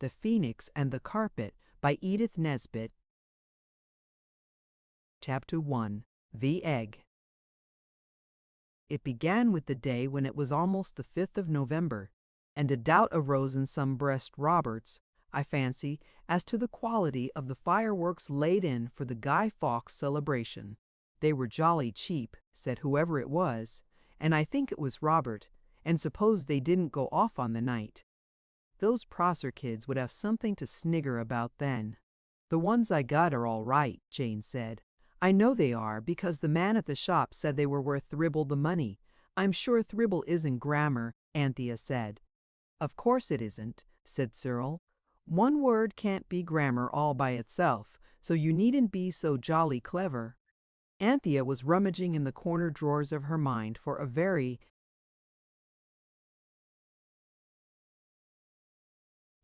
The Phoenix and the Carpet by Edith Nesbit. Chapter 1. The Egg. It began with the day when it was almost the 5th of November, and a doubt arose in some breast, Robert's, I fancy, as to the quality of the fireworks laid in for the Guy Fawkes celebration. They were jolly cheap, said whoever it was, and I think it was Robert, and suppose they didn't go off on the night. Those Prosser kids would have something to snigger about then. The ones I got are all right, Jane said. I know they are, because the man at the shop said they were worth thribble the money. I'm sure thribble isn't grammar, Anthea said. Of course it isn't, said Cyril. One word can't be grammar all by itself, so you needn't be so jolly clever. Anthea was rummaging in the corner drawers of her mind for a very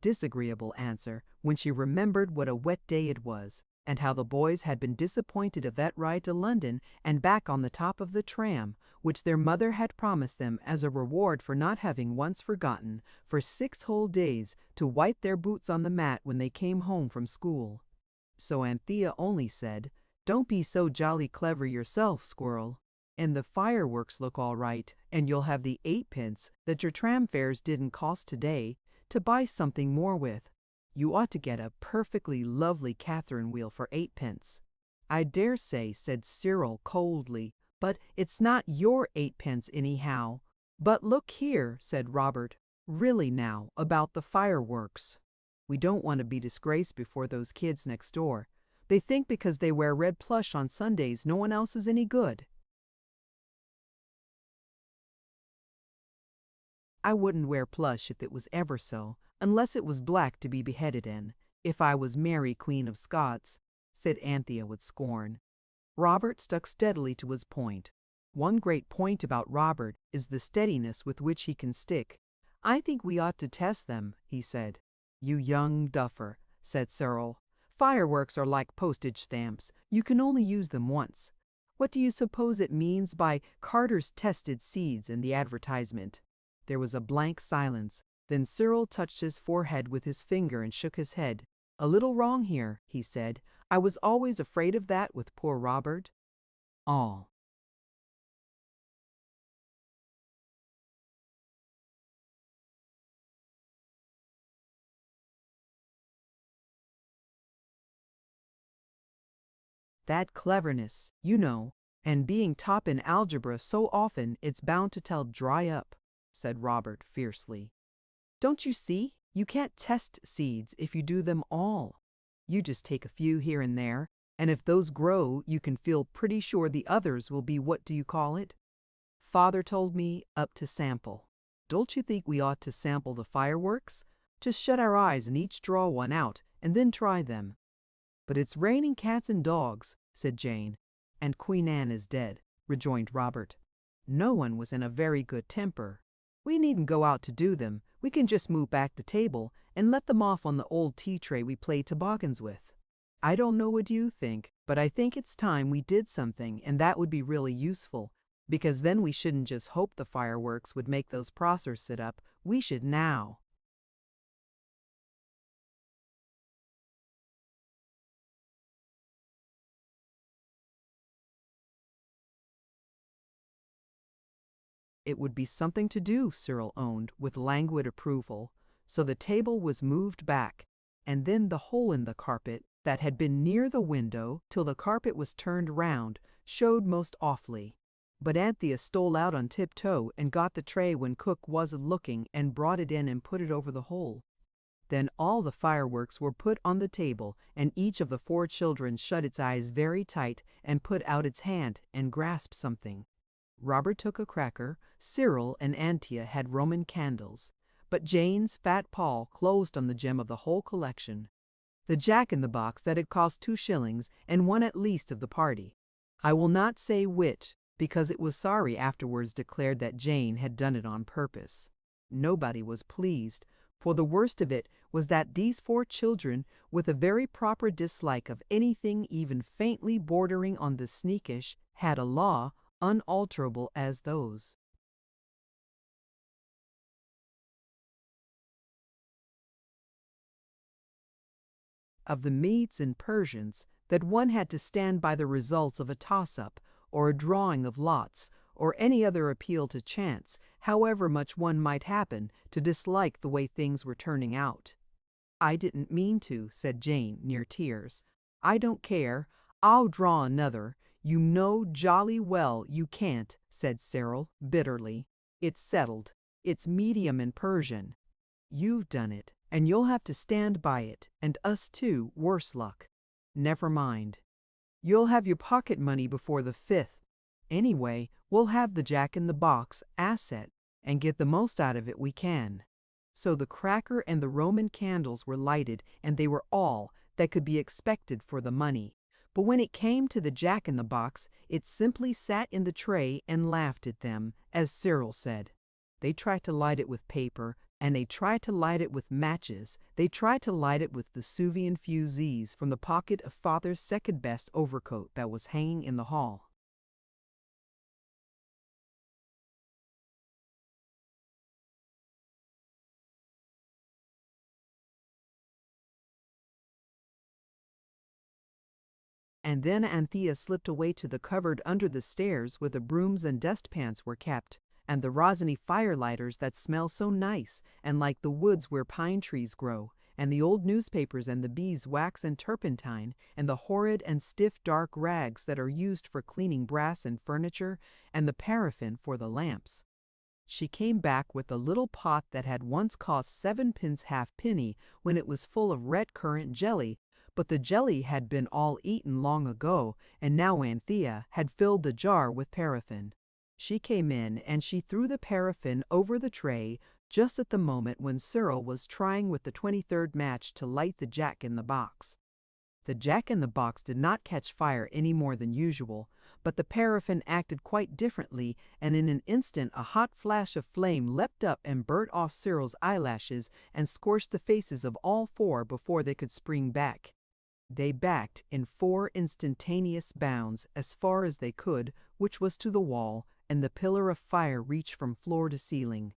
disagreeable answer when she remembered what a wet day it was, and how the boys had been disappointed of that ride to London and back on the top of the tram, which their mother had promised them as a reward for not having once forgotten, for 6 whole days, to wipe their boots on the mat when they came home from school. So Anthea only said, "Don't be so jolly clever yourself, Squirrel. And the fireworks look all right, and you'll have the 8 pence that your tram fares didn't cost today to buy something more with. You ought to get a perfectly lovely Catherine wheel for 8 pence. I dare say, said Cyril coldly, but it's not your 8 pence anyhow. But look here, said Robert, really now, about the fireworks. We don't want to be disgraced before those kids next door. They think because they wear red plush on Sundays no one else is any good. I wouldn't wear plush if it was ever so, unless it was black to be beheaded in, if I was Mary Queen of Scots, said Anthea with scorn. Robert stuck steadily to his point. One great point about Robert is the steadiness with which he can stick. I think we ought to test them, he said. You young duffer, said Cyril. Fireworks are like postage stamps. You can only use them once. What do you suppose it means by Carter's tested seeds in the advertisement? There was a blank silence. Then Cyril touched his forehead with his finger and shook his head. A little wrong here, he said. I was always afraid of that with poor Robert. All. That cleverness, you know, and being top in algebra so often it's bound to tell dry up, said Robert fiercely. Don't you see? You can't test seeds if you do them all. You just take a few here and there, and if those grow, you can feel pretty sure the others will be what do you call it? Father told me up to sample. Don't you think we ought to sample the fireworks? Just shut our eyes and each draw one out, and then try them. But it's raining cats and dogs, said Jane. And Queen Anne is dead, rejoined Robert. No one was in a very good temper. We needn't go out to do them. We can just move back the table and let them off on the old tea tray we played toboggans with. I don't know what you think, but I think it's time we did something, and that would be really useful, because then we shouldn't just hope the fireworks would make those Prossers sit up. We should now. It would be something to do, Cyril owned, with languid approval. So the table was moved back, and then the hole in the carpet, that had been near the window till the carpet was turned round, showed most awfully. But Anthea stole out on tiptoe and got the tray when cook wasn't looking and brought it in and put it over the hole. Then all the fireworks were put on the table, and each of the 4 children shut its eyes very tight and put out its hand and grasped something. Robert took a cracker, Cyril and Anthea had Roman candles, but Jane's fat paw closed on the gem of the whole collection, the jack-in-the-box that had cost 2 shillings and one at least of the party. I will not say which, because it was sorry afterwards declared that Jane had done it on purpose. Nobody was pleased, for the worst of it was that these 4 children, with a very proper dislike of anything even faintly bordering on the sneakish, had a law unalterable as those. of the Medes and Persians that one had to stand by the results of a toss-up or a drawing of lots or any other appeal to chance, however much one might happen to dislike the way things were turning out. "I didn't mean to," said Jane, near tears. "I don't care. I'll draw another. You know jolly well you can't," said Cyril, bitterly. "It's settled. It's medium in Persian. You've done it, and you'll have to stand by it, and us too, worse luck. Never mind. You'll have your pocket money before the 5th. Anyway, we'll have the Jack-in-the-Box asset and get the most out of it we can." So the cracker and the Roman candles were lighted, and they were all that could be expected for the money. But when it came to the Jack-in-the-Box, it simply sat in the tray and laughed at them, as Cyril said. They tried to light it with paper, and they tried to light it with matches. They tried to light it with Vesuvian fusees from the pocket of Father's second-best overcoat that was hanging in the hall. And then Anthea slipped away to the cupboard under the stairs where the brooms and dustpans were kept, and the rosiny firelighters that smell so nice and like the woods where pine trees grow, and the old newspapers and the beeswax and turpentine, and the horrid and stiff dark rags that are used for cleaning brass and furniture, and the paraffin for the lamps. She came back with a little pot that had once cost 7 pence halfpenny when it was full of red currant jelly, but the jelly had been all eaten long ago, and now Anthea had filled the jar with paraffin. She came in and she threw the paraffin over the tray just at the moment when Cyril was trying with the 23rd match to light the Jack-in-the-Box. The Jack-in-the-Box did not catch fire any more than usual, but the paraffin acted quite differently, and in an instant a hot flash of flame leapt up and burnt off Cyril's eyelashes and scorched the faces of all four before they could spring back. They backed in 4 instantaneous bounds as far as they could, which was to the wall, and the pillar of fire reached from floor to ceiling.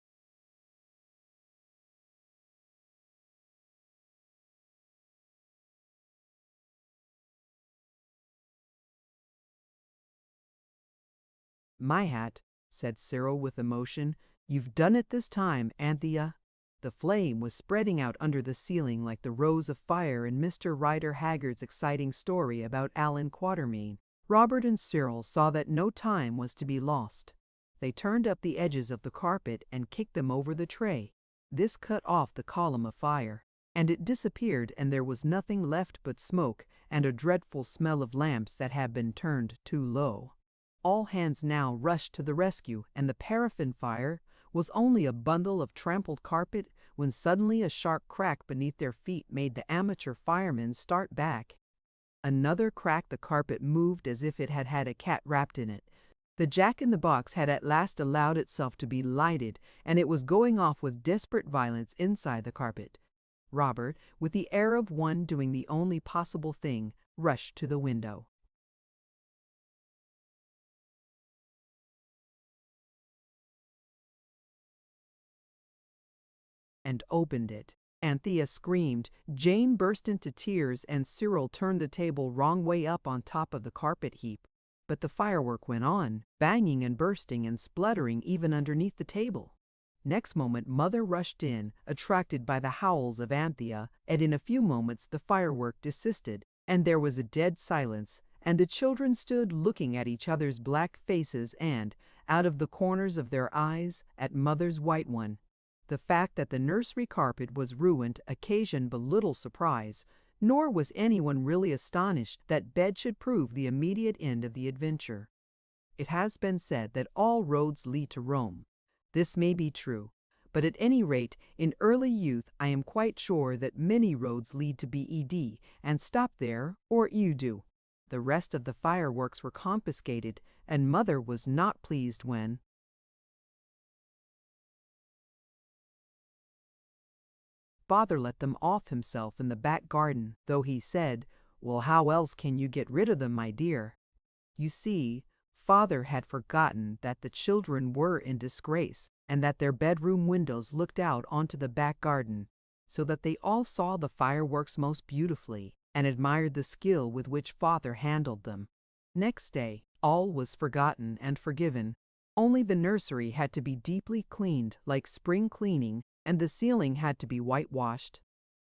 "My hat," said Cyril with emotion. "You've done it this time, Anthea." The flame was spreading out under the ceiling like the rows of fire in Mr. Rider Haggard's exciting story about Allan Quatermain. Robert and Cyril saw that no time was to be lost. They turned up the edges of the carpet and kicked them over the tray. This cut off the column of fire, and it disappeared, and there was nothing left but smoke and a dreadful smell of lamps that had been turned too low. All hands now rushed to the rescue, and the paraffin fire was only a bundle of trampled carpet when suddenly a sharp crack beneath their feet made the amateur firemen start back. Another crack, the carpet moved as if it had had a cat wrapped in it. The Jack-in-the-Box had at last allowed itself to be lighted, and it was going off with desperate violence inside the carpet. Robert, with the air of one doing the only possible thing, rushed to the window. And opened it. Anthea screamed, Jane burst into tears, and Cyril turned the table wrong way up on top of the carpet heap. But the firework went on, banging and bursting and spluttering even underneath the table. Next moment Mother rushed in, attracted by the howls of Anthea, and in a few moments the firework desisted, and there was a dead silence, and the children stood looking at each other's black faces and, out of the corners of their eyes, at Mother's white one. The fact that the nursery carpet was ruined occasioned but little surprise, nor was anyone really astonished that bed should prove the immediate end of the adventure. It has been said that all roads lead to Rome. This may be true, but at any rate, in early youth I am quite sure that many roads lead to Bed, and stop there, or you do. The rest of the fireworks were confiscated, and Mother was not pleased when, Father let them off himself in the back garden, though he said, "Well, how else can you get rid of them, my dear?" You see, Father had forgotten that the children were in disgrace, and that their bedroom windows looked out onto the back garden. so that they all saw the fireworks most beautifully and admired the skill with which Father handled them. Next day, all was forgotten and forgiven. Only the nursery had to be deeply cleaned like spring cleaning, and the ceiling had to be whitewashed.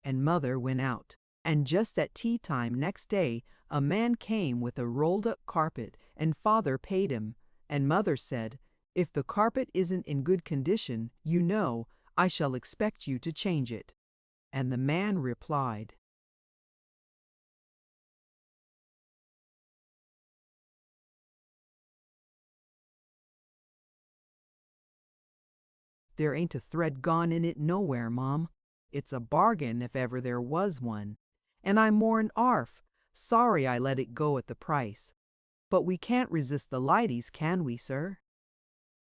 And Mother went out. And just at tea time next day, a man came with a rolled-up carpet, and Father paid him. And Mother said, "If the carpet isn't in good condition, you know, I shall expect you to change it." And the man replied, "There ain't a thread gone in it nowhere, Mom. It's a bargain if ever there was one. And I'm more'n arf sorry I let it go at the price. But we can't resist the lighties, can we, sir?"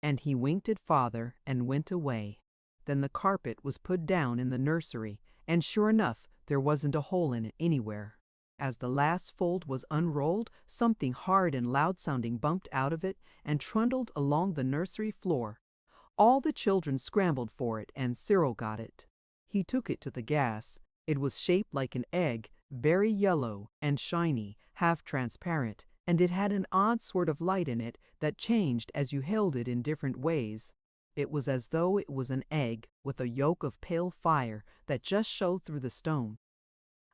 And he winked at Father and went away. Then the carpet was put down in the nursery, and sure enough, there wasn't a hole in it anywhere. As the last fold was unrolled, something hard and loud-sounding bumped out of it and trundled along the nursery floor. All the children scrambled for it, and Cyril got it. He took it to the gas. It was shaped like an egg, very yellow and shiny, half transparent, and it had an odd sort of light in it that changed as you held it in different ways. It was as though it was an egg with a yolk of pale fire that just showed through the stone.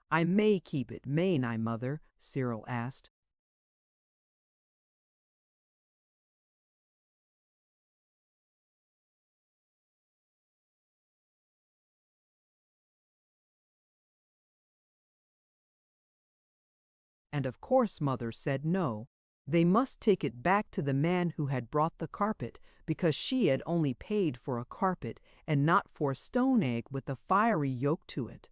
"I may keep it, mayn't I, Mother?" Cyril asked. And of course Mother said no. They must take it back to the man who had brought the carpet, because she had only paid for a carpet and not for a stone egg with a fiery yolk to it.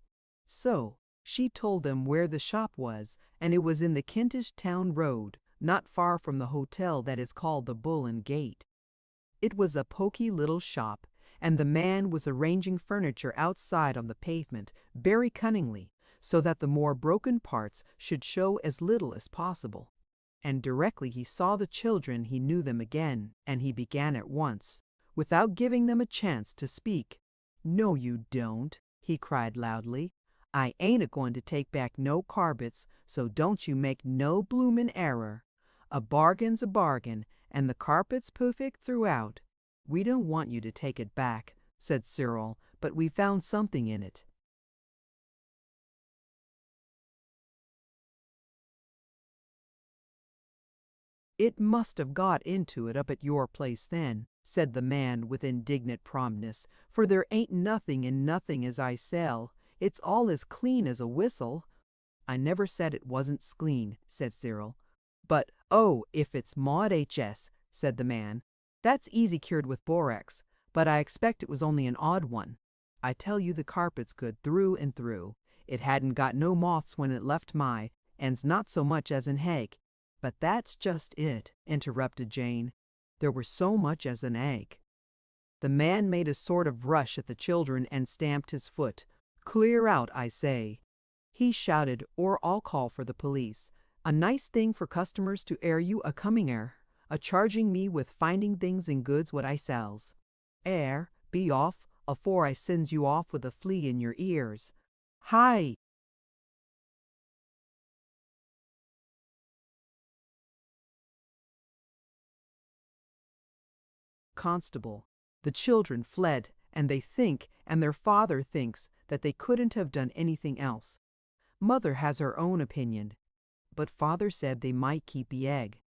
So she told them where the shop was, and it was in the Kentish Town Road, not far from the hotel that is called the Bull and Gate. It was a poky little shop, and the man was arranging furniture outside on the pavement very cunningly, so that the more broken parts should show as little as possible. And directly he saw the children he knew them again, and he began at once, without giving them a chance to speak. "No, you don't," he cried loudly. "I ain't a-going to take back no carpets, so don't you make no bloomin' error. A bargain's a bargain, and the carpet's perfect throughout." "We don't want you to take it back," said Cyril, "but we found something in it." "It must have got into it up at your place then," said the man with indignant promptness, "for there ain't nothing in nothing as I sell. It's all as clean as a whistle." "I never said it wasn't clean," said Cyril. "But, oh, if it's Maud H.S.," said the man, "that's easy cured with borax, but I expect it was only an odd one. I tell you the carpet's good through and through. It hadn't got no moths when it left and's not so much as an egg." "But that's just it," interrupted Jane. "There were so much as an egg." The man made a sort of rush at the children and stamped his foot. "Clear out, I say," he shouted, "or I'll call for the police. A nice thing for customers to air you a coming a charging me with finding things in goods what I sells. Be off, afore I sends you off with a flea in your ears. Hi!" Constable. The children fled, and they think, and their father thinks, that they couldn't have done anything else. Mother has her own opinion, but Father said they might keep the egg.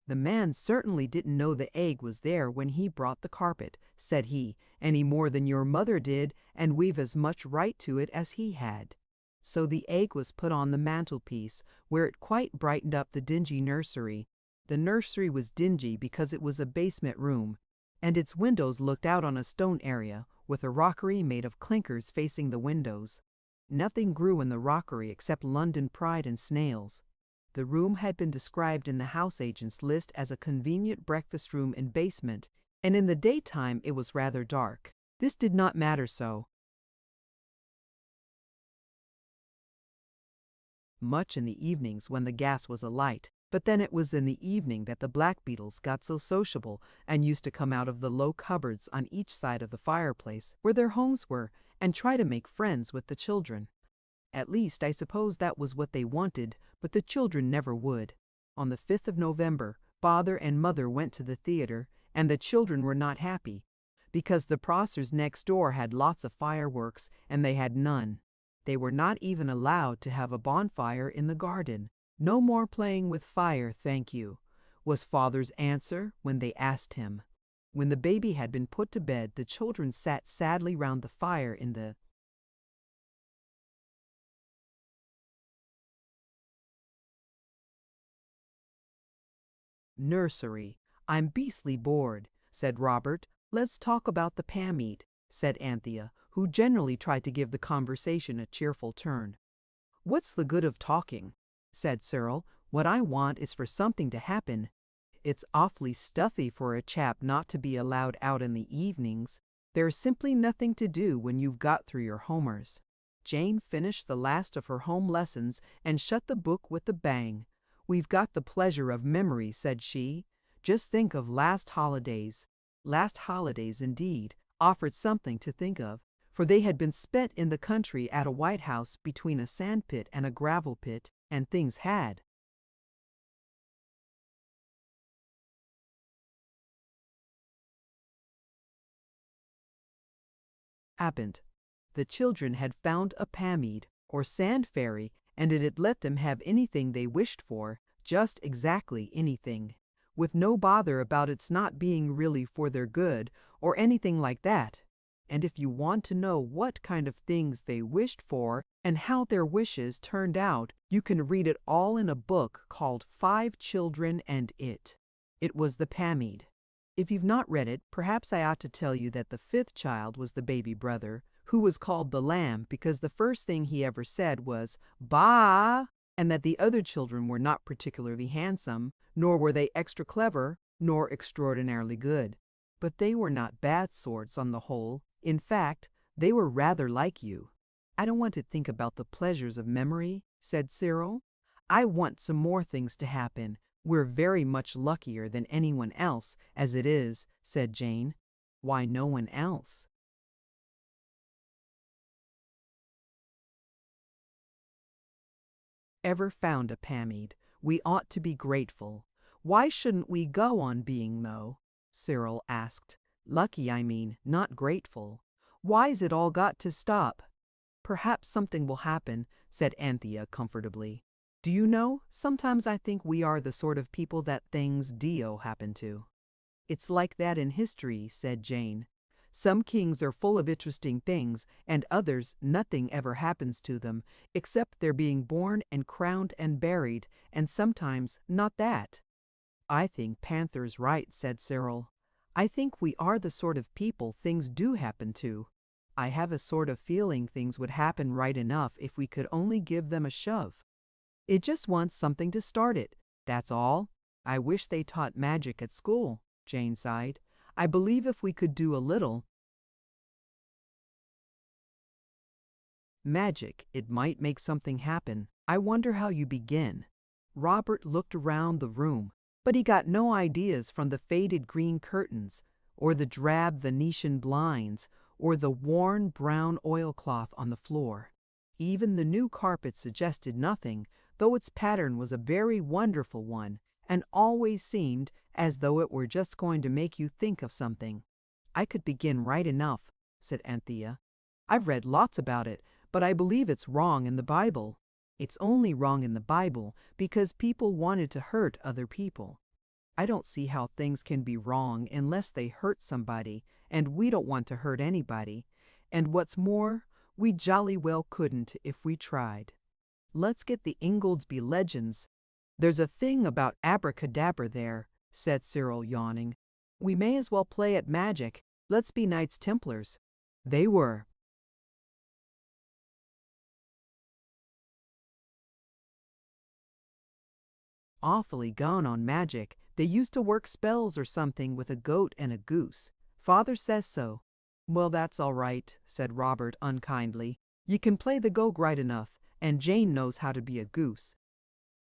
"The man certainly didn't know the egg was there when he brought the carpet," said he, "any more than your mother did, and we've as much right to it as he had." So the egg was put on the mantelpiece, where it quite brightened up the dingy nursery. The nursery was dingy because it was a basement room, and its windows looked out on a stone area, with a rockery made of clinkers facing the windows. Nothing grew in the rockery except London pride and snails. The room had been described in the house agent's list as a convenient breakfast room and basement, and in the daytime it was rather dark. This did not matter so much in the evenings when the gas was alight, but then it was in the evening that the blackbeetles got so sociable and used to come out of the low cupboards on each side of the fireplace where their homes were, and try to make friends with the children. At least I suppose that was what they wanted, but the children never would. On the 5th of November, father and mother went to the theater, and the children were not happy, because the Prossers next door had lots of fireworks and they had none. They were not even allowed to have a bonfire in the garden. No more playing with fire, thank you, was father's answer when they asked him. When the baby had been put to bed, the children sat sadly round the fire in the nursery. "I'm beastly bored," said Robert. "Let's talk about the Pammead," said Anthea, who generally tried to give the conversation a cheerful turn. "What's the good of talking?" said Cyril. "What I want is for something to happen. It's awfully stuffy for a chap not to be allowed out in the evenings. There's simply nothing to do when you've got through your homers." Jane finished the last of her home lessons and shut the book with a bang. "We've got the pleasure of memory," said she. "Just think of last holidays." Last holidays, indeed, offered something to think of, for they had been spent in the country at a white house between a sand pit and a gravel pit, and things had happened. The children had found a Pammead, or sand fairy, and it had let them have anything they wished for, just exactly anything, with no bother about its not being really for their good, or anything like that. And if you want to know what kind of things they wished for and how their wishes turned out, you can read it all in a book called 5 Children and It. It was the Pammead. If you've not read it, perhaps I ought to tell you that the 5th child was the baby brother, who was called the Lamb because the first thing he ever said was "Ba," and that the other children were not particularly handsome, nor were they extra clever, nor extraordinarily good. But they were not bad sorts on the whole. In fact, they were rather like you. "I don't want to think about the pleasures of memory," said Cyril. "I want some more things to happen. We're very much luckier than anyone else, as it is," said Jane. "Why no one else?" "Ever found a Pammead. We ought to be grateful. Why shouldn't we go on being, though?" Cyril asked. "Lucky, I mean, not grateful. Why's it all got to stop?" "Perhaps something will happen," said Anthea comfortably. "Do you know, sometimes I think we are the sort of people that things do happen to." "It's like that in history," said Jane. "Some kings are full of interesting things, and others nothing ever happens to them, except their being born and crowned and buried, and sometimes not that." "I think Panther's right," said Cyril. "I think we are the sort of people things do happen to. I have a sort of feeling things would happen right enough if we could only give them a shove. It just wants something to start it, that's all. I wish they taught magic at school," Jane sighed. "I believe if we could do a little magic, it might make something happen. I wonder how you begin." Robert looked around the room, but he got no ideas from the faded green curtains, or the drab Venetian blinds, or the worn brown oilcloth on the floor. Even the new carpet suggested nothing, though its pattern was a very wonderful one, and always seemed as though it were just going to make you think of something. "I could begin right enough," said Anthea. "I've read lots about it, but I believe it's wrong in the Bible. It's only wrong in the Bible because people wanted to hurt other people. I don't see how things can be wrong unless they hurt somebody, and we don't want to hurt anybody. And what's more, we jolly well couldn't if we tried. Let's get the Ingoldsby Legends. There's a thing about abracadabra there," said Cyril, yawning. "We may as well play at magic. Let's be Knights Templars." They were. Awfully gone on magic. They used to work spells or something with a goat and a goose. Father says so." "Well, that's all right," said Robert unkindly. "You can play the goat right enough, and Jane knows how to be a goose."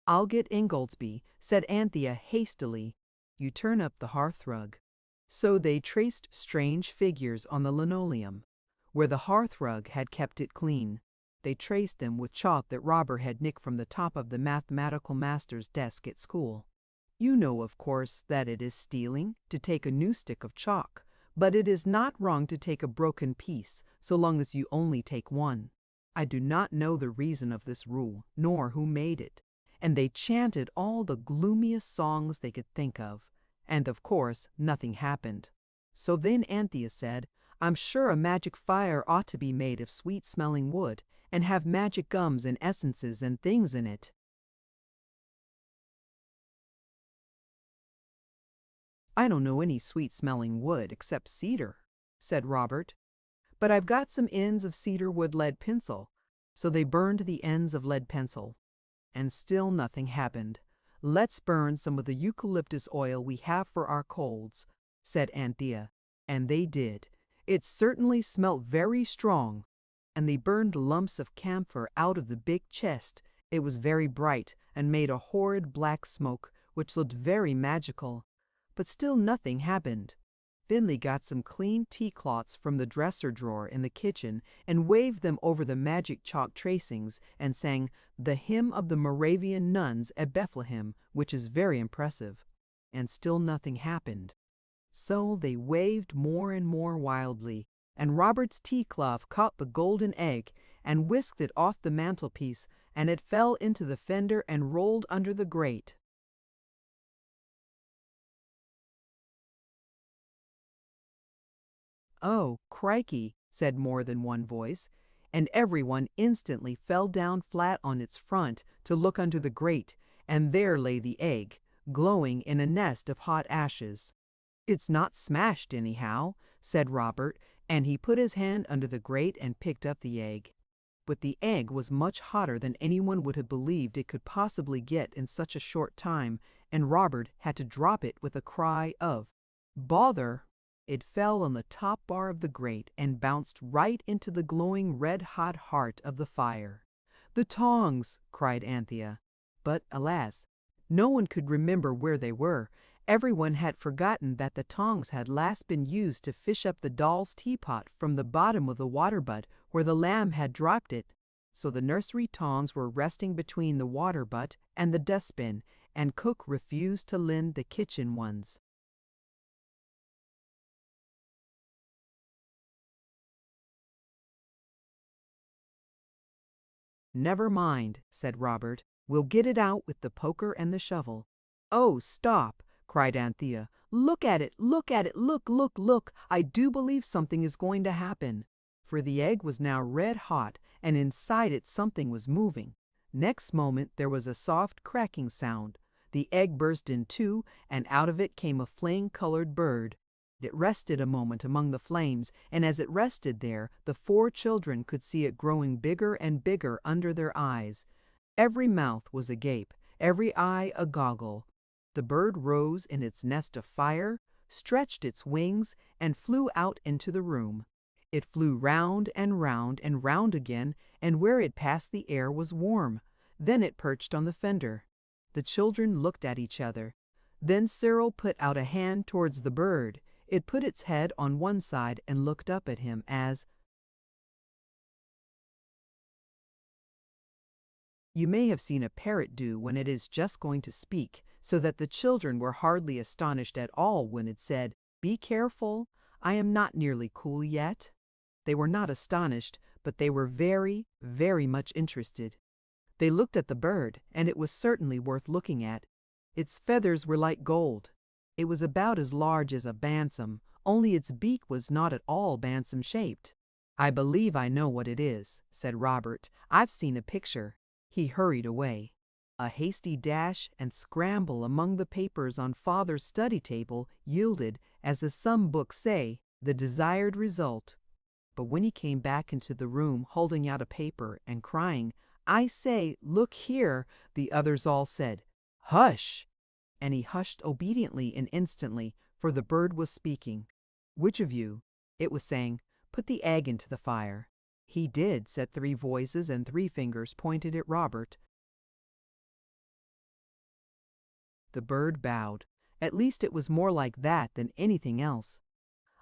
"I'll get Ingoldsby," said Anthea hastily. "You turn up the hearthrug." So they traced strange figures on the linoleum. where the hearthrug had kept it clean. They traced them with chalk that Robert had nicked from the top of the mathematical master's desk at school. You know, of course, that it is stealing to take a new stick of chalk, but it is not wrong to take a broken piece, so long as you only take one. I do not know the reason of this rule, nor who made it, and they chanted all the gloomiest songs they could think of, and of course nothing happened. So then Anthea said, "I'm sure a magic fire ought to be made of sweet-smelling wood, and have magic gums and essences and things in it." "I don't know any sweet-smelling wood except cedar," said Robert. "But I've got some ends of cedar wood lead pencil." So they burned the ends of lead pencil. And still nothing happened. "Let's burn some of the eucalyptus oil we have for our colds," said Anthea. And they did. It certainly smelt very strong. And they burned lumps of camphor out of the big chest. It was very bright and made a horrid black smoke, which looked very magical. But still nothing happened. Finley got some clean tea cloths from the dresser drawer in the kitchen and waved them over the magic chalk tracings and sang the Hymn of the Moravian Nuns at Bethlehem, which is very impressive. And still nothing happened. So they waved more and more wildly, and Robert's tea cloth caught the golden egg and whisked it off the mantelpiece, and it fell into the fender and rolled under the grate. "Oh, crikey," said more than one voice, and everyone instantly fell down flat on its front to look under the grate, and there lay the egg, glowing in a nest of hot ashes. "It's not smashed anyhow," said Robert, and he put his hand under the grate and picked up the egg. But the egg was much hotter than anyone would have believed it could possibly get in such a short time, and Robert had to drop it with a cry of "Bother!" It fell on the top bar of the grate and bounced right into the glowing red-hot heart of the fire. "The tongs!" cried Anthea. But, alas, no one could remember where they were. Everyone had forgotten that the tongs had last been used to fish up the doll's teapot from the bottom of the water butt where the lamb had dropped it. So the nursery tongs were resting between the water butt and the dustbin, and cook refused to lend the kitchen ones. "Never mind," said Robert. "We'll get it out with the poker and the shovel." "Oh, stop!" cried Anthea. "Look at it! Look at it! Look, look, look! I do believe something is going to happen." For the egg was now red hot, and inside it something was moving. Next moment there was a soft cracking sound. The egg burst in two, and out of it came a flame-colored bird. It rested a moment among the flames, and as it rested there, the four children could see it growing bigger and bigger under their eyes. Every mouth was agape, every eye agoggle. The bird rose in its nest of fire, stretched its wings, and flew out into the room. It flew round and round and round again, and where it passed the air was warm. Then it perched on the fender. The children looked at each other. Then Cyril put out a hand towards the bird. It put its head on one side and looked up at him as you may have seen a parrot do when it is just going to speak, so that the children were hardly astonished at all when it said, "Be careful, I am not nearly cool yet." They were not astonished, but they were very, very much interested. They looked at the bird, and it was certainly worth looking at. Its feathers were like gold. It was about as large as a bantam, only its beak was not at all bantam-shaped. "I believe I know what it is," said Robert. "I've seen a picture." He hurried away. A hasty dash and scramble among the papers on Father's study table yielded, as the sum books say, the desired result. But when he came back into the room holding out a paper and crying, "I say, look here," the others all said, "Hush!" And he hushed obediently and instantly, for the bird was speaking. "Which of you," it was saying, "put the egg into the fire?" "He did," said three voices, and three fingers pointed at Robert. The bird bowed. At least it was more like that than anything else.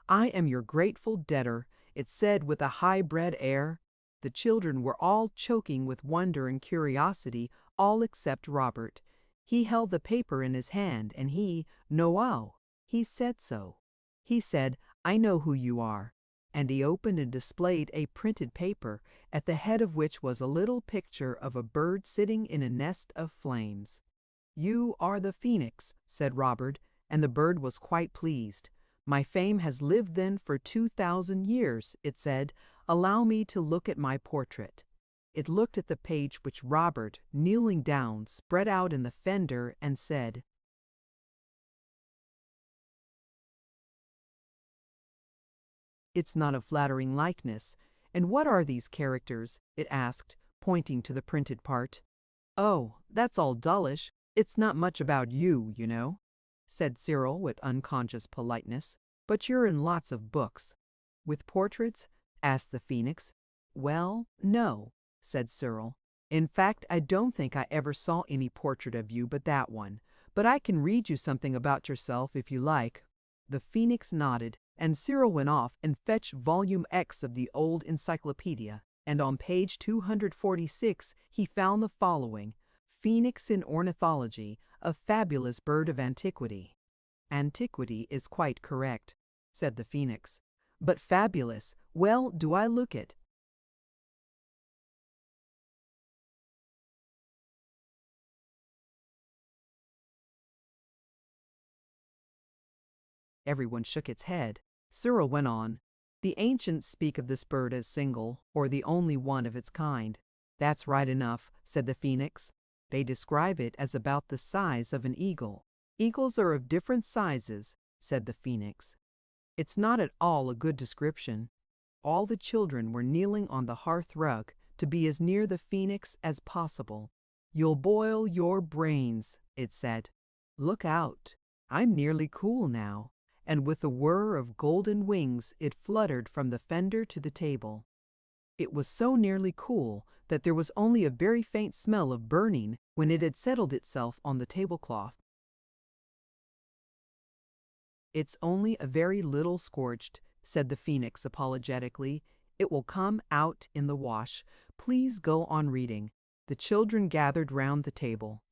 "I am your grateful debtor. it said with a high-bred air. The children were all choking with wonder and curiosity, all except Robert. He held the paper in his hand, and Noel, he said so. He said, "I know who you are." And he opened and displayed a printed paper, at the head of which was a little picture of a bird sitting in a nest of flames. "You are the phoenix," said Robert, and the bird was quite pleased. "My fame has lived then for 2,000 years, it said. Allow me to look at my portrait." It looked at the page which Robert, kneeling down, spread out in the fender and said, "It's not a flattering likeness. And what are these characters?" it asked, pointing to the printed part. "Oh, that's all dullish. It's not much about you, you know," said Cyril with unconscious politeness. "But you're in lots of books." "With portraits?" asked the Phoenix. "Well, no," said Cyril. "In fact, I don't think I ever saw any portrait of you but that one. But I can read you something about yourself if you like." The Phoenix nodded, and Cyril went off and fetched volume X of the old encyclopedia, and on page 246 he found the following: "Phoenix in ornithology, a fabulous bird of antiquity." "Antiquity is quite correct," said the Phoenix. "But fabulous, well, do I look it?" Everyone shook its head. Cyril went on. "The ancients speak of this bird as single, or the only one of its kind." "That's right enough," said the Phoenix. "They describe it as about the size of an eagle." "Eagles are of different sizes," said the Phoenix. "It's not at all a good description." All the children were kneeling on the hearth rug to be as near the Phoenix as possible. "You'll boil your brains," it said. "Look out. I'm nearly cool now." And with a whir of golden wings it fluttered from the fender to the table. It was so nearly cool that there was only a very faint smell of burning when it had settled itself on the tablecloth. "It's only a very little scorched," said the Phoenix apologetically. "It will come out in the wash. Please go on reading." The children gathered round the table.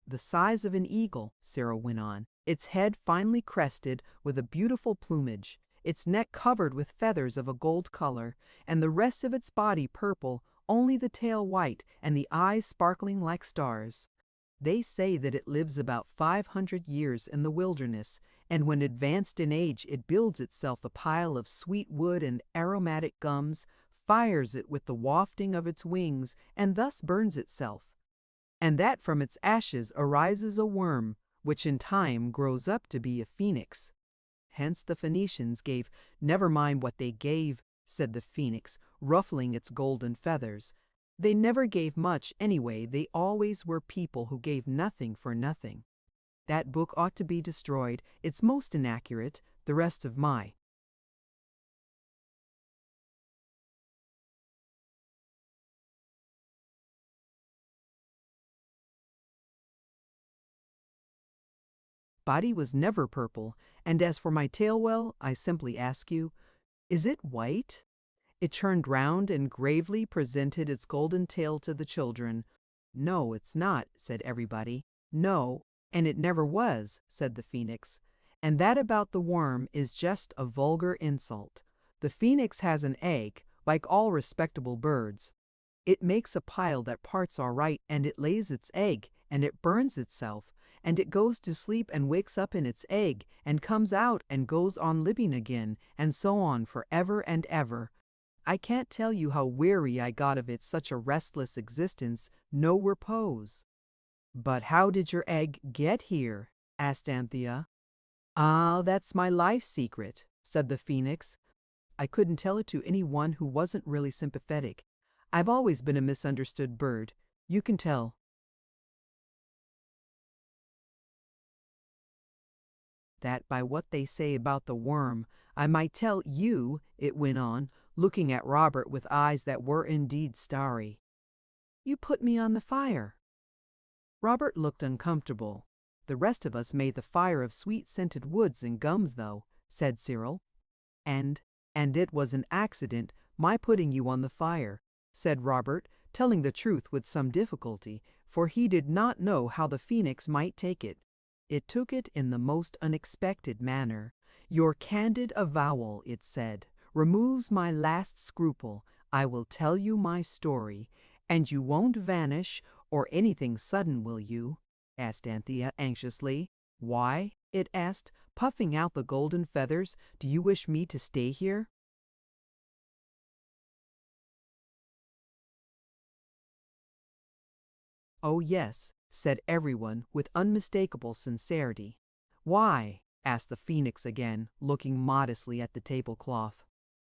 "The size of an eagle," Cyril went on, "its head finely crested with a beautiful plumage, its neck covered with feathers of a gold color, and the rest of its body purple, only the tail white, and the eyes sparkling like stars. They say that it lives about 500 years in the wilderness, and when advanced in age it builds itself a pile of sweet wood and aromatic gums, fires it with the wafting of its wings, and thus burns itself. And that from its ashes arises a worm, which in time grows up to be a phoenix." Hence the Phoenicians gave— "Never mind what they gave," said the Phoenix, ruffling its golden feathers. "They never gave much anyway. They always were people who gave nothing for nothing. That book ought to be destroyed. It's most inaccurate, the rest of my." "Body was never purple, and as for my tail, well, I simply ask you, is it white?" It turned round and gravely presented its golden tail to the children. "No, it's not," said everybody. "No, and it never was," said the Phoenix. "And that about the worm is just a vulgar insult. The Phoenix has an egg, like all respectable birds. It makes a pile that parts all right, and it lays its egg, and it burns itself, and it goes to sleep and wakes up in its egg, and comes out and goes on living again, and so on for ever and ever. I can't tell you how weary I got of it, such a restless existence, no repose." "But how did your egg get here?" asked Anthea. "Ah, that's my life secret," said the Phoenix. "I couldn't tell it to any one who wasn't really sympathetic. I've always been a misunderstood bird. You can tell." "That by what they say about the worm, I might tell you," it went on, looking at Robert with eyes that were indeed starry. "You put me on the fire." Robert looked uncomfortable. "The rest of us made the fire of sweet-scented woods and gums, though," said Cyril. "And "And it was an accident, my putting you on the fire," said Robert, telling the truth with some difficulty, for he did not know how the phoenix might take it. It took it in the most unexpected manner. "Your candid avowal," it said, "removes my last scruple. I will tell you my story. And you won't vanish, or anything sudden, will you?" asked Anthea anxiously. "Why?" it asked, puffing out the golden feathers. "Do you wish me to stay here?" "Oh, yes," said everyone with unmistakable sincerity. "Why?" asked the phoenix again, looking modestly at the tablecloth.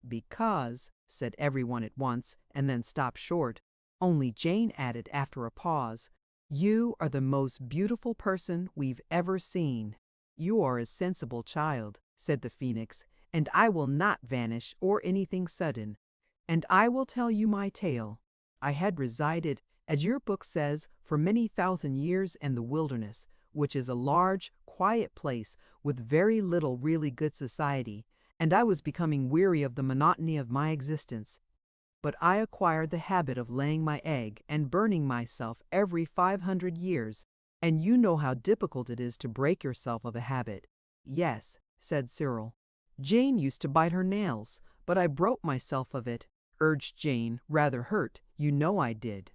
"Because," said everyone at once, and then stopped short. Only Jane added after a pause, "You are the most beautiful person we've ever seen." "You are a sensible child," said the phoenix, "and I will not vanish or anything sudden. And I will tell you my tale. I had resided, as your book says, for many thousand years in the wilderness, which is a large, quiet place with very little really good society, and I was becoming weary of the monotony of my existence. But I acquired the habit of laying my egg and burning myself every 500 years, and you know how difficult it is to break yourself of a habit." "Yes," said Cyril. "Jane used to bite her nails, but I broke myself of it," urged Jane, rather hurt. "You know I did."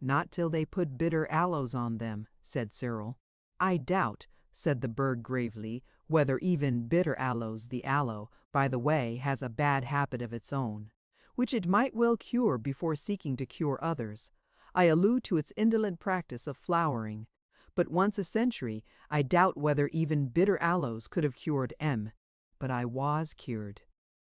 "Not till they put bitter aloes on them," said Cyril. "I doubt," said the bird gravely, "whether even bitter aloes, the aloe, by the way, has a bad habit of its own, which it might well cure before seeking to cure others. I allude to its indolent practice of flowering. But once a century, I doubt whether even bitter aloes could have cured M. But I was cured.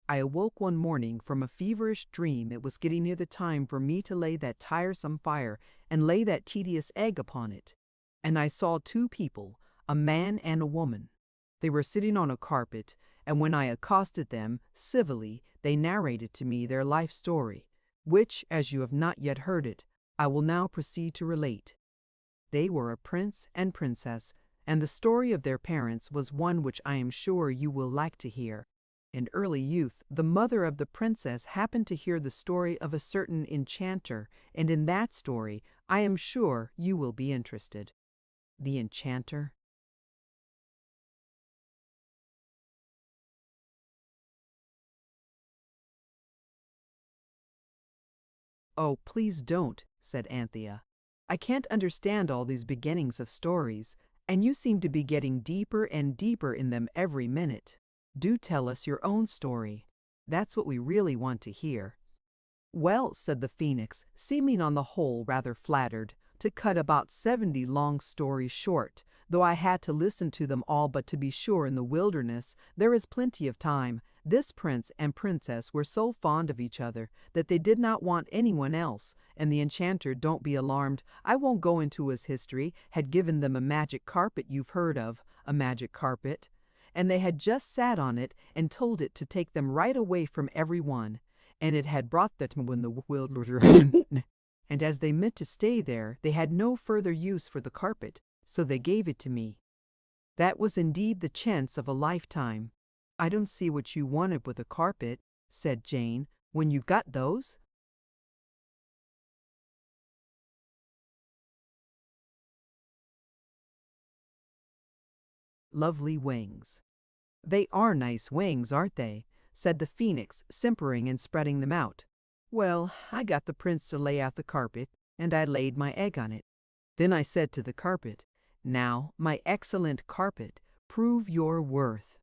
I awoke one morning from a feverish dream. It was getting near the time for me to lay that tiresome fire and lay that tedious egg upon it. And I saw two people, a man and a woman. They were sitting on a carpet, and when I accosted them civilly, they narrated to me their life story, which, as you have not yet heard it, I will now proceed to relate. They were a prince and princess, and the story of their parents was one which I am sure you will like to hear. In early youth, the mother of the princess happened to hear the story of a certain enchanter, and in that story I am sure you will be interested." The enchanter? "Oh, please don't," said Anthea. "I can't understand all these beginnings of stories, and you seem to be getting deeper and deeper in them every minute. Do tell us your own story. That's what we really want to hear." "Well," said the phoenix, seeming on the whole rather flattered, "to cut about 70 long stories short, though I had to listen to them all, but to be sure in the wilderness there is plenty of time. This prince and princess were so fond of each other that they did not want anyone else, and the enchanter, don't be alarmed, I won't go into his history, had given them a magic carpet you've heard of, a magic carpet, and they had just sat on it and told it to take them right away from every one, and it had brought them when the wilderness, and as they meant to stay there, they had no further use for the carpet, so they gave it to me. That was indeed the chance of a lifetime." "I don't see what you wanted with a carpet," said Jane, "when you got those." "Lovely wings." "They are nice wings, aren't they?" said the phoenix, simpering and spreading them out. "Well, I got the prince to lay out the carpet, and I laid my egg on it. Then I said to the carpet, 'Now, my excellent carpet, prove your worth.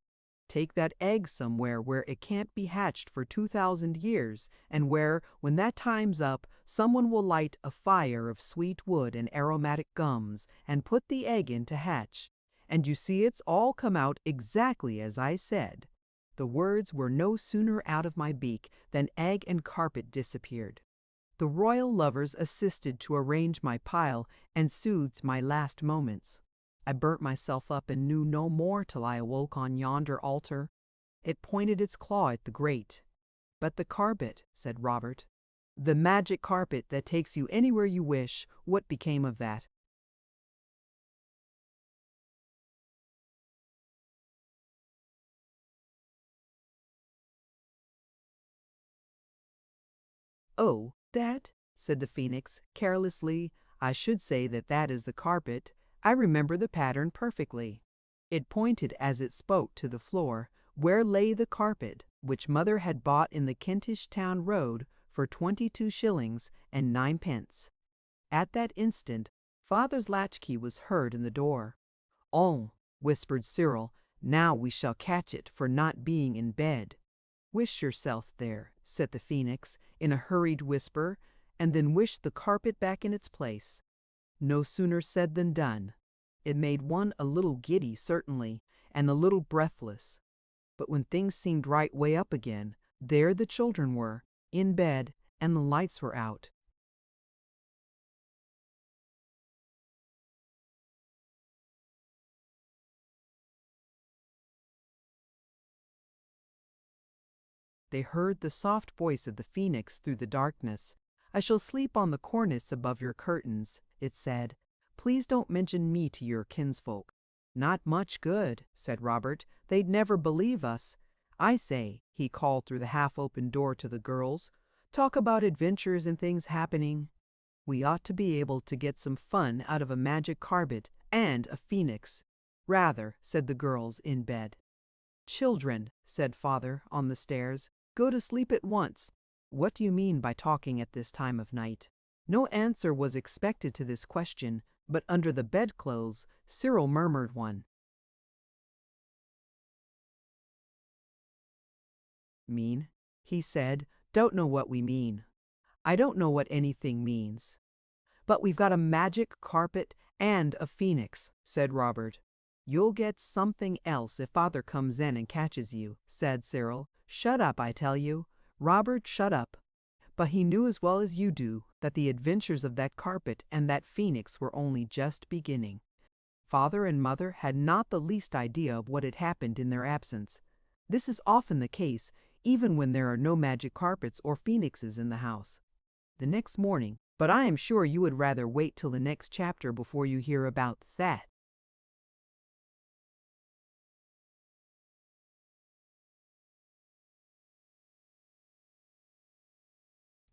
Take that egg somewhere where it can't be hatched for 2,000 years, and where, when that time's up, someone will light a fire of sweet wood and aromatic gums, and put the egg in to hatch. And you see it's all come out exactly as I said.' The words were no sooner out of my beak than egg and carpet disappeared. The royal lovers assisted to arrange my pile and soothed my last moments. I burnt myself up and knew no more till I awoke on yonder altar. It pointed its claw at the grate." "But the carpet," said Robert. "The magic carpet that takes you anywhere you wish, what became of that?" "Oh, that," said the Phoenix, carelessly. "I should say that that is the carpet. I remember the pattern perfectly." It pointed as it spoke to the floor, where lay the carpet, which Mother had bought in the Kentish Town Road for 22 shillings and 9 pence. At that instant, Father's latchkey was heard in the door. "Oh," whispered Cyril, "now we shall catch it for not being in bed." "Wish yourself there," said the Phoenix, in a hurried whisper, and then wished the carpet back in its place. No sooner said than done. It made one a little giddy, certainly, and a little breathless. But when things seemed right way up again, there the children were, in bed, and the lights were out. They heard the soft voice of the Phoenix through the darkness. "I shall sleep on the cornice above your curtains," it said. "Please don't mention me to your kinsfolk." "Not much good," said Robert. "They'd never believe us. I say," he called through the half-open door to the girls, "talk about adventures and things happening. We ought to be able to get some fun out of a magic carpet and a phoenix." "Rather," said the girls in bed. "Children," said Father on the stairs, "go to sleep at once. What do you mean by talking at this time of night?" No answer was expected to this question, but under the bedclothes Cyril murmured one. "Mean?" he said. "Don't know what we mean." "I don't know what anything means." "But we've got a magic carpet and a phoenix," said Robert. "You'll get something else if Father comes in and catches you," said Cyril. "Shut up, I tell you. Robert, shut up." But he knew as well as you do that the adventures of that carpet and that phoenix were only just beginning. Father and Mother had not the least idea of what had happened in their absence. This is often the case, even when there are no magic carpets or phoenixes in the house. The next morning, but I am sure you would rather wait till the next chapter before you hear about that.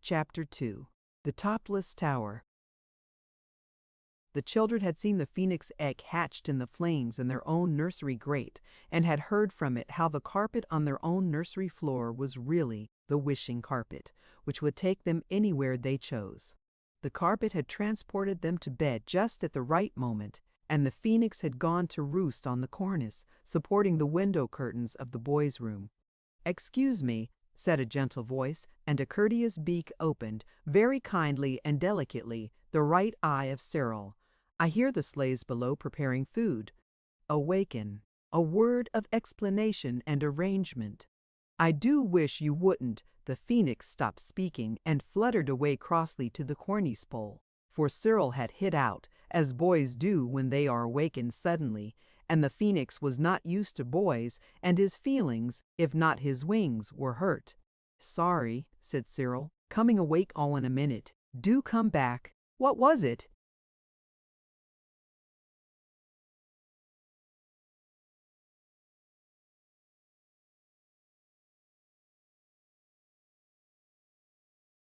Chapter 2. The Topless Tower. The children had seen the phoenix egg hatched in the flames in their own nursery grate, and had heard from it how the carpet on their own nursery floor was really the wishing carpet, which would take them anywhere they chose. The carpet had transported them to bed just at the right moment, and the phoenix had gone to roost on the cornice, supporting the window curtains of the boys' room. "Excuse me," said a gentle voice, and a courteous beak opened, very kindly and delicately, the right eye of Cyril. "I hear the slaves below preparing food." Awaken. A word of explanation and arrangement. "I do wish you wouldn't." The phoenix stopped speaking and fluttered away crossly to the cornice pole, for Cyril had hit out, as boys do when they are awakened suddenly, and the phoenix was not used to boys, and his feelings, if not his wings, were hurt. "Sorry," said Cyril, "coming awake all in a minute. Do come back. What was it?"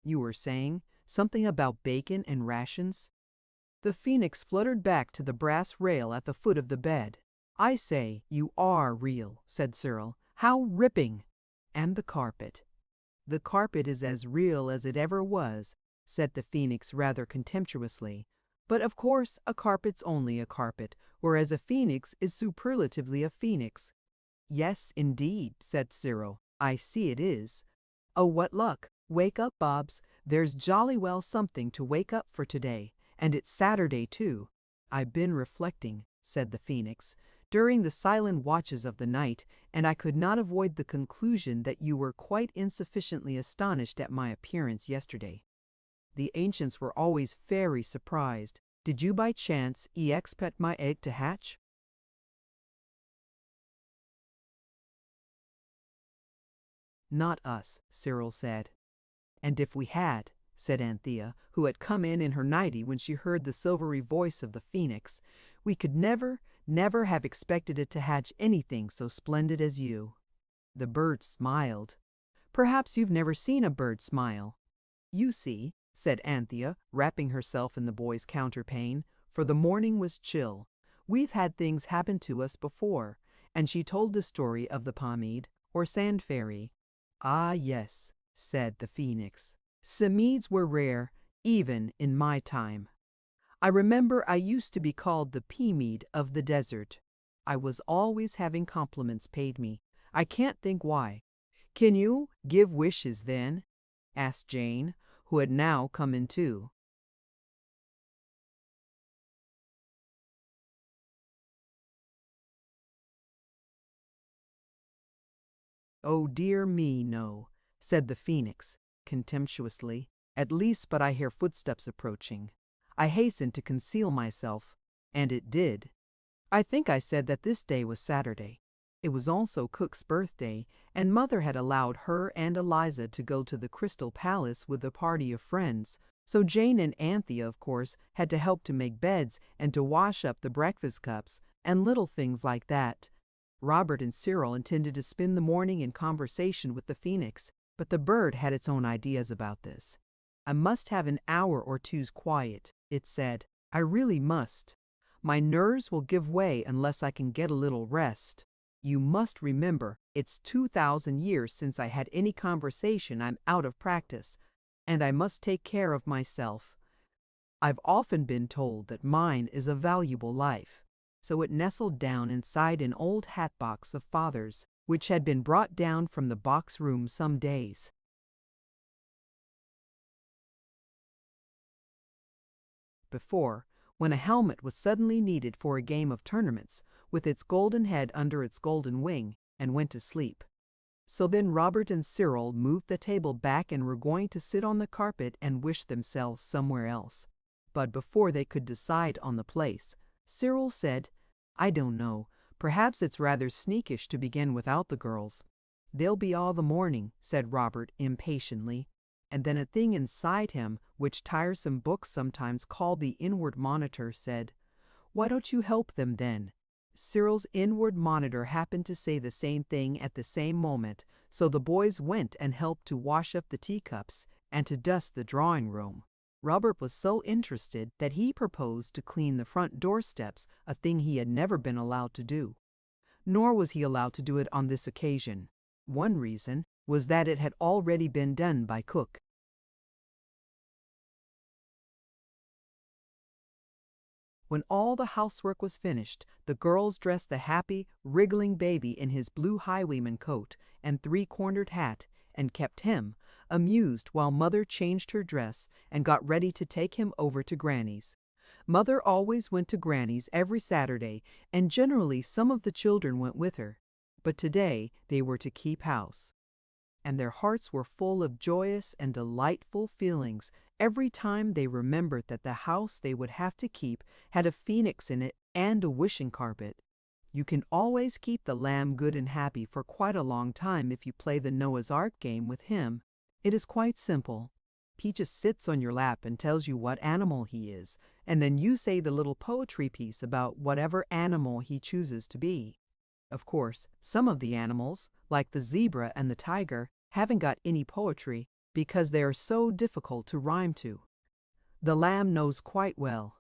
"You were saying something about bacon and rations?" The phoenix fluttered back to the brass rail at the foot of the bed. "I say, you are real," said Cyril. "How ripping!" "And the carpet." "The carpet is as real as it ever was," said the phoenix rather contemptuously. "But of course a carpet's only a carpet, whereas a phoenix is superlatively a phoenix." "Yes, indeed," said Cyril. "I see it is." "Oh, what luck! Wake up, Bobs. There's jolly well something to wake up for today. And it's Saturday, too." "I've been reflecting," said the phoenix, "during the silent watches of the night, and I could not avoid the conclusion that you were quite insufficiently astonished at my appearance yesterday. The ancients were always very surprised. Did you by chance expect my egg to hatch?" "Not us," Cyril said. "And if we had," said Anthea, who had come in her nightie when she heard the silvery voice of the phoenix, "we could never, never have expected it to hatch anything so splendid as you." The bird smiled. "Perhaps you've never seen a bird smile." "You see," said Anthea, wrapping herself in the boy's counterpane, for the morning was chill. "We've had things happen to us before," and she told the story of the pomade, or sand fairy. "Ah, yes," said the phoenix. "Semeeds were rare, even in my time. I remember I used to be called the pea-mead of the desert. I was always having compliments paid me. I can't think why." "Can you give wishes then?" asked Jane, who had now come in too. "Oh dear me, no," said the phoenix, contemptuously. "At least but I hear footsteps approaching. I hastened to conceal myself, and it did. I think I said that this day was Saturday. It was also Cook's birthday, and Mother had allowed her and Eliza to go to the Crystal Palace with a party of friends, so Jane and Anthea, of course, had to help to make beds and to wash up the breakfast cups, and little things like that. Robert and Cyril intended to spend the morning in conversation with the phoenix, but the bird had its own ideas about this. "I must have an hour or two's quiet," it said. "I really must. My nerves will give way unless I can get a little rest. You must remember, it's 2,000 years since I had any conversation. I'm out of practice, and I must take care of myself. I've often been told that mine is a valuable life." So it nestled down inside an old hat box of Father's, which had been brought down from the box room some days before, when a helmet was suddenly needed for a game of tournaments, with its golden head under its golden wing, and went to sleep. So then Robert and Cyril moved the table back and were going to sit on the carpet and wish themselves somewhere else. But before they could decide on the place, Cyril said, "I don't know, perhaps it's rather sneakish to begin without the girls." "They'll be all the morning," said Robert impatiently. And then a thing inside him, which tiresome books sometimes call the inward monitor, said, "Why don't you help them then?" Cyril's inward monitor happened to say the same thing at the same moment, so the boys went and helped to wash up the teacups and to dust the drawing room. Robert was so interested that he proposed to clean the front doorsteps, a thing he had never been allowed to do. Nor was he allowed to do it on this occasion. One reason was that it had already been done by Cook. When all the housework was finished, the girls dressed the happy, wriggling baby in his blue highwayman coat and three-cornered hat, and kept him amused while Mother changed her dress and got ready to take him over to Granny's. Mother always went to Granny's every Saturday, and generally some of the children went with her. But today they were to keep house, and their hearts were full of joyous and delightful feelings every time they remembered that the house they would have to keep had a phoenix in it and a wishing carpet. You can always keep the lamb good and happy for quite a long time if you play the Noah's Ark game with him. It is quite simple. He just sits on your lap and tells you what animal he is, and then you say the little poetry piece about whatever animal he chooses to be. Of course, some of the animals, like the zebra and the tiger, haven't got any poetry because they are so difficult to rhyme to. The lamb knows quite well.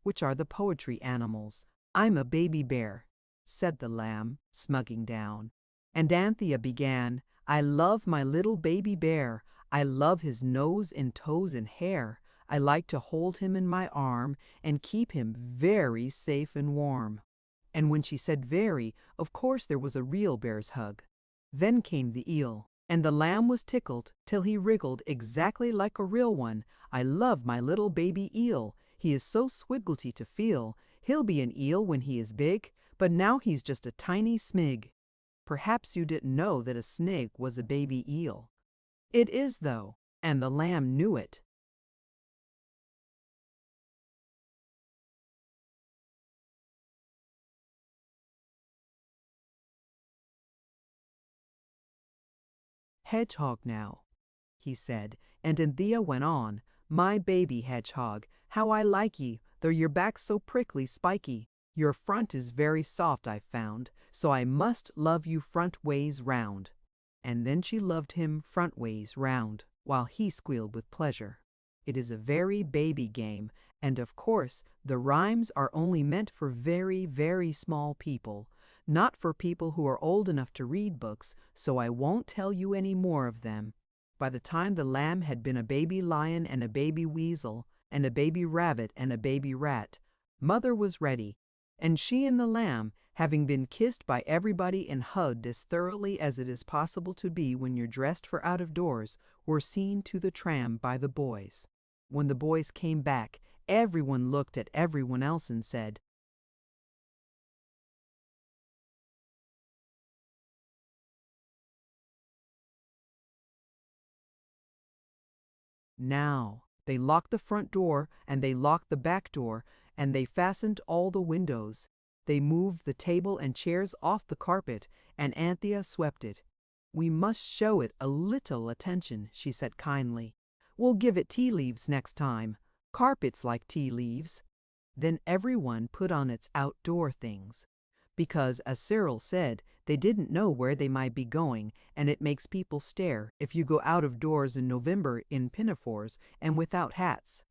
Which are the poetry animals? "I'm a baby bear," said the lamb, smugging down. And Anthea began, "I love my little baby bear. I love his nose and toes and hair. I like to hold him in my arm and keep him very safe and warm." And when she said very, of course there was a real bear's hug. Then came the eel, and the lamb was tickled till he wriggled exactly like a real one. "I love my little baby eel. He is so swigglety to feel. He'll be an eel when he is big, but now he's just a tiny smig." Perhaps you didn't know that a snig was a baby eel. It is, though, and the lamb knew it. "Hedgehog now," he said, and Anthea went on, "My baby hedgehog, how I like ye, though your back's so prickly spiky. Your front is very soft, I've found, so I must love you front ways round." And then she loved him front ways round, while he squealed with pleasure. It is a very baby game, and of course the rhymes are only meant for very, very small people, not for people who are old enough to read books, so I won't tell you any more of them. By the time the lamb had been a baby lion and a baby weasel, and a baby rabbit and a baby rat, Mother was ready, and she and the lamb, having been kissed by everybody and hugged as thoroughly as it is possible to be when you're dressed for out of doors, were seen to the tram by the boys. When the boys came back, everyone looked at everyone else and said, "Now." They locked the front door, and they locked the back door, and they fastened all the windows. They moved the table and chairs off the carpet, and Anthea swept it. "We must show it a little attention," she said kindly. "We'll give it tea leaves next time. Carpets like tea leaves." Then everyone put on its outdoor things, because, as Cyril said, they didn't know where they might be going, and it makes people stare if you go out of doors in November in pinafores and without hats.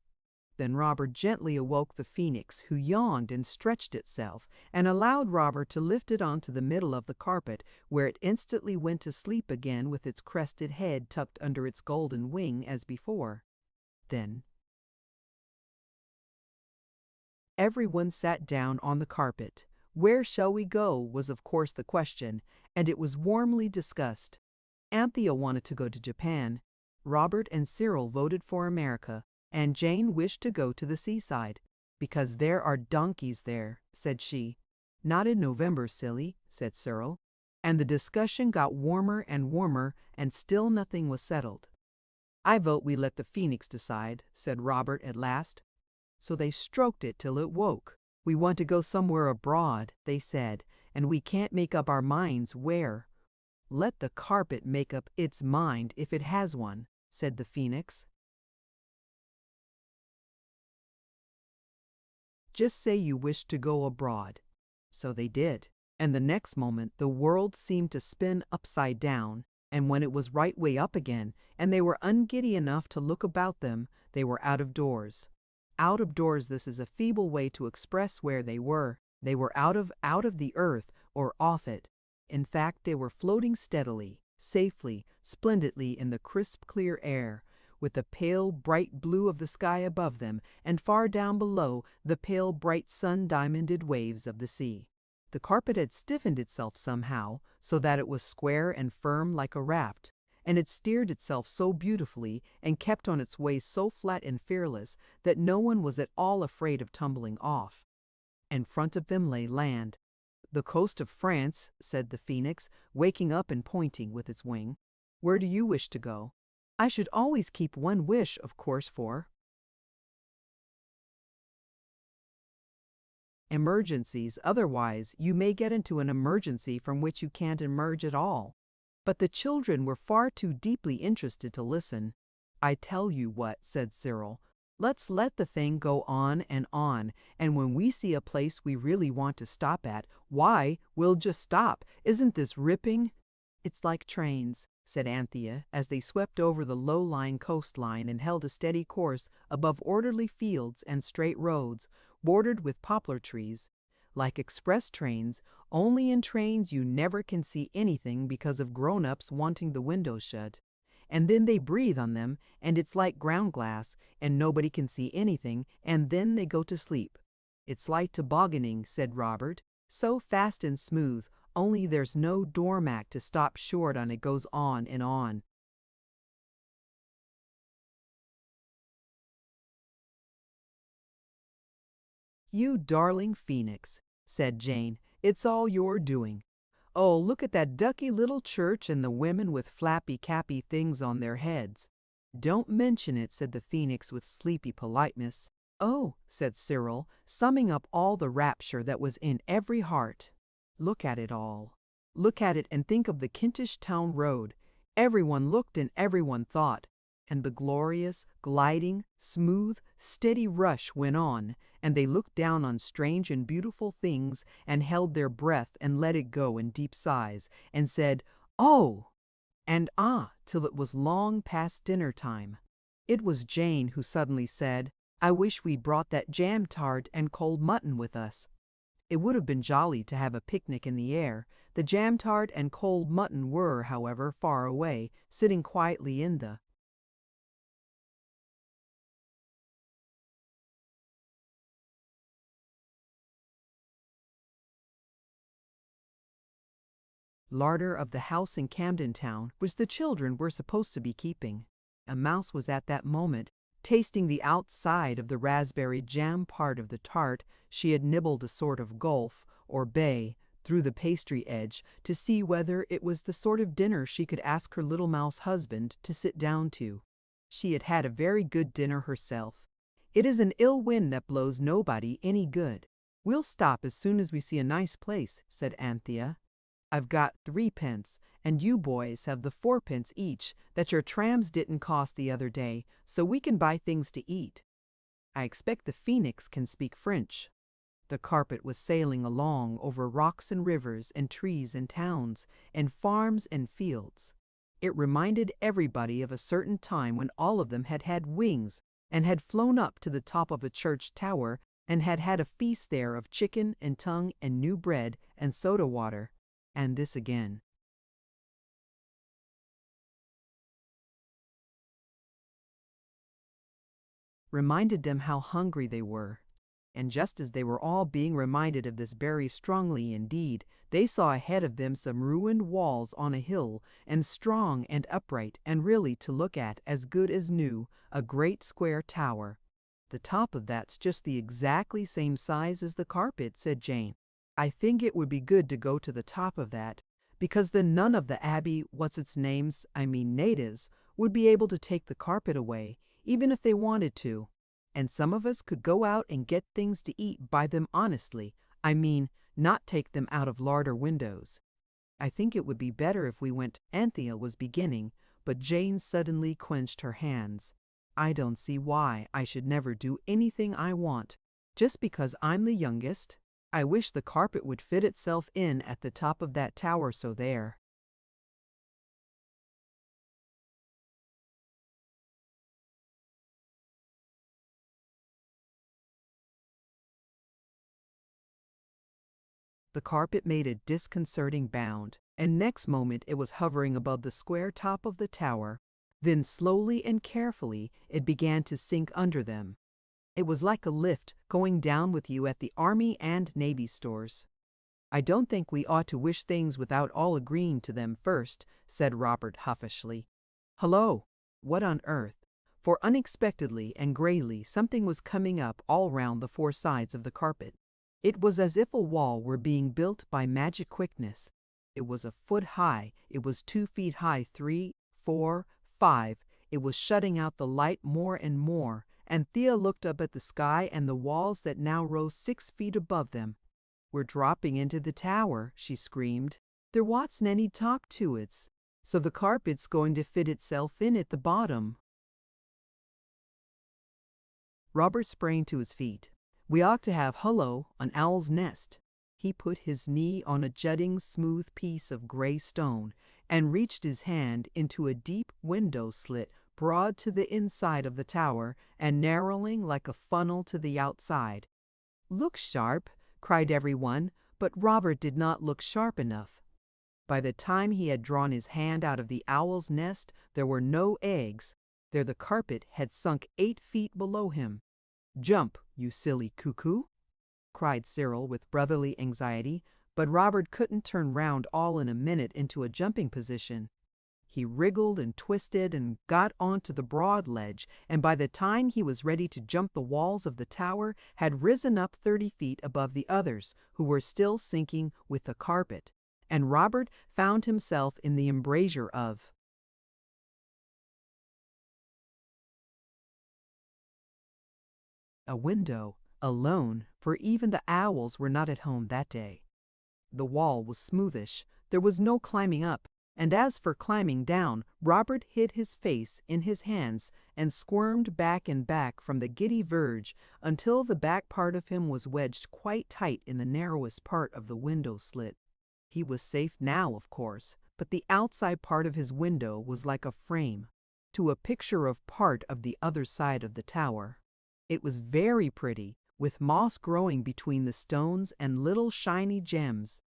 Then Robert gently awoke the phoenix, who yawned and stretched itself, and allowed Robert to lift it onto the middle of the carpet, where it instantly went to sleep again with its crested head tucked under its golden wing as before. Then everyone sat down on the carpet. Where shall we go was of course the question, and it was warmly discussed. Anthea wanted to go to Japan. Robert and Cyril voted for America, and Jane wished to go to the seaside, "because there are donkeys there," said she. "Not in November, silly," said Cyril. And the discussion got warmer and warmer, and still nothing was settled. "I vote we let the phoenix decide," said Robert at last. So they stroked it till it woke. "We want to go somewhere abroad," they said, "and we can't make up our minds where." "Let the carpet make up its mind if it has one," said the phoenix. "Just say you wish to go abroad." So they did, and the next moment the world seemed to spin upside down, and when it was right way up again, and they were ungiddy enough to look about them, they were out of doors. Out of doors, this is a feeble way to express where they were. They were out of the earth, or off it. In fact, they were floating steadily, safely, splendidly in the crisp, clear air, with the pale, bright blue of the sky above them, and far down below the pale, bright, sun-diamonded waves of the sea. The carpet had stiffened itself somehow, so that it was square and firm like a raft, and it steered itself so beautifully and kept on its way so flat and fearless that no one was at all afraid of tumbling off. In front of them lay land. "The coast of France," said the phoenix, waking up and pointing with its wing. "Where do you wish to go?" "I should always keep one wish, of course, for emergencies. Otherwise, you may get into an emergency from which you can't emerge at all." But the children were far too deeply interested to listen. "I tell you what," said Cyril, "let's let the thing go on, and when we see a place we really want to stop at, why, we'll just stop. Isn't this ripping?" "It's like trains," said Anthea, as they swept over the low-lying coastline and held a steady course above orderly fields and straight roads, bordered with poplar trees. "Like express trains, only in trains you never can see anything because of grown-ups wanting the windows shut. And then they breathe on them, and it's like ground glass, and nobody can see anything, and then they go to sleep." "It's like tobogganing," said Robert. "So fast and smooth, only there's no doormat to stop short and it goes on and on." "You darling phoenix," said Jane, "it's all your doing. Oh, look at that ducky little church and the women with flappy cappy things on their heads." "Don't mention it," said the phoenix with sleepy politeness. "Oh," said Cyril, summing up all the rapture that was in every heart. "Look at it all. Look at it and think of the Kentish town road." Everyone looked and everyone thought. And the glorious, gliding, smooth, steady rush went on, and they looked down on strange and beautiful things and held their breath and let it go in deep sighs and said, "Oh!" and "Ah!" till it was long past dinner time. It was Jane who suddenly said, "I wish we'd brought that jam tart and cold mutton with us." It would have been jolly to have a picnic in the air. The jam tart and cold mutton were, however, far away, sitting quietly in the larder of the house in Camden Town, which the children were supposed to be keeping. A mouse was at that moment tasting the outside of the raspberry jam part of the tart. She had nibbled a sort of gulf, or bay, through the pastry edge to see whether it was the sort of dinner she could ask her little mouse husband to sit down to. She had had a very good dinner herself. It is an ill wind that blows nobody any good. "We'll stop as soon as we see a nice place," said Anthea. "I've got 3 pence, and you boys have the 4 pence each that your trams didn't cost the other day, so we can buy things to eat. I expect the Phoenix can speak French." The carpet was sailing along over rocks and rivers and trees and towns and farms and fields. It reminded everybody of a certain time when all of them had had wings and had flown up to the top of a church tower and had had a feast there of chicken and tongue and new bread and soda water. And this again. Reminded them how hungry they were. And just as they were all being reminded of this very strongly indeed, they saw ahead of them some ruined walls on a hill, and strong and upright, and really to look at as good as new, a great square tower. "The top of that's just the exactly same size as the carpet," said Jane. "I think it would be good to go to the top of that, because then none of the Abbey natives would be able to take the carpet away, even if they wanted to. And some of us could go out and get things to eat by them honestly. Not take them out of larder windows. I think it would be better if we went," Anthea was beginning, but Jane suddenly clenched her hands. "I don't see why I should never do anything I want, just because I'm the youngest. I wish the carpet would fit itself in at the top of that tower, so there." The carpet made a disconcerting bound, and next moment it was hovering above the square top of the tower. Then slowly and carefully it began to sink under them. It was like a lift going down with you at the Army and Navy stores. "I don't think we ought to wish things without all agreeing to them first," said Robert huffishly. "Hullo! What on earth?" For unexpectedly and grayly something was coming up all round the 4 sides of the carpet. It was as if a wall were being built by magic quickness. It was a foot high, it was 2 feet high, 3, 4, 5. It was shutting out the light more and more, and Thea looked up at the sky and the walls that now rose 6 feet above them. "We're dropping into the tower," she screamed. "There wasn't any top to it, so the carpet's going to fit itself in at the bottom." Robert sprang to his feet. "We ought to have hullo an owl's nest." He put his knee on a jutting, smooth piece of gray stone and reached his hand into a deep window slit broad to the inside of the tower and narrowing like a funnel to the outside. "Look sharp!" cried everyone, but Robert did not look sharp enough. By the time he had drawn his hand out of the owl's nest, there were no eggs. There the carpet had sunk 8 feet below him. "Jump, you silly cuckoo!" cried Cyril with brotherly anxiety, but Robert couldn't turn round all in a minute into a jumping position. He wriggled and twisted and got onto the broad ledge, and by the time he was ready to jump the walls of the tower had risen up 30 feet above the others, who were still sinking with the carpet, and Robert found himself in the embrasure of a window, alone, for even the owls were not at home that day. The wall was smoothish. There was no climbing up. And as for climbing down, Robert hid his face in his hands and squirmed back and back from the giddy verge until the back part of him was wedged quite tight in the narrowest part of the window slit. He was safe now, of course, but the outside part of his window was like a frame to a picture of part of the other side of the tower. It was very pretty, with moss growing between the stones and little shiny gems.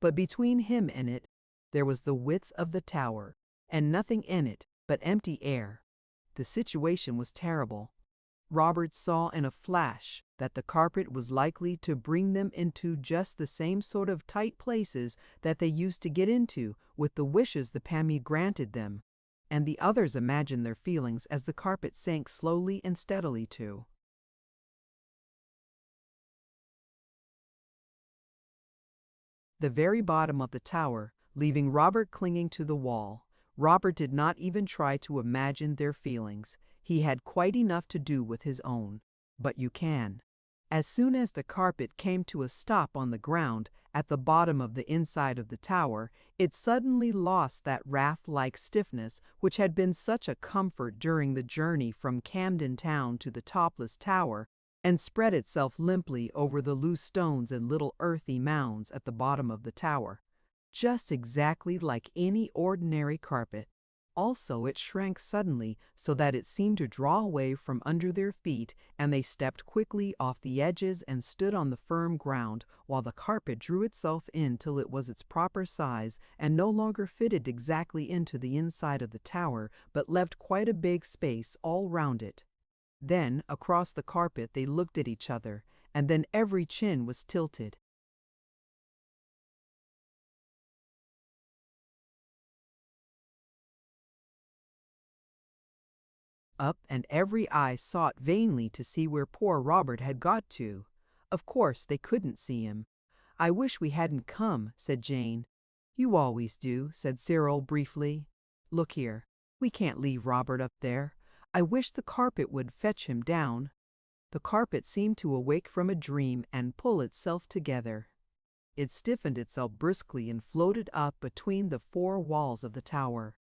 But between him and it, there was the width of the tower, and nothing in it but empty air. The situation was terrible. Robert saw in a flash that the carpet was likely to bring them into just the same sort of tight places that they used to get into with the wishes the Pammy granted them, and the others imagined their feelings as the carpet sank slowly and steadily too. The very bottom of the tower, leaving Robert clinging to the wall. Robert did not even try to imagine their feelings. He had quite enough to do with his own. But you can. As soon as the carpet came to a stop on the ground at the bottom of the inside of the tower, it suddenly lost that raft-like stiffness which had been such a comfort during the journey from Camden Town to the topless tower, and spread itself limply over the loose stones and little earthy mounds at the bottom of the tower, just exactly like any ordinary carpet. Also, it shrank suddenly so that it seemed to draw away from under their feet, and they stepped quickly off the edges and stood on the firm ground, while the carpet drew itself in till it was its proper size and no longer fitted exactly into the inside of the tower, but left quite a big space all round it. Then, across the carpet, they looked at each other, and then every chin was tilted. Up, and every eye sought vainly to see where poor Robert had got to. Of course, they couldn't see him. "I wish we hadn't come," said Jane. "You always do," said Cyril briefly. "Look here, we can't leave Robert up there. I wish the carpet would fetch him down." The carpet seemed to awake from a dream and pull itself together. It stiffened itself briskly and floated up between the four walls of the tower.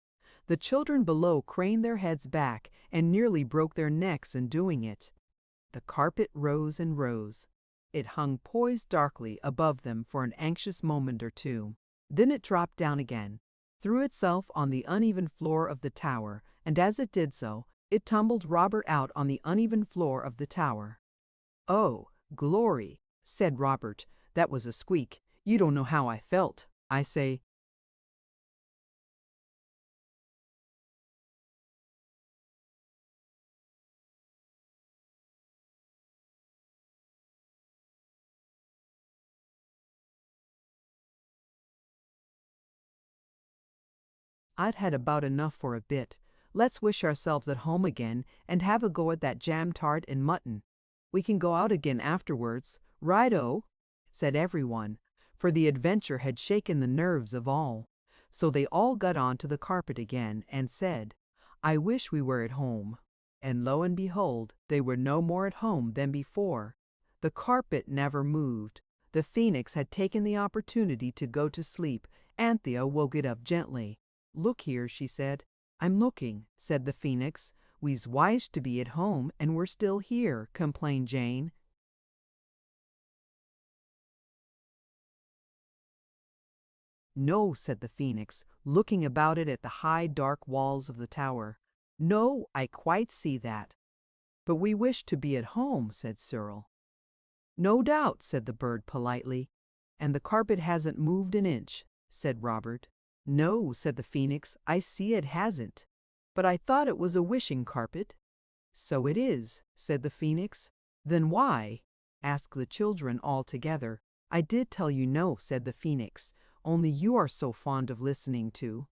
The children below craned their heads back and nearly broke their necks in doing it. The carpet rose and rose. It hung poised darkly above them for an anxious moment or two. Then it dropped down again, threw itself on the uneven floor of the tower, and as it did so, it tumbled Robert out on the uneven floor of the tower. "Oh, glory," said Robert. That was a squeak. "You don't know how I felt. I say, I'd had about enough for a bit. Let's wish ourselves at home again and have a go at that jam tart and mutton. We can go out again afterwards. Right-o," said everyone, for the adventure had shaken the nerves of all. So they all got on to the carpet again and said, "I wish we were at home." And lo and behold, they were no more at home than before. The carpet never moved. The phoenix had taken the opportunity to go to sleep. Anthea woke it up gently. "Look here," she said. "I'm looking," said the phoenix. "We's wise to be at home, and we're still here," complained Jane. "No," said the phoenix, looking about it at the high dark walls of the tower. "No, I quite see that." "But we wish to be at home," said Cyril. "No doubt," said the bird politely. "And the carpet hasn't moved an inch," said Robert. "No," said the phoenix, "I see it hasn't. But I thought it was a wishing carpet." "So it is," said the phoenix. "Then why?" asked the children all together. "I did tell you no," said the phoenix, "only you are so fond of listening to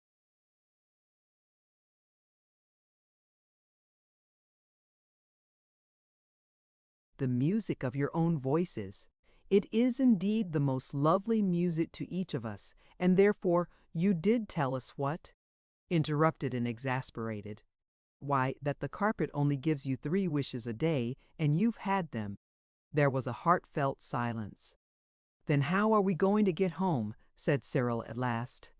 the music of your own voices. It is indeed the most lovely music to each of us, and therefore you did tell us what?" interrupted and exasperated. "Why, that the carpet only gives you 3 wishes a day, and you've had them." There was a heartfelt silence. "Then how are we going to get home?" said Cyril at last.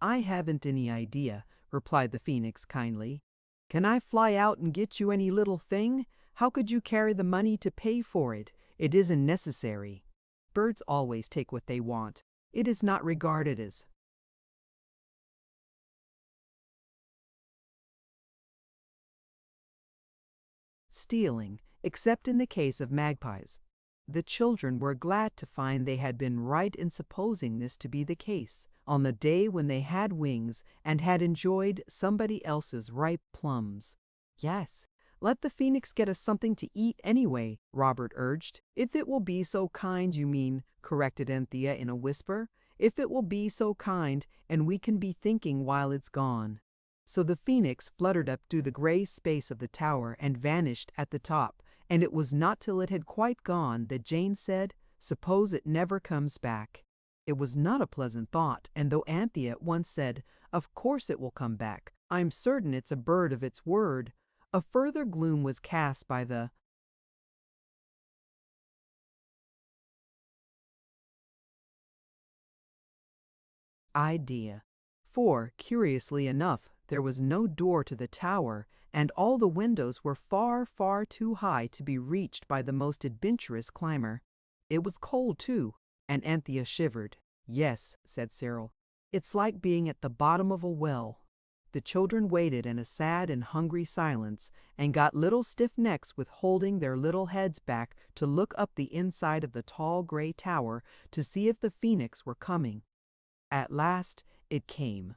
I haven't any idea, replied the Phoenix kindly. Can I fly out and get you any little thing? How could you carry the money to pay for it? It isn't necessary. Birds always take what they want. It is not regarded as stealing, except in the case of magpies. The children were glad to find they had been right in supposing this to be the case, on the day when they had wings and had enjoyed somebody else's ripe plums. Yes, let the Phoenix get us something to eat anyway, Robert urged. If it will be so kind, you mean, corrected Anthea in a whisper. If it will be so kind, and we can be thinking while it's gone. So the Phoenix fluttered up through the gray space of the tower and vanished at the top, and it was not till it had quite gone that Jane said, "Suppose it never comes back." It was not a pleasant thought, and though Anthea once said, "Of course it will come back, I'm certain it's a bird of its word," a further gloom was cast by the idea. For, curiously enough, there was no door to the tower, and all the windows were far, far too high to be reached by the most adventurous climber. It was cold, too, and Anthea shivered. "Yes," said Cyril, "it's like being at the bottom of a well." The children waited in a sad and hungry silence, and got little stiff necks with holding their little heads back to look up the inside of the tall gray tower to see if the Phoenix were coming. At last it came.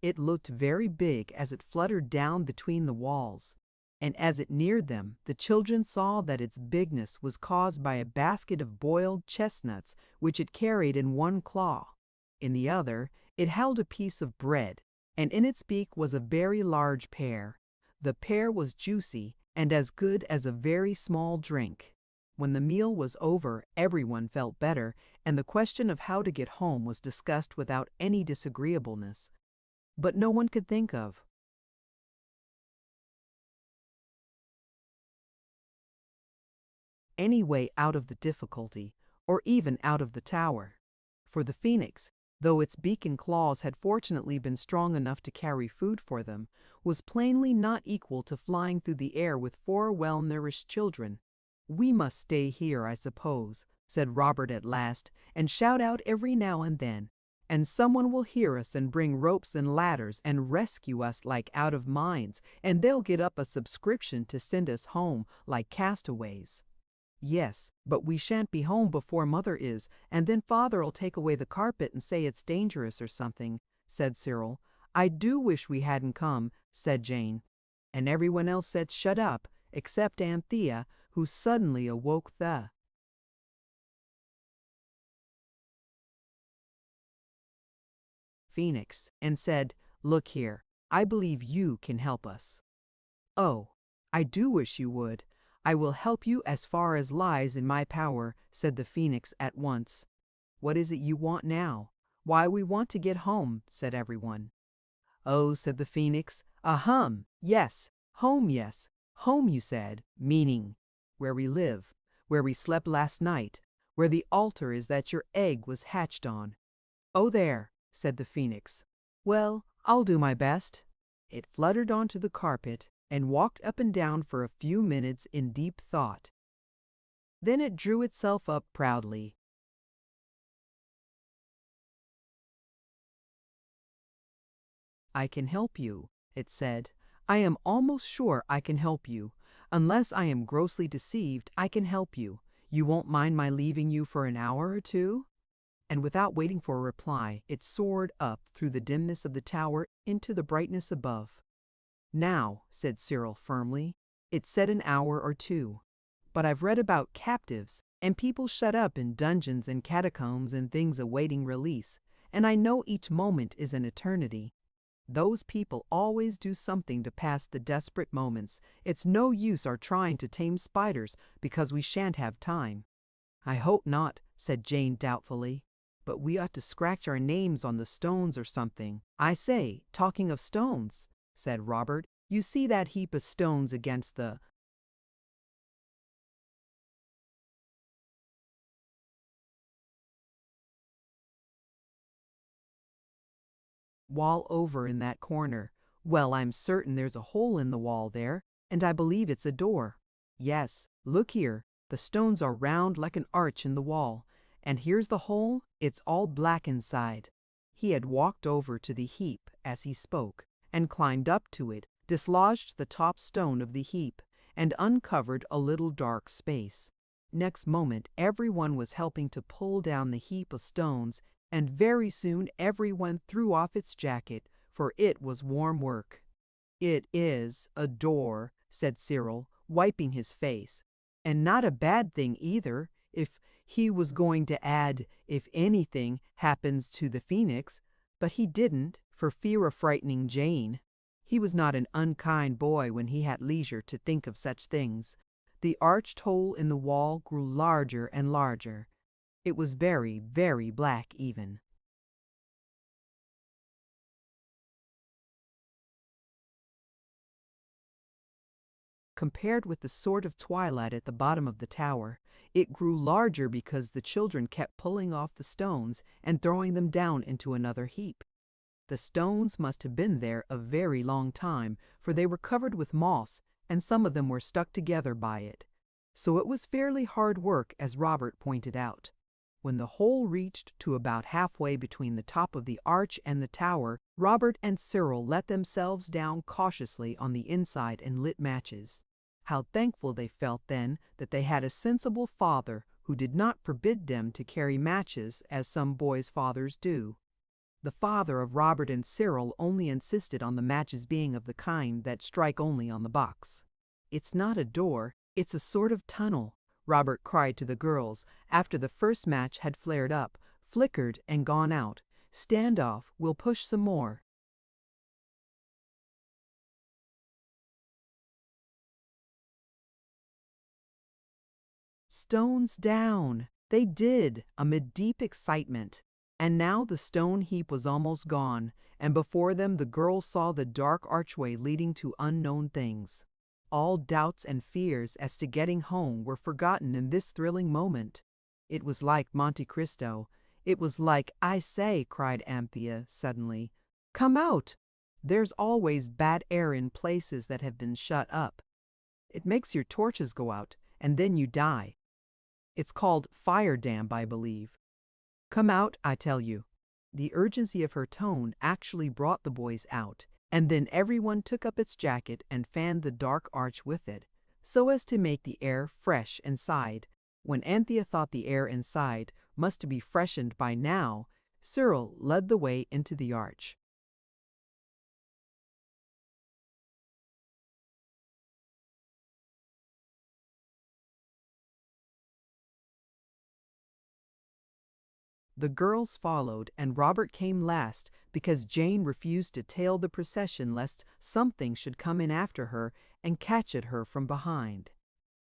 It looked very big as it fluttered down between the walls, and as it neared them, the children saw that its bigness was caused by a basket of boiled chestnuts which it carried in one claw. In the other, it held a piece of bread, and in its beak was a very large pear. The pear was juicy and as good as a very small drink. When the meal was over, everyone felt better, and the question of how to get home was discussed without any disagreeableness. But no one could think of any way out of the difficulty, or even out of the tower. For the Phoenix, though its beak and claws had fortunately been strong enough to carry food for them, was plainly not equal to flying through the air with 4 well-nourished children. "We must stay here, I suppose," said Robert at last, "and shout out every now and then, and someone will hear us and bring ropes and ladders and rescue us like out of mines, and they'll get up a subscription to send us home like castaways." "Yes, but we shan't be home before Mother is, and then Father'll take away the carpet and say it's dangerous or something," said Cyril. "I do wish we hadn't come," said Jane. And everyone else said shut up, except Anthea, who suddenly awoke the Phoenix and said, "Look here, I believe you can help us." "Oh, I do wish you would. I will help you as far as lies in my power," said the Phoenix at once. "What is it you want now?" "Why, we want to get home," said everyone. "Oh," said the Phoenix, yes, home you said, meaning where we live, where we slept last night, where the altar is that your egg was hatched on." "Oh, there," said the Phoenix. "Well, I'll do my best." It fluttered onto the carpet and walked up and down for a few minutes in deep thought. Then it drew itself up proudly. "I can help you," it said. "I am almost sure I can help you. Unless I am grossly deceived, I can help you. You won't mind my leaving you for an hour or two?" And without waiting for a reply, it soared up through the dimness of the tower into the brightness above. "Now," said Cyril firmly, "it said an hour or two. But I've read about captives and people shut up in dungeons and catacombs and things awaiting release, and I know each moment is an eternity. Those people always do something to pass the desperate moments. It's no use our trying to tame spiders because we shan't have time." "I hope not," said Jane doubtfully. "But we ought to scratch our names on the stones or something." "I say, talking of stones," said Robert, "you see that heap of stones against the wall over in that corner. Well, I'm certain there's a hole in the wall there, and I believe it's a door. Yes, look here, the stones are round like an arch in the wall, and here's the hole, it's all black inside." He had walked over to the heap as he spoke, and climbed up to it, dislodged the top stone of the heap, and uncovered a little dark space. Next moment everyone was helping to pull down the heap of stones, and very soon everyone threw off its jacket, for it was warm work. "It is a door," said Cyril, wiping his face. "And not a bad thing either, if he was going to add, if anything happens to the phoenix, but he didn't, for fear of frightening Jane." He was not an unkind boy when he had leisure to think of such things. The arched hole in the wall grew larger and larger. It was very, very black even. Compared with the sort of twilight at the bottom of the tower, it grew larger because the children kept pulling off the stones and throwing them down into another heap. The stones must have been there a very long time, for they were covered with moss, and some of them were stuck together by it. So it was fairly hard work, as Robert pointed out. When the hole reached to about halfway between the top of the arch and the tower, Robert and Cyril let themselves down cautiously on the inside and lit matches. How thankful they felt then that they had a sensible father who did not forbid them to carry matches as some boys' fathers do. The father of Robert and Cyril only insisted on the matches being of the kind that strike only on the box. "It's not a door, it's a sort of tunnel," Robert cried to the girls after the first match had flared up, flickered, and gone out. "Stand off, we'll push some more." Stones down! They did, amid deep excitement. And now the stone heap was almost gone, and before them the girls saw the dark archway leading to unknown things. All doubts and fears as to getting home were forgotten in this thrilling moment. It was like Monte Cristo. It was like, "I say," cried Anthea suddenly, "come out! There's always bad air in places that have been shut up. It makes your torches go out, and then you die. It's called fire damp, I believe. Come out, I tell you." The urgency of her tone actually brought the boys out, and then everyone took up its jacket and fanned the dark arch with it, so as to make the air fresh inside. When Anthea thought the air inside must be freshened by now, Cyril led the way into the arch. The girls followed, and Robert came last because Jane refused to tail the procession lest something should come in after her and catch at her from behind.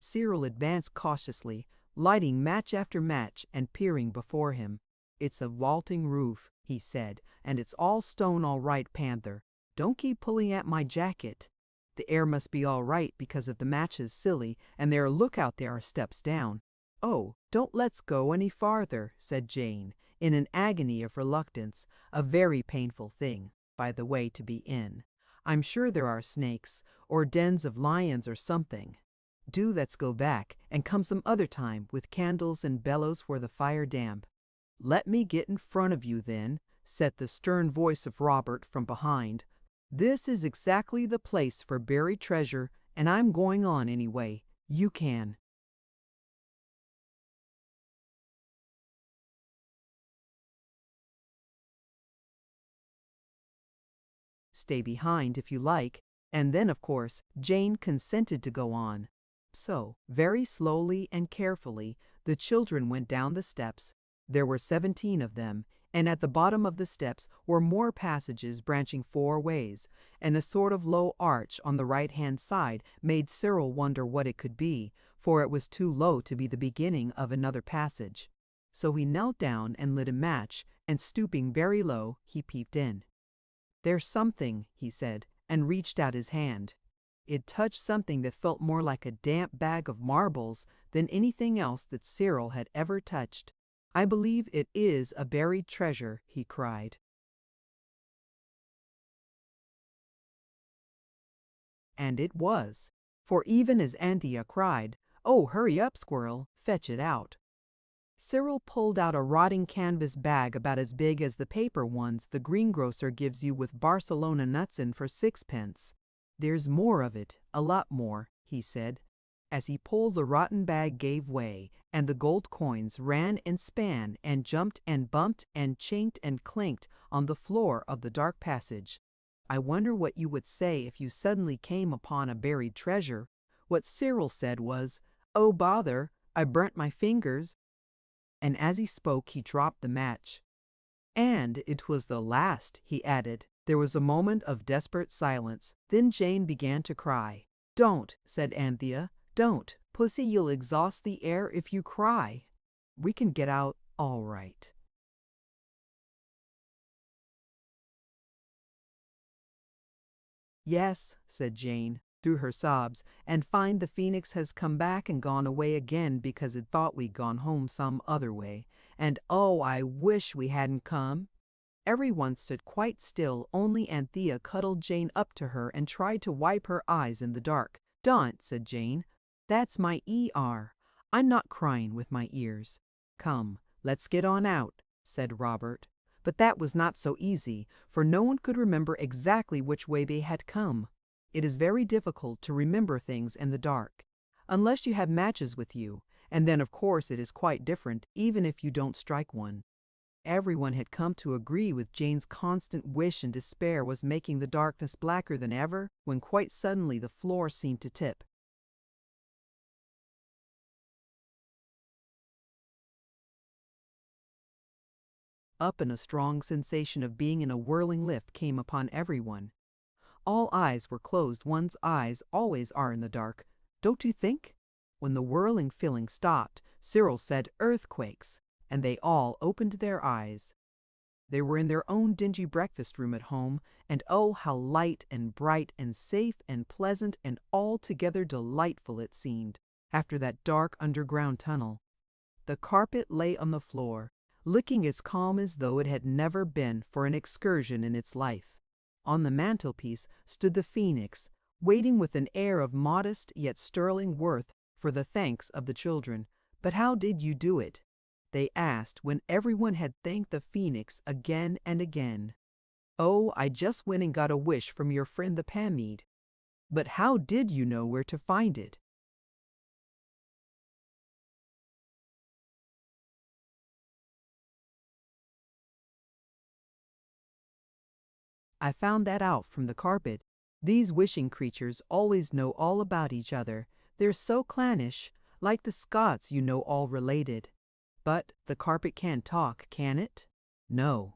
Cyril advanced cautiously, lighting match after match and peering before him. "It's a vaulting roof," he said, "and it's all stone all right, Panther. Don't keep pulling at my jacket. The air must be all right because of the matches, silly, and look out, there are steps down." "Oh, don't let's go any farther," said Jane, in an agony of reluctance, a very painful thing, by the way, to be in. "I'm sure there are snakes, or dens of lions or something. Do let's go back, and come some other time, with candles and bellows for the fire damp." "Let me get in front of you, then," said the stern voice of Robert from behind. "This is exactly the place for buried treasure, and I'm going on anyway. You can." "Stay behind if you like," and then, of course, Jane consented to go on. So, very slowly and carefully, the children went down the steps. There were 17 of them, and at the bottom of the steps were more passages branching 4 ways, and a sort of low arch on the right-hand side made Cyril wonder what it could be, for it was too low to be the beginning of another passage. So he knelt down and lit a match, and stooping very low, he peeped in. "There's something," he said, and reached out his hand. It touched something that felt more like a damp bag of marbles than anything else that Cyril had ever touched. "I believe it is a buried treasure," he cried. And it was. For even as Anthea cried, "Oh, hurry up, squirrel, fetch it out," Cyril pulled out a rotting canvas bag about as big as the paper ones the greengrocer gives you with Barcelona nuts in for 6 pence. "There's more of it, a lot more," he said. As he pulled, the rotten bag gave way, and the gold coins ran and span and jumped and bumped and chinked and clinked on the floor of the dark passage. I wonder what you would say if you suddenly came upon a buried treasure. What Cyril said was, "Oh, bother, I burnt my fingers." And as he spoke, he dropped the match. "And it was the last," he added. There was a moment of desperate silence. Then Jane began to cry. "Don't," said Anthea. "Don't, Pussy, you'll exhaust the air if you cry. We can get out all right." "Yes," said Jane, through her sobs, "and find the phoenix has come back and gone away again because it thought we'd gone home some other way. And oh, I wish we hadn't come." Everyone stood quite still, only Anthea cuddled Jane up to her and tried to wipe her eyes in the dark. "Don't," said Jane. "That's my ER. I'm not crying with my ears." "Come, let's get on out," said Robert. But that was not so easy, for no one could remember exactly which way they had come. It is very difficult to remember things in the dark, unless you have matches with you, and then of course it is quite different even if you don't strike one. Everyone had come to agree with Jane's constant wish, and despair was making the darkness blacker than ever, when quite suddenly the floor seemed to tip. Up, and a strong sensation of being in a whirling lift came upon everyone. All eyes were closed. One's eyes always are in the dark, don't you think? When the whirling feeling stopped, Cyril said, "Earthquakes," and they all opened their eyes. They were in their own dingy breakfast room at home, and oh, how light and bright and safe and pleasant and altogether delightful it seemed, after that dark underground tunnel. The carpet lay on the floor, looking as calm as though it had never been for an excursion in its life. On the mantelpiece stood the phoenix, waiting with an air of modest yet sterling worth for the thanks of the children. "But how did you do it?" they asked when everyone had thanked the phoenix again and again. "Oh, I just went and got a wish from your friend the Pameed." "But how did you know where to find it?" "I found that out from the carpet. These wishing creatures always know all about each other. They're so clannish, like the Scots, you know, all related." "But the carpet can't talk, can it?" "No."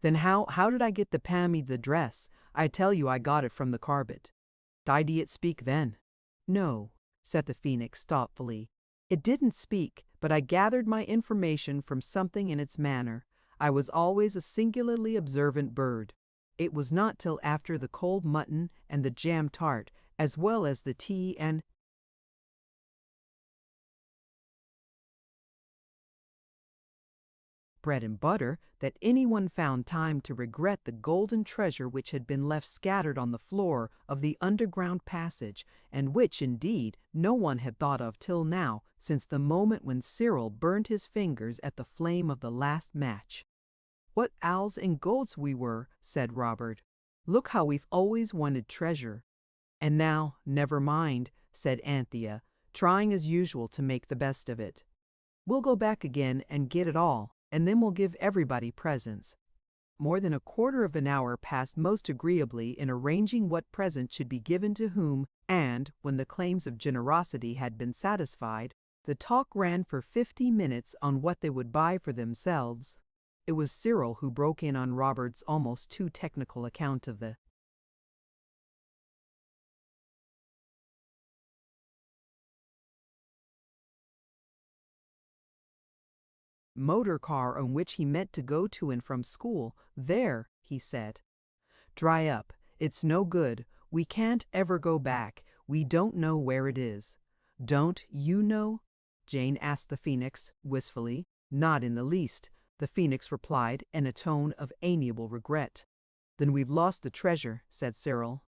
"Then how did I get the Pameed's address? I tell you I got it from the carpet." "Did it speak then?" "No," said the phoenix thoughtfully. "It didn't speak, but I gathered my information from something in its manner. I was always a singularly observant bird. It was not till after the cold mutton and the jam tart, as well as the tea and bread and butter, that anyone found time to regret the golden treasure which had been left scattered on the floor of the underground passage, and which, indeed, no one had thought of till now, since the moment when Cyril burned his fingers at the flame of the last match. "What owls and goats we were," said Robert. "Look how we've always wanted treasure." "And now, never mind," said Anthea, trying as usual to make the best of it. "We'll go back again and get it all, and then we'll give everybody presents." More than a quarter of an hour passed most agreeably in arranging what present should be given to whom, and, when the claims of generosity had been satisfied, the talk ran for 50 minutes on what they would buy for themselves. It was Cyril who broke in on Robert's almost too technical account of the motor car on which he meant to go to and from school. "There," he said. "Dry up. It's no good. We can't ever go back. We don't know where it is." "Don't you know?" Jane asked the phoenix, wistfully. "Not in the least," the phoenix replied in a tone of amiable regret. "Then we've lost the treasure," said Cyril.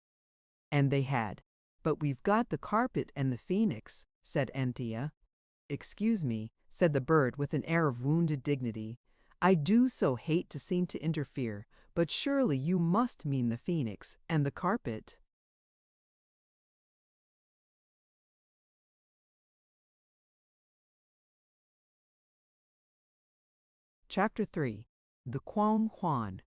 And they had. "But we've got the carpet and the phoenix," said Antia. "Excuse me," said the bird with an air of wounded dignity. "I do so hate to seem to interfere, but surely you must mean the phoenix and the carpet." Chapter 3. The Quan Quan.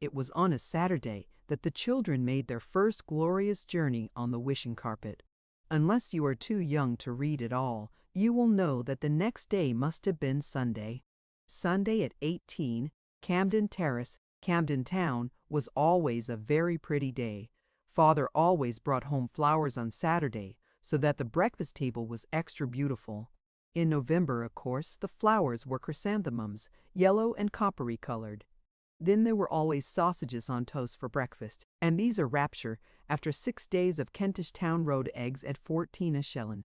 It was on a Saturday that the children made their first glorious journey on the wishing carpet. Unless you are too young to read at all, you will know that the next day must have been Sunday. Sunday at 18, Camden Terrace, Camden Town, was always a very pretty day. Father always brought home flowers on Saturday, so that the breakfast table was extra beautiful. In November, of course, the flowers were chrysanthemums, yellow and coppery colored. Then there were always sausages on toast for breakfast, and these are rapture after 6 days of Kentish Town Road eggs at 14 a shillin'.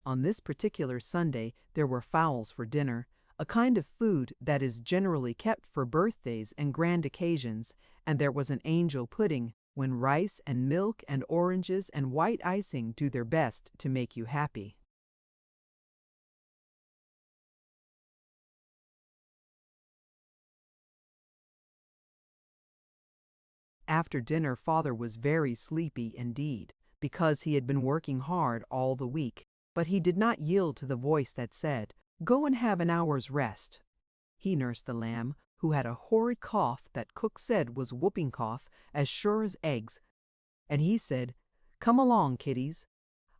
On this particular Sunday there were fowls for dinner, a kind of food that is generally kept for birthdays and grand occasions, and there was an angel pudding, when rice and milk and oranges and white icing do their best to make you happy. After dinner Father was very sleepy indeed, because he had been working hard all the week, but he did not yield to the voice that said, "Go and have an hour's rest." He nursed the lamb, who had a horrid cough that cook said was whooping cough, as sure as eggs, and he said, "Come along, kiddies.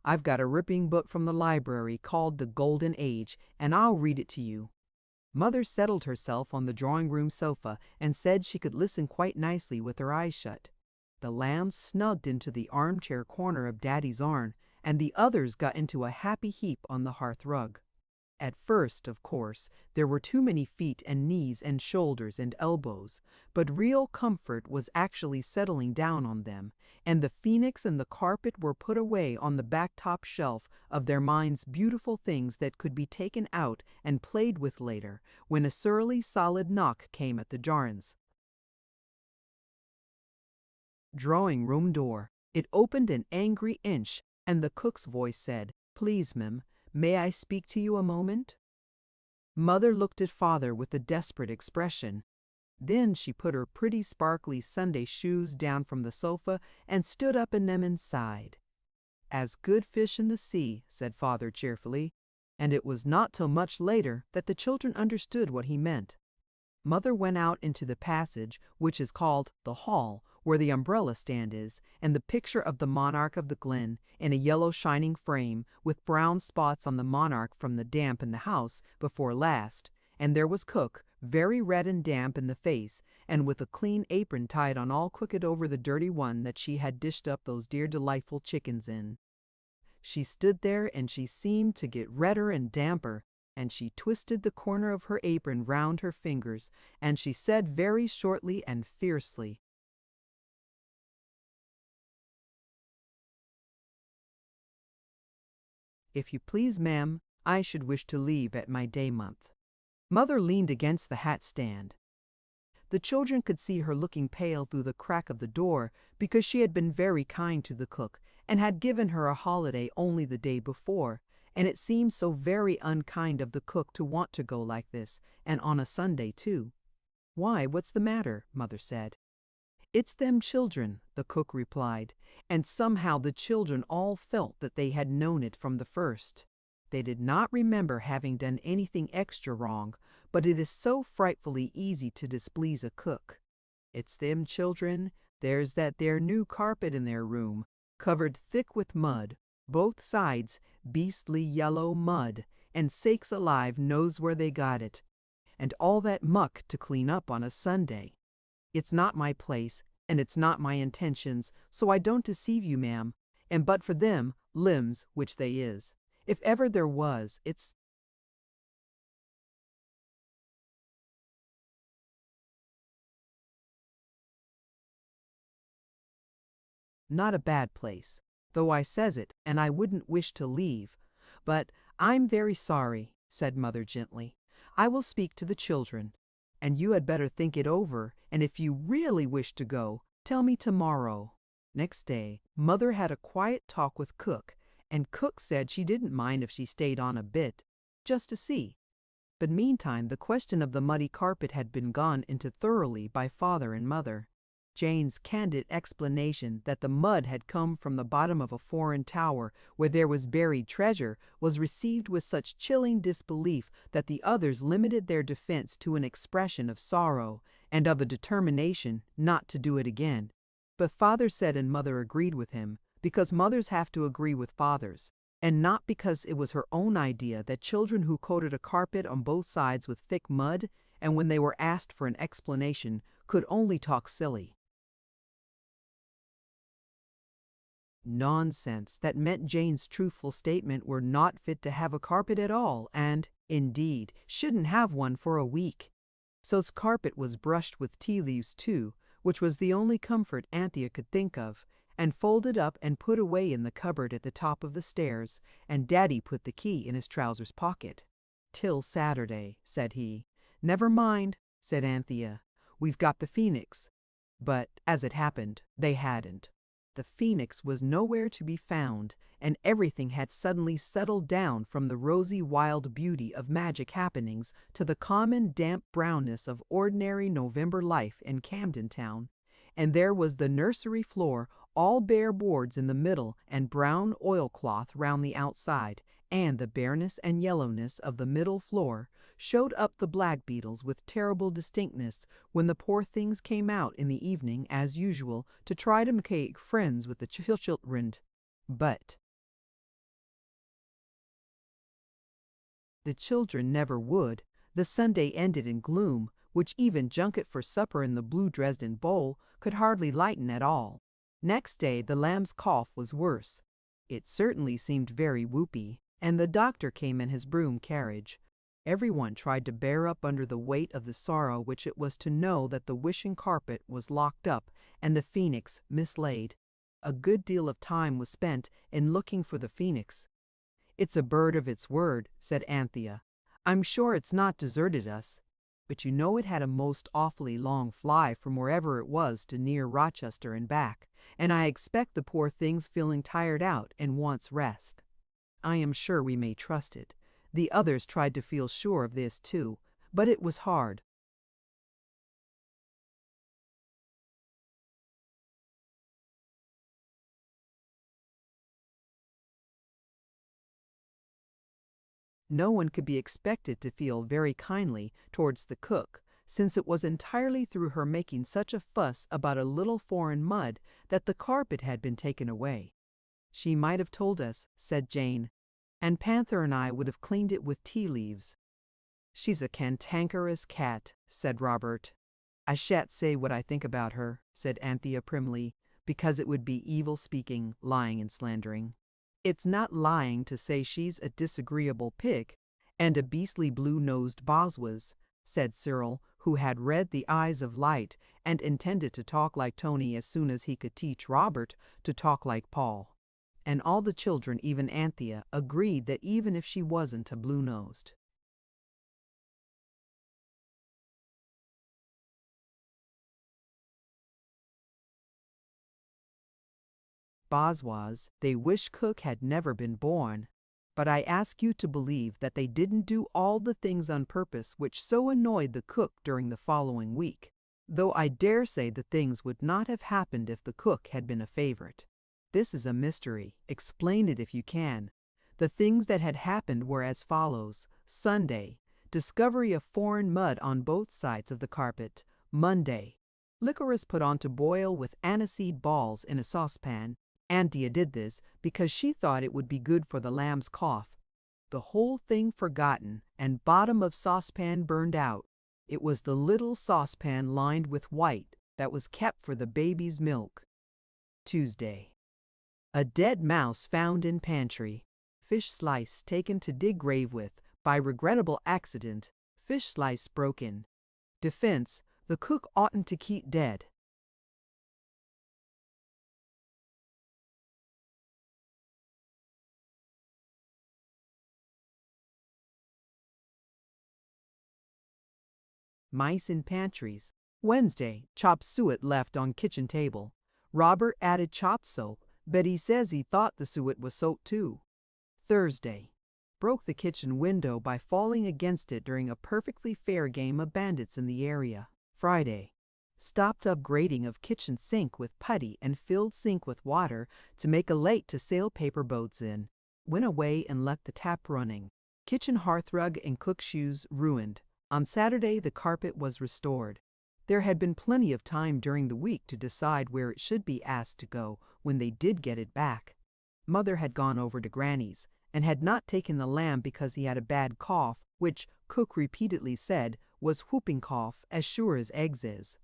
I've got a ripping book from the library called The Golden Age, and I'll read it to you." Mother settled herself on the drawing-room sofa and said she could listen quite nicely with her eyes shut. The lambs snugged into the armchair corner of Daddy's arm, and the others got into a happy heap on the hearth rug. At first, of course, there were too many feet and knees and shoulders and elbows, but real comfort was actually settling down on them, and the phoenix and the carpet were put away on the back top shelf of their minds, beautiful things that could be taken out and played with later, when a surly solid knock came at the jarns. Drawing-room door. It opened an angry inch, and the cook's voice said, "Please, ma'am, may I speak to you a moment?" Mother looked at Father with a desperate expression. Then she put her pretty sparkly Sunday shoes down from the sofa and stood up in them and sighed. "As good fish in the sea," said Father cheerfully, and it was not till much later that the children understood what he meant. Mother went out into the passage, which is called the hall, where the umbrella stand is, and the picture of the monarch of the glen, in a yellow shining frame, with brown spots on the monarch from the damp in the house before last, and there was cook, very red and damp in the face, and with a clean apron tied on all crooked over the dirty one that she had dished up those dear delightful chickens in. She stood there and she seemed to get redder and damper, and she twisted the corner of her apron round her fingers, and she said very shortly and fiercely, "If you please, ma'am, I should wish to leave at my day month." Mother leaned against the hat stand. The children could see her looking pale through the crack of the door, because she had been very kind to the cook, and had given her a holiday only the day before, and it seemed so very unkind of the cook to want to go like this, and on a Sunday too. "Why, what's the matter?" Mother said. "It's them children," the cook replied, and somehow the children all felt that they had known it from the first. They did not remember having done anything extra wrong, but it is so frightfully easy to displease a cook. "It's them children. There's that there new carpet in their room, covered thick with mud, both sides, beastly yellow mud, and sakes alive knows where they got it, and all that muck to clean up on a Sunday. It's not my place, and it's not my intentions, so I don't deceive you, ma'am, and but for them limbs, which they is, if ever there was, it's—" "Not a bad place, though I says it, and I wouldn't wish to leave. But I'm very sorry," said Mother gently. "I will speak to the children, and you had better think it over, and if you really wish to go, tell me tomorrow." Next day, Mother had a quiet talk with Cook, and Cook said she didn't mind if she stayed on a bit, just to see. But meantime, the question of the muddy carpet had been gone into thoroughly by Father and Mother. Jane's candid explanation that the mud had come from the bottom of a foreign tower where there was buried treasure was received with such chilling disbelief that the others limited their defense to an expression of sorrow and of a determination not to do it again. But Father said and Mother agreed with him, because mothers have to agree with fathers, and not because it was her own idea that children who coated a carpet on both sides with thick mud, and when they were asked for an explanation, could only talk silly nonsense that meant Jane's truthful statement were not fit to have a carpet at all and, indeed, shouldn't have one for a week. So's carpet was brushed with tea leaves too, which was the only comfort Anthea could think of, and folded up and put away in the cupboard at the top of the stairs, and Daddy put the key in his trousers pocket. "Till Saturday," said he. "Never mind," said Anthea. "We've got the Phoenix." But, as it happened, they hadn't. The Phoenix was nowhere to be found, and everything had suddenly settled down from the rosy wild beauty of magic happenings to the common damp brownness of ordinary November life in Camden Town. And there was the nursery floor, all bare boards in the middle and brown oilcloth round the outside, and the bareness and yellowness of the middle floor showed up the black beetles with terrible distinctness when the poor things came out in the evening as usual to try to make friends with the children. But the children never would. The Sunday ended in gloom, which even junket for supper in the blue Dresden bowl could hardly lighten at all. Next day the lamb's cough was worse. It certainly seemed very whoopy, and the doctor came in his broom carriage. Everyone tried to bear up under the weight of the sorrow which it was to know that the wishing carpet was locked up and the Phoenix mislaid. A good deal of time was spent in looking for the Phoenix. "It's a bird of its word," said Anthea. "I'm sure it's not deserted us. But you know it had a most awfully long fly from wherever it was to near Rochester and back, and I expect the poor thing's feeling tired out and wants rest. I am sure we may trust it." The others tried to feel sure of this too, but it was hard. No one could be expected to feel very kindly towards the cook, since it was entirely through her making such a fuss about a little foreign mud that the carpet had been taken away. "She might have told us," said Jane, "and Panther and I would have cleaned it with tea leaves." "She's a cantankerous cat," said Robert. "I shan't say what I think about her," said Anthea primly, "because it would be evil speaking, lying and slandering." "It's not lying to say she's a disagreeable pig, and a beastly blue-nosed Boswas," said Cyril, who had read the eyes of light and intended to talk like Tony as soon as he could teach Robert to talk like Paul. And all the children, even Anthea, agreed that even if she wasn't a blue-nosed Boswas, they wish Cook had never been born. But I ask you to believe that they didn't do all the things on purpose which so annoyed the cook during the following week, though I dare say the things would not have happened if the cook had been a favorite. This is a mystery. Explain it if you can. The things that had happened were as follows. Sunday, discovery of foreign mud on both sides of the carpet. Monday, licorice put on to boil with aniseed balls in a saucepan. Anthea did this because she thought it would be good for the lamb's cough. The whole thing forgotten, and bottom of saucepan burned out. It was the little saucepan lined with white that was kept for the baby's milk. Tuesday, a dead mouse found in pantry. Fish slice taken to dig grave with. By regrettable accident, fish slice broken. Defense, the cook oughtn't to keep dead. Mice in pantries. Wednesday, chopped suet left on kitchen table. Robert added chop soap, but he says he thought the suet was soap too. Thursday. Broke the kitchen window by falling against it during a perfectly fair game of bandits in the area. Friday. Stopped upgrading of kitchen sink with putty and filled sink with water to make a lake to sail paper boats in. Went away and left the tap running. Kitchen hearthrug and cook shoes ruined. On Saturday the carpet was restored. There had been plenty of time during the week to decide where it should be asked to go when they did get it back. Mother had gone over to Granny's and had not taken the lamb because he had a bad cough, which cook repeatedly said was whooping cough as sure as eggs is.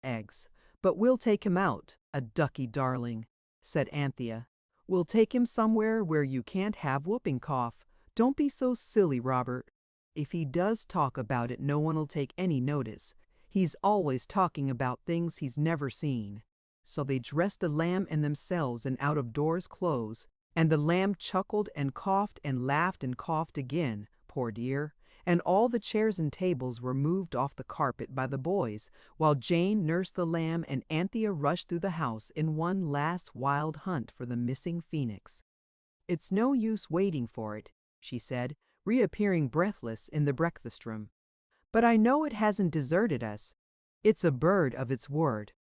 Eggs. But we'll take him out, a ducky darling, said Anthea. We'll take him somewhere where you can't have whooping cough. Don't be so silly, Robert. If he does talk about it, no one'll take any notice. He's always talking about things he's never seen. So they dressed the lamb and themselves in out-of-doors clothes, and the lamb chuckled and coughed and laughed and coughed again, poor dear, and all the chairs and tables were moved off the carpet by the boys, while Jane nursed the lamb and Anthea rushed through the house in one last wild hunt for the missing phoenix. It's no use waiting for it, she said, reappearing breathless in the breakfast room. But I know it hasn't deserted us. It's a bird of its word.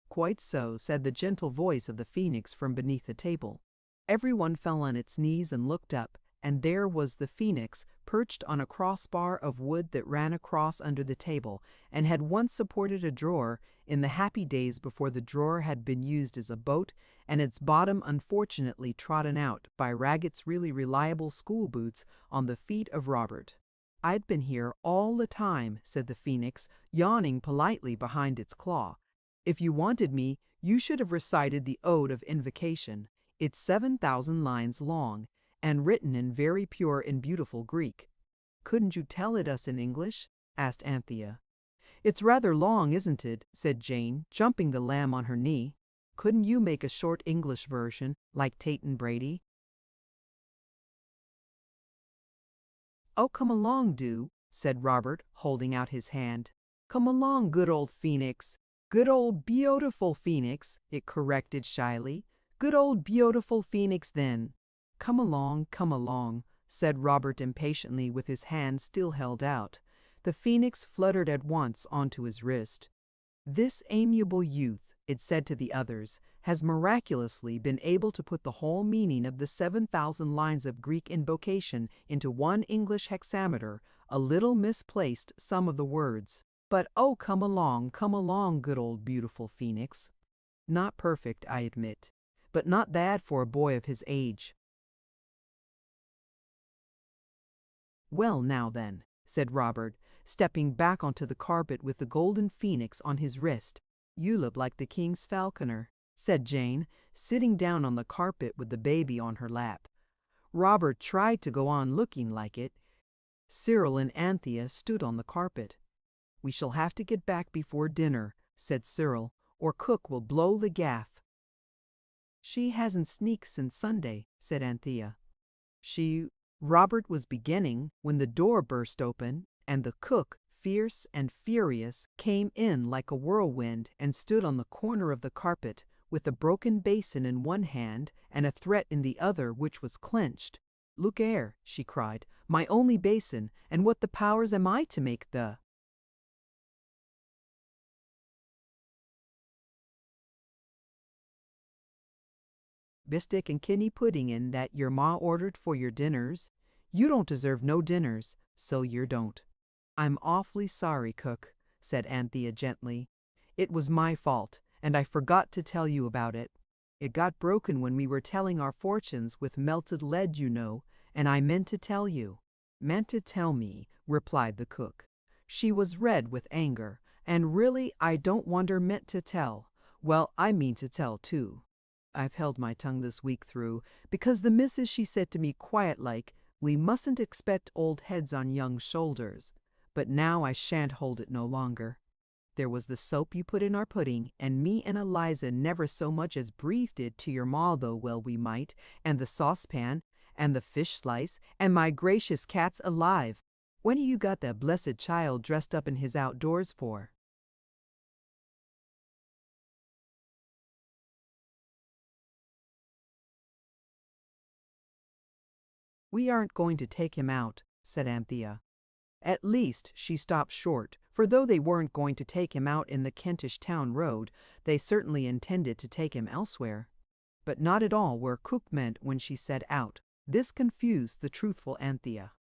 Quite so, said the gentle voice of the phoenix from beneath the table. Everyone fell on its knees and looked up, and there was the phoenix perched on a crossbar of wood that ran across under the table and had once supported a drawer in the happy days before the drawer had been used as a boat and its bottom unfortunately trodden out by Ragged's really reliable school boots on the feet of Robert. I'd been here all the time, said the phoenix, yawning politely behind its claw. If you wanted me, you should have recited the Ode of Invocation. It's 7,000 lines long, and written in very pure and beautiful Greek. Couldn't you tell it us in English? Asked Anthea. It's rather long, isn't it? Said Jane, jumping the lamb on her knee. Couldn't you make a short English version, like Tate and Brady? Oh, come along, do, said Robert, holding out his hand. Come along, good old phoenix. Good old beautiful phoenix, it corrected shyly. Good old beautiful phoenix, then. Come along, said Robert impatiently with his hand still held out. The phoenix fluttered at once onto his wrist. This amiable youth, it said to the others, has miraculously been able to put the whole meaning of the 7,000 lines of Greek invocation into one English hexameter, a little misplaced some of the words. But oh, come along, good old beautiful phoenix. Not perfect, I admit, but not bad for a boy of his age. Well, now then, said Robert, stepping back onto the carpet with the golden phoenix on his wrist. You look like the king's falconer, said Jane, sitting down on the carpet with the baby on her lap. Robert tried to go on looking like it. Cyril and Anthea stood on the carpet. We shall have to get back before dinner, said Cyril, or cook will blow the gaff. She hasn't sneaked since Sunday, said Anthea. Robert was beginning when the door burst open, and the cook, fierce and furious, came in like a whirlwind and stood on the corner of the carpet with a broken basin in one hand and a threat in the other which was clenched. Look 'ere, she cried, my only basin, and what the powers am I to make the biscuit and kidney pudding in that your ma ordered for your dinners? You don't deserve no dinners, so yer don't. I'm awfully sorry, cook, said Anthea gently. It was my fault, and I forgot to tell you about it. It got broken when we were telling our fortunes with melted lead, you know, and I meant to tell you. Meant to tell me, replied the cook. She was red with anger, and really I don't wonder meant to tell. Well, I mean to tell, too. I've held my tongue this week through, because the missus she said to me quiet-like, we mustn't expect old heads on young shoulders. But now I shan't hold it no longer. There was the soap you put in our pudding, and me and Eliza never so much as breathed it to your ma, though well we might, and the saucepan, and the fish slice, and my gracious cats alive! When you got that blessed child dressed up in his outdoors for?" "We aren't going to take him out," said Anthea. At least, she stopped short, for though they weren't going to take him out in the Kentish town road, they certainly intended to take him elsewhere. But not at all where Cook meant when she said out. This confused the truthful Anthea.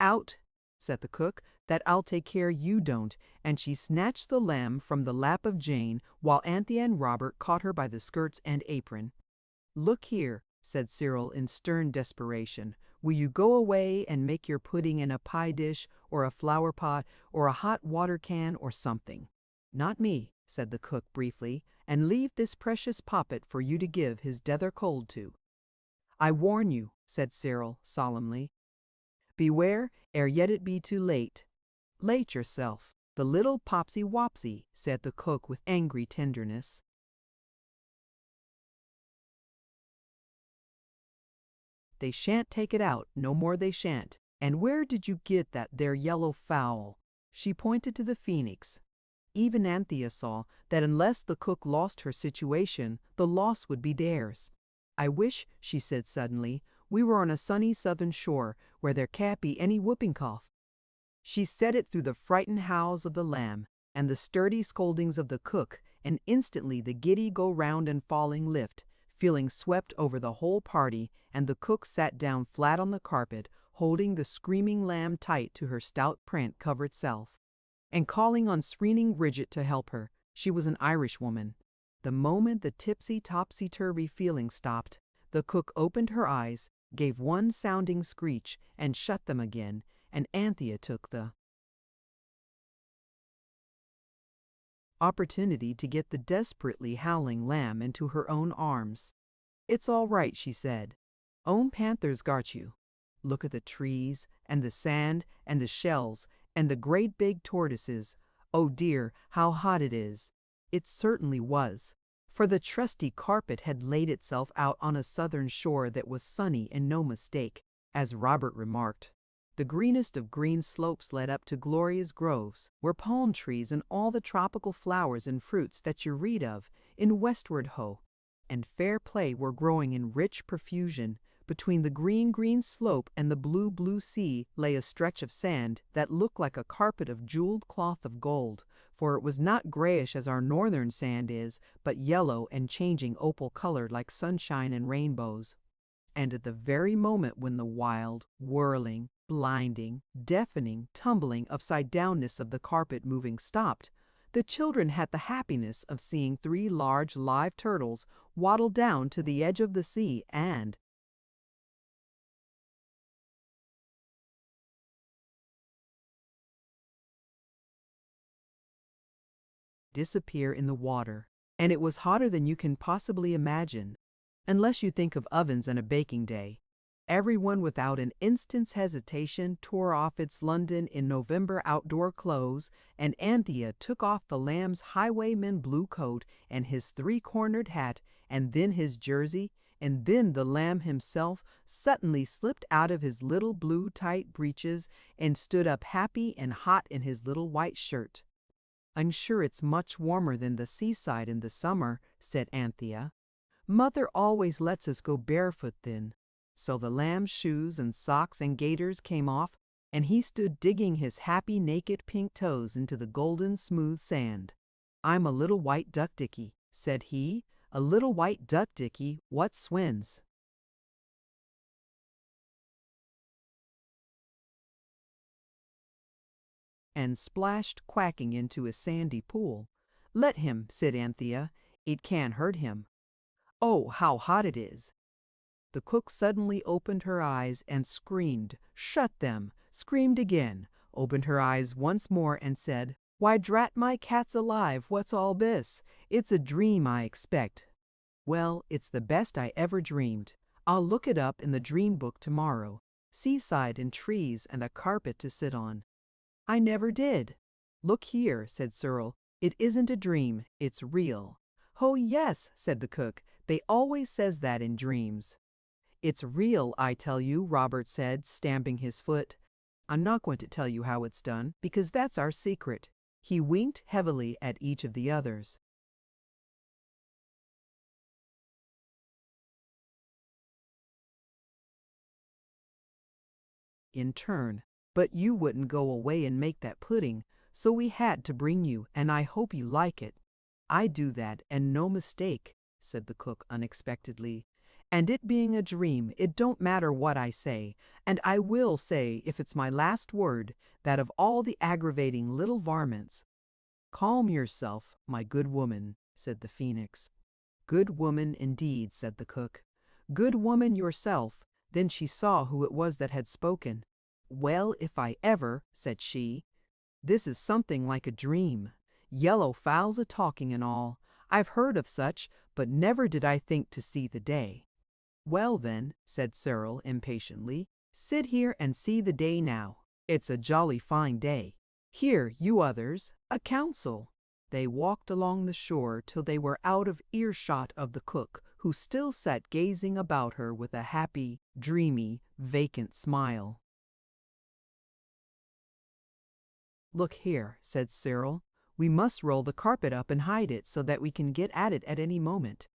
"Out," said the cook, "that I'll take care you don't," and she snatched the lamb from the lap of Jane, while Anthea and Robert caught her by the skirts and apron. "Look here," said Cyril in stern desperation, "will you go away and make your pudding in a pie dish, or a flower pot, or a hot water can, or something?" "Not me," said the cook briefly, "and leave this precious poppet for you to give his deather cold to." "I warn you," said Cyril solemnly. "Beware, ere yet it be too late." "Late yourself, the little popsy wopsy," said the cook with angry tenderness. "They shan't take it out, no more they shan't. And where did you get that there yellow fowl?" She pointed to the phoenix. Even Anthea saw that unless the cook lost her situation, the loss would be theirs. "I wish," she said suddenly, "we were on a sunny southern shore, where there can't be any whooping cough." She said it through the frightened howls of the lamb, and the sturdy scoldings of the cook, and instantly the giddy go round and falling lift, feeling swept over the whole party, and the cook sat down flat on the carpet, holding the screaming lamb tight to her stout print-covered self, and calling on screaming Bridget to help her. She was an Irishwoman. The moment the tipsy-topsy-turvy feeling stopped, the cook opened her eyes, gave one sounding screech, and shut them again, and Anthea took the opportunity to get the desperately howling lamb into her own arms. "It's all right," she said. "Own Panther's got you. Look at the trees, and the sand, and the shells, and the great big tortoises. Oh dear, how hot it is!" It certainly was, for the trusty carpet had laid itself out on a southern shore that was sunny and no mistake, as Robert remarked. The greenest of green slopes led up to glorious groves, where palm trees and all the tropical flowers and fruits that you read of in Westward Ho! And fair play were growing in rich profusion. Between the green slope and the blue sea lay a stretch of sand that looked like a carpet of jeweled cloth of gold, for it was not grayish as our northern sand is, but yellow and changing opal color like sunshine and rainbows. And at the very moment when the wild, whirling, blinding, deafening, tumbling upside-downness of the carpet moving stopped, the children had the happiness of seeing 3 large live turtles waddle down to the edge of the sea and disappear in the water. And it was hotter than you can possibly imagine, unless you think of ovens and a baking day. Everyone without an instant's hesitation tore off its London in November outdoor clothes, and Anthea took off the lamb's highwayman blue coat and his 3-cornered hat, and then his jersey, and then the lamb himself suddenly slipped out of his little blue tight breeches and stood up happy and hot in his little white shirt. "I'm sure it's much warmer than the seaside in the summer," said Anthea. "Mother always lets us go barefoot then." So the lamb's shoes and socks and gaiters came off, and he stood digging his happy naked pink toes into the golden smooth sand. "I'm a little white duck dicky," said he, "a little white duck dicky what swims." And splashed quacking into a sandy pool. "Let him," said Anthea. "It can't hurt him. Oh, how hot it is!" The cook suddenly opened her eyes and screamed, shut them, screamed again, opened her eyes once more and said, "Why, drat my cats alive, what's all this? It's a dream, I expect." "Well, it's the best I ever dreamed. I'll look it up in the dream book tomorrow. Seaside and trees and a carpet to sit on." "I never did." "Look here," said Cyril, It isn't a dream, it's real." "Oh yes," said the cook, "they always says that in dreams." "It's real, I tell you," Robert said, stamping his foot. "I'm not going to tell you how it's done, because that's our secret." He winked heavily at each of the others. In turn, "But you wouldn't go away and make that pudding, so we had to bring you, and I hope you like it." "I do that, and no mistake," said the cook unexpectedly. "And it being a dream, it don't matter what I say, and I will say, if it's my last word, that of all the aggravating little varmints—" "Calm yourself, my good woman," said the Phoenix. "Good woman, indeed," said the cook. "Good woman yourself." Then she saw who it was that had spoken. "Well, if I ever," said she. "This is something like a dream. Yellow fowls a-talking and all. I've heard of such, but never did I think to see the day." "Well then," said Cyril impatiently, "sit here and see the day now. It's a jolly fine day. Here, you others, a council." They walked along the shore till they were out of earshot of the cook, who still sat gazing about her with a happy, dreamy, vacant smile. "Look here," said Cyril, "we must roll the carpet up and hide it so that we can get at it at any moment.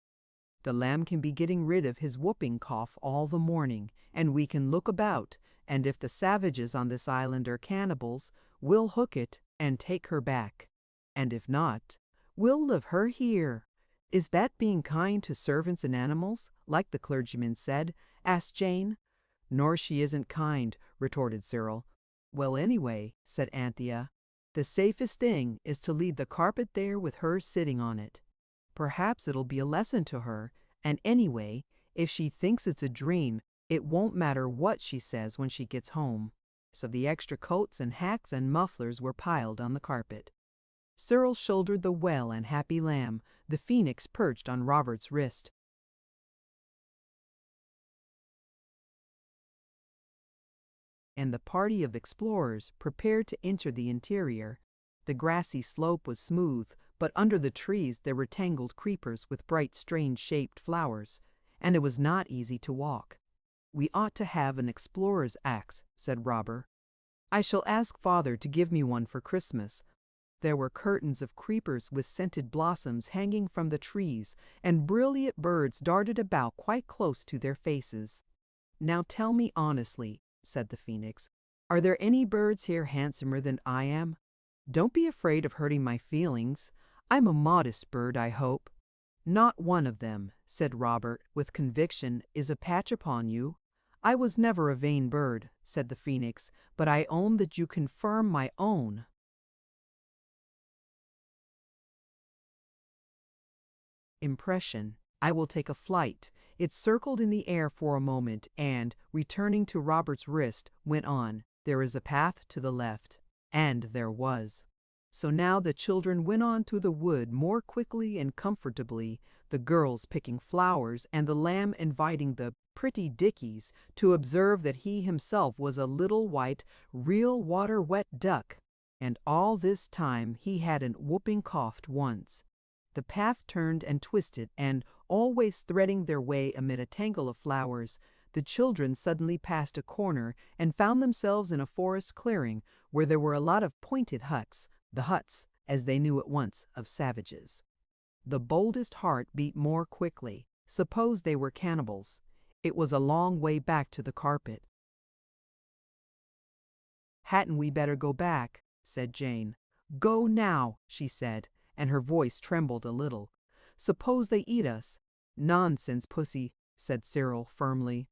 The lamb can be getting rid of his whooping cough all the morning, and we can look about, and if the savages on this island are cannibals, we'll hook it and take her back. And if not, we'll live her here." "Is that being kind to servants and animals, like the clergyman said?" asked Jane. "Nor she isn't kind," retorted Cyril. "Well, anyway," said Anthea, "the safest thing is to leave the carpet there with her sitting on it. Perhaps it'll be a lesson to her, and anyway, if she thinks it's a dream, it won't matter what she says when she gets home." So the extra coats and hats and mufflers were piled on the carpet. Cyril shouldered the well and happy lamb, the Phoenix perched on Robert's wrist. And the party of explorers prepared to enter the interior. The grassy slope was smooth, but under the trees there were tangled creepers with bright strange-shaped flowers, and it was not easy to walk. "We ought to have an explorer's axe," said Robert. "I shall ask Father to give me one for Christmas." There were curtains of creepers with scented blossoms hanging from the trees, and brilliant birds darted about quite close to their faces. "Now tell me honestly," said the Phoenix, "are there any birds here handsomer than I am? Don't be afraid of hurting my feelings. I'm a modest bird, I hope." "Not one of them," said Robert with conviction, "is a patch upon you." "I was never a vain bird," said the Phoenix, "but I own that you confirm my own impression. I will take a flight." It circled in the air for a moment and, returning to Robert's wrist, went on, "There is a path to the left." And there was. So now the children went on through the wood more quickly and comfortably, the girls picking flowers and the lamb inviting the pretty Dickies to observe that he himself was a little white, real water-wet duck. And all this time he hadn't whooping coughed once. The path turned and twisted, and, always threading their way amid a tangle of flowers, the children suddenly passed a corner and found themselves in a forest clearing where there were a lot of pointed huts, the huts, as they knew at once, of savages. The boldest heart beat more quickly. Suppose they were cannibals. It was a long way back to the carpet. "Hadn't we better go back?" said Jane. "Go now," she said, and her voice trembled a little. "Suppose they eat us?" "Nonsense, Pussy," said Cyril firmly.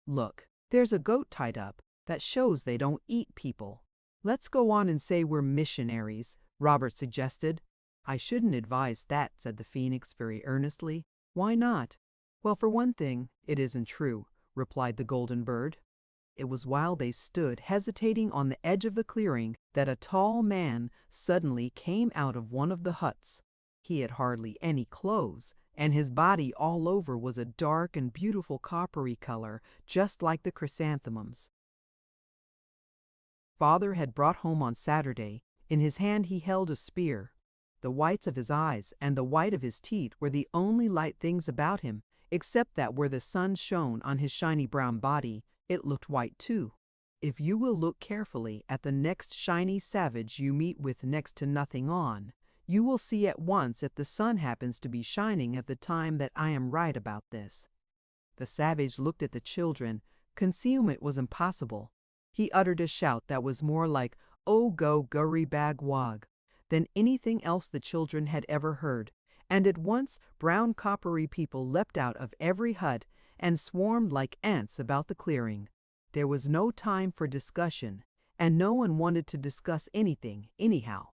"Look, there's a goat tied up. That shows they don't eat people." "Let's go on and say we're missionaries," Robert suggested. "I shouldn't advise that," said the Phoenix very earnestly. "Why not?" "Well, for one thing, it isn't true," replied the Golden Bird. It was while they stood hesitating on the edge of the clearing that a tall man suddenly came out of one of the huts. He had hardly any clothes, and his body all over was a dark and beautiful coppery color, just like the chrysanthemums. Father had brought home on Saturday. In his hand he held a spear. The whites of his eyes and the white of his teeth were the only light things about him, except that where the sun shone on his shiny brown body, it looked white too. If you will look carefully at the next shiny savage you meet with next to nothing on, you will see at once if the sun happens to be shining at the time that I am right about this. The savage looked at the children. Concealment was impossible. He uttered a shout that was more like, "Oh go gurry bag wog," than anything else the children had ever heard, and at once brown coppery people leapt out of every hut and swarmed like ants about the clearing. There was no time for discussion, and no one wanted to discuss anything, anyhow.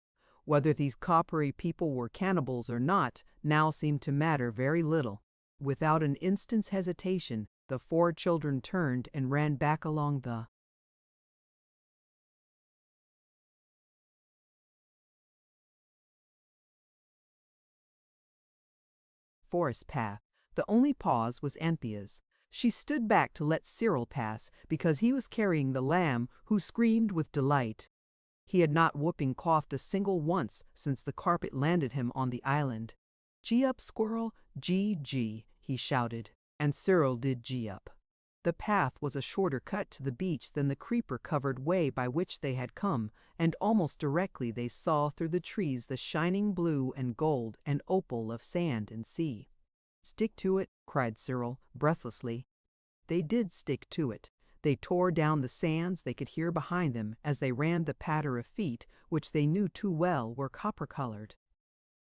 Whether these coppery people were cannibals or not now seemed to matter very little. Without an instant's hesitation, the 4 children turned and ran back along the forest path. The only pause was Anthea's. She stood back to let Cyril pass because he was carrying the lamb, who screamed with delight. He had not whooping coughed a single once since the carpet landed him on the island. "Gee up, squirrel, gee, gee," he shouted, and Cyril did gee up. The path was a shorter cut to the beach than the creeper-covered way by which they had come, and almost directly they saw through the trees the shining blue and gold and opal of sand and sea. "Stick to it," cried Cyril, breathlessly. They did stick to it. They tore down the sands they could hear behind them as they ran the patter of feet, which they knew too well were copper-colored.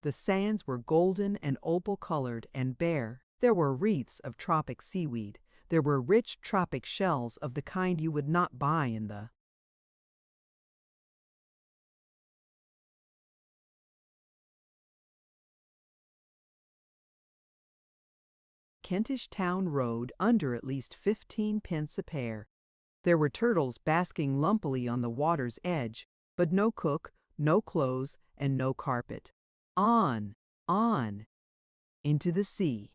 The sands were golden and opal-colored and bare. There were wreaths of tropic seaweed. There were rich tropic shells of the kind you would not buy in the Kentish Town Road under at least 15 pence a pair. There were turtles basking lumpily on the water's edge, but no cook, no clothes, and no carpet. On, into the sea,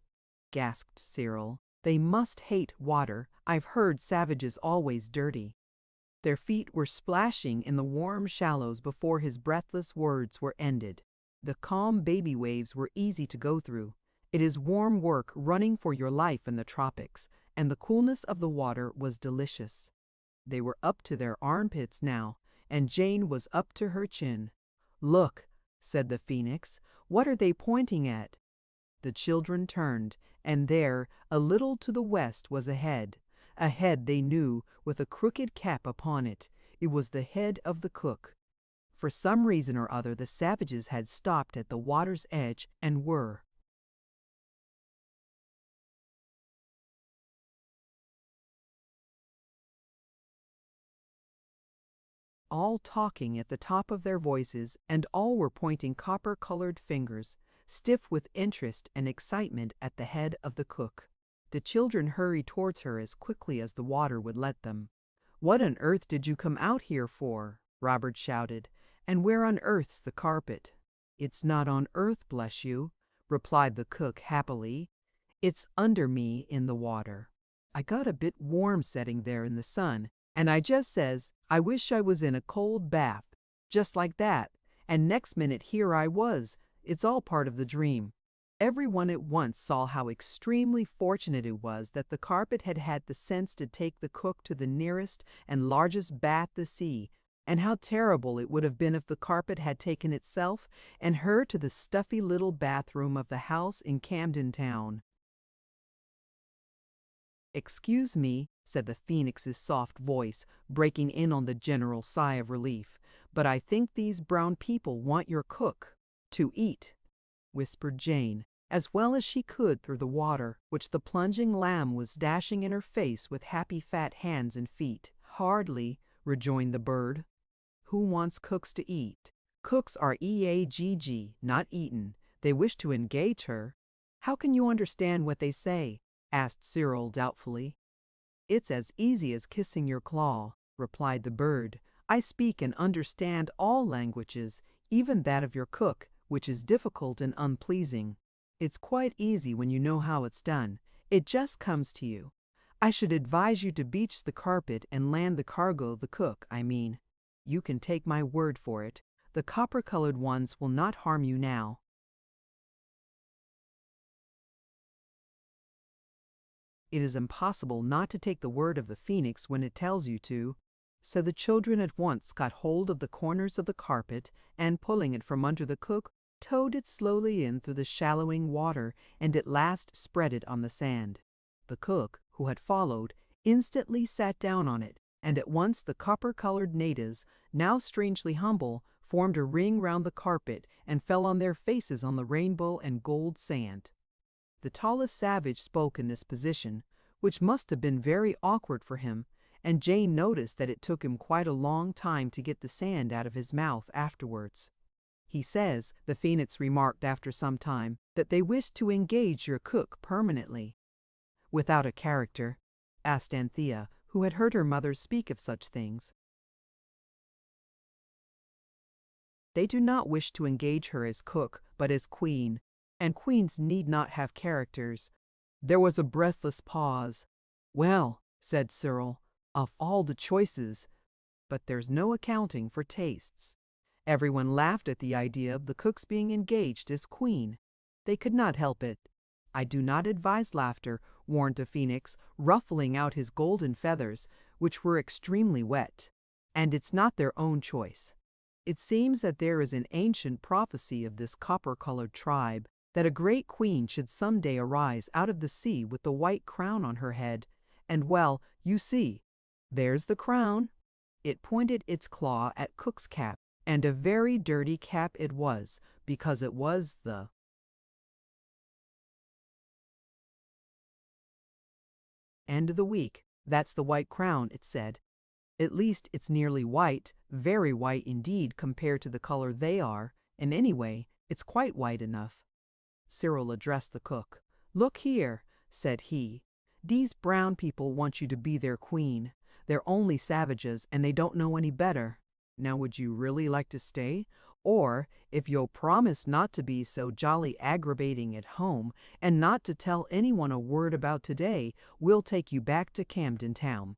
gasped Cyril. They must hate water. I've heard savages always dirty. Their feet were splashing in the warm shallows before his breathless words were ended. The calm baby waves were easy to go through. It is warm work running for your life in the tropics, and the coolness of the water was delicious. They were up to their armpits now, and Jane was up to her chin. "Look," said the phoenix. "What are they pointing at?" The children turned, and there, a little to the west, was a head they knew, with a crooked cap upon it. It was the head of the cook. For some reason or other the savages had stopped at the water's edge and were all talking at the top of their voices, and all were pointing copper-colored fingers, stiff with interest and excitement, at the head of the cook. The children hurried towards her as quickly as the water would let them. "What on earth did you come out here for?" Robert shouted. "And where on earth's the carpet?" "It's not on earth, bless you," replied the cook happily. "It's under me in the water. I got a bit warm setting there in the sun, and I just says, I wish I was in a cold bath, just like that, and next minute here I was. It's all part of the dream." Everyone at once saw how extremely fortunate it was that the carpet had had the sense to take the cook to the nearest and largest bath the sea, and how terrible it would have been if the carpet had taken itself and her to the stuffy little bathroom of the house in Camden Town. "Excuse me," said the phoenix's soft voice, breaking in on the general sigh of relief, "but I think these brown people want your cook to eat," whispered Jane, as well as she could through the water, which the plunging lamb was dashing in her face with happy fat hands and feet. "Hardly," rejoined the bird. "Who wants cooks to eat? Cooks are EAGG, not eaten. They wish to engage her." "How can you understand what they say?" asked Cyril doubtfully. "It's as easy as kissing your claw," replied the bird. "I speak and understand all languages, even that of your cook, which is difficult and unpleasing. It's quite easy when you know how it's done. It just comes to you. I should advise you to beach the carpet and land the cargo, the cook, I mean. You can take my word for it. The copper-colored ones will not harm you now. It is impossible not to take the word of the phoenix when it tells you to. So the children at once got hold of the corners of the carpet and, pulling it from under the cook, towed it slowly in through the shallowing water and at last spread it on the sand. The cook, who had followed, instantly sat down on it, and at once the copper-colored natives, now strangely humble, formed a ring round the carpet and fell on their faces on the rainbow and gold sand. The tallest savage spoke in this position, which must have been very awkward for him, and Jane noticed that it took him quite a long time to get the sand out of his mouth afterwards. He says, the phoenix remarked after some time, that they wished to engage your cook permanently. Without a character? Asked Anthea, who had heard her mother speak of such things. They do not wish to engage her as cook, but as queen, and queens need not have characters. There was a breathless pause. Well, said Cyril, of all the choices, but there's no accounting for tastes. Everyone laughed at the idea of the cook's being engaged as queen. They could not help it. I do not advise laughter, warned a phoenix, ruffling out his golden feathers, which were extremely wet. And it's not their own choice. It seems that there is an ancient prophecy of this copper-colored tribe, that a great queen should some day arise out of the sea with the white crown on her head, and well, you see, there's the crown. It pointed its claw at Cook's cap, and a very dirty cap it was, because it was the end of the week. That's the white crown, it said. At least it's nearly white, very white indeed compared to the color they are, and anyway, it's quite white enough. Cyril addressed the cook. Look here, said he. These brown people want you to be their queen. They're only savages, and they don't know any better. Now would you really like to stay? Or, if you'll promise not to be so jolly aggravating at home, and not to tell anyone a word about today, we'll take you back to Camden Town.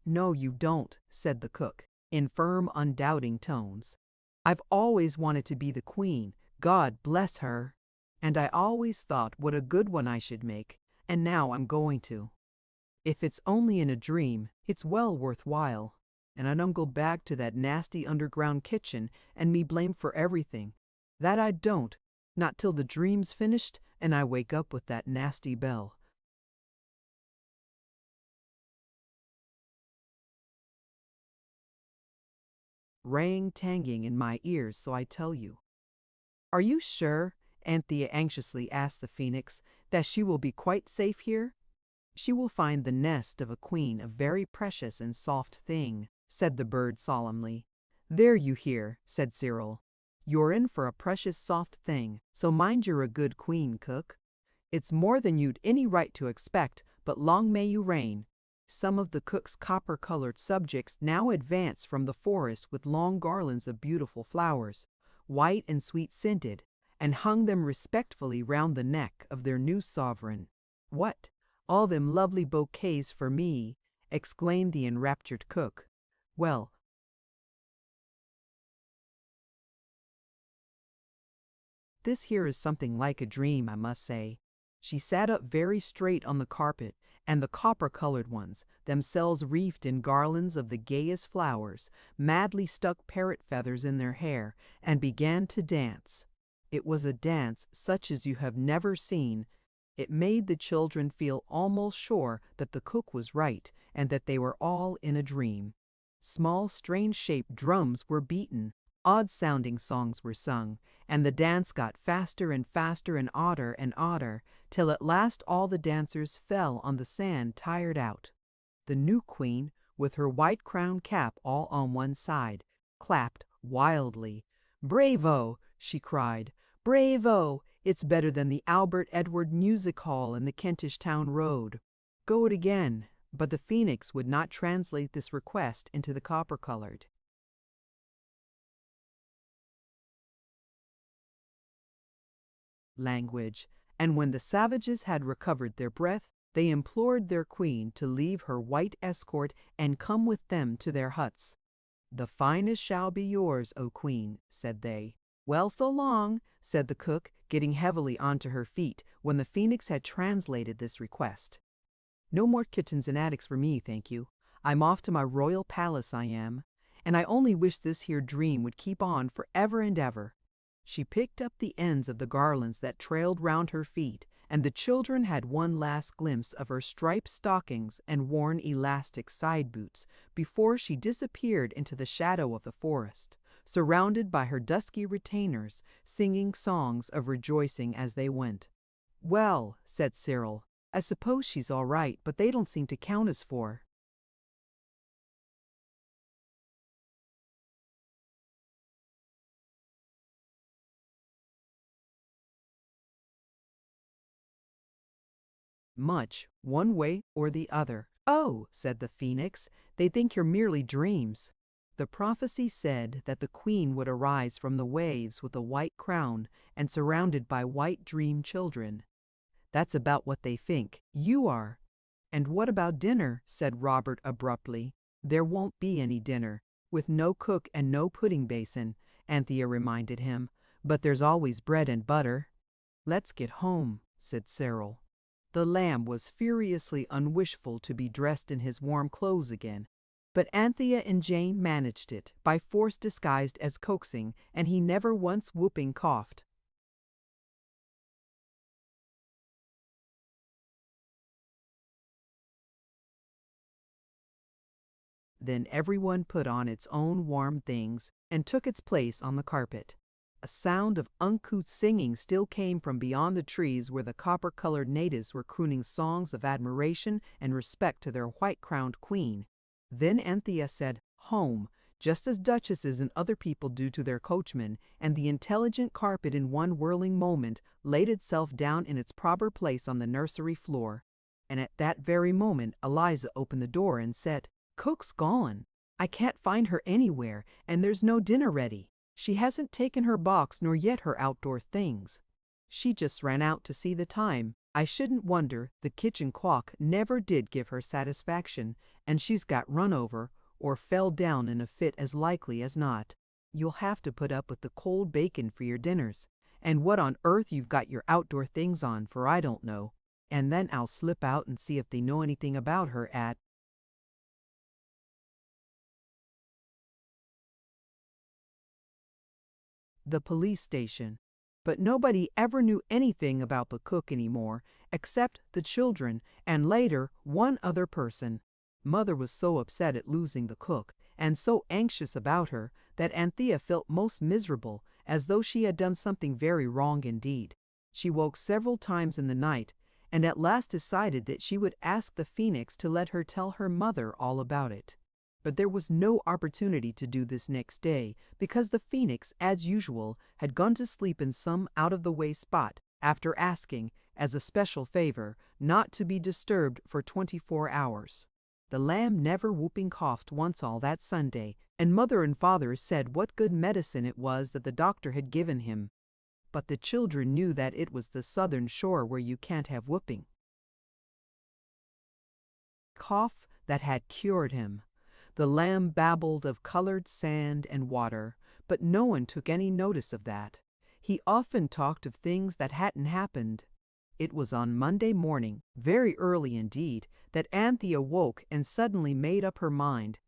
No, you don't, said the cook, in firm, undoubting tones. I've always wanted to be the queen, God bless her. And I always thought what a good one I should make, and now I'm going to. If it's only in a dream, it's well worth while. And I don't go back to that nasty underground kitchen and me blamed for everything. That I don't, not till the dream's finished and I wake up with that nasty bell. Rang-tanging in my ears, so I tell you. Are you sure, Anthea anxiously asked the phoenix, that she will be quite safe here? She will find the nest of a queen a very precious and soft thing, said the bird solemnly. There you hear, said Cyril. You're in for a precious soft thing, so mind you're a good queen, cook. It's more than you'd any right to expect, but long may you reign. Some of the cook's copper-colored subjects now advance from the forest with long garlands of beautiful flowers, white and sweet-scented, and hung them respectfully round the neck of their new sovereign. What? All them lovely bouquets for me, exclaimed the enraptured cook. Well, this here is something like a dream, I must say. She sat up very straight on the carpet, and the copper-colored ones, themselves wreathed in garlands of the gayest flowers, madly stuck parrot feathers in their hair, and began to dance. It was a dance such as you have never seen. It made the children feel almost sure that the cook was right, and that they were all in a dream. Small, strange-shaped drums were beaten, odd-sounding songs were sung, and the dance got faster and faster and odder, till at last all the dancers fell on the sand tired out. The new queen, with her white crown cap all on one side, clapped wildly. "Bravo!" she cried. "Bravo! It's better than the Albert Edward Music Hall in the Kentish Town Road. Go it again." But the phoenix would not translate this request into the copper-colored language, and when the savages had recovered their breath, they implored their queen to leave her white escort and come with them to their huts. "The finest shall be yours, O Queen," said they. "Well, so long," said the cook, getting heavily onto her feet when the Phoenix had translated this request. "No more kitchens and attics for me, thank you. I'm off to my royal palace, I am. And I only wish this here dream would keep on for ever and ever." She picked up the ends of the garlands that trailed round her feet, and the children had one last glimpse of her striped stockings and worn elastic side boots before she disappeared into the shadow of the forest, surrounded by her dusky retainers, singing songs of rejoicing as they went. "Well," said Cyril, "I suppose she's all right, but they don't seem to count as four." Much, one way or the other. "Oh," said the Phoenix, "they think you're merely dreams." The prophecy said that the queen would arise from the waves with a white crown and surrounded by white dream children. "That's about what they think. You are." "And what about dinner?" said Robert abruptly. "There won't be any dinner, with no cook and no pudding basin," Anthea reminded him. "But there's always bread and butter." "Let's get home," said Cyril. The lamb was furiously unwishful to be dressed in his warm clothes again, but Anthea and Jane managed it, by force disguised as coaxing, and he never once whooping coughed. Then everyone put on its own warm things and took its place on the carpet. A sound of uncouth singing still came from beyond the trees where the copper-colored natives were crooning songs of admiration and respect to their white-crowned queen. Then Anthea said, "Home," just as duchesses and other people do to their coachmen, and the intelligent carpet in one whirling moment laid itself down in its proper place on the nursery floor. And at that very moment Eliza opened the door and said, "Cook's gone. I can't find her anywhere, and there's no dinner ready. She hasn't taken her box nor yet her outdoor things. She just ran out to see the time. I shouldn't wonder the kitchen clock never did give her satisfaction, and she's got run over or fell down in a fit as likely as not. You'll have to put up with the cold bacon for your dinners, and what on earth you've got your outdoor things on, for I don't know. And then I'll slip out and see if they know anything about her at the police station." But nobody ever knew anything about the cook anymore, except the children, and later one other person. Mother was so upset at losing the cook, and so anxious about her, that Anthea felt most miserable, as though she had done something very wrong indeed. She woke several times in the night, and at last decided that she would ask the Phoenix to let her tell her mother all about it. But there was no opportunity to do this next day, because the Phoenix, as usual, had gone to sleep in some out-of-the-way spot, after asking, as a special favor, not to be disturbed for 24 hours. The lamb never whooping coughed once all that Sunday, and mother and father said what good medicine it was that the doctor had given him. But the children knew that it was the southern shore where you can't have whooping cough that had cured him. The lamb babbled of colored sand and water, but no one took any notice of that. He often talked of things that hadn't happened. It was on Monday morning, very early indeed, that Anthea woke and suddenly made up her mind.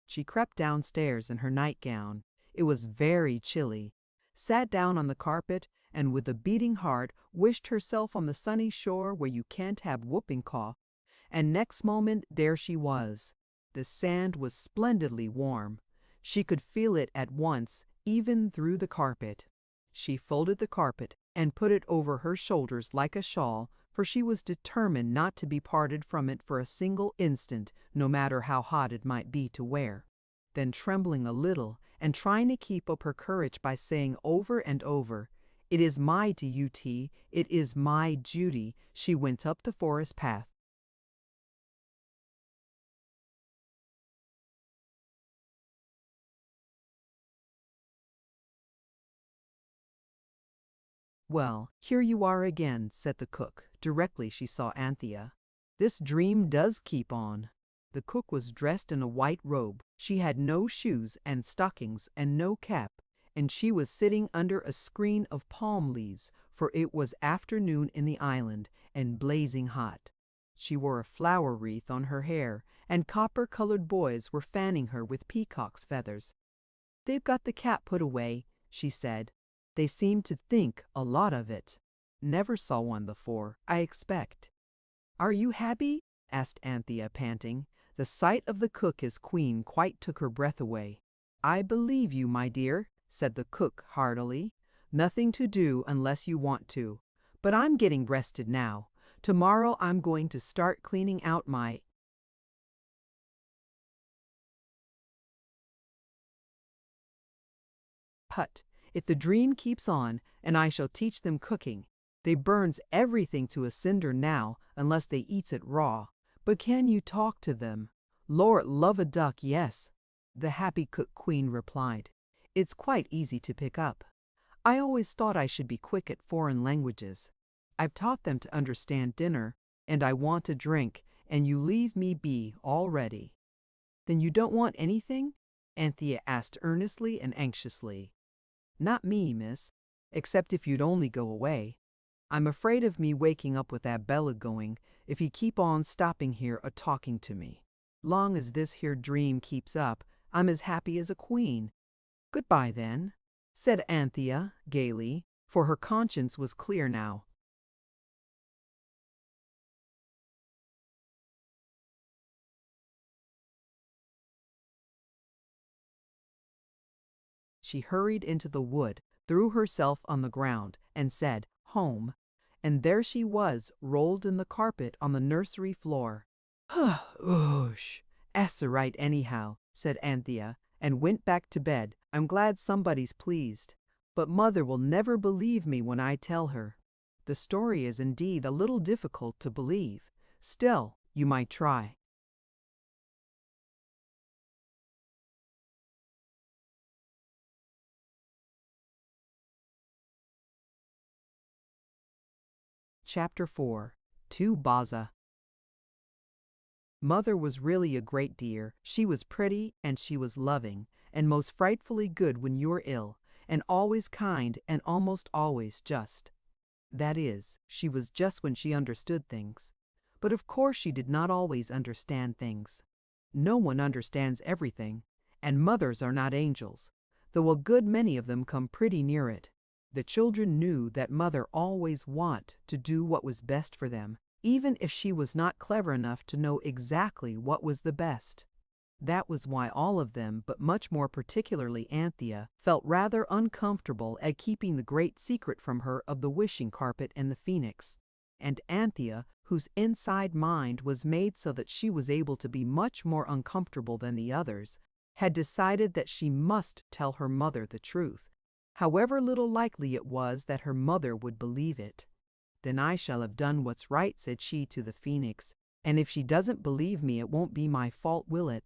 She crept downstairs in her nightgown. It was very chilly, sat down on the carpet, and with a beating heart wished herself on the sunny shore where you can't have whooping cough. And next moment there she was. The sand was splendidly warm. She could feel it at once, even through the carpet. She folded the carpet and put it over her shoulders like a shawl, for she was determined not to be parted from it for a single instant, no matter how hot it might be to wear. Then, trembling a little, and trying to keep up her courage by saying over and over, "It is my duty, it is my duty," she went up the forest path. "Well, here you are again," said the cook, directly she saw Anthea. "This dream does keep on." The cook was dressed in a white robe. She had no shoes and stockings and no cap, and she was sitting under a screen of palm leaves, for it was afternoon in the island and blazing hot. She wore a flower wreath on her hair, and copper-colored boys were fanning her with peacock's feathers. "They've got the cat put away," she said. "They seem to think a lot of it. Never saw one before, I expect." "Are you happy?" asked Anthea, panting. The sight of the cook as queen quite took her breath away. "I believe you, my dear," said the cook heartily. "Nothing to do unless you want to. But I'm getting rested now. Tomorrow I'm going to start cleaning out my hut. If the dream keeps on, and I shall teach them cooking. They burns everything to a cinder now, unless they eats it raw. But can you talk to them?" "Lord love a duck, yes," the happy cook queen replied. "It's quite easy to pick up. I always thought I should be quick at foreign languages. I've taught them to understand dinner, and I want a drink, and you leave me be already." "Then you don't want anything?" Anthea asked earnestly and anxiously. "Not me, miss, except if you'd only go away. I'm afraid of me waking up with that Bella going, if he keep on stopping here a-talking to me. Long as this here dream keeps up, I'm as happy as a queen." "Goodbye, then," said Anthea gaily, for her conscience was clear now. She hurried into the wood, threw herself on the ground, and said, "Home." And there she was, rolled in the carpet on the nursery floor. "Oosh, 'at's right anyhow," said Anthea, and went back to bed. "I'm glad somebody's pleased. But mother will never believe me when I tell her." The story is indeed a little difficult to believe. Still, you might try. Chapter 4. To Baza. Mother was really a great dear. She was pretty, and she was loving, and most frightfully good when you were ill, and always kind, and almost always just. That is, she was just when she understood things. But of course she did not always understand things. No one understands everything, and mothers are not angels, though a good many of them come pretty near it. The children knew that mother always wanted to do what was best for them, even if she was not clever enough to know exactly what was the best. That was why all of them, but much more particularly Anthea, felt rather uncomfortable at keeping the great secret from her of the wishing carpet and the phoenix. And Anthea, whose inside mind was made so that she was able to be much more uncomfortable than the others, had decided that she must tell her mother the truth, however little likely it was that her mother would believe it. "Then I shall have done what's right," said she to the phoenix, "and if she doesn't believe me it won't be my fault, will it?"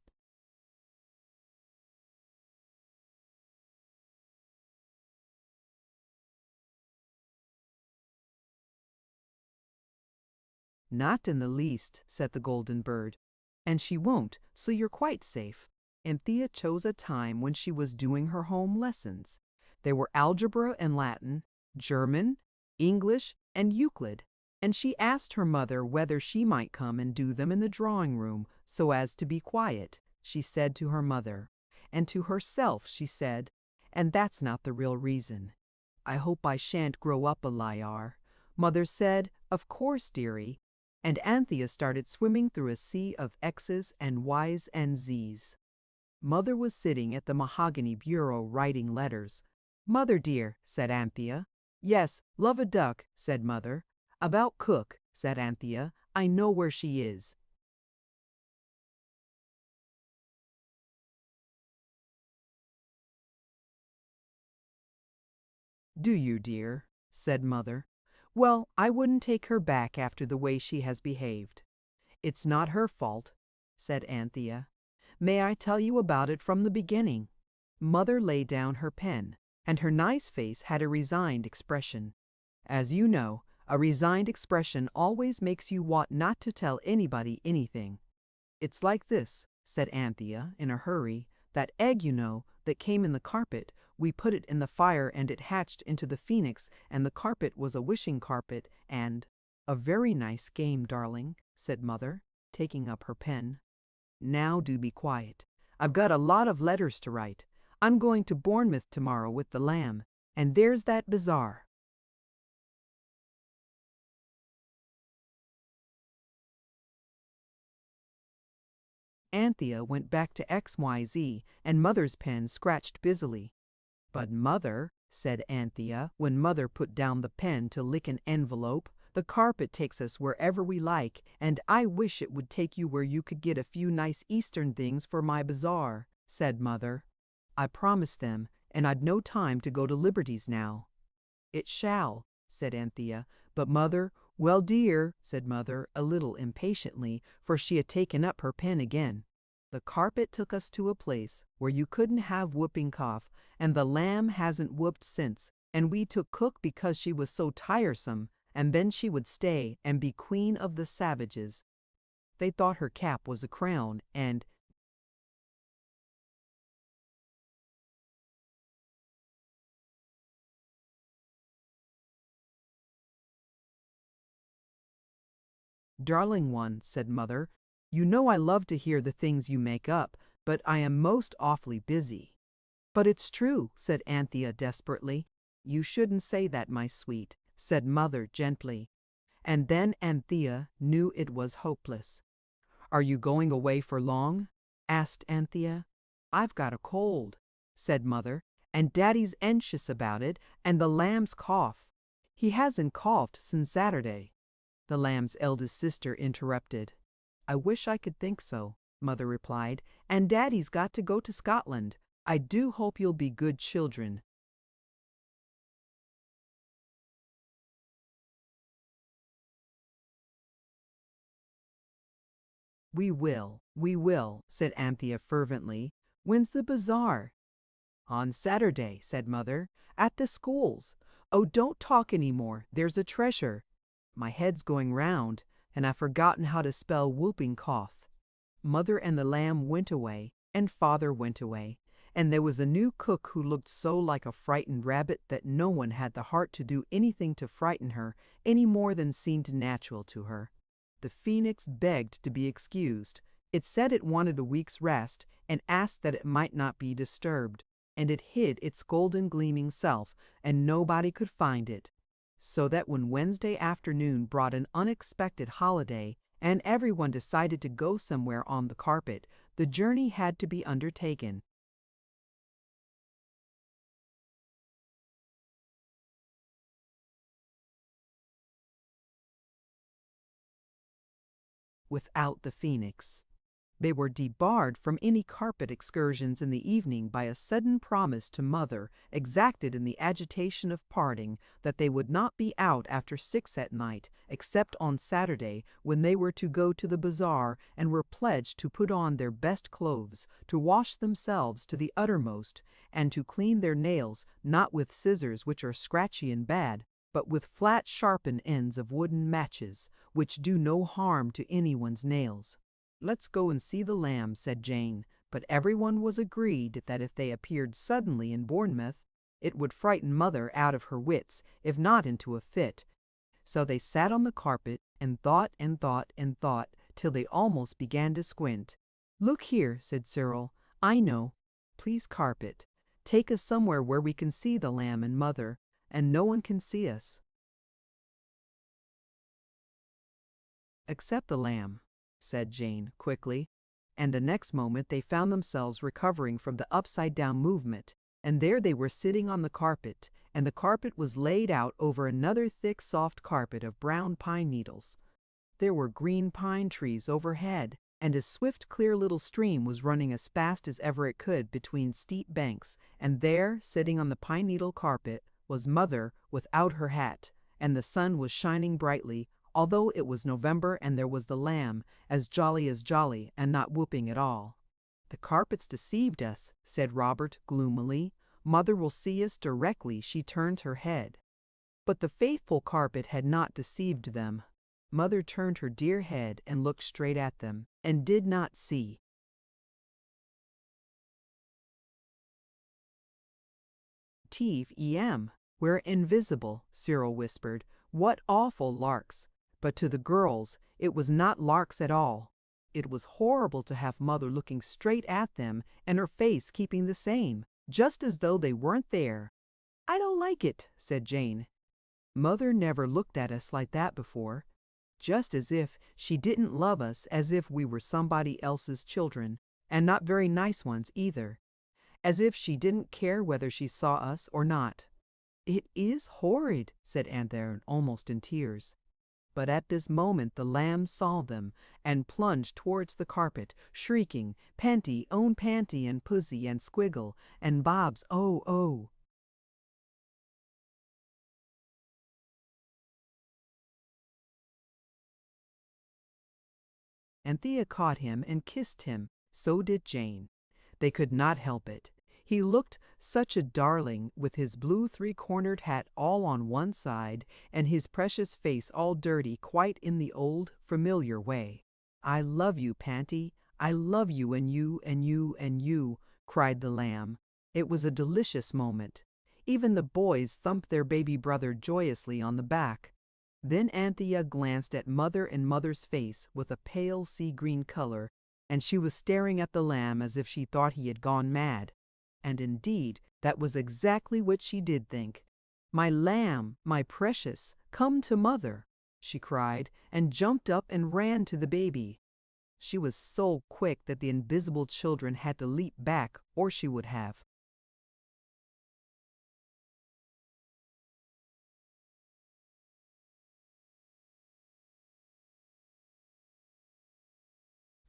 "Not in the least," said the golden bird. "And she won't, so you're quite safe." Anthea chose a time when she was doing her home lessons. There were algebra and Latin, German, English, and Euclid, and she asked her mother whether she might come and do them in the drawing room so as to be quiet, she said to her mother. And to herself she said, "And that's not the real reason. I hope I shan't grow up a liar." Mother said, "Of course, dearie." And Anthea started swimming through a sea of X's and Y's and Z's. Mother was sitting at the mahogany bureau writing letters. "Mother dear," said Anthea. "Yes, love a duck," said Mother. "About cook," said Anthea. "I know where she is." "Do you, dear?" said Mother. "Well, I wouldn't take her back after the way she has behaved." "It's not her fault," said Anthea. "May I tell you about it from the beginning?" Mother laid down her pen, and her nice face had a resigned expression. As you know, a resigned expression always makes you want not to tell anybody anything. "It's like this," said Anthea in a hurry. "That egg, that came in the carpet, we put it in the fire and it hatched into the phoenix, and the carpet was a wishing carpet, and—" "A very nice game, darling," said Mother, taking up her pen. "Now do be quiet. I've got a lot of letters to write. I'm going to Bournemouth tomorrow with the lamb, and there's that bazaar." Anthea went back to XYZ, and Mother's pen scratched busily. "But Mother," said Anthea, when Mother put down the pen to lick an envelope, "the carpet takes us wherever we like, and I wish it would take you where you could get a few nice Eastern things for my bazaar," said Mother. "I promised them, and I'd no time to go to Liberty's now." "It shall," said Anthea, "but Mother—" "Well, dear," said Mother, a little impatiently, for she had taken up her pen again. "The carpet took us to a place where you couldn't have whooping cough, and the lamb hasn't whooped since, and we took cook because she was so tiresome, and then she would stay and be queen of the savages. They thought her cap was a crown, and—" "Darling one," said Mother, "you know I love to hear the things you make up, but I am most awfully busy." "But it's true," said Anthea desperately. "You shouldn't say that, my sweet," said Mother gently. And then Anthea knew it was hopeless. "Are you going away for long?" asked Anthea. "I've got a cold," said Mother, "and Daddy's anxious about it, and the lamb's cough. He hasn't coughed since Saturday." The lamb's eldest sister interrupted. "I wish I could think so," Mother replied, "and Daddy's got to go to Scotland. I do hope you'll be good children." We will," said Anthea fervently. "When's the bazaar?" "On Saturday," said Mother, "at the schools. Oh, don't talk any more, there's a treasure. My head's going round, and I've forgotten how to spell whooping cough." Mother and the lamb went away, and Father went away, and there was a new cook who looked so like a frightened rabbit that no one had the heart to do anything to frighten her any more than seemed natural to her. The phoenix begged to be excused. It said it wanted a week's rest, and asked that it might not be disturbed, and it hid its golden gleaming self, and nobody could find it. So that when Wednesday afternoon brought an unexpected holiday, and everyone decided to go somewhere on the carpet, the journey had to be undertaken. Without the phoenix. They were debarred from any carpet excursions in the evening by a sudden promise to Mother, exacted in the agitation of parting, that they would not be out after 6 at night, except on Saturday, when they were to go to the bazaar, and were pledged to put on their best clothes, to wash themselves to the uttermost, and to clean their nails, not with scissors which are scratchy and bad, but with flat sharpened ends of wooden matches, which do no harm to anyone's nails. "Let's go and see the lamb," said Jane, but everyone was agreed that if they appeared suddenly in Bournemouth, it would frighten Mother out of her wits, if not into a fit. So they sat on the carpet and thought and thought and thought till they almost began to squint. "Look here," said Cyril, "I know. Please, carpet, take us somewhere where we can see the lamb and Mother, and no one can see us." "Except the lamb," said Jane quickly, and the next moment they found themselves recovering from the upside-down movement, and there they were sitting on the carpet, and the carpet was laid out over another thick soft carpet of brown pine needles. There were green pine trees overhead, and a swift clear little stream was running as fast as ever it could between steep banks, and there, sitting on the pine needle carpet, was Mother without her hat, and the sun was shining brightly, although it was November, and there was the lamb, as jolly, and not whooping at all. "The carpet's deceived us," said Robert gloomily. "Mother will see us directly she turns her head." But the faithful carpet had not deceived them. Mother turned her dear head and looked straight at them, and did not see. "TFEM, we're invisible," Cyril whispered. "What awful larks!" But to the girls, it was not larks at all. It was horrible to have Mother looking straight at them and her face keeping the same, just as though they weren't there. "I don't like it," said Jane. "Mother never looked at us like that before. Just as if she didn't love us, as if we were somebody else's children, and not very nice ones either. As if she didn't care whether she saw us or not." "It is horrid," said Anthea, almost in tears. But at this moment the lamb saw them, and plunged towards the carpet, shrieking, "Panty, own Panty, and Pussy, and Squiggle, and Bob's, oh, oh!" Anthea caught him and kissed him. So did Jane. They could not help it. He looked such a darling, with his blue three-cornered hat all on one side, and his precious face all dirty, quite in the old, familiar way. "I love you, Panty. I love you, and you, and you, and you," cried the lamb. It was a delicious moment. Even the boys thumped their baby brother joyously on the back. Then Anthea glanced at Mother, and Mother's face with a pale sea-green color, and she was staring at the lamb as if she thought he had gone mad. And indeed, that was exactly what she did think. "My lamb, my precious, come to Mother," she cried, and jumped up and ran to the baby. She was so quick that the invisible children had to leap back, or she would have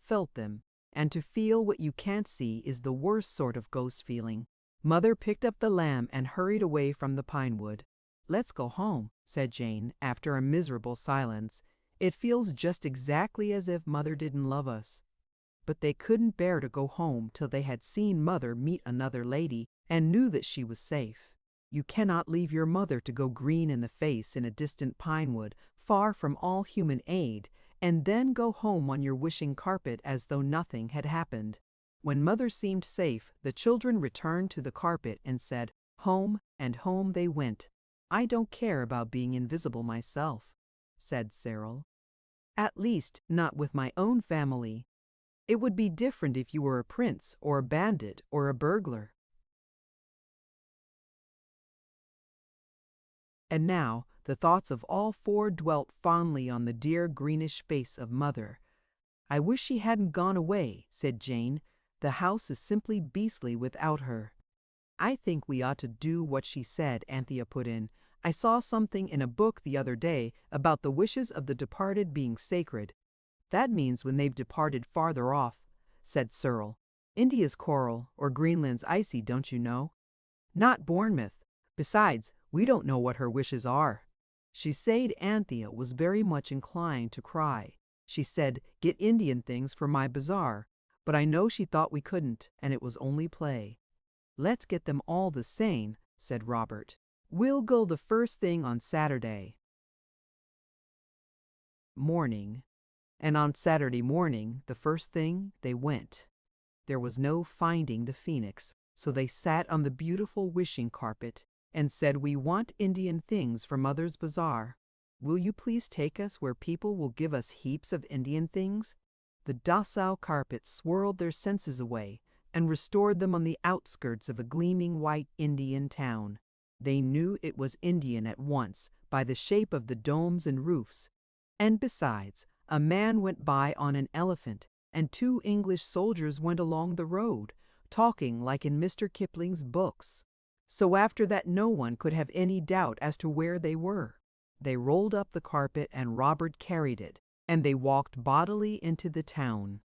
felt them. And to feel what you can't see is the worst sort of ghost feeling. Mother picked up the lamb and hurried away from the pine wood. "Let's go home," said Jane, after a miserable silence. "It feels just exactly as if Mother didn't love us." But they couldn't bear to go home till they had seen Mother meet another lady and knew that she was safe. You cannot leave your mother to go green in the face in a distant pine wood, far from all human aid, and then go home on your wishing carpet as though nothing had happened. When Mother seemed safe, the children returned to the carpet and said, "Home," and home they went. "I don't care about being invisible myself," said Cyril. "At least, not with my own family. It would be different if you were a prince, or a bandit, or a burglar." And now the thoughts of all four dwelt fondly on the dear greenish face of Mother. "I wish she hadn't gone away," said Jane. "The house is simply beastly without her." "I think we ought to do what she said," Anthea put in. "I saw something in a book the other day about the wishes of the departed being sacred." "That means when they've departed farther off," said Cyril. "India's coral, or Greenland's icy, don't you know? Not Bournemouth. Besides, we don't know what her wishes are." She said Anthea was very much inclined to cry. She said, "Get Indian things for my bazaar," but I know she thought we couldn't, and it was only play. "Let's get them all the same," said Robert. "We'll go the first thing on Saturday morning." And on Saturday morning, the first thing, they went. There was no finding the phoenix, so they sat on the beautiful wishing carpet and said, "We want Indian things for Mother's bazaar. Will you please take us where people will give us heaps of Indian things?" The docile carpet swirled their senses away and restored them on the outskirts of a gleaming white Indian town. They knew it was Indian at once by the shape of the domes and roofs. And besides, a man went by on an elephant, and 2 English soldiers went along the road, talking like in Mr. Kipling's books. So after that no one could have any doubt as to where they were. They rolled up the carpet and Robert carried it, and they walked bodily into the town.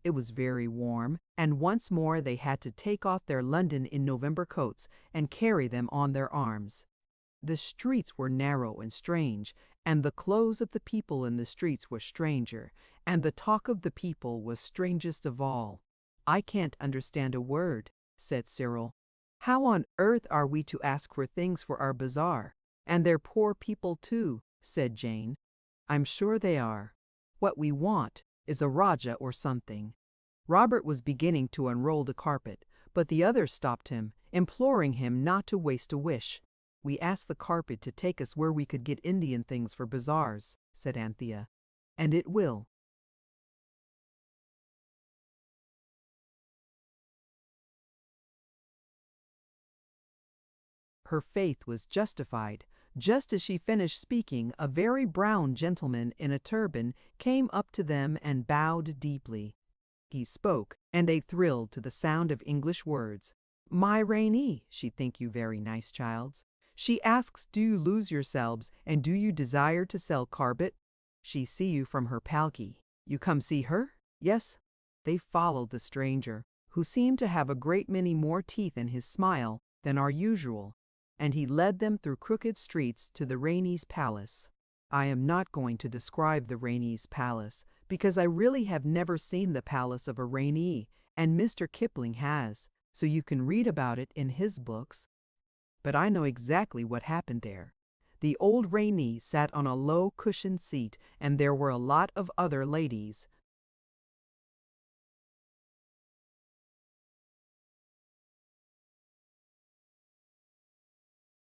It was very warm, and once more they had to take off their London in November coats and carry them on their arms. The streets were narrow and strange, and the clothes of the people in the streets were stranger, and the talk of the people was strangest of all. "I can't understand a word," said Cyril. How on earth are we to ask for things for our bazaar? And they're poor people too, said Jane. I'm sure they are. What we want is a Raja or something. Robert was beginning to unroll the carpet, but the others stopped him, imploring him not to waste a wish. We asked the carpet to take us where we could get Indian things for bazaars, said Anthea. And it will. Her faith was justified. Just as she finished speaking, a very brown gentleman in a turban came up to them and bowed deeply. He spoke, and they thrilled to the sound of English words. My Rainey, she think you very nice childs. She asks, do you lose yourselves, and do you desire to sell carpet? She see you from her palki. You come see her? Yes. They followed the stranger, who seemed to have a great many more teeth in his smile than are usual, and he led them through crooked streets to the Rainey's palace. I am not going to describe the Rainey's palace, because I really have never seen the palace of a Rainey, and Mr. Kipling has, so you can read about it in his books. But I know exactly what happened there. The old Rainey sat on a low cushioned seat, and there were a lot of other ladies.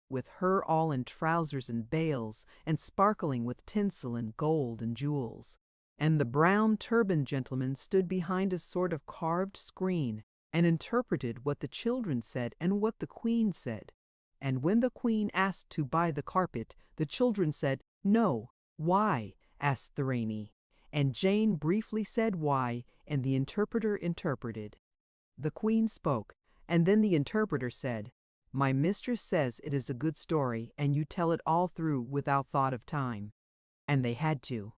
With her all in trousers and veils, and sparkling with tinsel and gold and jewels. And the brown turbaned gentleman stood behind a sort of carved screen, and interpreted what the children said and what the Queen said. And when the Queen asked to buy the carpet, the children said, No. Why? Asked the Rainey. And Jane briefly said why, and the interpreter interpreted. The Queen spoke, and then the interpreter said, My mistress says it is a good story, and you tell it all through without thought of time. And they had to.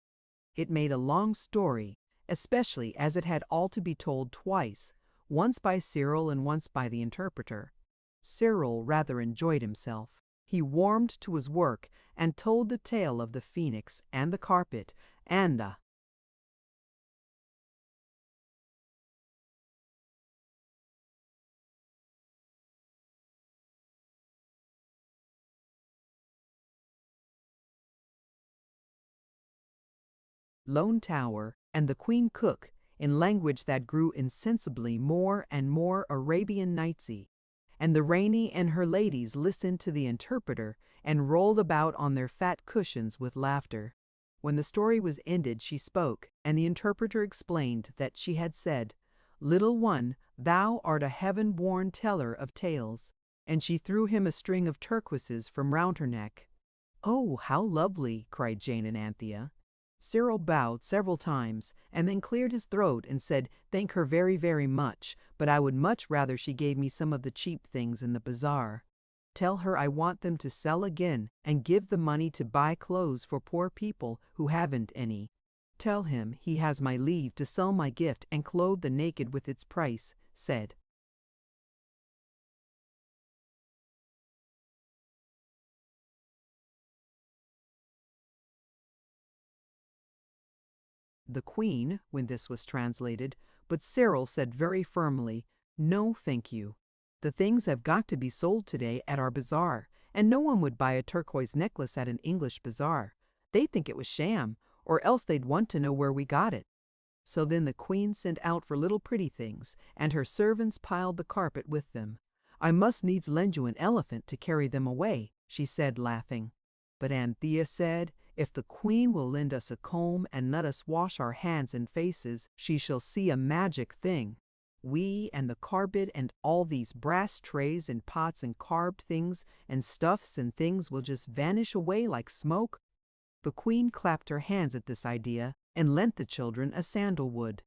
It made a long story, especially as it had all to be told twice, once by Cyril and once by the interpreter. Cyril rather enjoyed himself. He warmed to his work and told the tale of the phoenix and the carpet and the Lone Tower and the Queen Cook in language that grew insensibly more and more Arabian Nightsy, and the Rainey and her ladies listened to the interpreter and rolled about on their fat cushions with laughter. When the story was ended, she spoke, and the interpreter explained that she had said, Little one, thou art a heaven-born teller of tales, and she threw him a string of turquoises from round her neck. Oh, how lovely, cried Jane and Anthea. Cyril bowed several times, and then cleared his throat and said, Thank her very, very much, but I would much rather she gave me some of the cheap things in the bazaar. Tell her I want them to sell again, and give the money to buy clothes for poor people who haven't any. Tell him he has my leave to sell my gift and clothe the naked with its price, said the Queen, when this was translated, but Cyril said very firmly, No, thank you. The things have got to be sold today at our bazaar, and no one would buy a turquoise necklace at an English bazaar. They'd think it was sham, or else they'd want to know where we got it. So then the Queen sent out for little pretty things, and her servants piled the carpet with them. I must needs lend you an elephant to carry them away, she said, laughing. But Anthea said, If the Queen will lend us a comb and let us wash our hands and faces, she shall see a magic thing. We and the carpet and all these brass trays and pots and carved things and stuffs and things will just vanish away like smoke. The Queen clapped her hands at this idea and lent the children a sandalwood.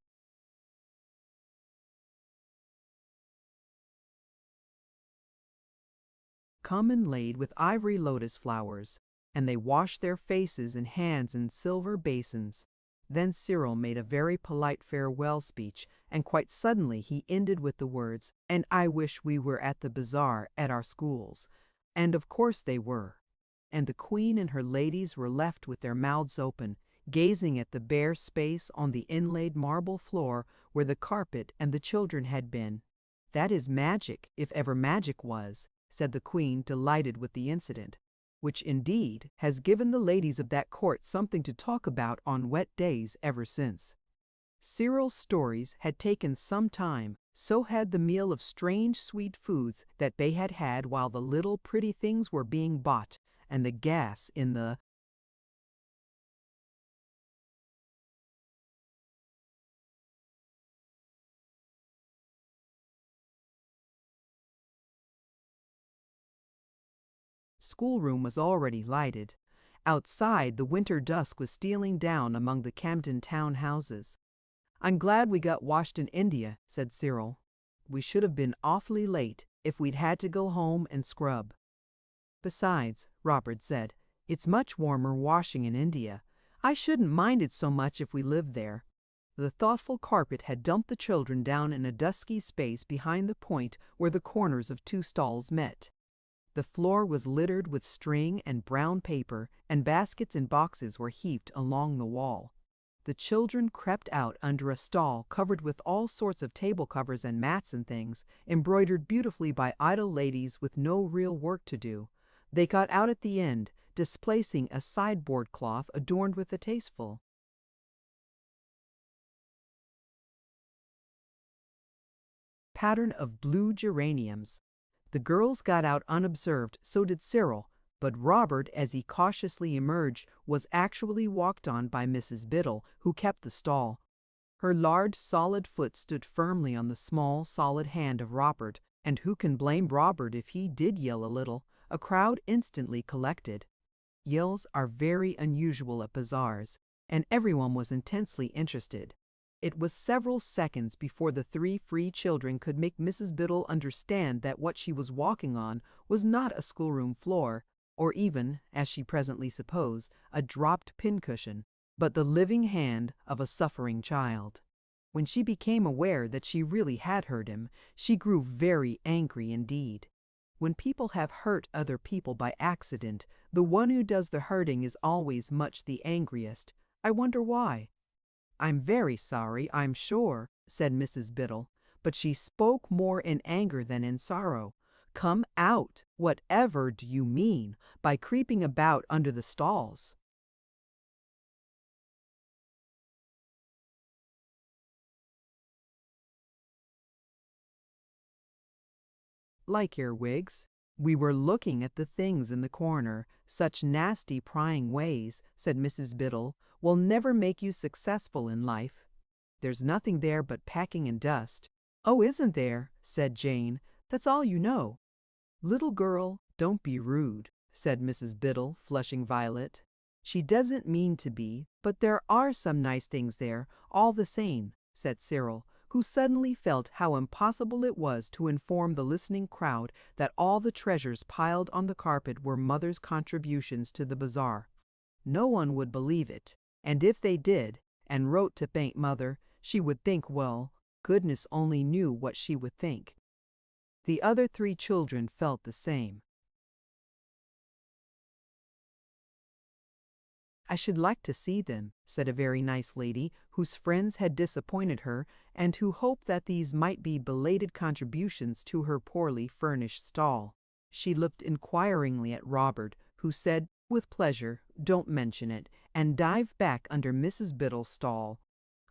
Come and laid with ivory lotus flowers, and they washed their faces and hands in silver basins. Then Cyril made a very polite farewell speech, and quite suddenly he ended with the words, And I wish we were at the bazaar at our schools. And of course they were. And the Queen and her ladies were left with their mouths open, gazing at the bare space on the inlaid marble floor where the carpet and the children had been. "That is magic, if ever magic was," said the Queen, delighted with the incident, which indeed has given the ladies of that court something to talk about on wet days ever since. Cyril's stories had taken some time, so had the meal of strange sweet foods that they had had while the little pretty things were being bought, and the gas in the schoolroom was already lighted. Outside, the winter dusk was stealing down among the Camden town houses. "I'm glad we got washed in India," said Cyril. "We should have been awfully late if we'd had to go home and scrub." "Besides," Robert said, "it's much warmer washing in India. I shouldn't mind it so much if we lived there." The thoughtful carpet had dumped the children down in a dusky space behind the point where the corners of two stalls met. The floor was littered with string and brown paper, and baskets and boxes were heaped along the wall. The children crept out under a stall covered with all sorts of table covers and mats and things, embroidered beautifully by idle ladies with no real work to do. They got out at the end, displacing a sideboard cloth adorned with a tasteful pattern of blue geraniums. The girls got out unobserved, so did Cyril, but Robert, as he cautiously emerged, was actually walked on by Mrs. Biddle, who kept the stall. Her large, solid foot stood firmly on the small, solid hand of Robert, and who can blame Robert if he did yell a little? A crowd instantly collected. Yells are very unusual at bazaars, and everyone was intensely interested. It was several seconds before the three free children could make Mrs. Biddle understand that what she was walking on was not a schoolroom floor, or even, as she presently supposed, a dropped pincushion, but the living hand of a suffering child. When she became aware that she really had hurt him, she grew very angry indeed. When people have hurt other people by accident, the one who does the hurting is always much the angriest. I wonder why? "I'm very sorry, I'm sure," said Mrs. Biddle, but she spoke more in anger than in sorrow. "Come out! Whatever do you mean by creeping about under the stalls?" "Like earwigs. We were looking at the things in the corner. Such nasty prying ways," said Mrs. Biddle, "will never make you successful in life. There's nothing there but packing and dust." "Oh, isn't there?" said Jane. "That's all you know." "Little girl, don't be rude," said Mrs. Biddle, flushing violet. "She doesn't mean to be, but there are some nice things there, all the same," said Cyril, who suddenly felt how impossible it was to inform the listening crowd that all the treasures piled on the carpet were Mother's contributions to the bazaar. No one would believe it, and if they did, and wrote to thank Mother, she would think, well, goodness only knew what she would think. The other three children felt the same. "I should like to see them," said a very nice lady whose friends had disappointed her and who hoped that these might be belated contributions to her poorly furnished stall. She looked inquiringly at Robert, who said, with pleasure, "Don't mention it," and dived back under Mrs. Biddle's stall.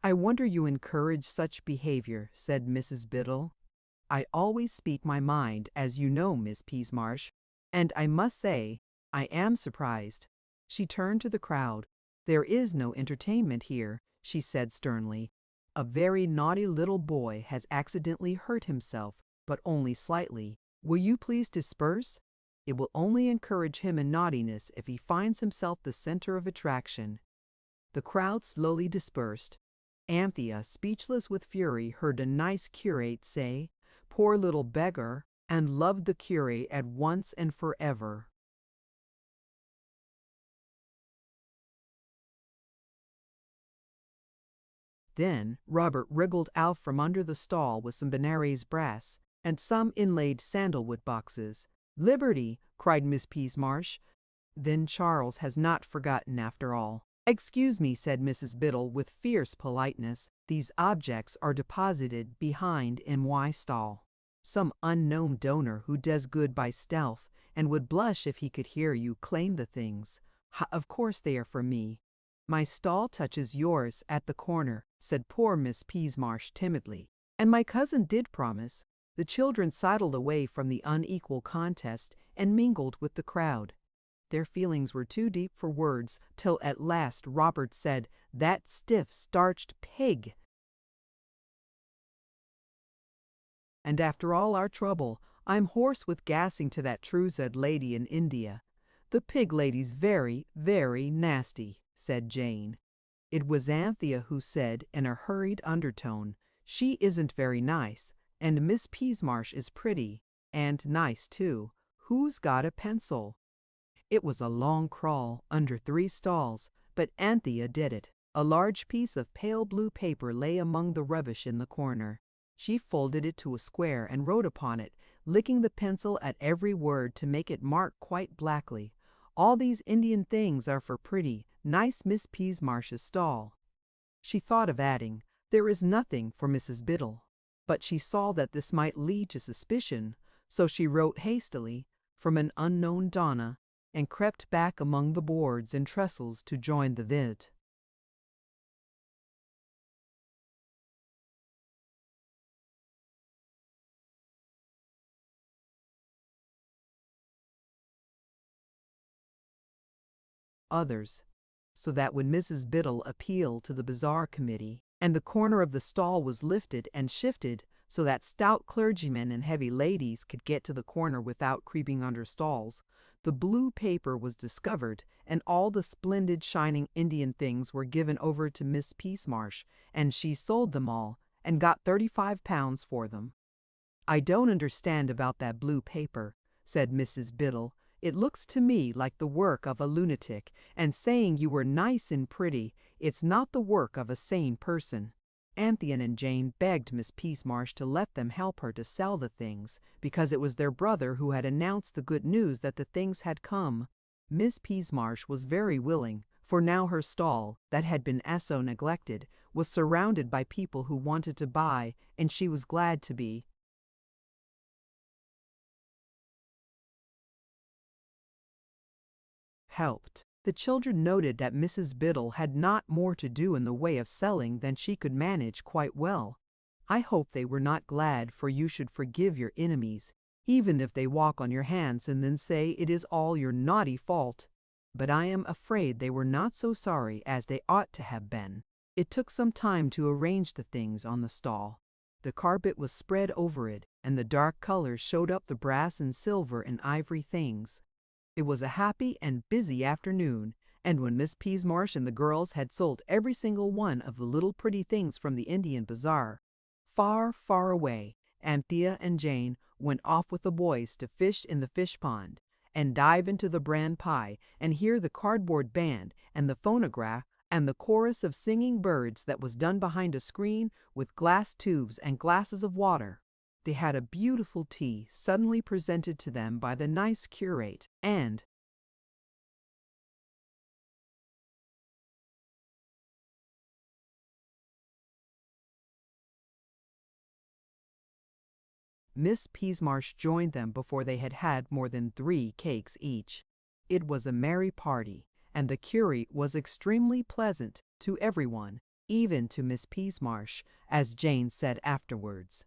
"I wonder you encourage such behavior," said Mrs. Biddle. "I always speak my mind, as you know, Miss Peasmarsh, and I must say I am surprised." She turned to the crowd. "There is no entertainment here," she said sternly. "A very naughty little boy has accidentally hurt himself, but only slightly. Will you please disperse? It will only encourage him in naughtiness if he finds himself the center of attraction." The crowd slowly dispersed. Anthea, speechless with fury, heard a nice curate say, "Poor little beggar," and loved the curate at once and forever. Then Robert wriggled out from under the stall with some Benares brass and some inlaid sandalwood boxes. "Liberty!" cried Miss Peasmarsh. "Then Charles has not forgotten after all." "Excuse me," said Mrs. Biddle with fierce politeness. "These objects are deposited behind in Y stall." Some unknown donor who does good by stealth and would blush if he could hear you claim the things. Of course they are for me. My stall touches yours at the corner, said poor Miss Peasmarsh timidly. And my cousin did promise. The children sidled away from the unequal contest and mingled with the crowd. Their feelings were too deep for words, till at last Robert said, "That stiff, starched pig! And after all our trouble, I'm hoarse with gassing to that Truzad lady in India. The pig lady's very, very nasty," said Jane. It was Anthea who said in a hurried undertone, "She isn't very nice, and Miss Peasmarsh is pretty, and nice too. Who's got a pencil?" It was a long crawl under 3 stalls, but Anthea did it. A large piece of pale blue paper lay among the rubbish in the corner. She folded it to a square and wrote upon it, licking the pencil at every word to make it mark quite blackly. "All these Indian things are for pretty, nice Miss Peasmarsh's stall." She thought of adding, "There is nothing for Mrs. Biddle," but she saw that this might lead to suspicion, so she wrote hastily, "From an unknown Donna," and crept back among the boards and trestles to join the vid. Others, so that when Mrs. Biddle appealed to the bazaar committee, and the corner of the stall was lifted and shifted so that stout clergymen and heavy ladies could get to the corner without creeping under stalls, the blue paper was discovered, and all the splendid shining Indian things were given over to Miss Peasmarsh, and she sold them all, and got £35 for them. "I don't understand about that blue paper," said Mrs. Biddle. "It looks to me like the work of a lunatic, and saying you were nice and pretty, it's not the work of a sane person." Anthea and Jane begged Miss Peasmarsh to let them help her to sell the things, because it was their brother who had announced the good news that the things had come. Miss Peasmarsh was very willing, for now her stall, that had been so neglected, was surrounded by people who wanted to buy, and she was glad to be. Helped. The children noted that Mrs. Biddle had not more to do in the way of selling than she could manage quite well. "I hope they were not glad, for you should forgive your enemies, even if they walk on your hands and then say it is all your naughty fault." But I am afraid they were not so sorry as they ought to have been. It took some time to arrange the things on the stall. The carpet was spread over it, and the dark colors showed up the brass and silver and ivory things. It was a happy and busy afternoon, and when Miss Peasmarsh and the girls had sold every single one of the little pretty things from the Indian bazaar, far, far away, Anthea and Jane went off with the boys to fish in the fish pond, and dive into the bran pie, and hear the cardboard band, and the phonograph, and the chorus of singing birds that was done behind a screen with glass tubes and glasses of water. They had a beautiful tea suddenly presented to them by the nice curate, and Miss Peasmarsh joined them before they had had more than 3 cakes each. It was a merry party, and the curate was extremely pleasant to everyone, even to Miss Peasmarsh, as Jane said afterwards.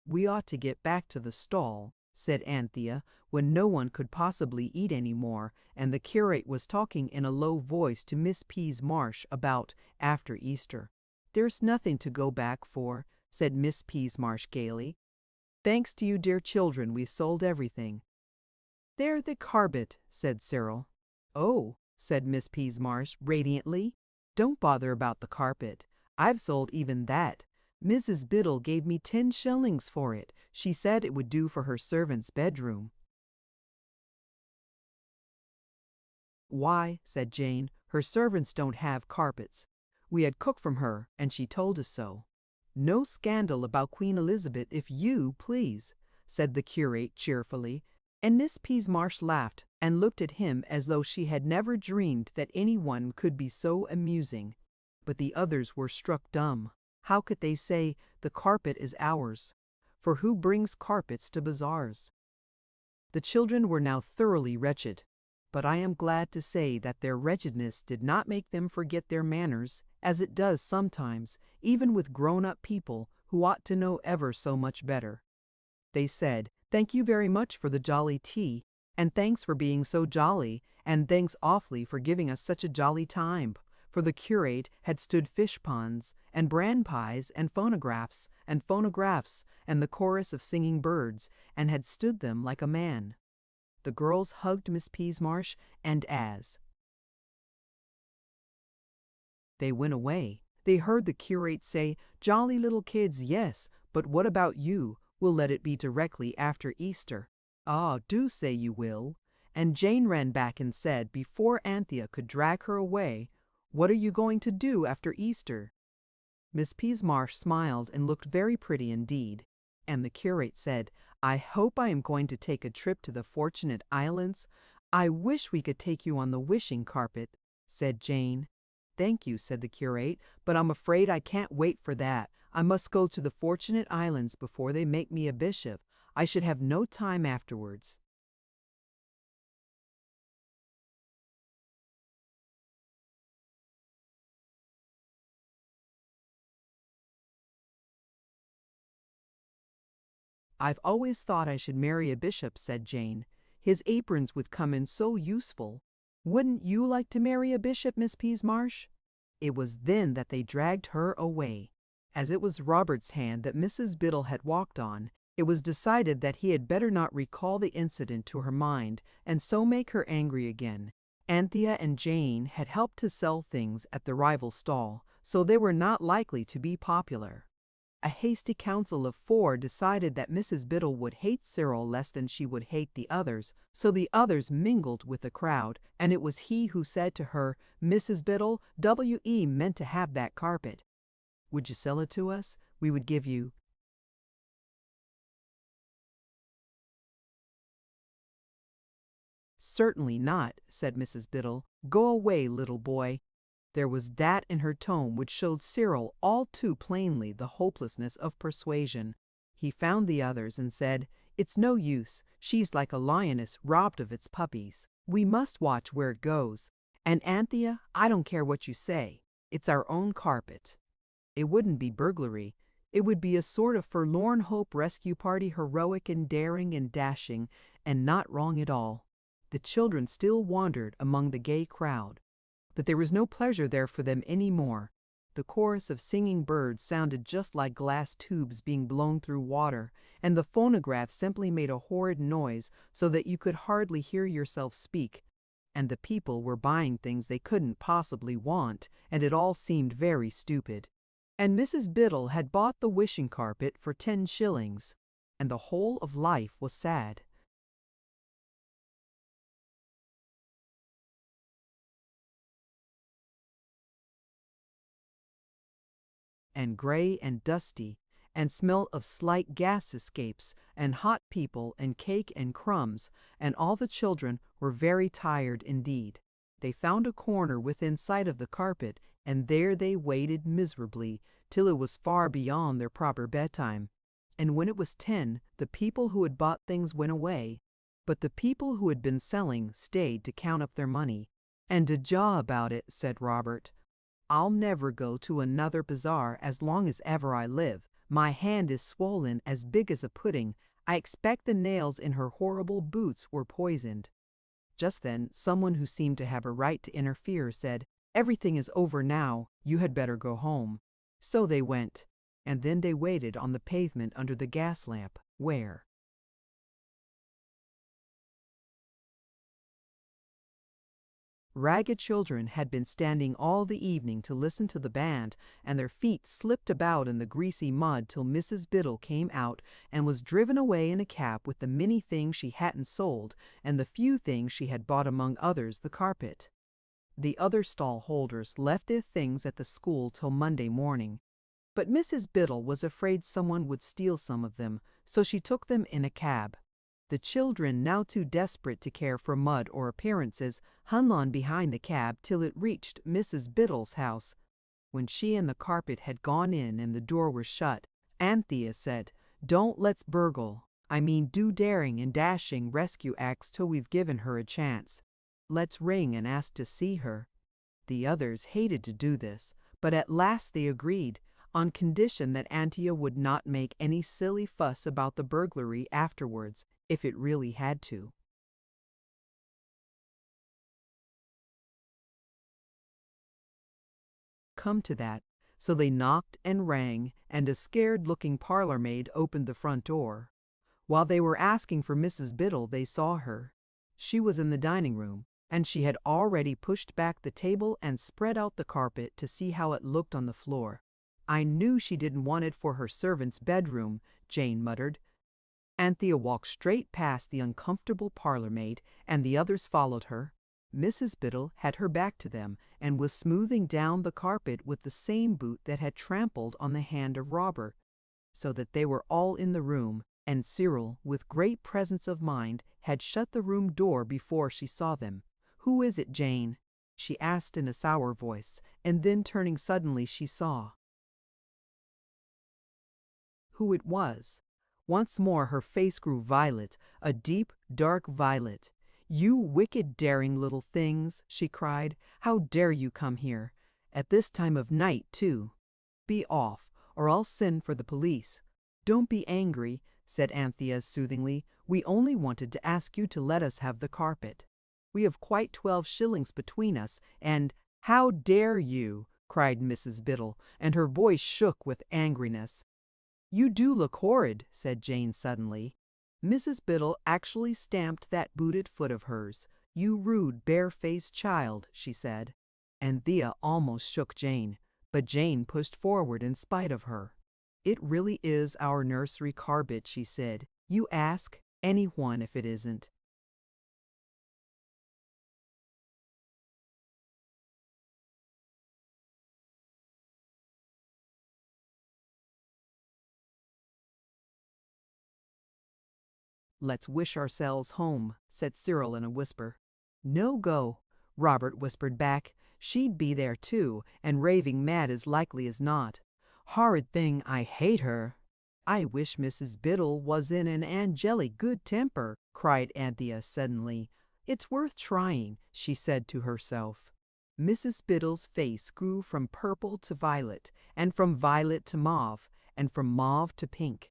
"We ought to get back to the stall," said Anthea, when no one could possibly eat any more, and the curate was talking in a low voice to Miss Peasmarsh about after Easter. "There's nothing to go back for," said Miss Peasmarsh gaily. "Thanks to you dear children, we sold everything." "There the carpet," said Cyril. "Oh," said Miss Peasmarsh radiantly, "don't bother about the carpet. I've sold even that. Mrs. Biddle gave me 10 shillings for it. She said it would do for her servant's bedroom." "Why," said Jane, "her servants don't have carpets. We had cook from her, and she told us so." "No scandal about Queen Elizabeth, if you please," said the curate cheerfully, and Miss Peasmarsh laughed and looked at him as though she had never dreamed that anyone could be so amusing. But the others were struck dumb. How could they say, "The carpet is ours"? for who brings carpets to bazaars? The children were now thoroughly wretched, but I am glad to say that their wretchedness did not make them forget their manners, as it does sometimes, even with grown-up people who ought to know ever so much better. They said, "Thank you very much for the jolly tea, and thanks for being so jolly, and thanks awfully for giving us such a jolly time," for the curate had stood fish ponds, and bran pies, and phonographs, and the chorus of singing birds, and had stood them like a man. The girls hugged Miss Peasmarsh, and as they went away, they heard the curate say, "Jolly little kids, yes, but what about you? We'll let it be directly after Easter." "Ah, do say you will." And Jane ran back and said, before Anthea could drag her away, "What are you going to do after Easter?" Miss Peasmarsh smiled and looked very pretty indeed, and the curate said, "I hope I am going to take a trip to the Fortunate Islands." "I wish we could take you on the wishing carpet," said Jane. "Thank you," said the curate, "but I'm afraid I can't wait for that. I must go to the Fortunate Islands before they make me a bishop. I should have no time afterwards." "I've always thought I should marry a bishop," said Jane. "His aprons would come in so useful. Wouldn't you like to marry a bishop, Miss Peasmarsh?" It was then that they dragged her away. As it was Robert's hand that Mrs. Biddle had walked on, it was decided that he had better not recall the incident to her mind, and so make her angry again. Anthea and Jane had helped to sell things at the rival stall, so they were not likely to be popular. A hasty council of four decided that Mrs. Biddle would hate Cyril less than she would hate the others, so the others mingled with the crowd, and it was he who said to her, "Mrs. Biddle, W.E. meant to have that carpet. Would you sell it to us? We would give you—" "Certainly not," said Mrs. Biddle. "Go away, little boy." There was that in her tone which showed Cyril all too plainly the hopelessness of persuasion. He found the others and said, "It's no use. She's like a lioness robbed of its puppies. We must watch where it goes. And Anthea, I don't care what you say. It's our own carpet." It wouldn't be burglary. It would be a sort of forlorn hope rescue party, heroic and daring and dashing, and not wrong at all. The children still wandered among the gay crowd, but there was no pleasure there for them any more. The chorus of singing birds sounded just like glass tubes being blown through water, and the phonograph simply made a horrid noise so that you could hardly hear yourself speak. And the people were buying things they couldn't possibly want, and it all seemed very stupid. And Mrs. Biddle had bought the wishing carpet for 10 shillings, and the whole of life was sad. And gray and dusty, and smell of slight gas escapes, and hot people, and cake and crumbs, and all the children were very tired indeed. They found a corner within sight of the carpet, and there they waited miserably, till it was far beyond their proper bedtime. And when it was 10, the people who had bought things went away, but the people who had been selling stayed to count up their money. "And to jaw about it," said Robert, "I'll never go to another bazaar as long as ever I live. My hand is swollen as big as a pudding. I expect the nails in her horrible boots were poisoned." Just then someone who seemed to have a right to interfere said, "Everything is over now. You had better go home." So they went, and then they waited on the pavement under the gas lamp, where ragged children had been standing all the evening to listen to the band, and their feet slipped about in the greasy mud till Mrs. Biddle came out and was driven away in a cab with the many things she hadn't sold and the few things she had bought, among others the carpet. The other stall holders left their things at the school till Monday morning, but Mrs. Biddle was afraid someone would steal some of them, so she took them in a cab. The children, now too desperate to care for mud or appearances, hung on behind the cab till it reached Mrs. Biddle's house. When she and the carpet had gone in and the door was shut, Anthea said, Don't let's burgle. I mean do daring and dashing rescue acts till we've given her a chance. Let's ring and ask to see her." The others hated to do this, but at last they agreed, on condition that Antia would not make any silly fuss about the burglary afterwards, if it really had to. Come to that, so they knocked and rang, and a scared-looking parlor-maid opened the front door. While they were asking for Mrs. Biddle, they saw her. She was in the dining room, and she had already pushed back the table and spread out the carpet to see how it looked on the floor. "I knew she didn't want it for her servant's bedroom," Jane muttered. Anthea walked straight past the uncomfortable parlor-maid, and the others followed her. Mrs. Biddle had her back to them and was smoothing down the carpet with the same boot that had trampled on the hand of Robert, so that they were all in the room, and Cyril, with great presence of mind, had shut the room door before she saw them. "Who is it, Jane?" she asked in a sour voice, and then turning suddenly she saw who it was. Once more her face grew violet, a deep, dark violet. "You wicked, daring little things!" she cried. "How dare you come here? At this time of night, too! Be off, or I'll send for the police." "Don't be angry," said Anthea soothingly. "We only wanted to ask you to let us have the carpet. We have quite 12 shillings between us, and—" "How dare you!" cried Mrs. Biddle, and her voice shook with angriness. "You do look horrid," said Jane suddenly. Mrs. Biddle actually stamped that booted foot of hers. "You rude, bare-faced child," she said. Anthea almost shook Jane, but Jane pushed forward in spite of her. "It really is our nursery carpet," she said. "You ask anyone if it isn't." "Let's wish ourselves home," said Cyril in a whisper. "No go," Robert whispered back. "She'd be there too, and raving mad as likely as not. Horrid thing, I hate her." "I wish Mrs. Biddle was in an angelic good temper," cried Anthea suddenly. "It's worth trying," she said to herself. Mrs. Biddle's face grew from purple to violet, and from violet to mauve, and from mauve to pink.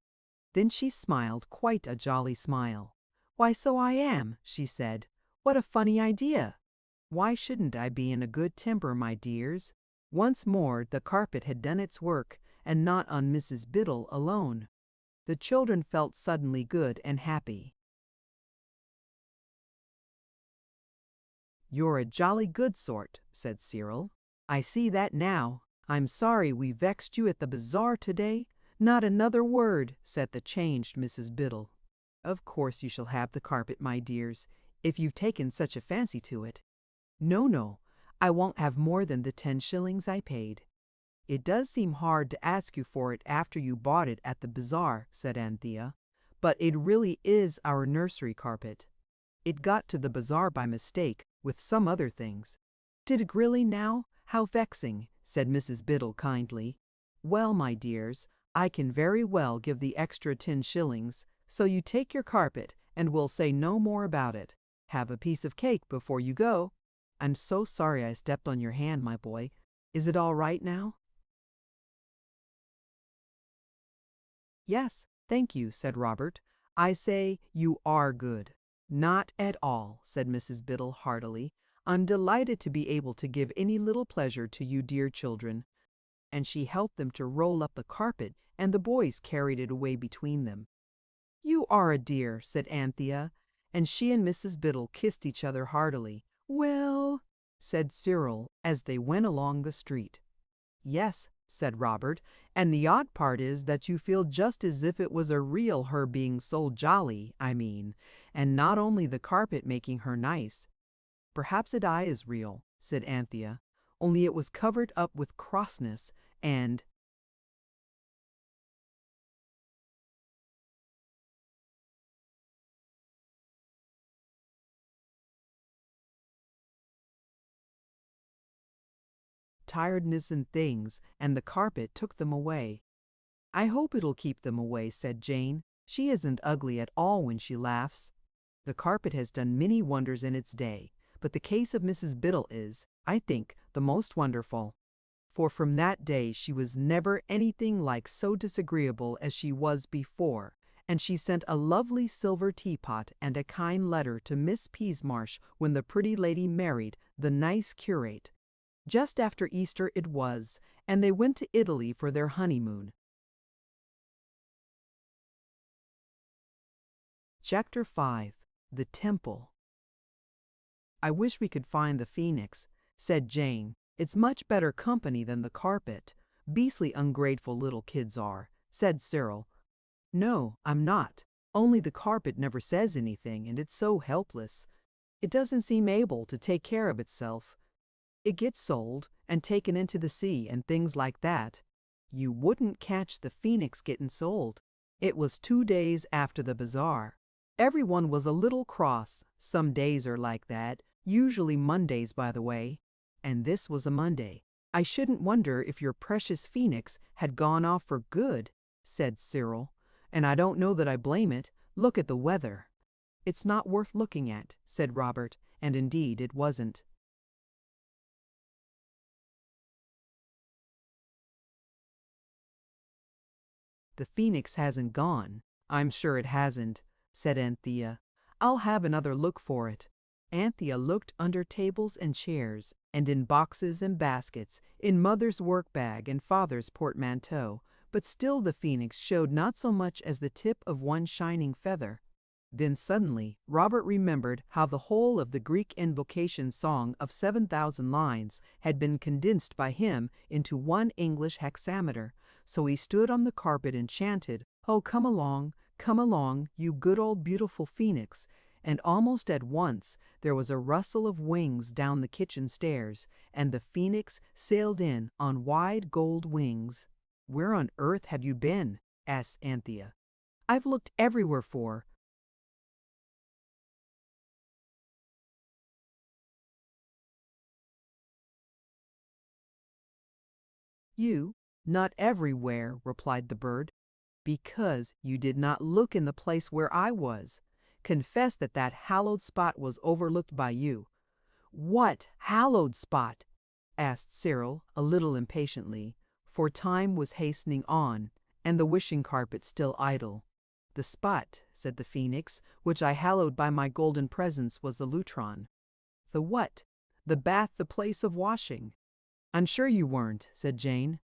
Then she smiled quite a jolly smile. "Why, so I am," she said. "What a funny idea! Why shouldn't I be in a good temper, my dears?" Once more the carpet had done its work, and not on Mrs. Biddle alone. The children felt suddenly good and happy. "You're a jolly good sort," said Cyril. "I see that now. I'm sorry we vexed you at the bazaar today." "Not another word," said the changed Mrs. Biddle. "Of course you shall have the carpet, my dears, if you've taken such a fancy to it." "No, no, I won't have more than the 10 shillings I paid." "It does seem hard to ask you for it after you bought it at the bazaar," said Anthea, "but it really is our nursery carpet. It got to the bazaar by mistake, with some other things." "Did it really now? How vexing," said Mrs. Biddle kindly. "Well, my dears, I can very well give the extra 10 shillings, so you take your carpet, and we'll say no more about it. Have a piece of cake before you go. I'm so sorry I stepped on your hand, my boy. Is it all right now?" "Yes, thank you," said Robert. "I say you are good." "Not at all," said Mrs. Biddle heartily. "I'm delighted to be able to give any little pleasure to you dear children." And she helped them to roll up the carpet, and the boys carried it away between them. "You are a dear," said Anthea, and she and Mrs. Biddle kissed each other heartily. "Well," said Cyril as they went along the street. "Yes," said Robert, "and the odd part is that you feel just as if it was a real her being so jolly, I mean, and not only the carpet making her nice." "Perhaps it is real," said Anthea, "only it was covered up with crossness and—" tiredness and things, and the carpet took them away. I hope it'll keep them away, said Jane. She isn't ugly at all when she laughs. The carpet has done many wonders in its day, but the case of Mrs. Biddle is, I think, the most wonderful. For from that day she was never anything like so disagreeable as she was before, and she sent a lovely silver teapot and a kind letter to Miss Peasmarsh when the pretty lady married the nice curate. Just after Easter it was, and they went to Italy for their honeymoon. Chapter 5. The Temple. I wish we could find the phoenix, said Jane. It's much better company than the carpet. Beastly ungrateful little kids are, said Cyril. No, I'm not. Only the carpet never says anything, and it's so helpless. It doesn't seem able to take care of itself. It gets sold and taken into the sea and things like that. You wouldn't catch the phoenix getting sold. It was 2 days after the bazaar. Everyone was a little cross. Some days are like that, usually Mondays, by the way. And this was a Monday. I shouldn't wonder if your precious phoenix had gone off for good, said Cyril. And I don't know that I blame it. Look at the weather. It's not worth looking at, said Robert, and indeed it wasn't. The phoenix hasn't gone. I'm sure it hasn't, said Anthea. I'll have another look for it. Anthea looked under tables and chairs, and in boxes and baskets, in Mother's work-bag and Father's portmanteau, but still the phoenix showed not so much as the tip of one shining feather. Then suddenly Robert remembered how the whole of the Greek invocation song of 7,000 lines had been condensed by him into one English hexameter, so he stood on the carpet and chanted, "Oh, come along, you good old beautiful phoenix," and almost at once there was a rustle of wings down the kitchen stairs, and the phoenix sailed in on wide gold wings. "Where on earth have you been?" asked Anthea. "I've looked everywhere for." "You? Not everywhere," replied the bird. "Because you did not look in the place where I was. Confess that that hallowed spot was overlooked by you." "What hallowed spot?" asked Cyril, a little impatiently, for time was hastening on, and the wishing carpet still idle. "The spot," said the phoenix, "which I hallowed by my golden presence was the lutron." "The what?" "The bath, the place of washing." "I'm sure you weren't," said Jane.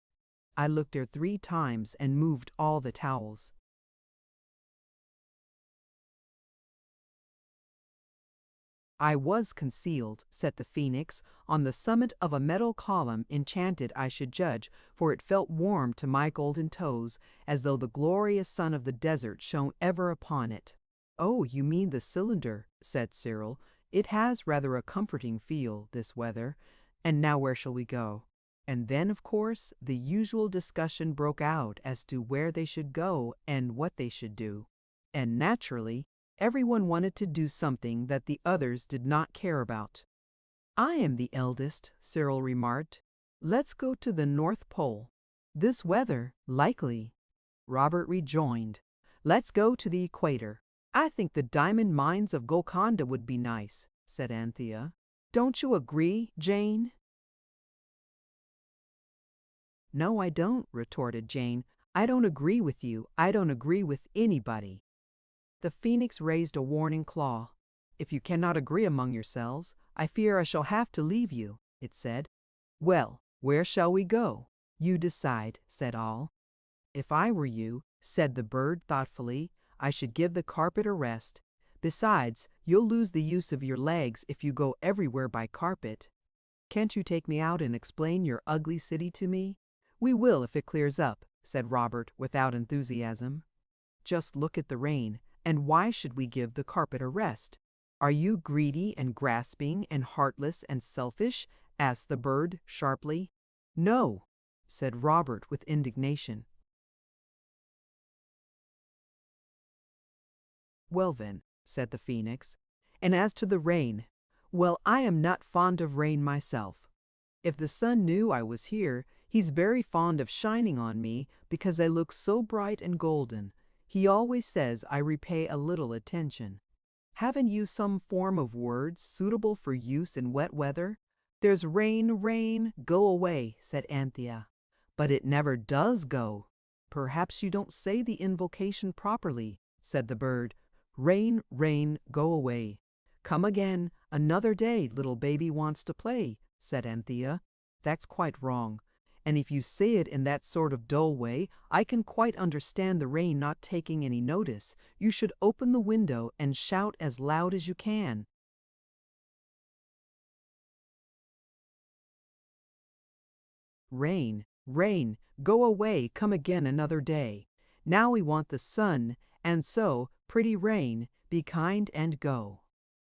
"I looked there 3 times and moved all the towels." "I was concealed," said the phoenix, "on the summit of a metal column, enchanted I should judge, for it felt warm to my golden toes, as though the glorious sun of the desert shone ever upon it." "Oh, you mean the cylinder," said Cyril. "It has rather a comforting feel, this weather. And now where shall we go?" And then, of course, the usual discussion broke out as to where they should go and what they should do. And naturally, everyone wanted to do something that the others did not care about. "I am the eldest," Cyril remarked. "Let's go to the North Pole." "This weather, likely." Robert rejoined, "Let's go to the equator." "I think the diamond mines of Golconda would be nice," said Anthea. "Don't you agree, Jane?" "No, I don't," retorted Jane. "I don't agree with you. I don't agree with anybody." The phoenix raised a warning claw. "If you cannot agree among yourselves, I fear I shall have to leave you," it said. "Well, where shall we go?" "You decide," said all. "If I were you," said the bird thoughtfully, "I should give the carpet a rest. Besides, you'll lose the use of your legs if you go everywhere by carpet. Can't you take me out and explain your ugly city to me?" "We will if it clears up," said Robert without enthusiasm. "Just look at the rain, and why should we give the carpet a rest?" "Are you greedy and grasping and heartless and selfish?" asked the bird sharply. "No," said Robert with indignation. "Well then," said the phoenix, "and as to the rain, well, I am not fond of rain myself." If the sun knew I was here, he's very fond of shining on me because I look so bright and golden. He always says I repay a little attention. Haven't you some form of words suitable for use in wet weather? There's rain, rain, go away, said Anthea. But it never does go. Perhaps you don't say the invocation properly, said the bird. Rain, rain, go away. Come again, another day, little baby wants to play, said Anthea. That's quite wrong. And if you say it in that sort of dull way, I can quite understand the rain not taking any notice. You should open the window and shout as loud as you can. Rain, rain, go away, come again another day. Now we want the sun, and so, pretty rain, be kind and go.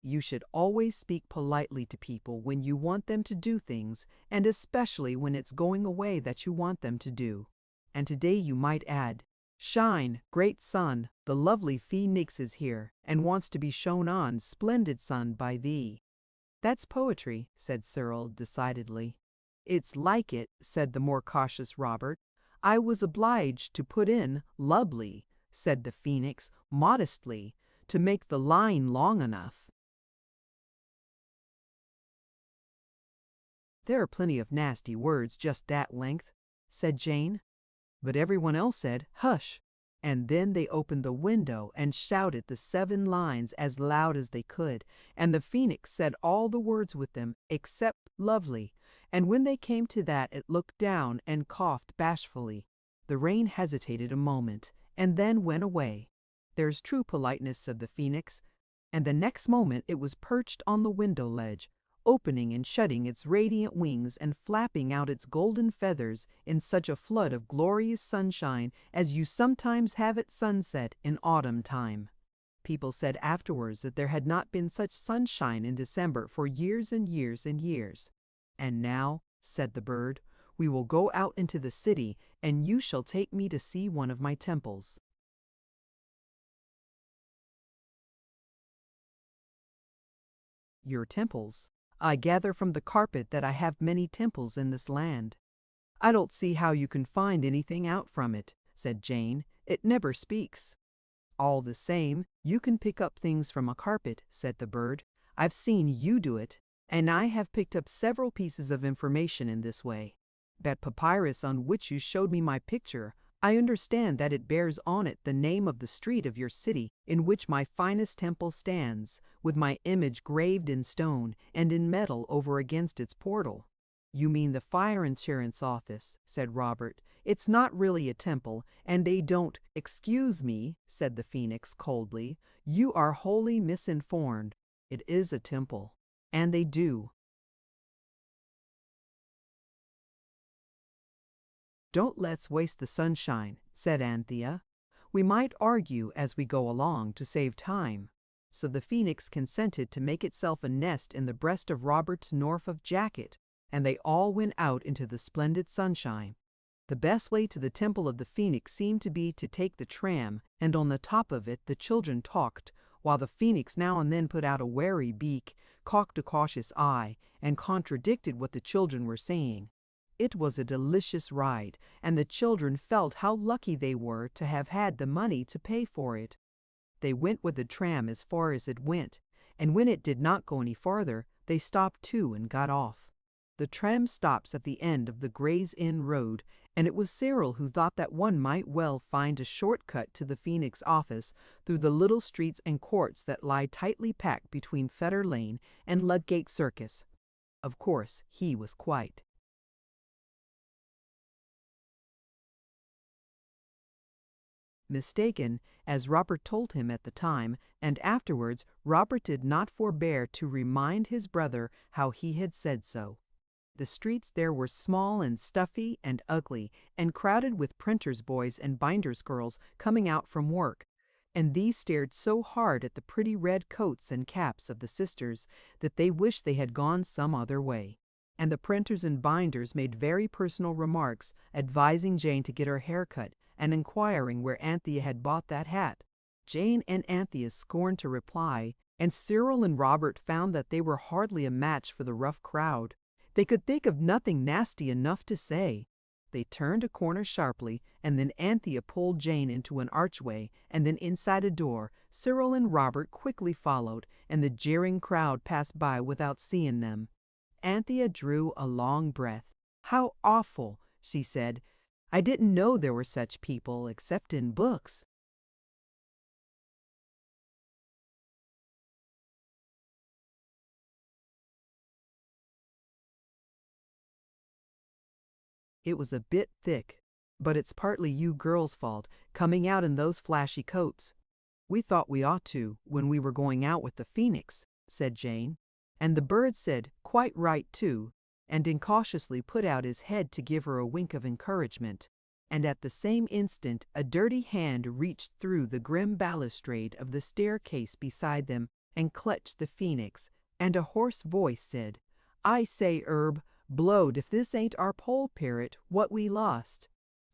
You should always speak politely to people when you want them to do things, and especially when it's going away that you want them to do. And today you might add, shine, great sun, the lovely phoenix is here, and wants to be shown on, splendid sun, by thee. That's poetry, said Cyril decidedly. It's like it, said the more cautious Robert. I was obliged to put in lovely, said the phoenix, modestly, to make the line long enough. There are plenty of nasty words just that length, said Jane. But everyone else said, hush. And then they opened the window and shouted the 7 lines as loud as they could, and the phoenix said all the words with them except lovely, and when they came to that it looked down and coughed bashfully. The rain hesitated a moment, and then went away. There's true politeness, said the phoenix, and the next moment it was perched on the window ledge, opening and shutting its radiant wings and flapping out its golden feathers in such a flood of glorious sunshine as you sometimes have at sunset in autumn time. People said afterwards that there had not been such sunshine in December for years and years and years. And now, said the bird, we will go out into the city, and you shall take me to see one of my temples. Your temples? I gather from the carpet that I have many temples in this land. I don't see how you can find anything out from it, said Jane. It never speaks. All the same, you can pick up things from a carpet, said the bird. I've seen you do it, and I have picked up several pieces of information in this way. That papyrus on which you showed me my picture, I understand that it bears on it the name of the street of your city in which my finest temple stands, with my image graved in stone and in metal over against its portal. You mean the fire insurance office, said Robert. It's not really a temple, and they don't— Excuse me, said the phoenix coldly. You are wholly misinformed. It is a temple, and they do. Don't let's waste the sunshine, said Anthea. We might argue as we go along to save time. So the phoenix consented to make itself a nest in the breast of Robert's Norfolk jacket, and they all went out into the splendid sunshine. The best way to the temple of the phoenix seemed to be to take the tram, and on the top of it the children talked, while the phoenix now and then put out a wary beak, cocked a cautious eye, and contradicted what the children were saying. It was a delicious ride, and the children felt how lucky they were to have had the money to pay for it. They went with the tram as far as it went, and when it did not go any farther, they stopped too and got off. The tram stops at the end of the Gray's Inn Road, and it was Cyril who thought that one might well find a short-cut to the Phoenix office through the little streets and courts that lie tightly packed between Fetter Lane and Ludgate Circus. Of course, he was quite mistaken, as Robert told him at the time, and afterwards Robert did not forbear to remind his brother how he had said so. The streets there were small and stuffy and ugly, and crowded with printers' boys and binders' girls coming out from work, and these stared so hard at the pretty red coats and caps of the sisters that they wished they had gone some other way. And the printers and binders made very personal remarks, advising Jane to get her hair cut, and inquiring where Anthea had bought that hat. Jane and Anthea scorned to reply, and Cyril and Robert found that they were hardly a match for the rough crowd. They could think of nothing nasty enough to say. They turned a corner sharply, and then Anthea pulled Jane into an archway, and then inside a door. Cyril and Robert quickly followed, and the jeering crowd passed by without seeing them. Anthea drew a long breath. "How awful," she said. "I didn't know there were such people except in books." It was a bit thick, but it's partly you girls' fault, coming out in those flashy coats. "We thought we ought to, when we were going out with the phoenix," said Jane. And the bird said, "Quite right, too," and incautiously put out his head to give her a wink of encouragement. And at the same instant a dirty hand reached through the grim balustrade of the staircase beside them and clutched the phoenix, and a hoarse voice said, "I say, Herb, blowed if this ain't our poll parrot, what we lost.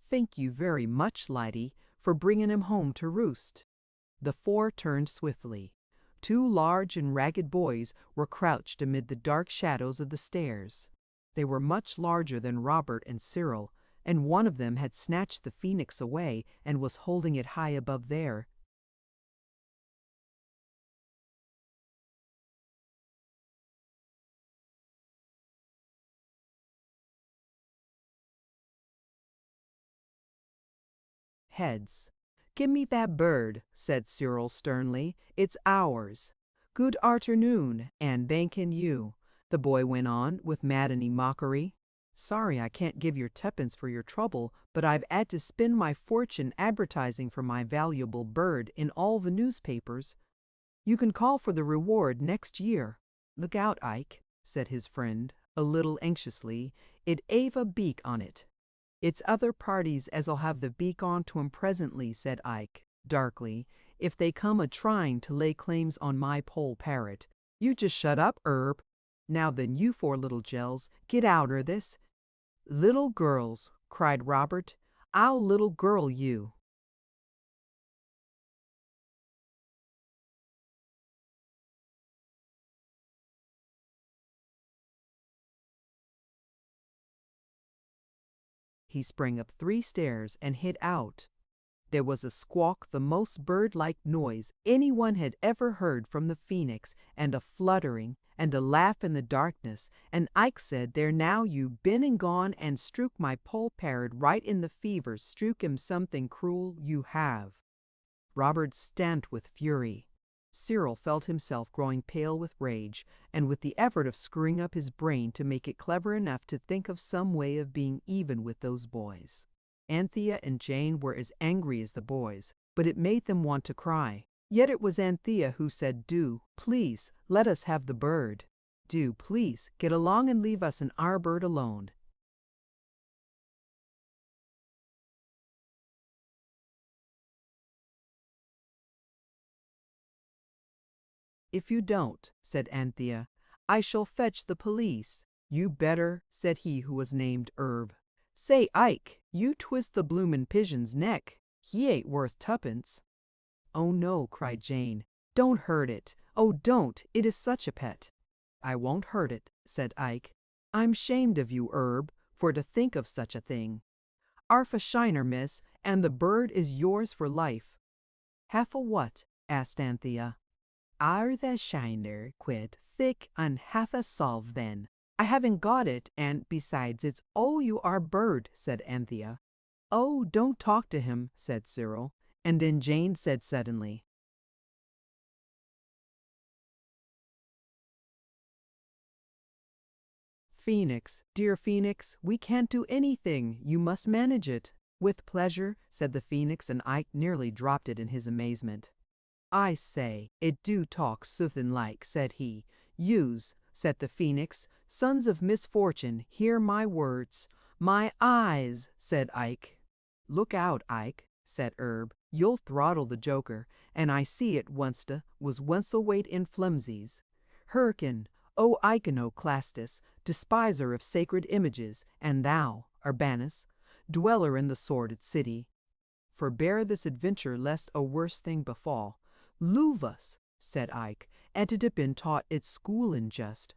Thank you very much, Lighty, for bringing him home to roost." The four turned swiftly. Two large and ragged boys were crouched amid the dark shadows of the stairs. They were much larger than Robert and Cyril, and one of them had snatched the phoenix away and was holding it high above their heads. "Give me that bird," said Cyril sternly. "It's ours." "Good arternoon, and thankin' you," the boy went on with maddening mockery. "Sorry I can't give your tuppence for your trouble, but I've 'ad to spend my fortune advertising for my valuable bird in all the newspapers. You can call for the reward next year." "Look out, Ike," said his friend, a little anxiously. "It 'ave a beak on it." "It's other parties as'll have the beak on to 'em presently," said Ike, darkly, "if they come a-trying to lay claims on my poll parrot. You just shut up, Herb. Now then, you four little gels, get outer this." "Little girls," cried Robert. "I'll little girl you." He sprang up 3 stairs and hid out. There was a squawk, the most bird-like noise anyone had ever heard from the phoenix, and a fluttering, and a laugh in the darkness, and Ike said, "There now, you been and gone and strook my poll parrot right in the fever, strook him something cruel, you have." Robert stamped with fury. Cyril felt himself growing pale with rage, and with the effort of screwing up his brain to make it clever enough to think of some way of being even with those boys. Anthea and Jane were as angry as the boys, but it made them want to cry. Yet it was Anthea who said, "Do, please, let us have the bird. Do, please, get along and leave us and our bird alone." "If you don't," said Anthea, "I shall fetch the police." "You better," said he who was named Herb. "Say, Ike, you twist the bloomin' pigeon's neck. He ain't worth tuppence." "Oh no," cried Jane. "Don't hurt it. Oh, don't. It is such a pet." "I won't hurt it," said Ike. "I'm shamed of you, Herb, for to think of such a thing." "'Arf a shiner, miss, and the bird is yours for life." "Half a what?" asked Anthea. "Are the shiner quid thick and half a solve then? I haven't got it, and besides it's all you are bird," said Anthea. "Oh, don't talk to him," said Cyril. And then Jane said suddenly, "Phoenix, dear Phoenix, we can't do anything. You must manage it." "With pleasure," said the Phoenix, and Ike nearly dropped it in his amazement. "I say, it do talk soothin' like," said he. "Yous," said the Phoenix, "sons of misfortune, hear my words." "My eyes," said Ike. "Look out, Ike," said Herb. "You'll throttle the joker, and I see it once was weight in flimsies. Hearken, O iconoclastus, despiser of sacred images, and thou, Urbanus, dweller in the sordid city. Forbear this adventure lest a worse thing befall." "Luvus," said Ike, "and it had been taught at school in just."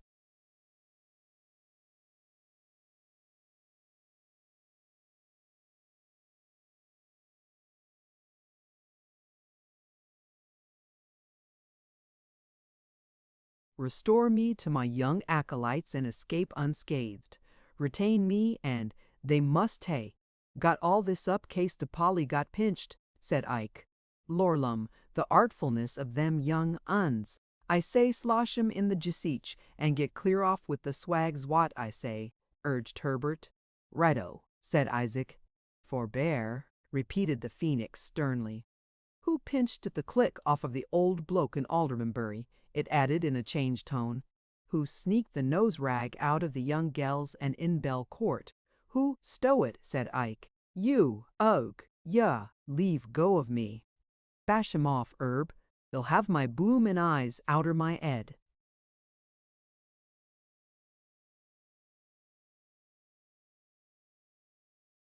restore me to my young acolytes and escape unscathed. Retain me and they must hay. Got all this up case the Polly got pinched, said Ike. Lorlum, the artfulness of them young uns. I say slosh 'em in the Jesich and get clear off with the swags what I say, urged Herbert. Righto, said Isaac. Forbear, repeated the Phoenix sternly. Who pinched the click off of the old bloke in Aldermanbury? It added in a changed tone. Who sneaked the nose rag out of the young gels and in Bell Court? Who stow it, said Ike. You, Oak, leave go of me. Bash 'em off, Herb. They'll have my bloomin' eyes outer my 'ead.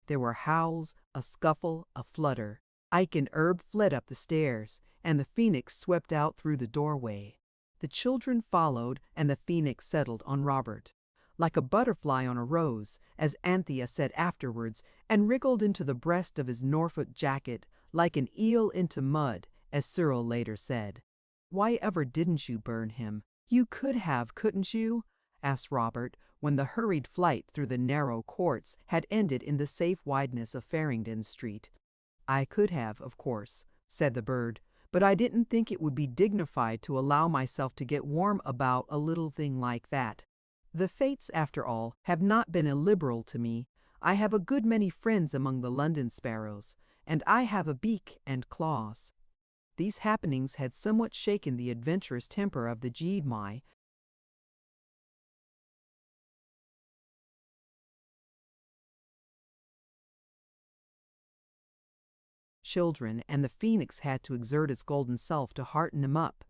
There were howls, a scuffle, a flutter. Ike and Herb fled up the stairs, and the Phoenix swept out through the doorway. The children followed, and the Phoenix settled on Robert, like a butterfly on a rose, as Anthea said afterwards, and wriggled into the breast of his Norfolk jacket, like an eel into mud, as Cyril later said. Why ever didn't you burn him? You could have, couldn't you? Asked Robert, when the hurried flight through the narrow courts had ended in the safe wideness of Farringdon Street. I could have, of course, said the bird, but I didn't think it would be dignified to allow myself to get warm about a little thing like that. The fates, after all, have not been illiberal to me. I have a good many friends among the London sparrows, and I have a beak and claws. These happenings had somewhat shaken the adventurous temper of the Jeedmai, children, and the Phoenix had to exert its golden self to hearten him up.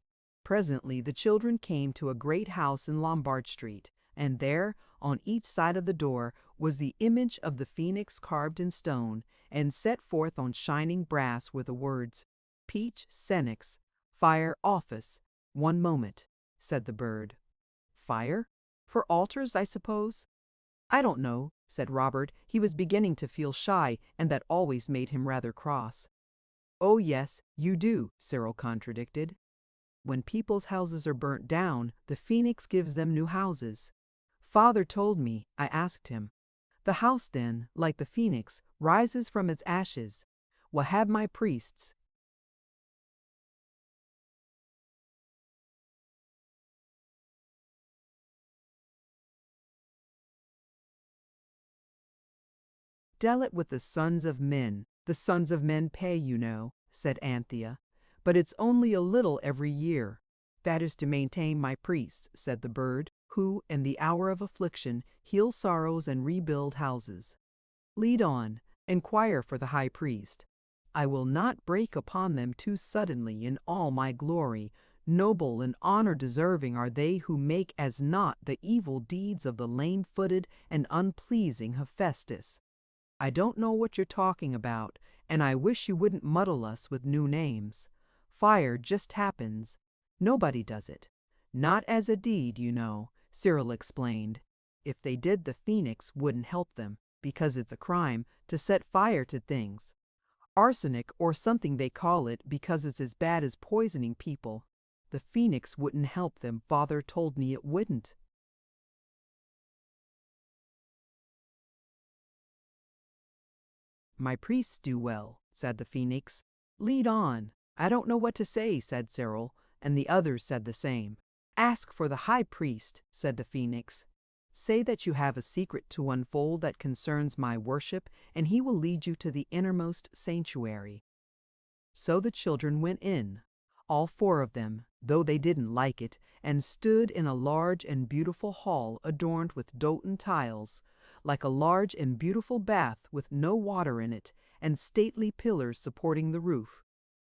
Presently the children came to a great house in Lombard Street, and there, on each side of the door, was the image of the Phoenix carved in stone, and set forth on shining brass were the words, Peach Senex, Fire Office. One moment, said the bird. Fire? For altars, I suppose? I don't know, said Robert. He was beginning to feel shy, and that always made him rather cross. Oh yes, you do, Cyril contradicted. When people's houses are burnt down, the Phoenix gives them new houses. Father told me, I asked him. The house then, like the Phoenix, rises from its ashes. Will have my priests. Dell it with the sons of men. The sons of men pay, you know, said Anthea. But it's only a little every year. That is to maintain my priests, said the bird, who, in the hour of affliction, heal sorrows and rebuild houses. Lead on, inquire for the high priest. I will not break upon them too suddenly in all my glory. Noble and honor-deserving are they who make as naught the evil deeds of the lame-footed and unpleasing Hephaestus. I don't know what you're talking about, and I wish you wouldn't muddle us with new names. Fire just happens. Nobody does it. Not as a deed, you know, Cyril explained. If they did, the Phoenix wouldn't help them, because it's a crime to set fire to things. Arsenic or something they call it, because it's as bad as poisoning people. The Phoenix wouldn't help them. Father told me it wouldn't. My priests do well, said the Phoenix. Lead on. I don't know what to say, said Cyril, and the others said the same. Ask for the high priest, said the Phoenix. Say that you have a secret to unfold that concerns my worship, and he will lead you to the innermost sanctuary. So the children went in, all four of them, though they didn't like it, and stood in a large and beautiful hall adorned with Doton tiles, like a large and beautiful bath with no water in it, and stately pillars supporting the roof.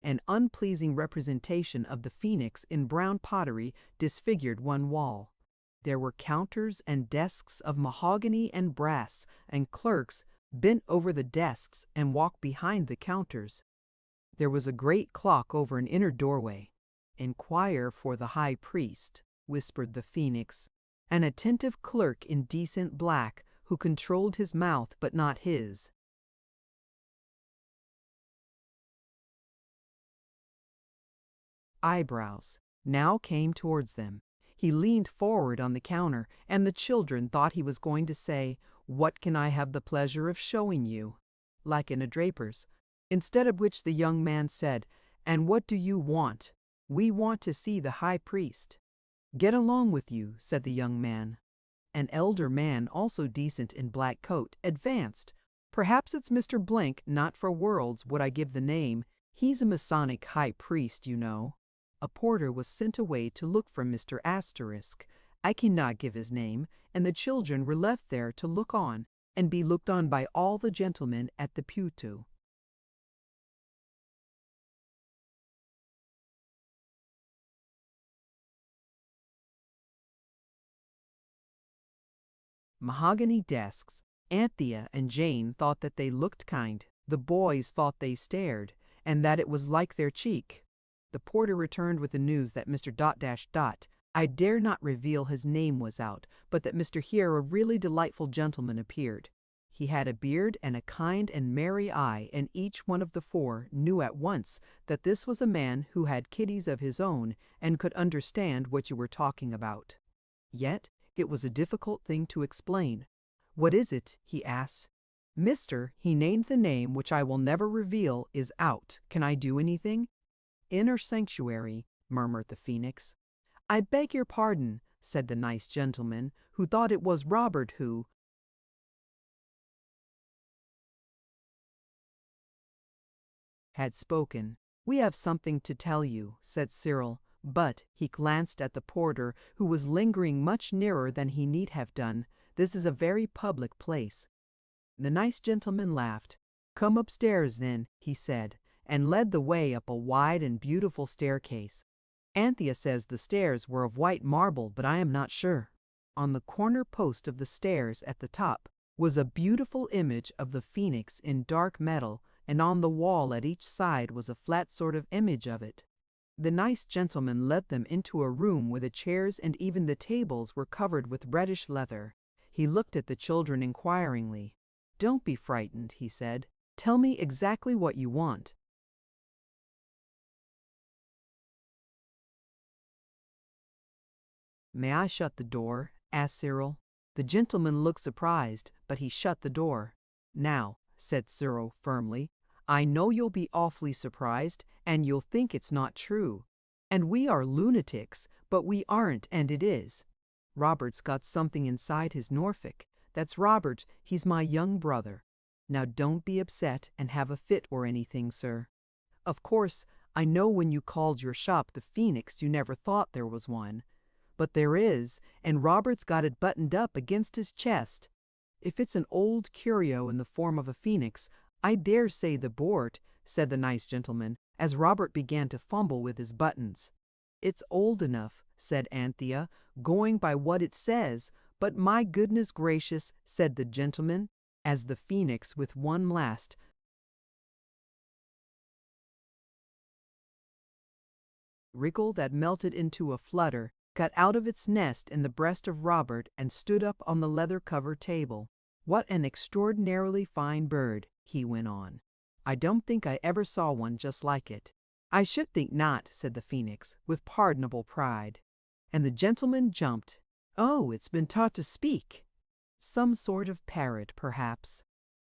An unpleasing representation of the Phoenix in brown pottery disfigured one wall. There were counters and desks of mahogany and brass, and clerks bent over the desks and walked behind the counters. There was a great clock over an inner doorway. Inquire for the high priest, whispered the Phoenix. An attentive clerk in decent black, who controlled his mouth but not his. Eyebrows now came towards them. He leaned forward on the counter, and the children thought he was going to say, "What can I have the pleasure of showing you?" like in a draper's. Instead of which the young man said, "And what do you want?" "We want to see the high priest." "Get along with you," said the young man. An elder man, also decent in black coat, advanced. "Perhaps it's Mr. Blank, not for worlds would I give the name. He's a Masonic high priest, you know." A porter was sent away to look for Mr. Asterisk. I cannot give his name, and the children were left there to look on, and be looked on by all the gentlemen at the pewto. Mahogany desks. Anthea and Jane thought that they looked kind. The boys thought they stared, and that it was like their cheek. The porter returned with the news that Mr. Dot Dash Dot, I dare not reveal his name, was out, but that Mr. Here, a really delightful gentleman, appeared. He had a beard and a kind and merry eye, and each one of the four knew at once that this was a man who had kiddies of his own and could understand what you were talking about. Yet it was a difficult thing to explain. "What is it?" he asked. "Mr. He named the name which I will never reveal is out. Can I do anything?" "Inner sanctuary," murmured the Phoenix. "I beg your pardon," said the nice gentleman, who thought it was Robert who had spoken. "We have something to tell you," said Cyril, but he glanced at the porter, who was lingering much nearer than he need have done. "This is a very public place." The nice gentleman laughed. "Come upstairs, then," he said, and led the way up a wide and beautiful staircase. Anthea says the stairs were of white marble, but I am not sure. On the corner post of the stairs at the top was a beautiful image of the phoenix in dark metal, and on the wall at each side was a flat sort of image of it. The nice gentleman led them into a room where the chairs and even the tables were covered with reddish leather. He looked at the children inquiringly. "Don't be frightened," he said. "Tell me exactly what you want." "May I shut the door?" asked Cyril. The gentleman looked surprised, but he shut the door. "Now," said Cyril firmly, "I know you'll be awfully surprised, and you'll think it's not true. And we are lunatics, but we aren't, and it is. Robert's got something inside his Norfolk. That's Robert, he's my young brother. Now don't be upset and have a fit or anything, sir. Of course, I know when you called your shop the Phoenix you never thought there was one. But there is, and Robert's got it buttoned up against his chest. If it's an old curio in the form of a phoenix, I dare say the board," said the nice gentleman, as Robert began to fumble with his buttons. "It's old enough," said Anthea, "going by what it says, but my goodness gracious," said the gentleman, as the phoenix with one last wriggle that melted into a flutter, got out of its nest in the breast of Robert and stood up on the leather-covered table. "What an extraordinarily fine bird," he went on. "I don't think I ever saw one just like it." "I should think not," said the Phoenix, with pardonable pride. And the gentleman jumped. "Oh, it's been taught to speak." "Some sort of parrot, perhaps."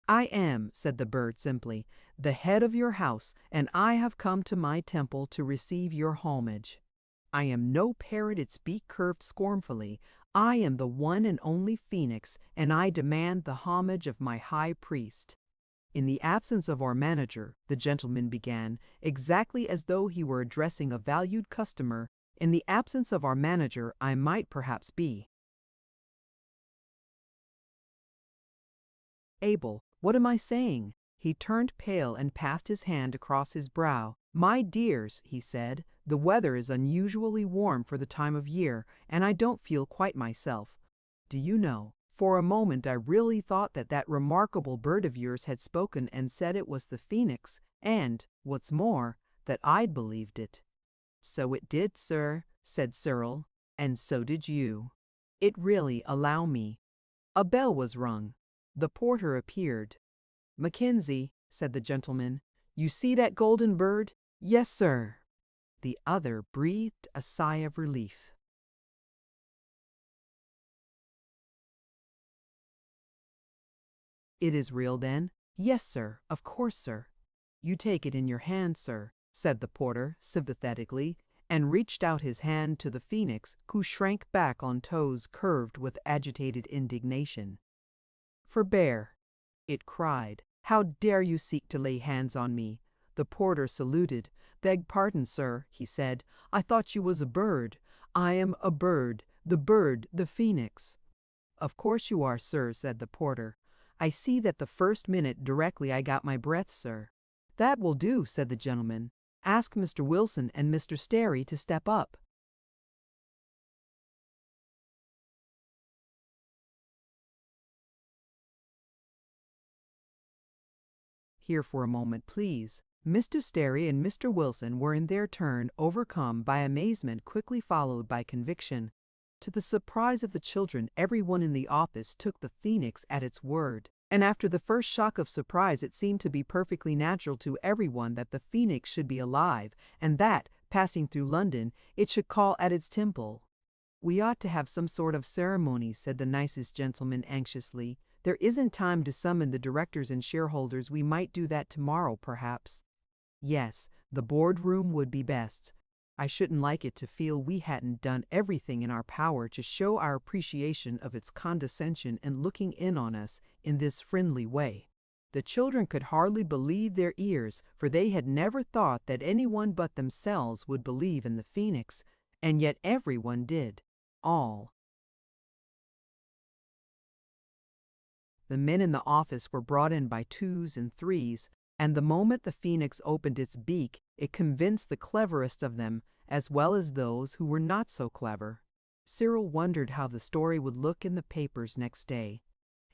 "I am," said the bird simply, "the head of your house, and I have come to my temple to receive your homage." "I am no parrot," its beak curved scornfully. "I am the one and only Phoenix, and I demand the homage of my high priest." "In the absence of our manager," the gentleman began, exactly as though he were addressing a valued customer, "in the absence of our manager, I might perhaps be able. What am I saying?" He turned pale and passed his hand across his brow. "My dears," he said, "the weather is unusually warm for the time of year, and I don't feel quite myself. Do you know, for a moment I really thought that that remarkable bird of yours had spoken and said it was the phoenix, and, what's more, that I'd believed it." "So it did, sir," said Cyril, "and so did you." "It really, allow me." A bell was rung. The porter appeared. "Mackenzie," said the gentleman, "you see that golden bird?" "Yes, sir." The other breathed a sigh of relief. "It is real, then?" "Yes, sir, of course, sir." "You take it in your hand, sir," said the porter sympathetically, and reached out his hand to the phoenix, who shrank back on toes curved with agitated indignation. "Forbear," it cried. "How dare you seek to lay hands on me?" The porter saluted. "Beg pardon, sir," he said. "I thought you was a bird." "I am a bird, the phoenix." "Of course you are, sir," said the porter. "I see that the first minute directly I got my breath, sir." "That will do," said the gentleman. "Ask Mr. Wilson and Mr. Sterry to step up." Here for a moment, please. Mr. Sterry and Mr. Wilson were in their turn overcome by amazement, quickly followed by conviction. To the surprise of the children, everyone in the office took the phoenix at its word. And after the first shock of surprise, it seemed to be perfectly natural to everyone that the phoenix should be alive, and that, passing through London, it should call at its temple. "We ought to have some sort of ceremony," said the nicest gentleman anxiously. "There isn't time to summon the directors and shareholders. We might do that tomorrow, perhaps." "Yes, the boardroom would be best. I shouldn't like it to feel we hadn't done everything in our power to show our appreciation of its condescension in looking in on us in this friendly way." The children could hardly believe their ears, for they had never thought that anyone but themselves would believe in the phoenix, and yet everyone did. All. The men in the office were brought in by twos and threes, and the moment the phoenix opened its beak, it convinced the cleverest of them, as well as those who were not so clever. Cyril wondered how the story would look in the papers next day.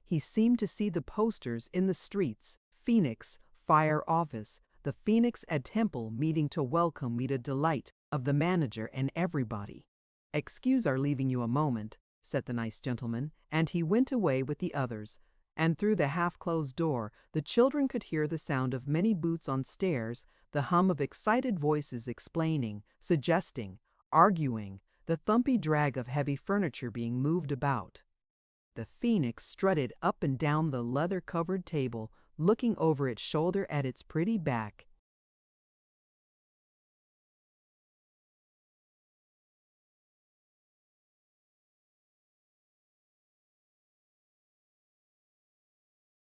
He seemed to see the posters in the streets: "Phoenix, Fire Office, the Phoenix at Temple meeting to welcome me to delight of the manager and everybody." "Excuse our leaving you a moment," said the nice gentleman, and he went away with the others. And through the half-closed door, the children could hear the sound of many boots on stairs, the hum of excited voices explaining, suggesting, arguing, the thumpy drag of heavy furniture being moved about. The phoenix strutted up and down the leather-covered table, looking over its shoulder at its pretty back.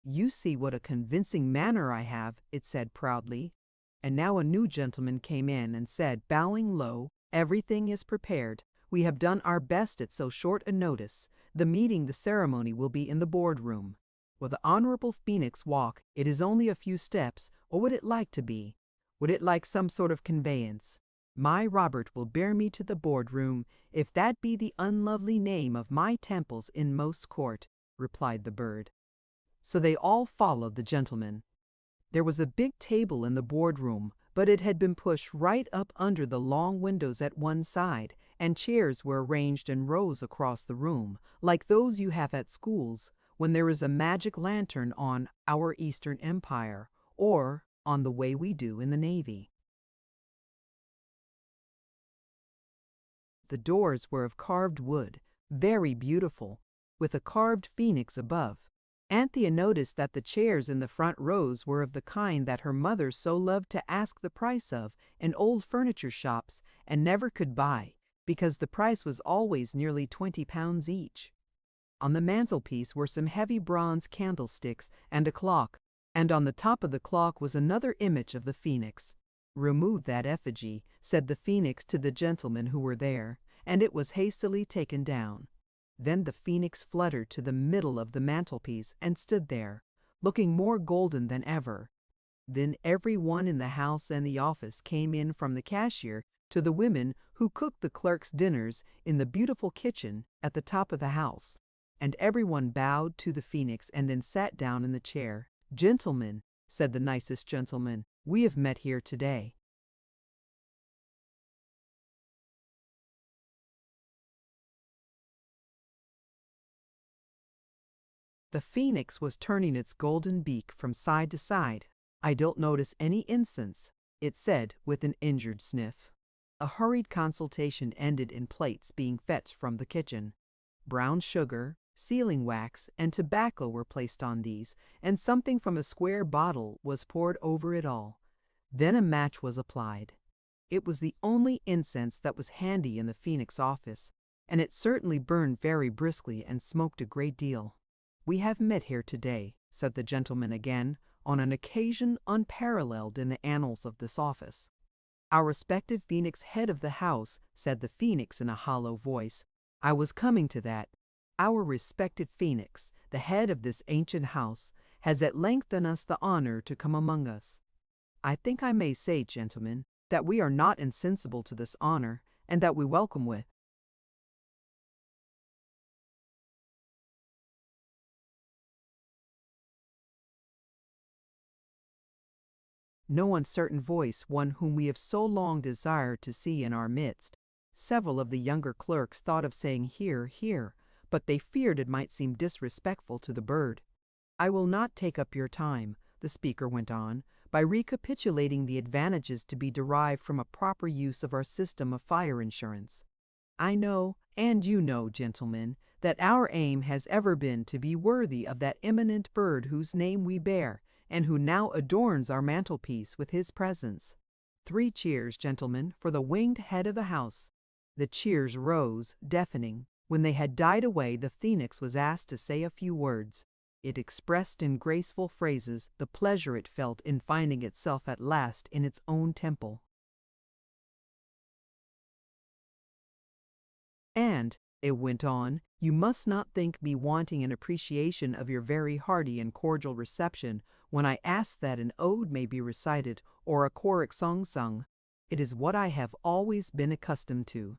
"You see what a convincing manner I have," it said proudly. And now a new gentleman came in and said, bowing low, "Everything is prepared. We have done our best at so short a notice. The ceremony will be in the boardroom. Will the Honorable Phoenix walk? It is only a few steps, or would it like to be? Would it like some sort of conveyance? My Robert will bear me to the boardroom, if that be the unlovely name of my temples in most court," replied the bird. So they all followed the gentleman. There was a big table in the boardroom, but it had been pushed right up under the long windows at one side, and chairs were arranged in rows across the room, like those you have at schools when there is a magic lantern on Our Eastern Empire, or on the way we do in the Navy. The doors were of carved wood, very beautiful, with a carved phoenix above. Anthea noticed that the chairs in the front rows were of the kind that her mother so loved to ask the price of in old furniture shops and never could buy, because the price was always nearly £20 each. On the mantelpiece were some heavy bronze candlesticks and a clock, and on the top of the clock was another image of the phoenix. "Remove that effigy," said the phoenix to the gentlemen who were there, and it was hastily taken down. Then the phoenix fluttered to the middle of the mantelpiece and stood there, looking more golden than ever. Then every one in the house and the office came in, from the cashier to the women who cooked the clerks' dinners in the beautiful kitchen at the top of the house, and everyone bowed to the phoenix and then sat down in the chair. "Gentlemen," said the nicest gentleman, "we have met here today." The phoenix was turning its golden beak from side to side. "I don't notice any incense," it said with an injured sniff. A hurried consultation ended in plates being fetched from the kitchen. Brown sugar, Sealing wax and tobacco were placed on these, and something from a square bottle was poured over it all. Then a match was applied. It was the only incense that was handy in the Phoenix office, and it certainly burned very briskly and smoked a great deal. "We have met here today," said the gentleman again, "on an occasion unparalleled in the annals of this office." "Our respective Phoenix head of the house," said the Phoenix in a hollow voice. "I was coming to that. Our respective Phoenix, the head of this ancient house, has at length done us the honor to come among us. I think I may say, gentlemen, that we are not insensible to this honor, and that we welcome with no uncertain voice one whom we have so long desired to see in our midst. Several of the younger clerks thought of saying "Here, here," but they feared it might seem disrespectful to the bird. "I will not take up your time," the speaker went on, "by recapitulating the advantages to be derived from a proper use of our system of fire insurance. I know, and you know, gentlemen, that our aim has ever been to be worthy of that eminent bird whose name we bear, and who now adorns our mantelpiece with his presence. 3 cheers, gentlemen, for the winged head of the house." The cheers rose, deafening. When they had died away, the Phoenix was asked to say a few words. It expressed in graceful phrases the pleasure it felt in finding itself at last in its own temple. "And," it went on, "you must not think me wanting in appreciation of your very hearty and cordial reception when I ask that an ode may be recited or a choric song sung. It is what I have always been accustomed to."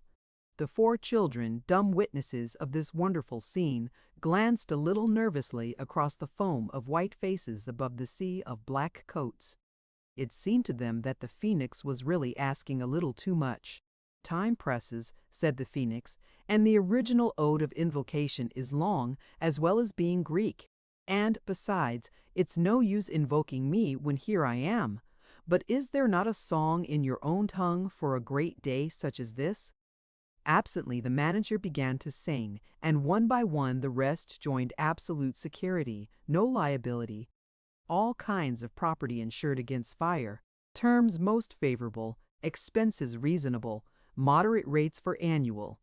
The 4 children, dumb witnesses of this wonderful scene, glanced a little nervously across the foam of white faces above the sea of black coats. It seemed to them that the Phoenix was really asking a little too much. "Time presses," said the Phoenix, "and the original ode of invocation is long as well as being Greek. And, besides, it's no use invoking me when here I am. But is there not a song in your own tongue for a great day such as this?" Absently the manager began to sing, and one by one the rest joined absolute security, no liability, all kinds of property insured against fire, terms most favorable, expenses reasonable, moderate rates for annual.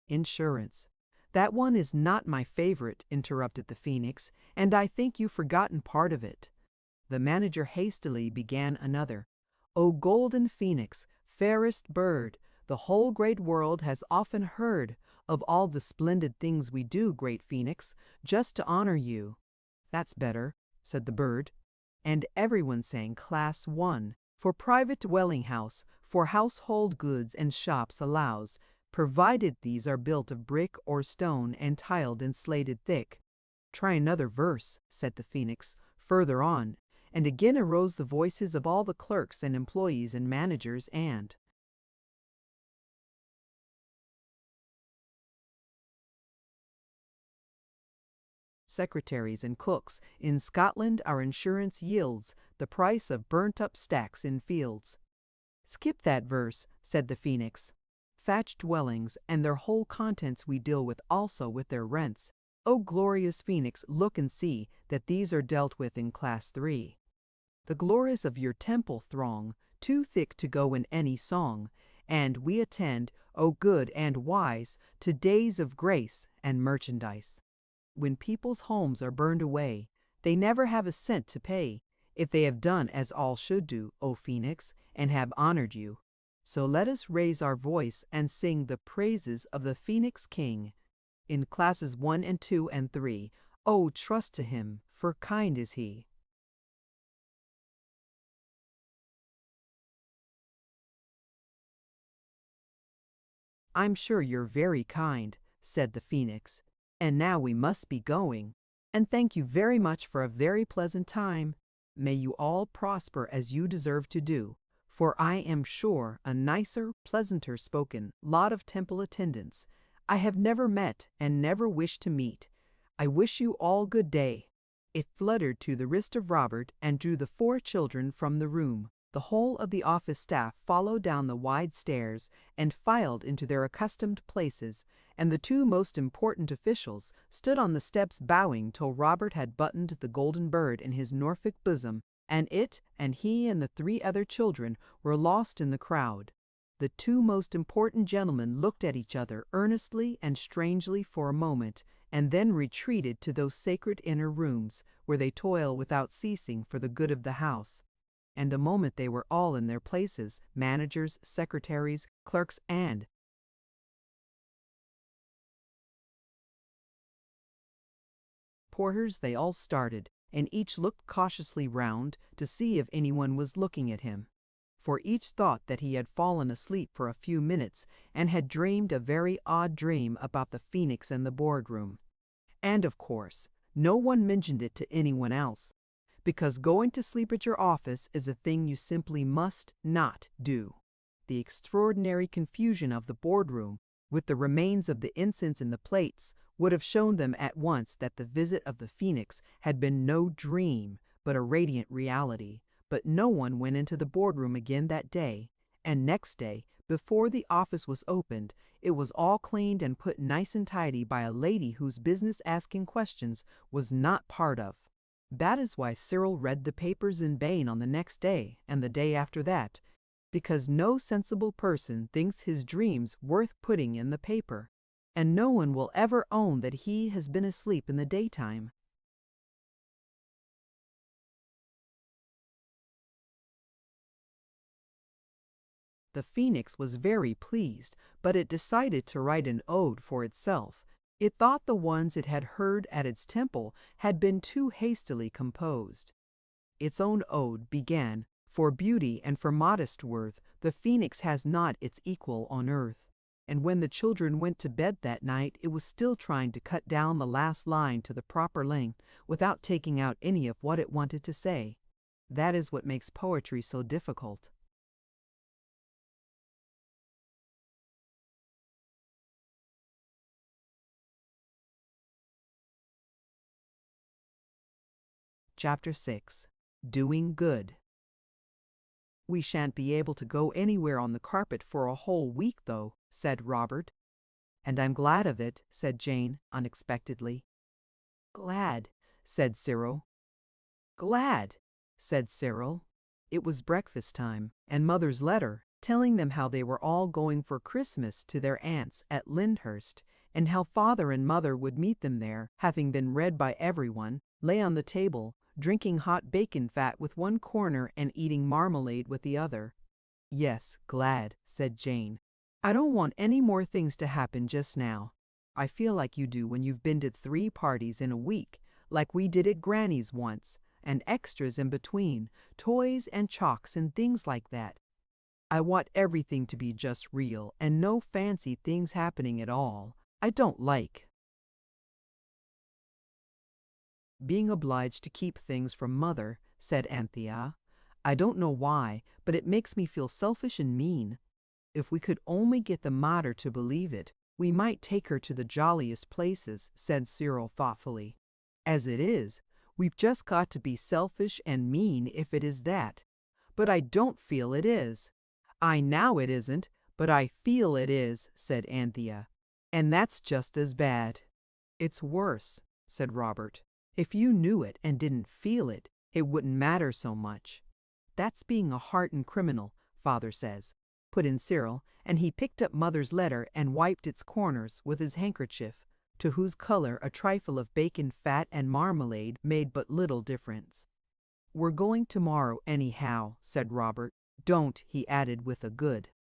Insurance. "That one is not my favorite," interrupted the Phoenix, "and I think you've forgotten part of it." The manager hastily began another. "O golden Phoenix, fairest bird, the whole great world has often heard of all the splendid things we do, great Phoenix, just to honor you." "That's better," said the bird. And everyone sang Class 1, for private dwelling house, for household goods and shops allows, provided these are built of brick or stone and tiled and slated thick. "Try another verse," said the Phoenix, further on, and again arose the voices of all the clerks and employees and managers and secretaries and cooks. "In Scotland our insurance yields the price of burnt-up stacks in fields." "Skip that verse," said the Phoenix. "Thatched dwellings and their whole contents we deal with also with their rents. O glorious Phoenix, look and see that these are dealt with in Class 3. The glories of your temple throng, too thick to go in any song, and we attend, O good and wise, to days of grace and merchandise. When people's homes are burned away, they never have a cent to pay, if they have done as all should do, O Phoenix, and have honored you. So let us raise our voice and sing the praises of the Phoenix King. In Classes 1 and 2 and 3, oh, trust to him, for kind is he." "I'm sure you're very kind," said the Phoenix. "And now we must be going. And thank you very much for a very pleasant time. May you all prosper as you deserve to do, for I am sure a nicer, pleasanter spoken lot of temple attendants I have never met and never wish to meet. I wish you all good day." It fluttered to the wrist of Robert and drew the 4 children from the room. The The whole of the office staff followed down the wide stairs and filed into their accustomed places, and the two most important officials stood on the steps bowing till Robert had buttoned the golden bird in his Norfolk bosom, and it and he and the three other children were lost in the crowd. The two most important gentlemen looked at each other earnestly and strangely for a moment, and then retreated to those sacred inner rooms, where they toil without ceasing for the good of the house. And a moment they were all in their places, managers, secretaries, clerks, and porters. They all started, and each looked cautiously round to see if anyone was looking at him. For each thought that he had fallen asleep for a few minutes and had dreamed a very odd dream about the phoenix and the boardroom. And of course, no one mentioned it to anyone else, because going to sleep at your office is a thing you simply must not do. The extraordinary confusion of the boardroom, with the remains of the incense in the plates, would have shown them at once that the visit of the phoenix had been no dream, but a radiant reality. But no one went into the boardroom again that day, and next day, before the office was opened, it was all cleaned and put nice and tidy by a lady whose business asking questions was not part of. That is why Cyril read the papers in vain on the next day and the day after that, because no sensible person thinks his dreams worth putting in the paper, and no one will ever own that he has been asleep in the daytime. The phoenix was very pleased, but it decided to write an ode for itself. It thought the ones it had heard at its temple had been too hastily composed. Its own ode began, "For beauty and for modest worth, the phoenix has not its equal on earth." And when the children went to bed that night, it was still trying to cut down the last line to the proper length without taking out any of what it wanted to say. That is what makes poetry so difficult. Chapter 6. Doing Good. "We shan't be able to go anywhere on the carpet for a whole week, though," said Robert. "And I'm glad of it," said Jane, unexpectedly. "Glad," said Cyril. "Glad," said Cyril. It was breakfast time, and Mother's letter, telling them how they were all going for Christmas to their aunt's at Lyndhurst, and how Father and Mother would meet them there, having been read by everyone, lay on the table, drinking hot bacon fat with one corner and eating marmalade with the other. "Yes, glad," said Jane. "I don't want any more things to happen just now. I feel like you do when you've been to 3 parties in a week, like we did at Granny's once, and extras in between, toys and chalks and things like that. I want everything to be just real and no fancy things happening at all. I don't like being obliged to keep things from Mother," said Anthea. "I don't know why, but it makes me feel selfish and mean. If we could only get the mater to believe it, we might take her to the jolliest places," said Cyril thoughtfully. "As it is, we've just got to be selfish and mean if it is that. But I don't feel it is." "I know it isn't, but I feel it is," said Anthea. "And that's just as bad." "It's worse," said Robert. "If you knew it and didn't feel it, it wouldn't matter so much." "That's being a hardened criminal, Father says," put in Cyril, and he picked up Mother's letter and wiped its corners with his handkerchief, to whose color a trifle of bacon fat and marmalade made but little difference. "We're going tomorrow anyhow," said Robert. "Don't," he added with a good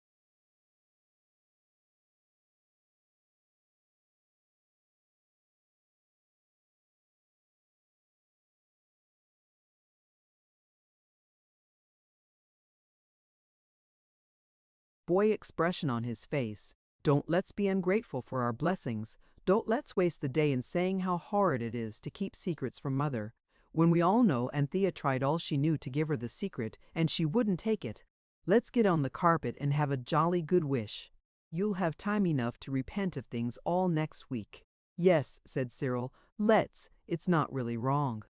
boy expression on his face. "Don't let's be ungrateful for our blessings. Don't let's waste the day in saying how horrid it is to keep secrets from Mother, when we all know Anthea tried all she knew to give her the secret, and she wouldn't take it. Let's get on the carpet and have a jolly good wish. You'll have time enough to repent of things all next week." "Yes," said Cyril, "let's. It's not really wrong."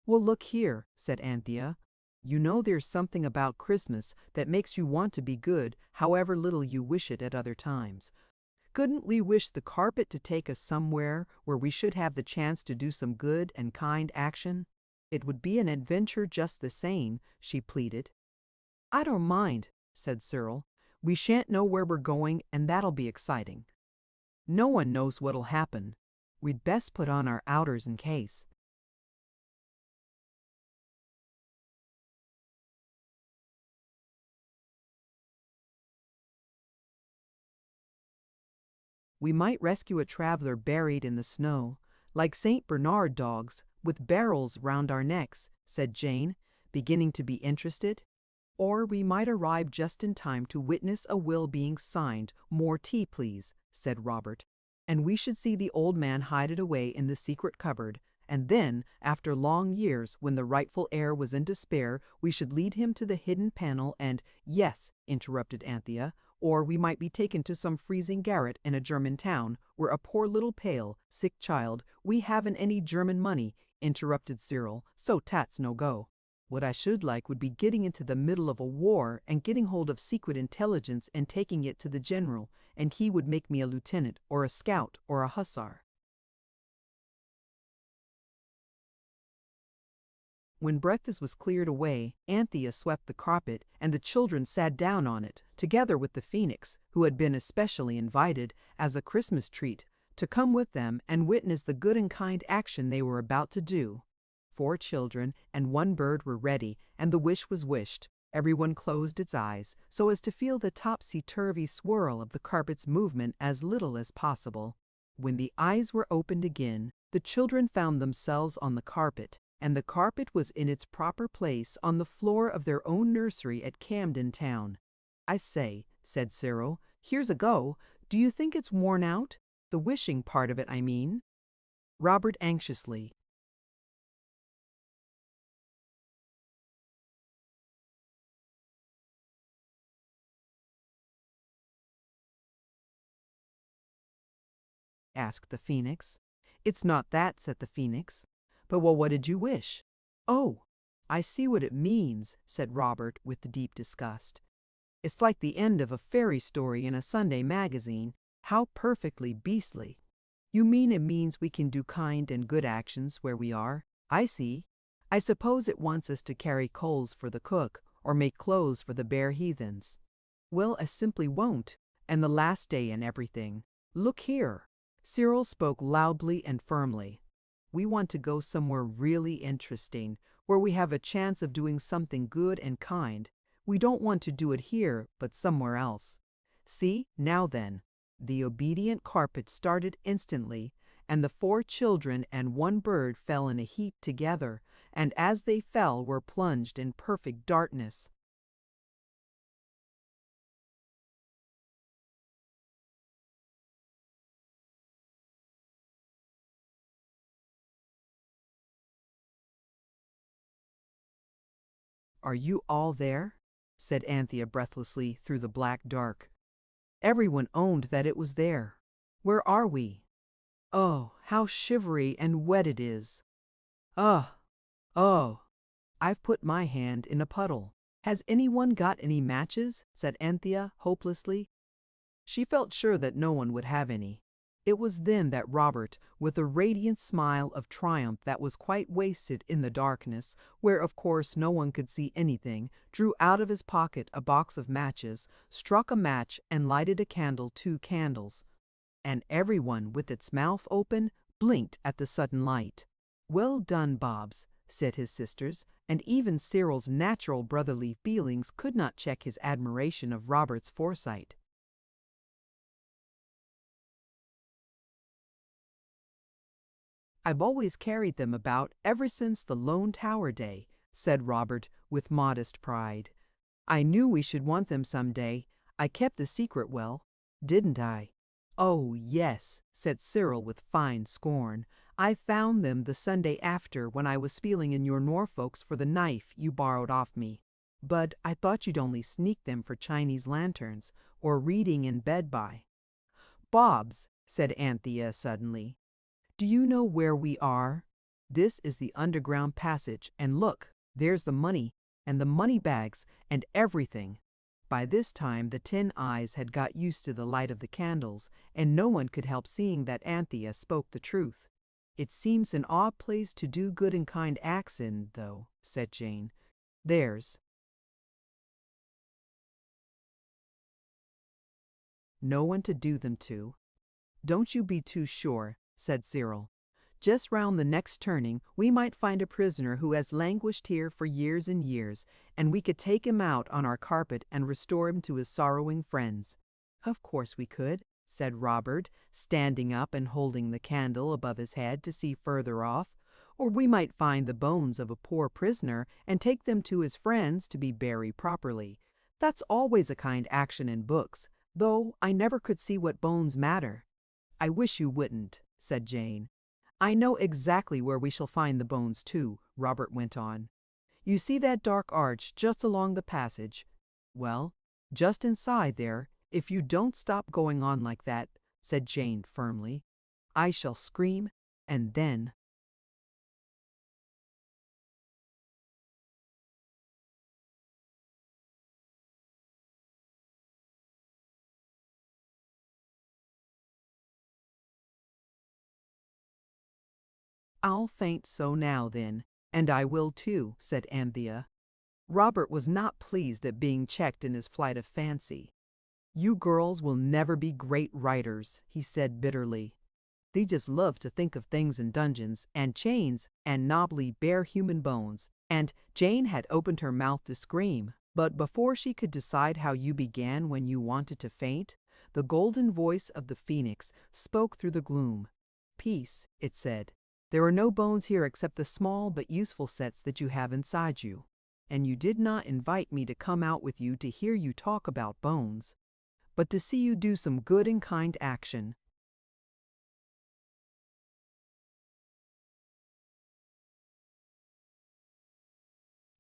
"Well, look here," said Anthea. You know there's something about Christmas that makes you want to be good, however little you wish it at other times. Couldn't we wish the carpet to take us somewhere where we should have the chance to do some good and kind action? It would be an adventure just the same, she pleaded. I don't mind, said Cyril. We shan't know where we're going, and that'll be exciting. No one knows what'll happen. We'd best put on our outers in case. We might rescue a traveler buried in the snow, like St. Bernard dogs, with barrels round our necks, said Jane, beginning to be interested. Or we might arrive just in time to witness a will being signed. More tea, please, said Robert. And we should see the old man hide it away in the secret cupboard, and then, after long years, when the rightful heir was in despair, we should lead him to the hidden panel and— Yes, interrupted Anthea, or we might be taken to some freezing garret in a German town, where a poor little pale, sick child— We haven't any German money, interrupted Cyril, so that's no go. What I should like would be getting into the middle of a war and getting hold of secret intelligence and taking it to the general, and he would make me a lieutenant or a scout or a hussar. When breakfast was cleared away, Anthea swept the carpet, and the children sat down on it, together with the phoenix, who had been especially invited, as a Christmas treat, to come with them and witness the good and kind action they were about to do. 4 children and 1 bird were ready, and the wish was wished. Everyone closed its eyes, so as to feel the topsy-turvy swirl of the carpet's movement as little as possible. When the eyes were opened again, the children found themselves on the carpet, and the carpet was in its proper place on the floor of their own nursery at Camden Town. I say, said Cyril, here's a go. Do you think it's worn out? The wishing part of it, I mean. Robert anxiously. Asked the phoenix. It's not that, said the phoenix. But well, what did you wish? Oh, I see what it means, said Robert with deep disgust. It's like the end of a fairy story in a Sunday magazine. How perfectly beastly. You mean it means we can do kind and good actions where we are? I see. I suppose it wants us to carry coals for the cook, or make clothes for the bare heathens. Well, I simply won't, and the last day and everything. Look here. Cyril spoke loudly and firmly. We want to go somewhere really interesting, where we have a chance of doing something good and kind. We don't want to do it here, but somewhere else. See, now then. The obedient carpet started instantly, and the 4 children and 1 bird fell in a heap together, and as they fell were plunged in perfect darkness. Are you all there? Said Anthea breathlessly through the black dark. Everyone owned that it was there. Where are we? Oh, how shivery and wet it is. Oh, I've put my hand in a puddle. Has anyone got any matches? Said Anthea hopelessly. She felt sure that no one would have any. It was then that Robert, with a radiant smile of triumph that was quite wasted in the darkness, where of course no one could see anything, drew out of his pocket a box of matches, struck a match and lighted a candle, 2 candles. And everyone, with its mouth open, blinked at the sudden light. Well done, Bobs, said his sisters, and even Cyril's natural brotherly feelings could not check his admiration of Robert's foresight. I've always carried them about ever since the Lone Tower day, said Robert with modest pride. I knew we should want them some day. I kept the secret well, didn't I? Oh, yes, said Cyril with fine scorn. I found them the Sunday after when I was feeling in your Norfolks for the knife you borrowed off me. But I thought you'd only sneak them for Chinese lanterns, or reading in bed by. Bobs, said Anthea suddenly, do you know where we are? This is the underground passage, and look, there's the money. and the money bags, and everything. By this time the tin eyes had got used to the light of the candles, and no one could help seeing that Anthea spoke the truth. "It seems an odd place to do good and kind acts in, though," said Jane. "There's no one to do them to." "Don't you be too sure," said Cyril. "Just round the next turning we might find a prisoner who has languished here for years and years, and we could take him out on our carpet and restore him to his sorrowing friends." "Of course we could," said Robert, standing up and holding the candle above his head to see further off. "Or we might find the bones of a poor prisoner and take them to his friends to be buried properly. That's always a kind action in books, though I never could see what bones matter." "I wish you wouldn't," said Jane. "I know exactly where we shall find the bones, too," Robert went on. "You see that dark arch just along the passage? Well, just inside there, if you don't stop going on like that," said Jane firmly, "I shall scream, and then—" "I'll faint so now, then, and I will too," said Anthea. Robert was not pleased at being checked in his flight of fancy. "You girls will never be great writers," he said bitterly. "They just love to think of things in dungeons and chains and knobbly bare human bones." And Jane had opened her mouth to scream, but before she could decide how you began when you wanted to faint, the golden voice of the phoenix spoke through the gloom. "Peace," it said. "There are no bones here except the small but useful sets that you have inside you. And you did not invite me to come out with you to hear you talk about bones, but to see you do some good and kind action."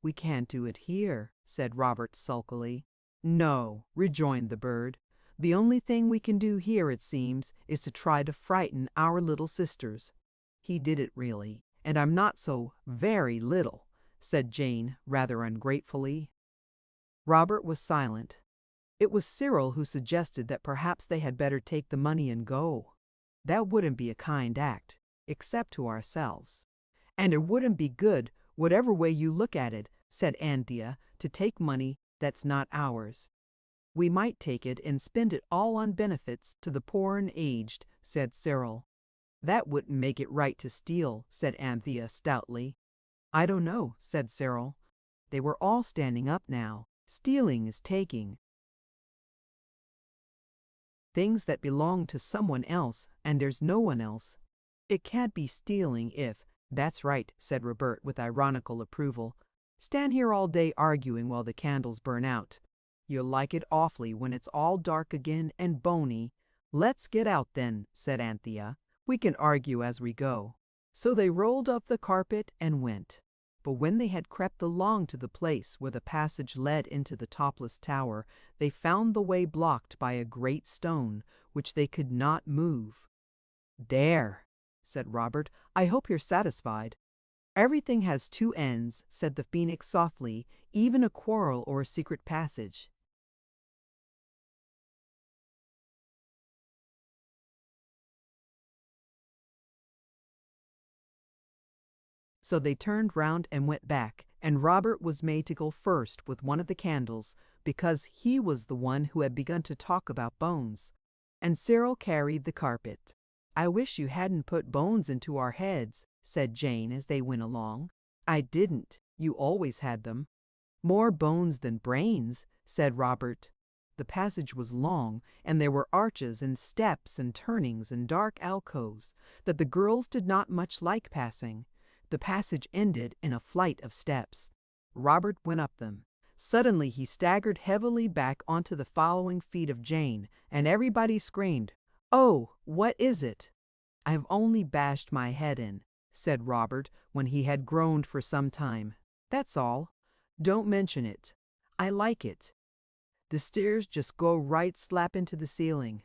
"We can't do it here," said Robert sulkily. "No," rejoined the bird. "The only thing we can do here, it seems, is to try to frighten our little sisters." "He did it really, and I'm not so very little," said Jane rather ungratefully. Robert was silent. It was Cyril who suggested that perhaps they had better take the money and go. "That wouldn't be a kind act, except to ourselves. And it wouldn't be good, whatever way you look at it," said Anthea, "to take money that's not ours." "We might take it and spend it all on benefits to the poor and aged," said Cyril. "That wouldn't make it right to steal," said Anthea stoutly. "I don't know," said Cyril. They were all standing up now. "Stealing is taking things that belong to someone else, and there's no one else. It can't be stealing if—" "That's right," said Robert with ironical approval. "Stand here all day arguing while the candles burn out. You'll like it awfully when it's all dark again and bony." "Let's get out then," said Anthea. "We can argue as we go." So they rolled off the carpet and went. But when they had crept along to the place where the passage led into the topless tower, they found the way blocked by a great stone, which they could not move. "There," said Robert. "I hope you're satisfied." "Everything has two ends," said the phoenix softly, "even a quarrel or a secret passage." So they turned round and went back, and Robert was made to go first with one of the candles, because he was the one who had begun to talk about bones. And Cyril carried the carpet. "I wish you hadn't put bones into our heads," said Jane as they went along. "I didn't. You always had them." "More bones than brains," said Robert. The passage was long, and there were arches and steps and turnings and dark alcoves that the girls did not much like passing. The passage ended in a flight of steps. Robert went up them. Suddenly he staggered heavily back onto the following feet of Jane, and everybody screamed, "Oh, what is it?" "I've only bashed my head in," said Robert when he had groaned for some time. "That's all. Don't mention it. I like it. The stairs just go right slap into the ceiling."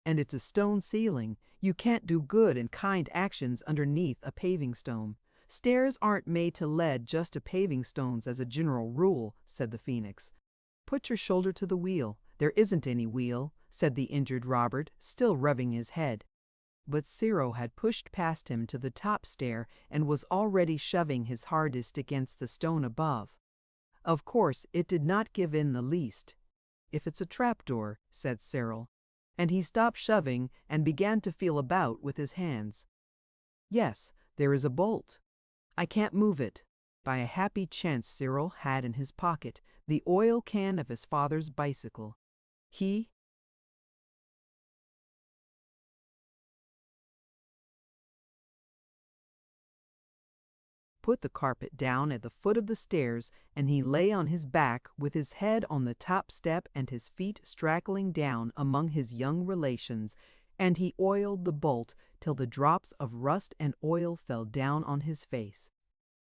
And it's a stone ceiling. You can't do good and kind actions underneath a paving stone. Stairs aren't made to lead just to paving stones as a general rule, said the Phoenix. Put your shoulder to the wheel. There isn't any wheel, said the injured Robert, still rubbing his head. But Cyril had pushed past him to the top stair and was already shoving his hardest against the stone above. Of course, it did not give in the least. If it's a trapdoor, said Cyril, and he stopped shoving and began to feel about with his hands. Yes, there is a bolt. I can't move it. By a happy chance Cyril had in his pocket the oil can of his father's bicycle. He put the carpet down at the foot of the stairs, and he lay on his back with his head on the top step and his feet straggling down among his young relations, and he oiled the bolt till the drops of rust and oil fell down on his face.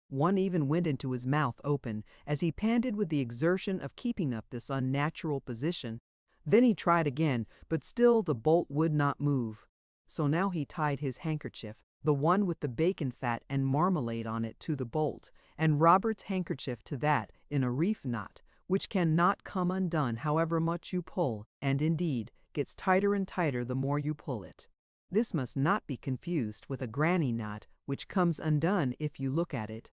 One even went into his mouth open as he panted with the exertion of keeping up this unnatural position. Then he tried again, but still the bolt would not move. So now he tied his handkerchief, the one with the bacon fat and marmalade on it, to the bolt, and Robert's handkerchief to that, in a reef knot, which cannot come undone however much you pull, and indeed gets tighter and tighter the more you pull it. This must not be confused with a granny knot, which comes undone if you look at it.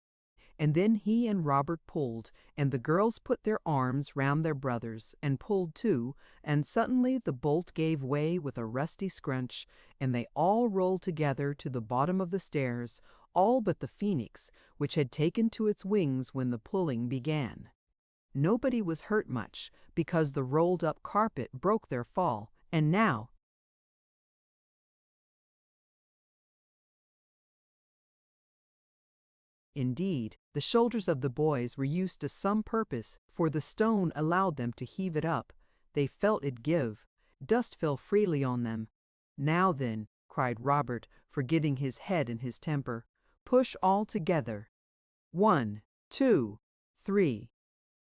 And then he and Robert pulled, and the girls put their arms round their brothers and pulled too, and suddenly the bolt gave way with a rusty scrunch, and they all rolled together to the bottom of the stairs, all but the Phoenix, which had taken to its wings when the pulling began. Nobody was hurt much, because the rolled-up carpet broke their fall, and now, indeed, the shoulders of the boys were used to some purpose, for the stone allowed them to heave it up. They felt it give. Dust fell freely on them. Now then, cried Robert, forgetting his head in his temper, push all together. 1, 2, 3.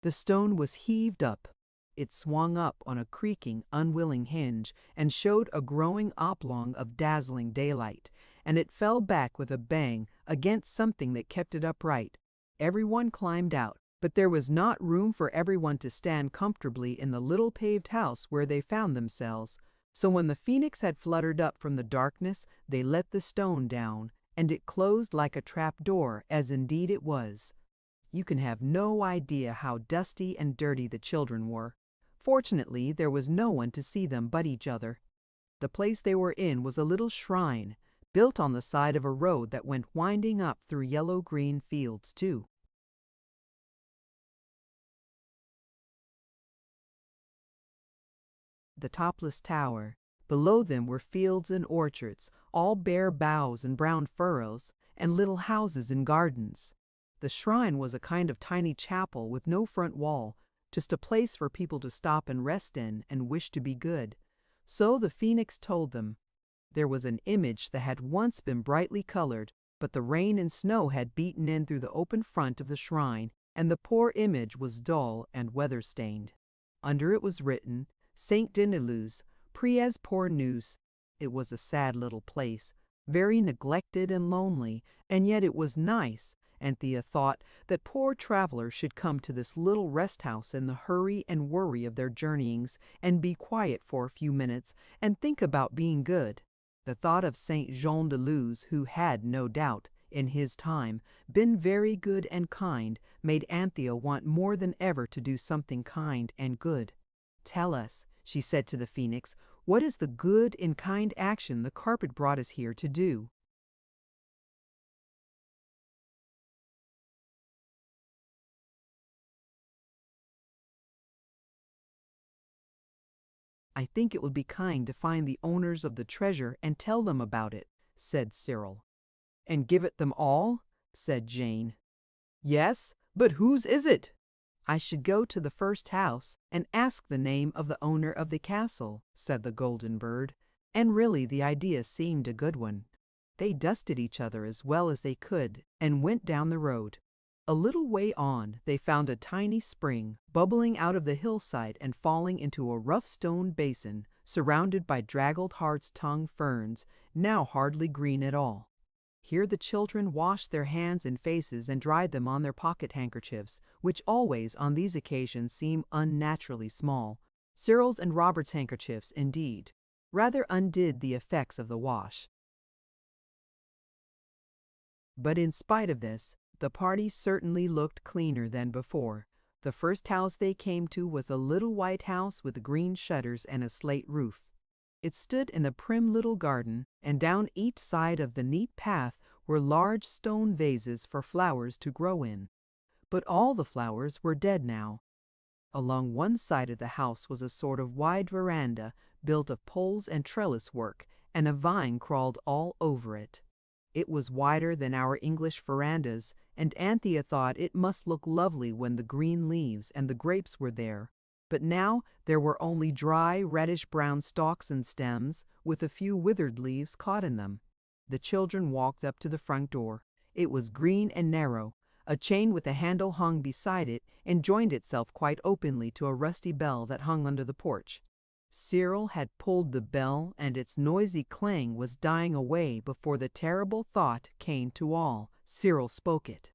The stone was heaved up. It swung up on a creaking, unwilling hinge, and showed a growing oblong of dazzling daylight, and it fell back with a bang against something that kept it upright. Everyone climbed out, but there was not room for everyone to stand comfortably in the little paved house where they found themselves. So when the Phoenix had fluttered up from the darkness, they let the stone down, and it closed like a trap door, as indeed it was. You can have no idea how dusty and dirty the children were. Fortunately, there was no one to see them but each other. The place they were in was a little shrine, built on the side of a road that went winding up through yellow-green fields too. The topless tower. Below them were fields and orchards, all bare boughs and brown furrows, and little houses and gardens. The shrine was a kind of tiny chapel with no front wall, just a place for people to stop and rest in and wish to be good. So the Phoenix told them. There was an image that had once been brightly colored, but the rain and snow had beaten in through the open front of the shrine, and the poor image was dull and weather-stained. Under it was written, Saint Denis, priez pour nous. It was a sad little place, very neglected and lonely, and yet it was nice. Anthea thought that poor travelers should come to this little rest house in the hurry and worry of their journeyings and be quiet for a few minutes and think about being good. The thought of Saint Jean de Luz, who had, no doubt, in his time, been very good and kind, made Anthea want more than ever to do something kind and good. Tell us, she said to the Phoenix, what is the good and kind action the carpet brought us here to do? I think it would be kind to find the owners of the treasure and tell them about it, said Cyril. And give it them all? Said Jane. Yes, but whose is it? I should go to the first house and ask the name of the owner of the castle, said the Golden Bird, and really the idea seemed a good one. They dusted each other as well as they could and went down the road. A little way on, they found a tiny spring bubbling out of the hillside and falling into a rough stone basin, surrounded by draggled hart's-tongue ferns, now hardly green at all. Here the children washed their hands and faces and dried them on their pocket handkerchiefs, which always on these occasions seem unnaturally small. Cyril's and Robert's handkerchiefs, indeed, rather undid the effects of the wash. But in spite of this, the party certainly looked cleaner than before. The first house they came to was a little white house with green shutters and a slate roof. It stood in a prim little garden, and down each side of the neat path were large stone vases for flowers to grow in. But all the flowers were dead now. Along one side of the house was a sort of wide veranda built of poles and trellis work, and a vine crawled all over it. It was wider than our English verandas, and Anthea thought it must look lovely when the green leaves and the grapes were there. But now there were only dry, reddish-brown stalks and stems, with a few withered leaves caught in them. The children walked up to the front door. It was green and narrow. A chain with a handle hung beside it and joined itself quite openly to a rusty bell that hung under the porch. Cyril had pulled the bell, and its noisy clang was dying away before the terrible thought came to all. Cyril spoke it.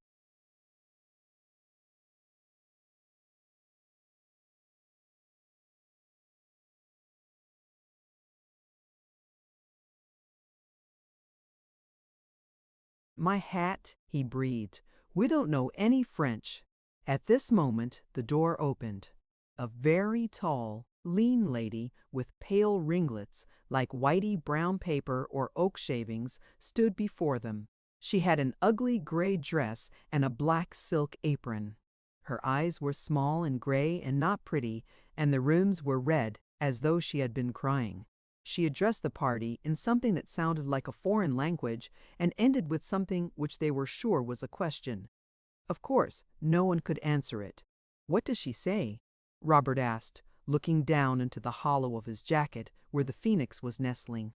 "My hat," he breathed. "We don't know any French." At this moment the door opened. A very tall, lean lady with pale ringlets like whitey brown paper or oak shavings stood before them. She had an ugly gray dress and a black silk apron. Her eyes were small and gray and not pretty, and the rims were red, as though she had been crying. She addressed the party in something that sounded like a foreign language and ended with something which they were sure was a question. Of course, no one could answer it. "What does she say?" Robert asked, looking down into the hollow of his jacket where the phoenix was nestling.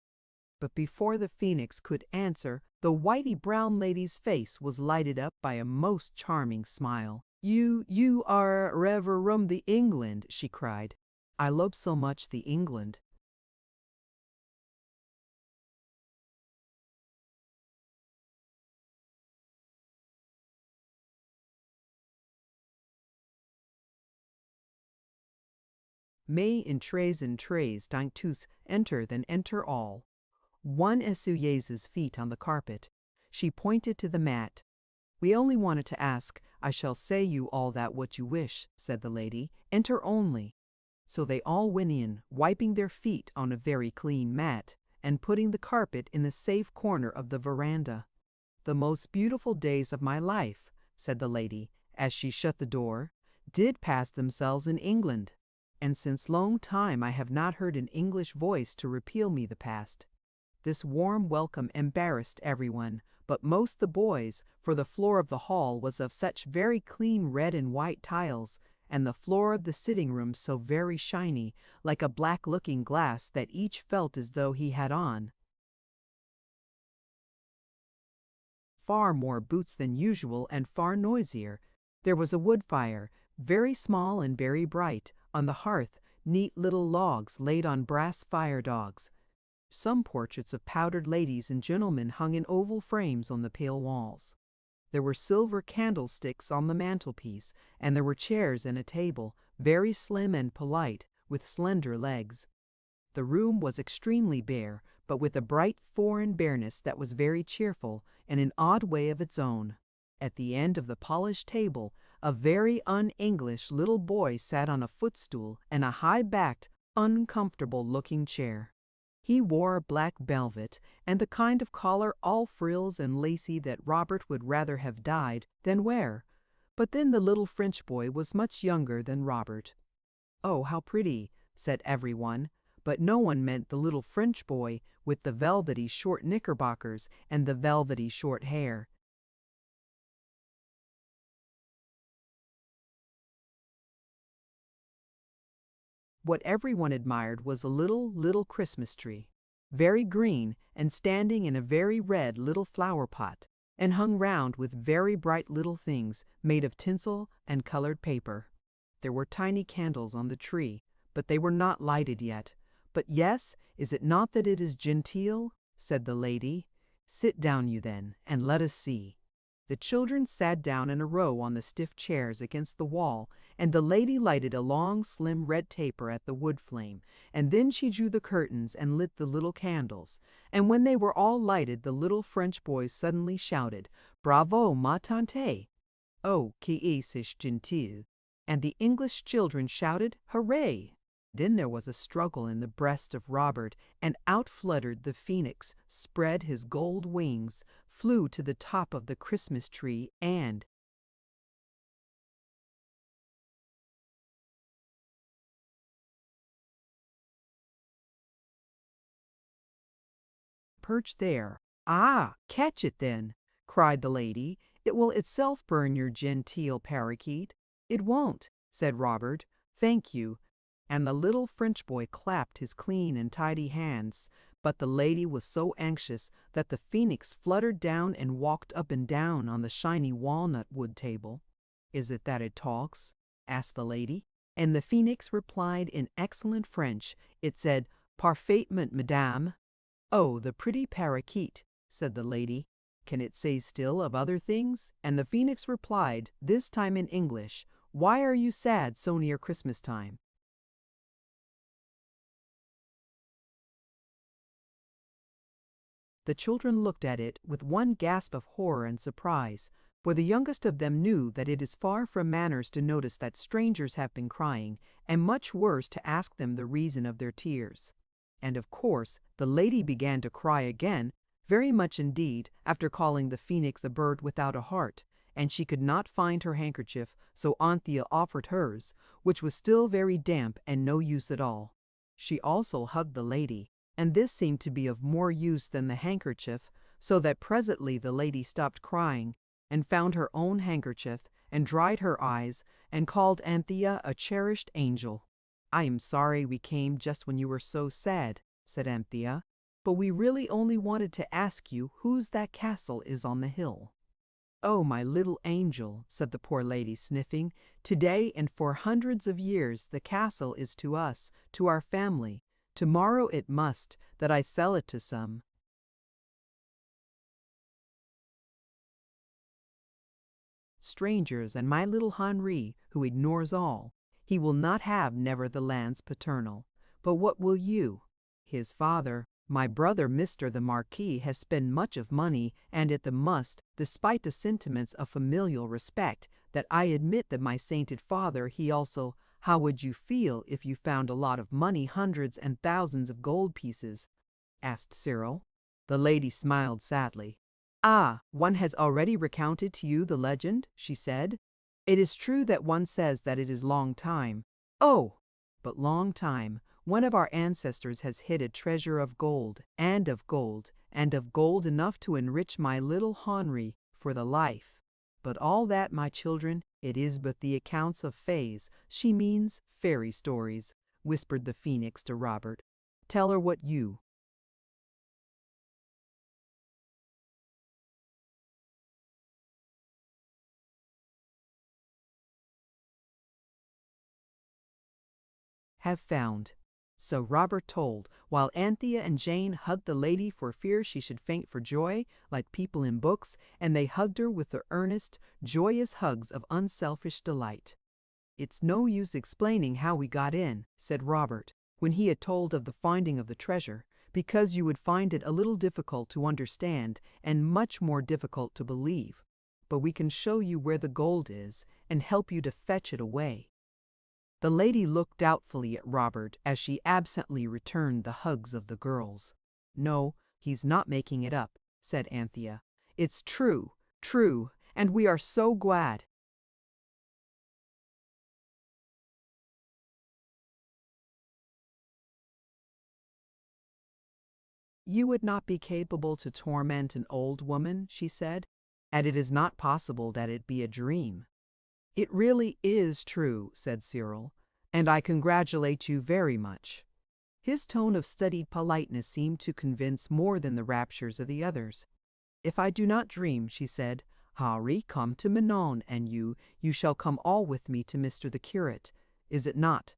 But before the phoenix could answer, the whitey-brown lady's face was lighted up by a most charming smile. You are from the England," she cried. "I love so much the England." Mais en trays dingue tous, enter then enter all. One essuyait feet on the carpet. She pointed to the mat. "We only wanted to ask, I shall say you all that what you wish," said the lady. "Enter only." So they all went in, wiping their feet on a very clean mat, and putting the carpet in the safe corner of the veranda. "The most beautiful days of my life," said the lady, as she shut the door, "did pass themselves in England. And since long time I have not heard an English voice to repeal me the past." This warm welcome embarrassed everyone, but most the boys, for the floor of the hall was of such very clean red and white tiles, and the floor of the sitting room so very shiny, like a black looking glass, that each felt as though he had on far more boots than usual and far noisier. There was a wood fire, very small and very bright, on the hearth, neat little logs laid on brass fire dogs. Some portraits of powdered ladies and gentlemen hung in oval frames on the pale walls. There were silver candlesticks on the mantelpiece, and there were chairs and a table, very slim and polite, with slender legs. The room was extremely bare, but with a bright foreign bareness that was very cheerful, in an odd way of its own. At the end of the polished table, a very un-English little boy sat on a footstool in a high-backed, uncomfortable-looking chair. He wore black velvet, and the kind of collar all frills and lacy that Robert would rather have dyed than wear. But then the little French boy was much younger than Robert. "Oh, how pretty," said everyone, but no one meant the little French boy with the velvety short knickerbockers and the velvety short hair. What everyone admired was a little Christmas tree, very green and standing in a very red little flower pot, and hung round with very bright little things made of tinsel and colored paper. There were tiny candles on the tree, but they were not lighted yet. "But yes, is it not that it is genteel?" said the lady. "Sit down you then, and let us see." The children sat down in a row on the stiff chairs against the wall, and the lady lighted a long slim red taper at the wood flame, and then she drew the curtains and lit the little candles, and when they were all lighted the little French boys suddenly shouted, "Bravo, ma tante!" "Oh, qui est gentil!" And the English children shouted, "Hooray!" Then there was a struggle in the breast of Robert, and out fluttered the phoenix, spread his gold wings, flew to the top of the Christmas tree, and perched there. "Ah, catch it then!" cried the lady. "It will itself burn your genteel parakeet." "It won't," said Robert. "Thank you." And the little French boy clapped his clean and tidy hands, but the lady was so anxious that the phoenix fluttered down and walked up and down on the shiny walnut wood table. "Is it that it talks?" asked the lady, and the phoenix replied in excellent French. It said, "Parfaitement, madame." "Oh, the pretty parakeet," said the lady. "Can it say still of other things?" And the phoenix replied, this time in English, "Why are you sad so near Christmas time?" The children looked at it with one gasp of horror and surprise, for the youngest of them knew that it is far from manners to notice that strangers have been crying, and much worse to ask them the reason of their tears. And of course the lady began to cry again, very much indeed, after calling the phoenix a bird without a heart, and she could not find her handkerchief, so Anthea offered hers, which was still very damp and no use at all. She also hugged the lady, and this seemed to be of more use than the handkerchief, so that presently the lady stopped crying, and found her own handkerchief, and dried her eyes, and called Anthea a cherished angel. "I am sorry we came just when you were so sad," said Anthea, "but we really only wanted to ask you whose that castle is on the hill." "Oh, my little angel," said the poor lady, sniffing, "today and for hundreds of years the castle is to us, to our family. Tomorrow it must, that I sell it to some strangers, and my little Henri, who ignores all, he will not have never the lands paternal. But what will you?" His father, "My brother Mr. the Marquis has spent much of money, and it the must, despite the sentiments of familial respect, that I admit that my sainted father, he also—" "How would you feel if you found a lot of money, hundreds and thousands of gold pieces?" asked Cyril. The lady smiled sadly. "Ah, one has already recounted to you the legend," she said. "It is true that one says that it is long time. Oh, but long time. One of our ancestors has hid a treasure of gold, and of gold, and of gold enough to enrich my little Henri for the life. But all that, my children, it is but the accounts of fays." "She means fairy stories," whispered the phoenix to Robert. "Tell her what you have found." So Robert told, while Anthea and Jane hugged the lady for fear she should faint for joy, like people in books, and they hugged her with the earnest, joyous hugs of unselfish delight. "It's no use explaining how we got in," said Robert, when he had told of the finding of the treasure, "because you would find it a little difficult to understand and much more difficult to believe. But we can show you where the gold is, and help you to fetch it away." The lady looked doubtfully at Robert as she absently returned the hugs of the girls. "No, he's not making it up," said Anthea. "It's true, true, and we are so glad." "You would not be capable to torment an old woman," she said, "and it is not possible that it be a dream." "It really is true," said Cyril, "and I congratulate you very much." His tone of studied politeness seemed to convince more than the raptures of the others. "If I do not dream," she said, "Henri, come to Manon, and you shall come all with me to Mr. the curate. Is it not?"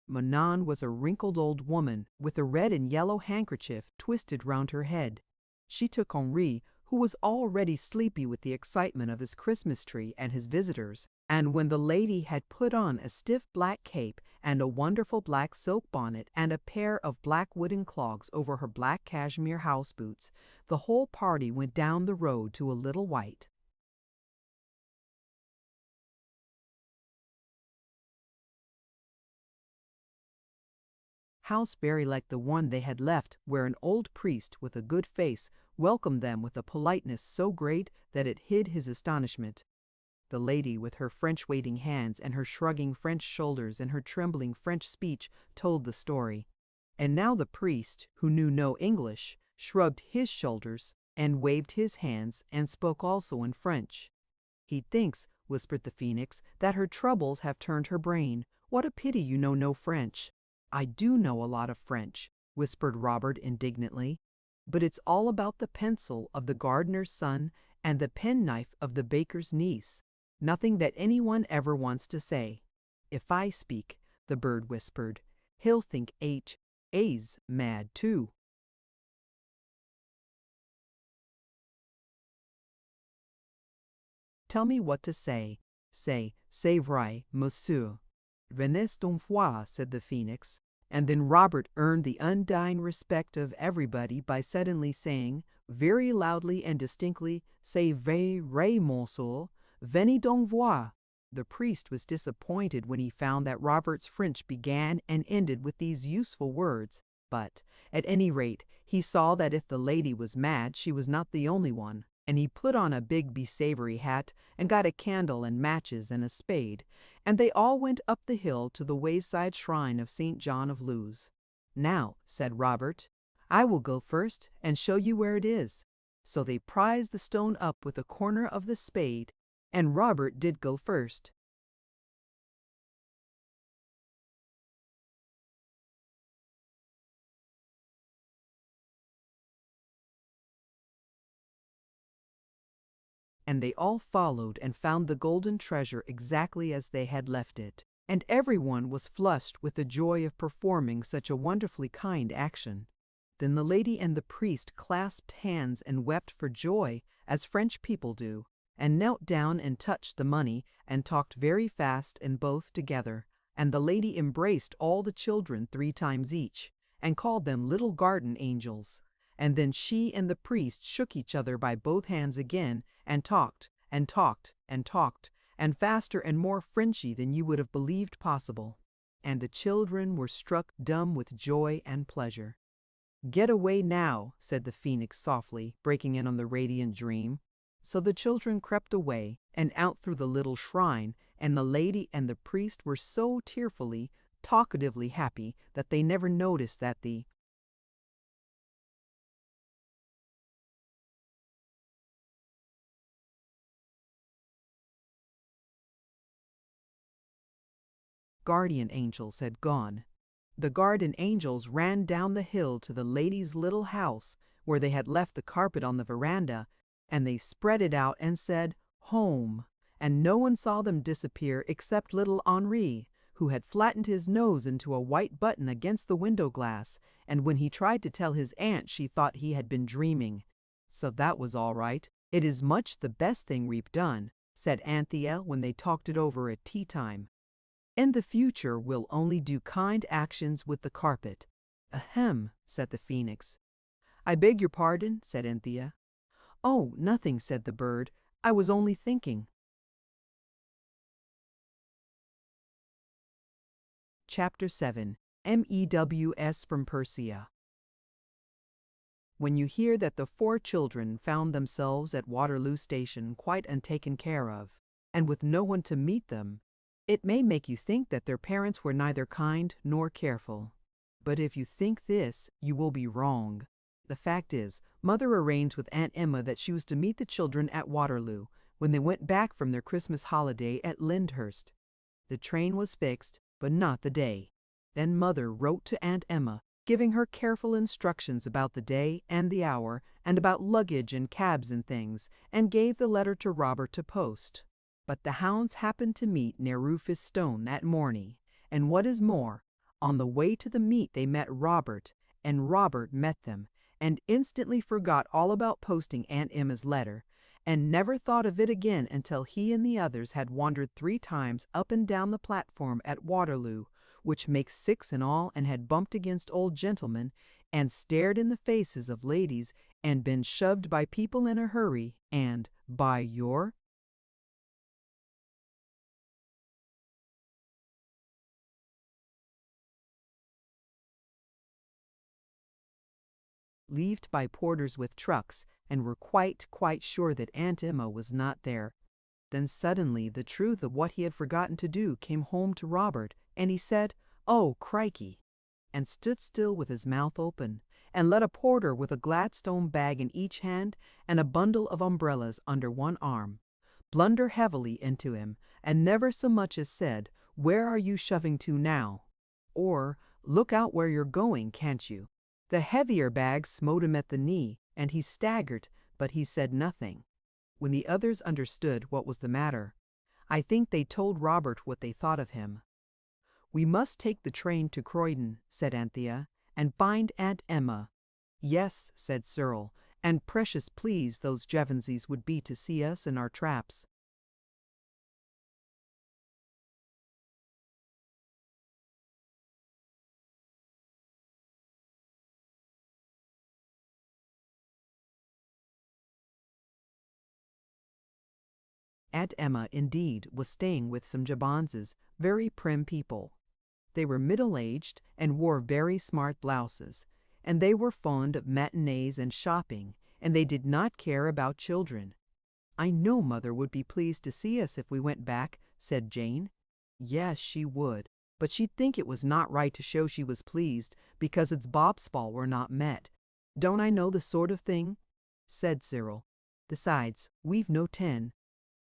Manon was a wrinkled old woman with a red and yellow handkerchief twisted round her head. She took Henri, who was already sleepy with the excitement of his Christmas tree and his visitors, and when the lady had put on a stiff black cape and a wonderful black silk bonnet and a pair of black wooden clogs over her black cashmere house boots, the whole party went down the road to a little white house very like the one they had left, where an old priest with a good face welcomed them with a politeness so great that it hid his astonishment. The lady, with her French waiting hands and her shrugging French shoulders and her trembling French speech, told the story. And now the priest, who knew no English, shrugged his shoulders and waved his hands and spoke also in French. "He thinks," whispered the Phoenix, "that her troubles have turned her brain. What a pity you know no French." "I do know a lot of French," whispered Robert indignantly, "but it's all about the pencil of the gardener's son and the penknife of the baker's niece. Nothing that anyone ever wants to say." "If I speak," the bird whispered, "he'll think H.A.'s mad too." "Tell me what to say. Say, c'est vrai, monsieur." "Venez donc voir," said the Phoenix. And then Robert earned the undying respect of everybody by suddenly saying, very loudly and distinctly, "C'est vrai, monsieur. Venez donc voir." The priest was disappointed when he found that Robert's French began and ended with these useful words, but, at any rate, he saw that if the lady was mad, she was not the only one, and he put on a big besavory hat and got a candle and matches and a spade, and they all went up the hill to the wayside shrine of St. John of Luz. "Now," said Robert, "I will go first and show you where it is." So they prized the stone up with a corner of the spade, and Robert did go first. And they all followed and found the golden treasure exactly as they had left it, and everyone was flushed with the joy of performing such a wonderfully kind action. Then the lady and the priest clasped hands and wept for joy, as French people do, and knelt down and touched the money, and talked very fast and both together, and the lady embraced all the children 3 times each, and called them little garden angels. And then she and the priest shook each other by both hands again, and talked, and talked, and talked, and faster and more Frenchy than you would have believed possible. And the children were struck dumb with joy and pleasure. "Get away now," said the Phoenix softly, breaking in on the radiant dream. So the children crept away, and out through the little shrine, and the lady and the priest were so tearfully, talkatively happy that they never noticed that the guardian angels had gone. The guardian angels ran down the hill to the lady's little house, where they had left the carpet on the veranda, and they spread it out and said, "Home." And no one saw them disappear except little Henri, who had flattened his nose into a white button against the window glass, and when he tried to tell his aunt she thought he had been dreaming. So that was all right. "It is much the best thing we've done," said Anthea when they talked it over at tea time. "In the future we'll only do kind actions with the carpet." "Ahem," said the Phoenix. "I beg your pardon," said Anthea. "Oh, nothing," said the bird. "I was only thinking." Chapter 7. MEWS from Persia. When you hear that the 4 children found themselves at Waterloo Station quite untaken care of, and with no one to meet them, it may make you think that their parents were neither kind nor careful. But if you think this, you will be wrong. The fact is, Mother arranged with Aunt Emma that she was to meet the children at Waterloo when they went back from their Christmas holiday at Lyndhurst. The train was fixed, but not the day. Then Mother wrote to Aunt Emma, giving her careful instructions about the day and the hour, and about luggage and cabs and things, and gave the letter to Robert to post. But the hounds happened to meet near Rufus Stone that morning, and what is more, On the way to the meet they met Robert, and Robert met them, and instantly forgot all about posting Aunt Emma's letter, and never thought of it again until he and the others had wandered 3 times up and down the platform at Waterloo, which makes 6 in all, and had bumped against old gentlemen, and stared in the faces of ladies, and been shoved by people in a hurry, and, by your leaved by porters with trucks, and were quite sure that Aunt Emma was not there. Then suddenly the truth of what he had forgotten to do came home to Robert, and he said, "Oh, crikey!" and stood still with his mouth open, and let a porter with a Gladstone bag in each hand and a bundle of umbrellas under one arm blunder heavily into him, and never so much as said, "Where are you shoving to now?" or "Look out where you're going, can't you?" The heavier bag smote him at the knee, and he staggered, but he said nothing. When the others understood what was the matter, I think they told Robert what they thought of him. "We must take the train to Croydon," said Anthea, "and find Aunt Emma." "Yes," said Cyril, "and precious pleased those Jevansies would be to see us in our traps." Aunt Emma, indeed, was staying with some Jabanses, very prim people. They were middle-aged and wore very smart blouses, and they were fond of matinees and shopping, and they did not care about children. "I know Mother would be pleased to see us if we went back," said Jane. Yes, she would, but she'd think it was not right to show she was pleased because its bobspaw were not met. "Don't I know the sort of thing?" said Cyril. "Besides, we've no tin."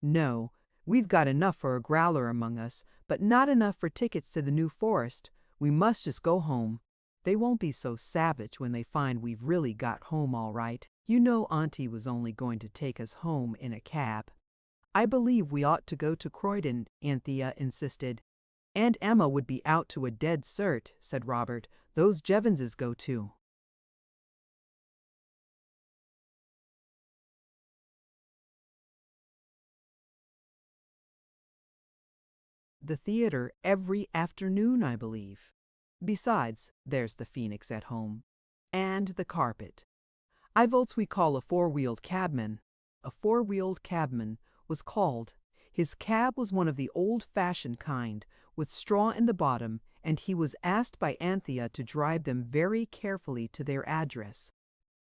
"No, we've got enough for a growler among us, but not enough for tickets to the New Forest. We must just go home. They won't be so savage when they find we've really got home all right. You know Auntie was only going to take us home in a cab." "I believe we ought to go to Croydon," Anthea insisted. "Aunt Emma would be out to a dead cert," said Robert. "Those Jevanses go too." "The theater every afternoon, I believe. Besides, there's the Phoenix at home. And the carpet. I votes we call a four-wheeled cabman." A four-wheeled cabman was called. His cab was one of the old-fashioned kind, with straw in the bottom, and he was asked by Anthea to drive them very carefully to their address.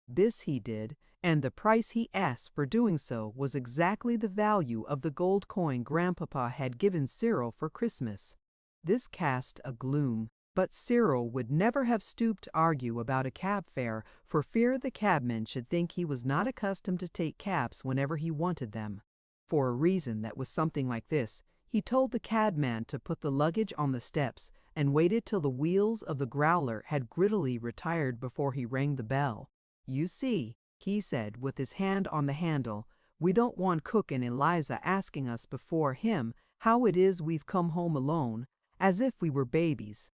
This he did, and the price he asked for doing so was exactly the value of the gold coin Grandpapa had given Cyril for Christmas. This cast a gloom, but Cyril would never have stooped to argue about a cab fare for fear the cabman should think he was not accustomed to take cabs whenever he wanted them. For a reason that was something like this, he told the cabman to put the luggage on the steps and waited till the wheels of the growler had grittily retired before he rang the bell. "You see," he said with his hand on the handle, "we don't want Cook and Eliza asking us before him how it is we've come home alone, as if we were babies."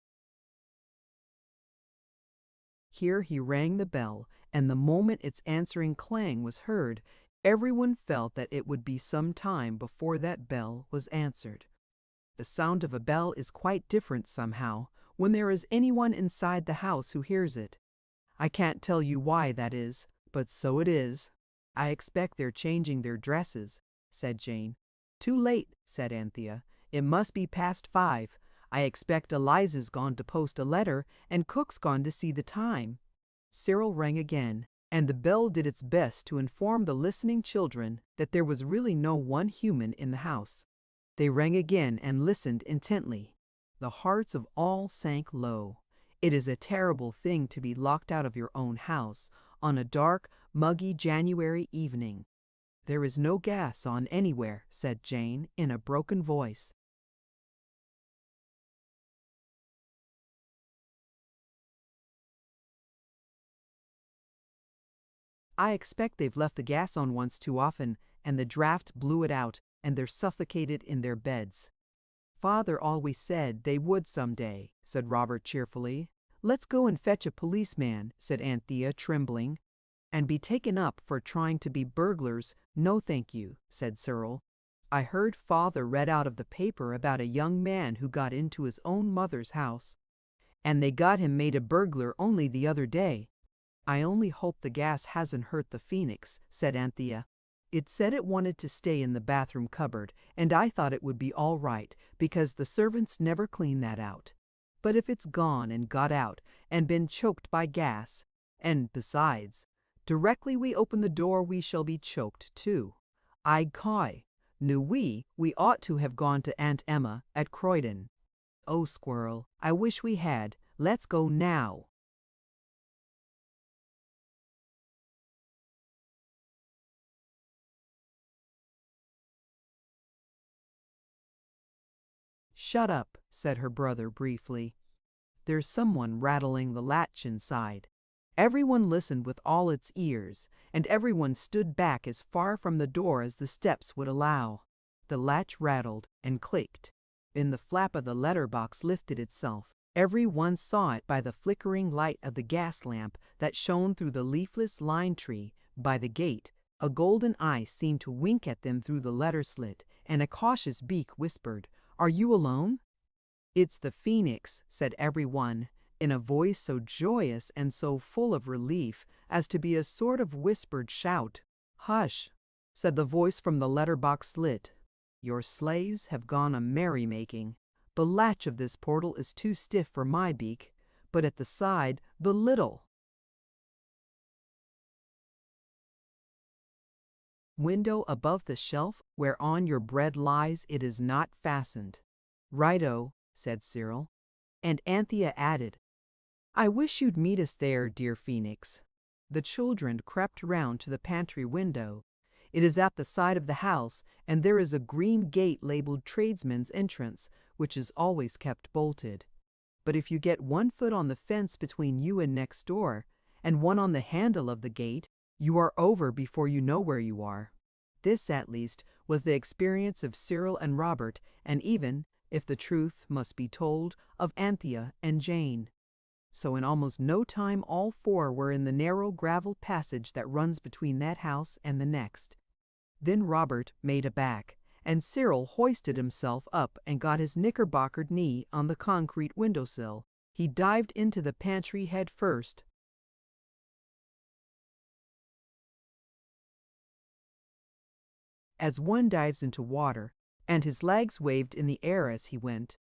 Here he rang the bell, and the moment its answering clang was heard, everyone felt that it would be some time before that bell was answered. The sound of a bell is quite different somehow when there is anyone inside the house who hears it. I can't tell you why that is, but so it is. "I expect they're changing their dresses," said Jane. "Too late," said Anthea. "It must be past 5. I expect Eliza's gone to post a letter, and Cook's gone to see the time." Cyril rang again, and the bell did its best to inform the listening children that there was really no one human in the house. They rang again and listened intently. The hearts of all sank low. It is a terrible thing to be locked out of your own house on a dark, muggy January evening. "There is no gas on anywhere," said Jane in a broken voice. "I expect they've left the gas on once too often, and the draft blew it out, and they're suffocated in their beds." "Father always said they would someday," said Robert cheerfully. "Let's go and fetch a policeman," said Anthea, trembling. "And be taken up for trying to be burglars? No, thank you," said Cyril. "I heard Father read out of the paper about a young man who got into his own mother's house, and they got him made a burglar only the other day." "I only hope the gas hasn't hurt the phoenix," said Anthea. "It said it wanted to stay in the bathroom cupboard, and I thought it would be all right, because the servants never clean that out. But if it's gone and got out and been choked by gas, and besides, directly we open the door we shall be choked too. I coy, knew we ought to have gone to Aunt Emma at Croydon. Oh, Squirrel, I wish we had. Let's go now." "Shut up," said her brother briefly. "There's someone rattling the latch inside." Everyone listened with all its ears, and everyone stood back as far from the door as the steps would allow. The latch rattled and clicked. Then the flap of the letter box lifted itself. Every one saw it by the flickering light of the gas lamp that shone through the leafless lime tree by the gate. A golden eye seemed to wink at them through the letter slit, and a cautious beak whispered, "Are you alone?" "It's the Phoenix," said everyone, in a voice so joyous and so full of relief as to be a sort of whispered shout. "Hush," said the voice from the letter-box slit. "Your slaves have gone a merrymaking. The latch of this portal is too stiff for my beak, but at the side the little window above the shelf whereon your bread lies, it is not fastened." "Righto," said Cyril. And Anthea added, "I wish you'd meet us there, dear Phoenix." The children crept round to the pantry window. It is at the side of the house, and there is a green gate labeled Tradesman's Entrance, which is always kept bolted. But if you get one foot on the fence between you and next door, and one on the handle of the gate, you are over before you know where you are. This, at least, was the experience of Cyril and Robert, and even, if the truth must be told, of Anthea and Jane. So in almost no time all four were in the narrow gravel passage that runs between that house and the next. Then Robert made a back, and Cyril hoisted himself up and got his knickerbockered knee on the concrete windowsill. He dived into the pantry head first, as one dives into water, and his legs waved in the air as he went,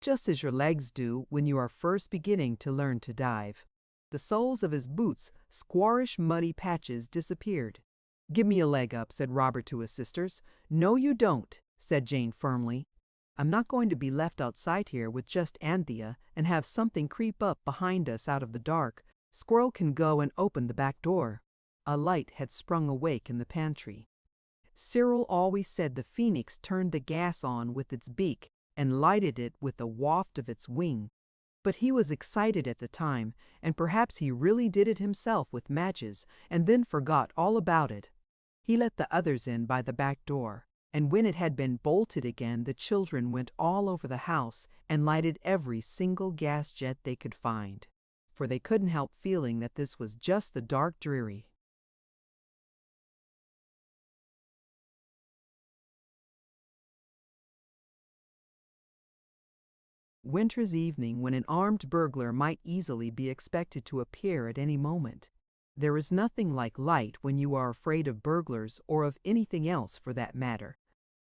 just as your legs do when you are first beginning to learn to dive. The soles of his boots' squarish muddy patches disappeared. "Give me a leg up," said Robert to his sisters. "No, you don't," said Jane firmly. "I'm not going to be left outside here with just Anthea and have something creep up behind us out of the dark. Squirrel can go and open the back door." A light had sprung awake in the pantry. Cyril always said the Phoenix turned the gas on with its beak and lighted it with the waft of its wing. But he was excited at the time, and perhaps he really did it himself with matches, and then forgot all about it. He let the others in by the back door, and when it had been bolted again, the children went all over the house and lighted every single gas jet they could find, for they couldn't help feeling that this was just the dark dreary. Winter's evening, when an armed burglar might easily be expected to appear at any moment. There is nothing like light when you are afraid of burglars or of anything else for that matter.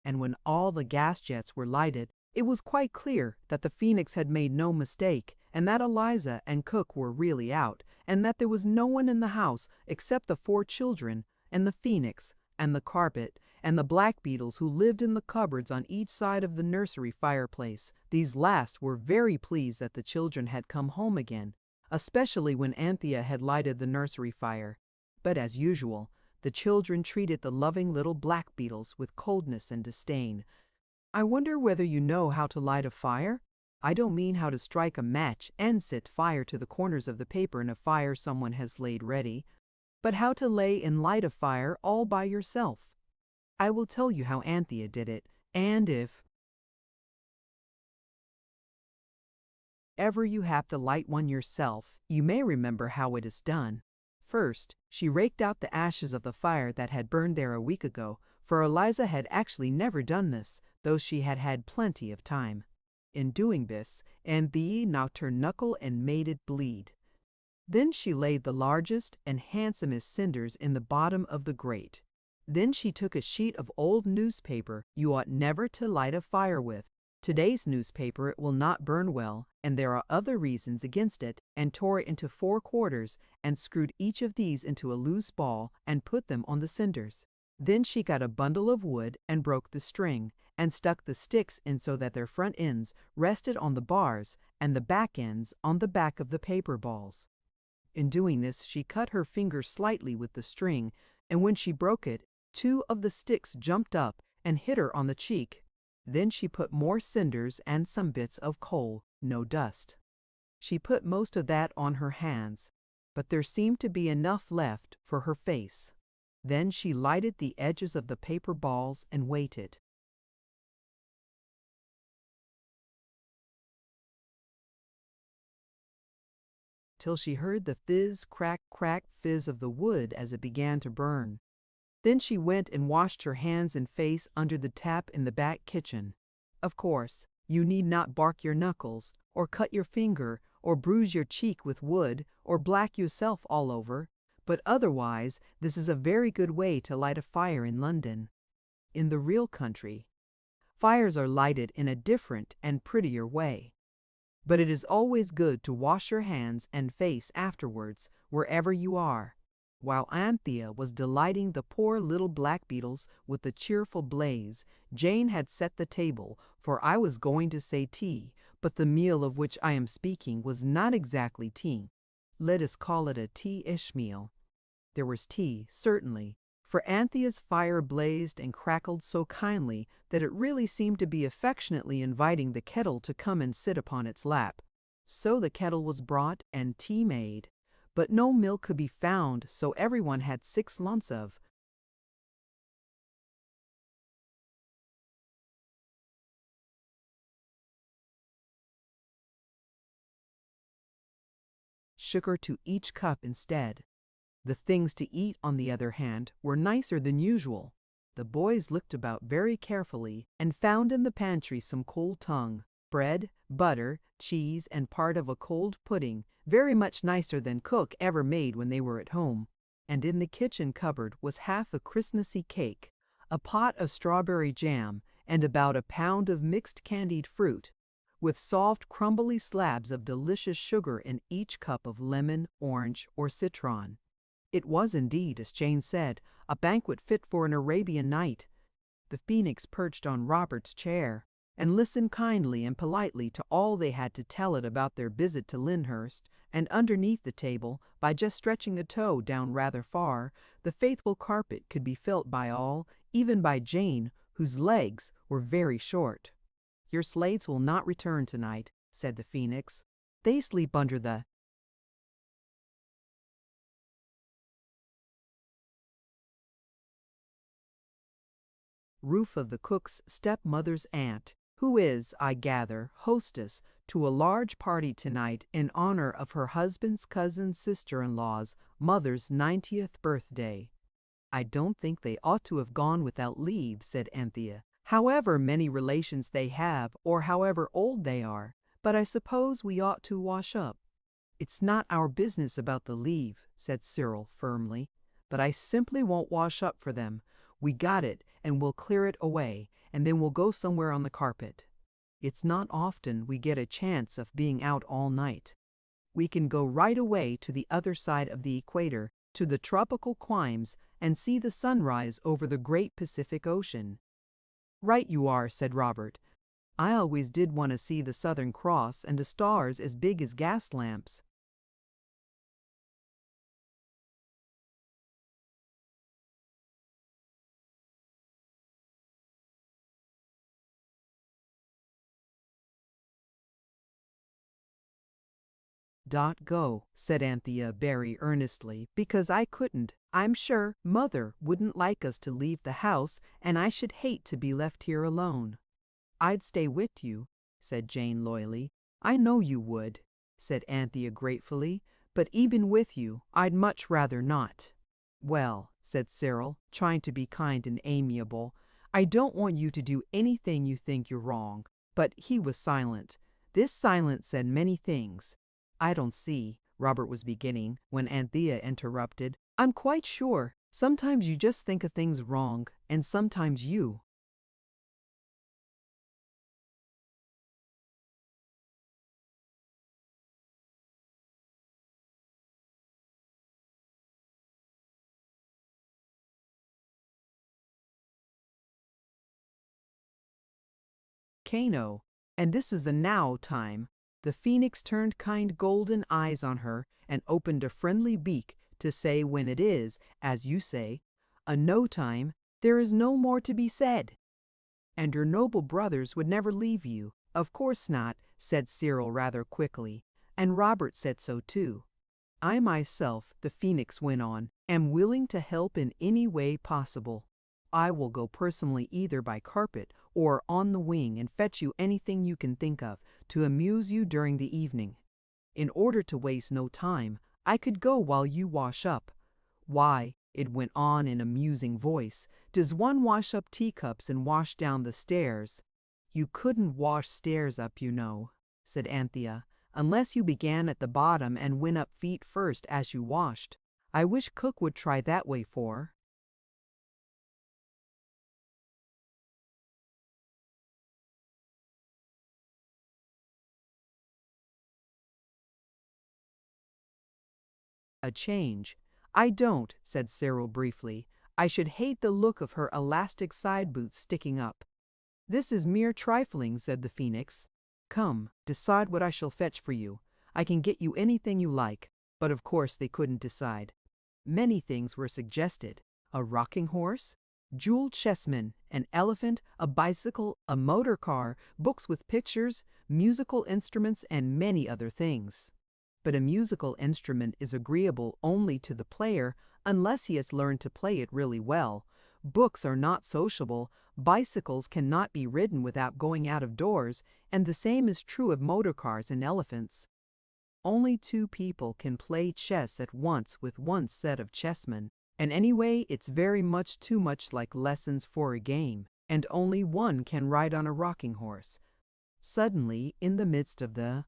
And when all the gas jets were lighted, it was quite clear that the Phoenix had made no mistake, and that Eliza and Cook were really out, and that there was no one in the house except the 4 children, and the Phoenix, and the carpet, and the black beetles who lived in the cupboards on each side of the nursery fireplace. These last were very pleased that the children had come home again, especially when Anthea had lighted the nursery fire. But as usual, the children treated the loving little black beetles with coldness and disdain. "I wonder whether you know how to light a fire? I don't mean how to strike a match and set fire to the corners of the paper in a fire someone has laid ready, but how to lay and light a fire all by yourself. I will tell you how Anthea did it, and if ever you have to light one yourself, you may remember how it is done. First, she raked out the ashes of the fire that had burned there a week ago, for Eliza had actually never done this, though she had had plenty of time. In doing this, Anthea knocked her knuckle and made it bleed. Then she laid the largest and handsomest cinders in the bottom of the grate. Then she took a sheet of old newspaper you ought never to light a fire with. Today's newspaper it will not burn well, and there are other reasons against it, and tore it into 4 quarters, and screwed each of these into a loose ball, and put them on the cinders. Then she got a bundle of wood and broke the string, and stuck the sticks in so that their front ends rested on the bars, and the back ends on the back of the paper balls. In doing this, she cut her finger slightly with the string, and when she broke it, 2 of the sticks jumped up and hit her on the cheek. Then she put more cinders and some bits of coal, no dust. She put most of that on her hands, but there seemed to be enough left for her face. Then she lighted the edges of the paper balls and waited. Till she heard the fizz, crack, crack fizz of the wood as it began to burn. Then she went and washed her hands and face under the tap in the back kitchen. Of course, you need not bark your knuckles, or cut your finger, or bruise your cheek with wood, or black yourself all over, but otherwise this is a very good way to light a fire in London. In the real country, fires are lighted in a different and prettier way. But it is always good to wash your hands and face afterwards, wherever you are. While Anthea was delighting the poor little blackbeetles with the cheerful blaze, Jane had set the table, for I was going to say tea, but the meal of which I am speaking was not exactly tea. Let us call it a tea-ish meal. There was tea, certainly, for Anthea's fire blazed and crackled so kindly that it really seemed to be affectionately inviting the kettle to come and sit upon its lap. So the kettle was brought and tea made, but no milk could be found, so everyone had 6 lumps of sugar to each cup instead. The things to eat, on the other hand, were nicer than usual. The boys looked about very carefully and found in the pantry some cold tongue, bread, butter, cheese, and part of a cold pudding, very much nicer than cook ever made when they were at home. And in the kitchen cupboard was half a Christmassy cake, a pot of strawberry jam, and about a pound of mixed candied fruit, with soft, crumbly slabs of delicious sugar in each cup of lemon, orange, or citron. It was indeed, as Jane said, a banquet fit for an Arabian night. The phoenix perched on Robert's chair, and listened kindly and politely to all they had to tell it about their visit to Lyndhurst, and underneath the table, by just stretching a toe down rather far, the faithful carpet could be felt by all, even by Jane, whose legs were very short. "Your slaves will not return tonight," said the phoenix. "They sleep under the roof of the cook's stepmother's aunt, who is, I gather, hostess to a large party tonight in honor of her husband's cousin's sister-in-law's mother's 90th birthday." "I don't think they ought to have gone without leave," said Anthea, "however many relations they have or however old they are, but I suppose we ought to wash up." "It's not our business about the leave," said Cyril firmly, "but I simply won't wash up for them. We got it, and we'll clear it away, and then we'll go somewhere on the carpet. It's not often we get a chance of being out all night. We can go right away to the other side of the equator, to the tropical climes, and see the sunrise over the great Pacific Ocean." "Right you are," said Robert. "I always did want to see the Southern Cross and the stars as big as gas lamps." "Go," said Anthea very earnestly, "because I couldn't. I'm sure Mother wouldn't like us to leave the house, and I should hate to be left here alone." "I'd stay with you," said Jane loyally, "I know you would," said Anthea gratefully, "but even with you, I'd much rather not." "Well," said Cyril, trying to be kind and amiable, "I don't want you to do anything you think you're wrong." But he was silent. This silence said many things. "I don't see," Robert was beginning, when Anthea interrupted. "I'm quite sure. Sometimes you just think of things wrong, and sometimes you." Kano, and this is the now time. The phoenix turned kind golden eyes on her and opened a friendly beak to say when it is, as you say, a no time, there is no more to be said. "And your noble brothers would never leave you." "Of course not," said Cyril rather quickly, "and Robert said so too. I myself," the phoenix went on, "am willing to help in any way possible. I will go personally either by carpet or on the wing and fetch you anything you can think of to amuse you during the evening. In order to waste no time, I could go while you wash up. Why," it went on in a musing voice, "does one wash up teacups and wash down the stairs?" "You couldn't wash stairs up, you know," said Anthea, "unless you began at the bottom and went up feet first as you washed. I wish cook would try that way for." A change. "I don't," said Cyril briefly. "I should hate the look of her elastic side boots sticking up." "This is mere trifling," said the phoenix. "Come, decide what I shall fetch for you. I can get you anything you like." But of course they couldn't decide. Many things were suggested: a rocking horse, jeweled chessmen, an elephant, a bicycle, a motor car, books with pictures, musical instruments, and many other things. But a musical instrument is agreeable only to the player unless he has learned to play it really well. Books are not sociable, bicycles cannot be ridden without going out of doors, and the same is true of motor cars and elephants. Only two people can play chess at once with one set of chessmen, and anyway it's very much too much like lessons for a game, and only one can ride on a rocking horse. Suddenly, in the midst of the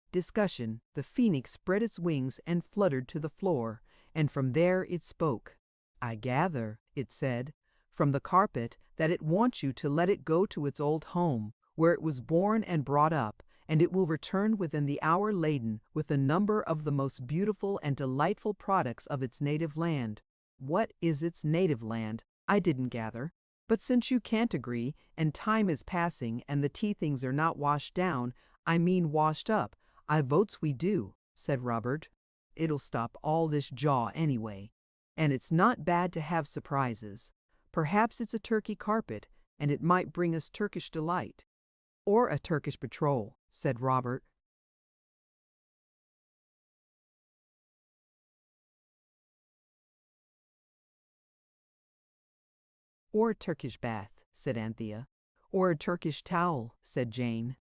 discussion, the phoenix spread its wings and fluttered to the floor, and from there it spoke. "I gather," it said, "from the carpet that it wants you to let it go to its old home, where it was born and brought up, and it will return within the hour laden with a number of the most beautiful and delightful products of its native land." What is its native land? I didn't gather. But since you can't agree, and time is passing, and the tea things are not washed down, I mean washed up, "I votes we do," said Robert. "It'll stop all this jaw anyway. And it's not bad to have surprises. Perhaps it's a Turkey carpet, and it might bring us Turkish delight." "Or a Turkish patrol," said Robert. "Or a Turkish bath," said Anthea. "Or a Turkish towel," said Jane.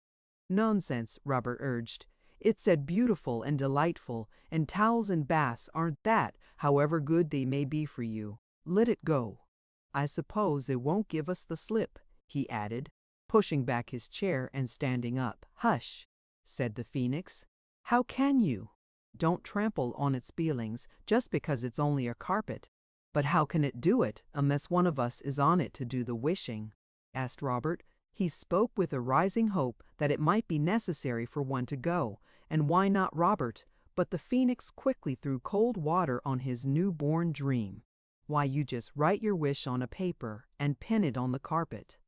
"Nonsense," Robert urged. "It said beautiful and delightful, and towels and baths aren't that, however good they may be for you. Let it go. I suppose it won't give us the slip," he added, pushing back his chair and standing up. "Hush," said the phoenix. "How can you? Don't trample on its feelings just because it's only a carpet." "But how can it do it unless one of us is on it to do the wishing?" asked Robert. He spoke with a rising hope that it might be necessary for one to go, and why not Robert? But the phoenix quickly threw cold water on his new-born dream. "Why, you just write your wish on a paper and pin it on the carpet."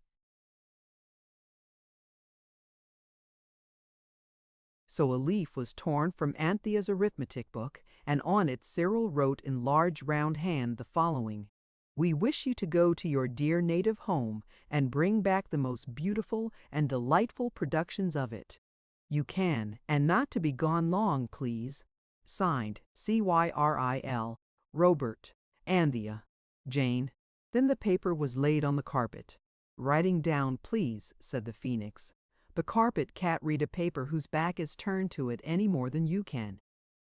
So a leaf was torn from Anthea's arithmetic book, and on it Cyril wrote in large round hand the following: "We wish you to go to your dear native home and bring back the most beautiful and delightful productions of it. You can, and not to be gone long, please. Signed, Cyril, Robert, Anthea, Jane." Then the paper was laid on the carpet. "Writing down, please," said the Phoenix. "The carpet can't read a paper whose back is turned to it any more than you can."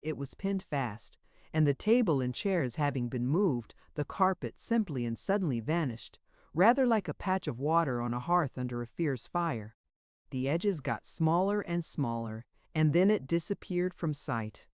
It was pinned fast, and the table and chairs having been moved, the carpet simply and suddenly vanished, rather like a patch of water on a hearth under a fierce fire. The edges got smaller and smaller, and then it disappeared from sight.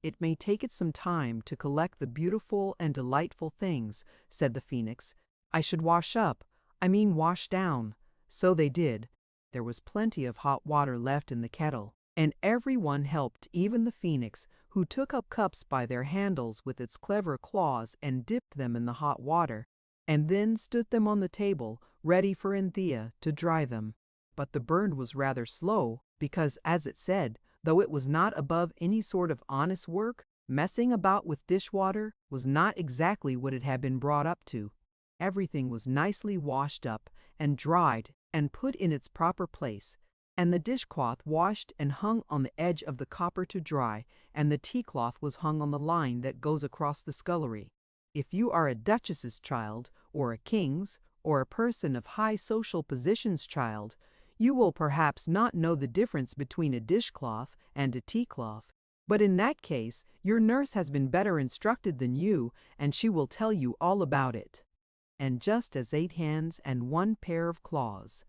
"It may take it some time to collect the beautiful and delightful things," said the Phoenix. "I should wash up, wash down." So they did. There was plenty of hot water left in the kettle, and everyone helped, even the Phoenix, who took up cups by their handles with its clever claws and dipped them in the hot water, and then stood them on the table, ready for Anthea to dry them. But the burn was rather slow, because, as it said, though it was not above any sort of honest work, messing about with dishwater was not exactly what it had been brought up to. Everything was nicely washed up and dried and put in its proper place, and the dishcloth washed and hung on the edge of the copper to dry, and the tea-cloth was hung on the line that goes across the scullery. If you are a duchess's child, or a king's, or a person of high social position's child, you will perhaps not know the difference between a dishcloth and a tea-cloth, but in that case your nurse has been better instructed than you, and she will tell you all about it. And just as 8 hands and 1 pair of claws.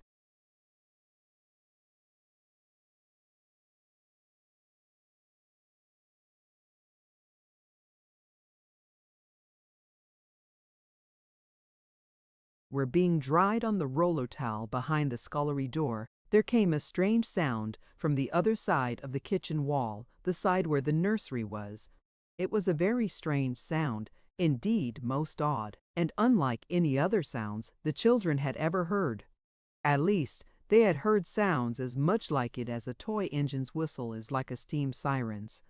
Were being dried on the roller towel behind the scullery door, there came a strange sound from the other side of the kitchen wall, the side where the nursery was. It was a very strange sound, indeed most odd, and unlike any other sounds the children had ever heard. At least, they had heard sounds as much like it as a toy engine's whistle is like a steam siren's.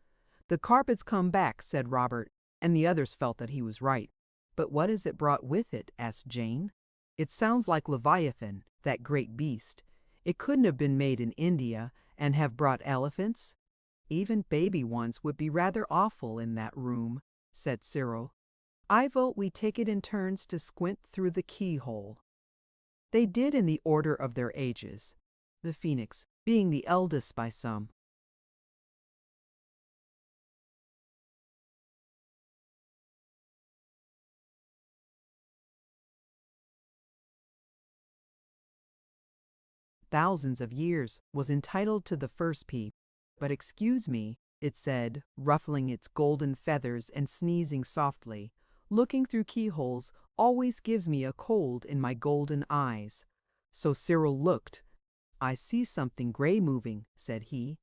"The carpet's come back," said Robert, and the others felt that he was right. "But what has it brought with it?" asked Jane. "It sounds like Leviathan, that great beast. It couldn't have been made in India and have brought elephants." "Even baby ones would be rather awful in that room," said Cyril. "I vote we take it in turns to squint through the keyhole." They did in the order of their ages, the Phoenix being the eldest by some. Thousands of years was entitled to the first peep. "But excuse me," it said, ruffling its golden feathers and sneezing softly, "looking through keyholes always gives me a cold in my golden eyes." So Cyril looked. "I see something gray moving," said he.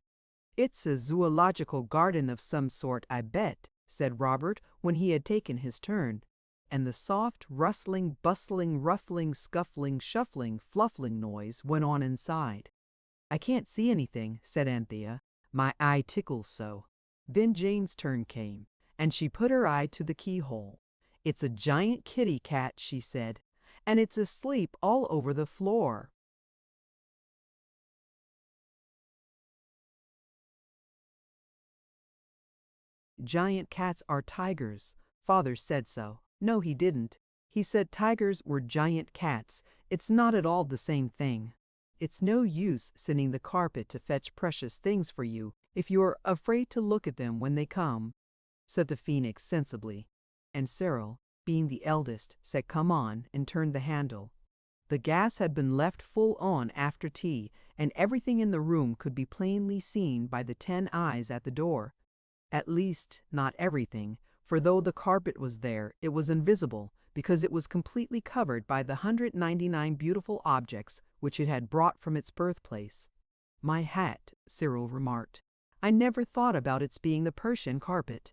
"It's a zoological garden of some sort, I bet," said Robert when he had taken his turn. And the soft, rustling, bustling, ruffling, scuffling, shuffling, fluffling noise went on inside. "I can't see anything," said Anthea. "My eye tickles so." Then Jane's turn came, and she put her eye to the keyhole. "It's a giant kitty cat," she said, "and it's asleep all over the floor." "Giant cats are tigers. Father said so." "No, he didn't. He said tigers were giant cats. It's not at all the same thing. It's no use sending the carpet to fetch precious things for you if you're afraid to look at them when they come," said the Phoenix sensibly. And Cyril, being the eldest, said come on and turned the handle. The gas had been left full on after tea, and everything in the room could be plainly seen by the 10 eyes at the door. At least, not everything, for though the carpet was there, it was invisible, because it was completely covered by the 199 beautiful objects which it had brought from its birthplace. "My hat," Cyril remarked. "I never thought about its being the Persian carpet."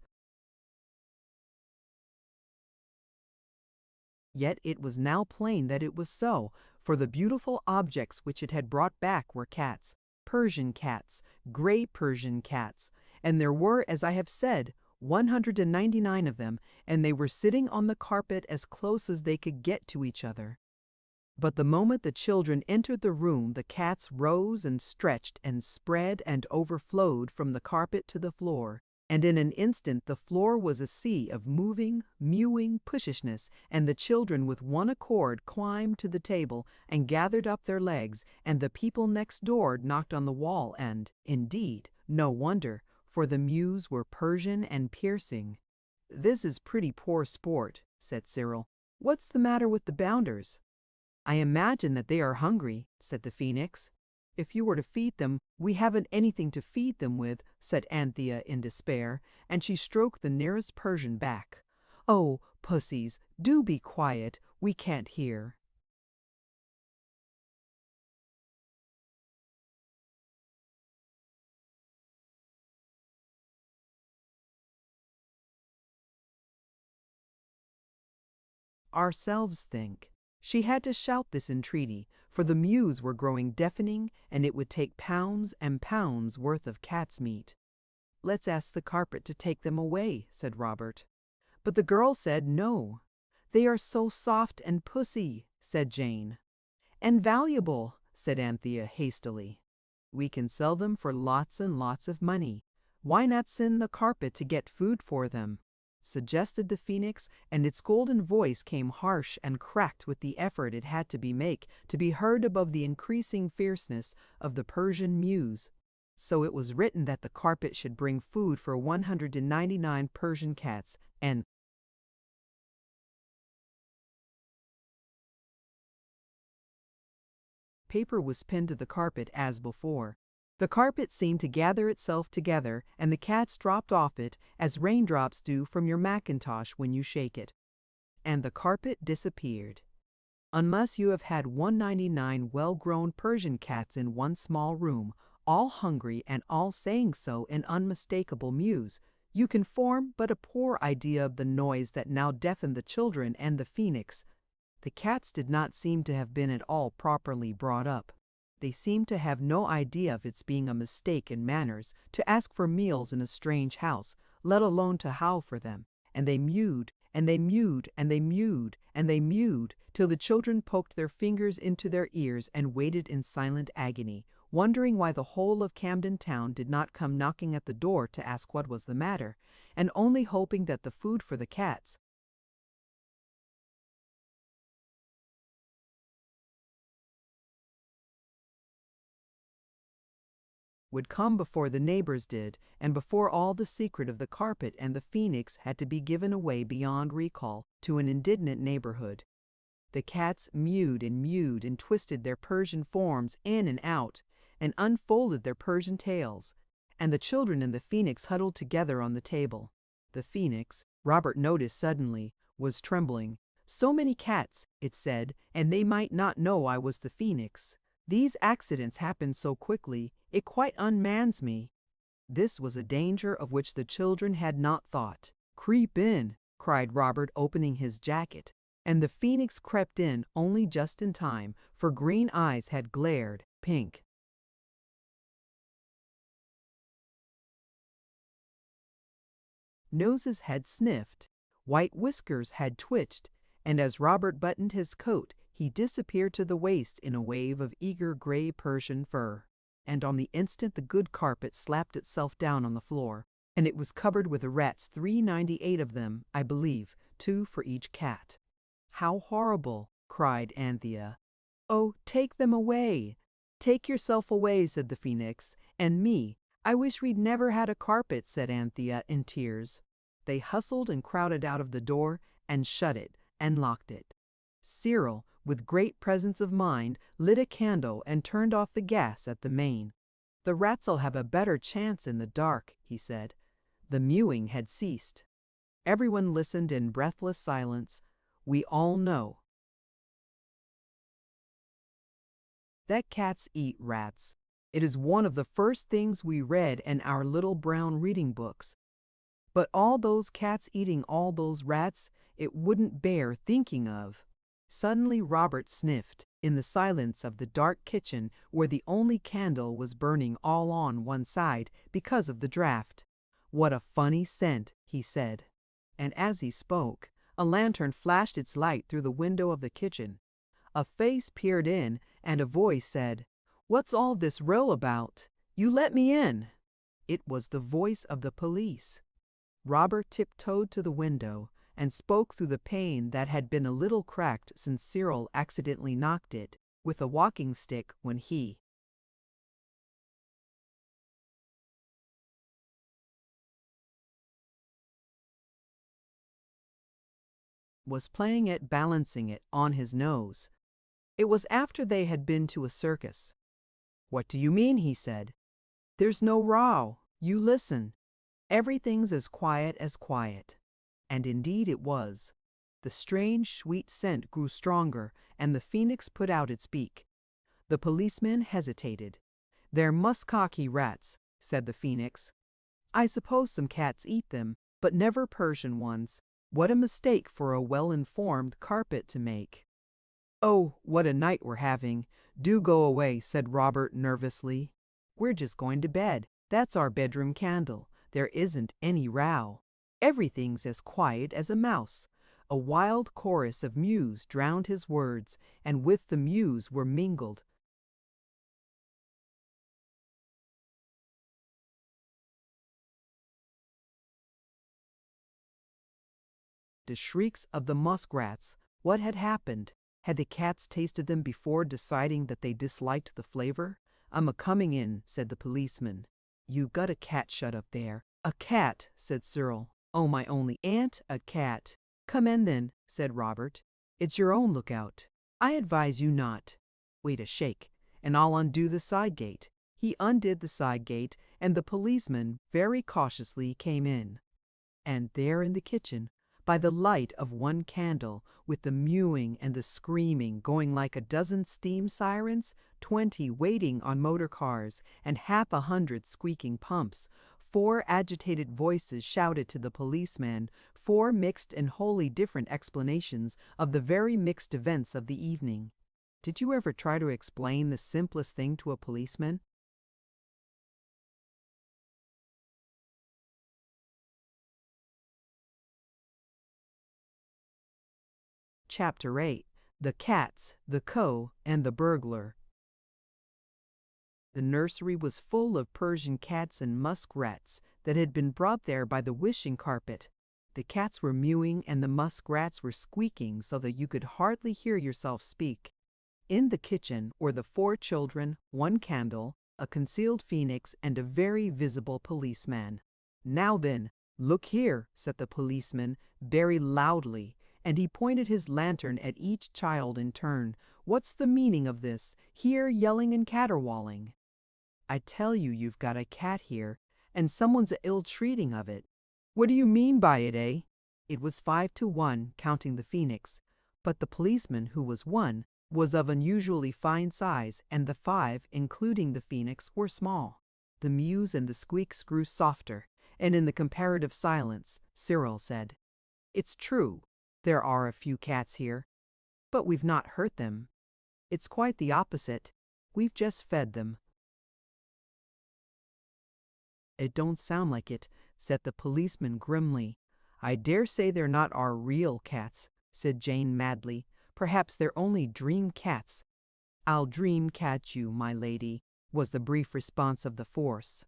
Yet it was now plain that it was so, for the beautiful objects which it had brought back were cats, Persian cats, gray Persian cats, and there were, as I have said, 199 of them, and they were sitting on the carpet as close as they could get to each other. But the moment the children entered the room, the cats rose and stretched and spread and overflowed from the carpet to the floor. and in an instant the floor was a sea of moving, mewing pushishness, and the children with one accord climbed to the table and gathered up their legs, and the people next door knocked on the wall, and, indeed, no wonder, for the mews were Persian and piercing. "This is pretty poor sport," said Cyril. "What's the matter with the bounders?" "I imagine that they are hungry," said the Phoenix. "If you were to feed them, we haven't anything to feed them with," said Anthea in despair, and she stroked the nearest Persian back. "Oh, pussies, do be quiet, we can't hear." Ourselves think. She had to shout this entreaty, for the mews were growing deafening, and it would take pounds and pounds worth of cat's meat. "Let's ask the carpet to take them away," said Robert. But the girl said no. "They are so soft and pussy," said Jane. "And valuable," said Anthea hastily. "We can sell them for lots and lots of money. Why not send the carpet to get food for them?" suggested the Phoenix, and its golden voice came harsh and cracked with the effort it had to make to be heard above the increasing fierceness of the Persian mews. So it was written that the carpet should bring food for 199 Persian cats, and paper was pinned to the carpet as before. The carpet seemed to gather itself together, and the cats dropped off it as raindrops do from your mackintosh when you shake it. And the carpet disappeared. Unless you have had 199 well-grown Persian cats in one small room, all hungry and all saying so in unmistakable mews, you can form but a poor idea of the noise that now deafened the children and the Phoenix. The cats did not seem to have been at all properly brought up. They seemed to have no idea of its being a mistake in manners to ask for meals in a strange house, let alone to howl for them, and they mewed, and they mewed, and they mewed, and they mewed, till the children poked their fingers into their ears and waited in silent agony, wondering why the whole of Camden Town did not come knocking at the door to ask what was the matter, and only hoping that the food for the cats would come before the neighbors did, and before all the secret of the carpet and the Phoenix had to be given away beyond recall to an indignant neighborhood. The cats mewed and twisted their Persian forms in and out, and unfolded their Persian tails, and the children and the Phoenix huddled together on the table. The Phoenix, Robert noticed suddenly, was trembling. "So many cats," it said, "and they might not know I was the Phoenix. These accidents happen so quickly, it quite unmans me." This was a danger of which the children had not thought. "Creep in," cried Robert, opening his jacket, and the Phoenix crept in only just in time, for green eyes had glared pink. Noses had sniffed, white whiskers had twitched, and as Robert buttoned his coat, he disappeared to the waist in a wave of eager gray Persian fur. And on the instant the good carpet slapped itself down on the floor, and it was covered with rats, 398 of them, I believe, 2 for each cat. "How horrible!" cried Anthea. "Oh, take them away!" "Take yourself away," said the Phoenix, "and me. I wish we'd never had a carpet," said Anthea in tears. They hustled and crowded out of the door, and shut it, and locked it. Cyril, with great presence of mind, lit a candle and turned off the gas at the main. "The rats'll have a better chance in the dark," he said. The mewing had ceased. Everyone listened in breathless silence. We all know that cats eat rats. It is one of the first things we read in our little brown reading books. But all those cats eating all those rats, it wouldn't bear thinking of. Suddenly Robert sniffed, in the silence of the dark kitchen where the only candle was burning all on one side because of the draught. "What a funny scent," he said. And as he spoke, a lantern flashed its light through the window of the kitchen. A face peered in, and a voice said, "What's all this row about? You let me in." It was the voice of the police. Robert tiptoed to the window and spoke through the pane that had been a little cracked since Cyril accidentally knocked it with a walking stick when he was playing at balancing it on his nose. It was after they had been to a circus. "What do you mean?" he said. "There's no row. You listen. Everything's as quiet as quiet." And indeed it was. The strange, sweet scent grew stronger, and the phoenix put out its beak. The policeman hesitated. "They're muskocky rats," said the phoenix. "I suppose some cats eat them, but never Persian ones. What a mistake for a well-informed carpet to make." "Oh, what a night we're having. Do go away," said Robert nervously. "We're just going to bed. That's our bedroom candle. There isn't any row. Everything's as quiet as a mouse." A wild chorus of mews drowned his words, and with the mews were mingled the shrieks of the muskrats. What had happened? Had the cats tasted them before deciding that they disliked the flavor? "I'm a-coming in," said the policeman. "You got a cat shut up there." "A cat," said Cyril. "Oh, my only aunt, a cat." "Come in then," said Robert. "It's your own lookout." "I advise you not." "Wait a shake, and I'll undo the side gate." He undid the side gate, and the policeman very cautiously came in. And there in the kitchen, by the light of one candle, with the mewing and the screaming going like a dozen steam sirens, 20 waiting on motor cars, and half a hundred squeaking pumps, 4 agitated voices shouted to the policeman 4 mixed and wholly different explanations of the very mixed events of the evening. Did you ever try to explain the simplest thing to a policeman? Chapter 8. The Cats, the Co, and the Burglar. The nursery was full of Persian cats and muskrats that had been brought there by the wishing carpet. The cats were mewing and the muskrats were squeaking so that you could hardly hear yourself speak. In the kitchen were the 4 children, 1 candle, a concealed phoenix, and a very visible policeman. "Now then, look here," said the policeman very loudly, and he pointed his lantern at each child in turn. "What's the meaning of this, here yelling and caterwauling? I tell you you've got a cat here, and someone's ill-treating of it." "What do you mean by it, eh?" It was 5 to 1, counting the phoenix, but the policeman, who was 1, was of unusually fine size, and the 5, including the phoenix, were small. The mews and the squeaks grew softer, and in the comparative silence, Cyril said, "It's true, there are a few cats here, but we've not hurt them. It's quite the opposite. We've just fed them." "It don't sound like it," said the policeman grimly. "I dare say they're not our real cats," said Jane madly. "Perhaps they're only dream cats." "I'll dream cat you, my lady," was the brief response of the force.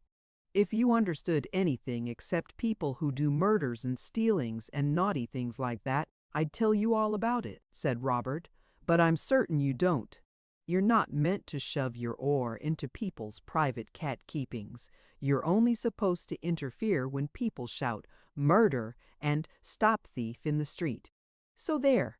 "If you understood anything except people who do murders and stealings and naughty things like that, I'd tell you all about it," said Robert. "But I'm certain you don't. You're not meant to shove your oar into people's private cat keepings. You're only supposed to interfere when people shout 'murder' and 'stop thief' in the street. So there."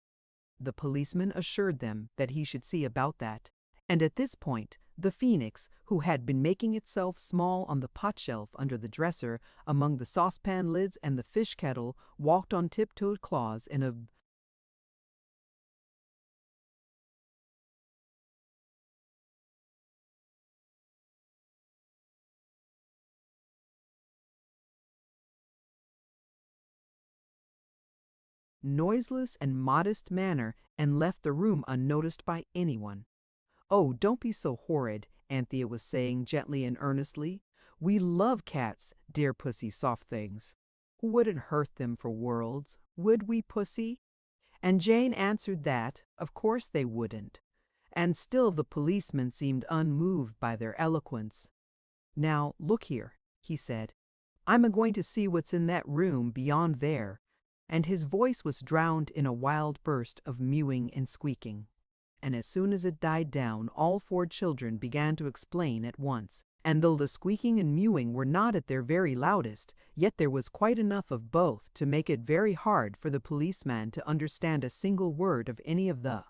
The policeman assured them that he should see about that. And at this point, the phoenix, who had been making itself small on the pot shelf under the dresser, among the saucepan lids and the fish kettle, walked on tiptoed claws in a noiseless and modest manner and left the room unnoticed by anyone. "Oh, don't be so horrid," Anthea was saying gently and earnestly. "We love cats, dear pussy soft things. Wouldn't hurt them for worlds, would we, pussy?" And Jane answered that, of course they wouldn't. And still the policeman seemed unmoved by their eloquence. "Now, look here. he said. "I'm a-going to see what's in that room beyond there." And his voice was drowned in a wild burst of mewing and squeaking. And as soon as it died down, all four children began to explain at once. And though the squeaking and mewing were not at their very loudest, yet there was quite enough of both to make it very hard for the policeman to understand a single word of any of the.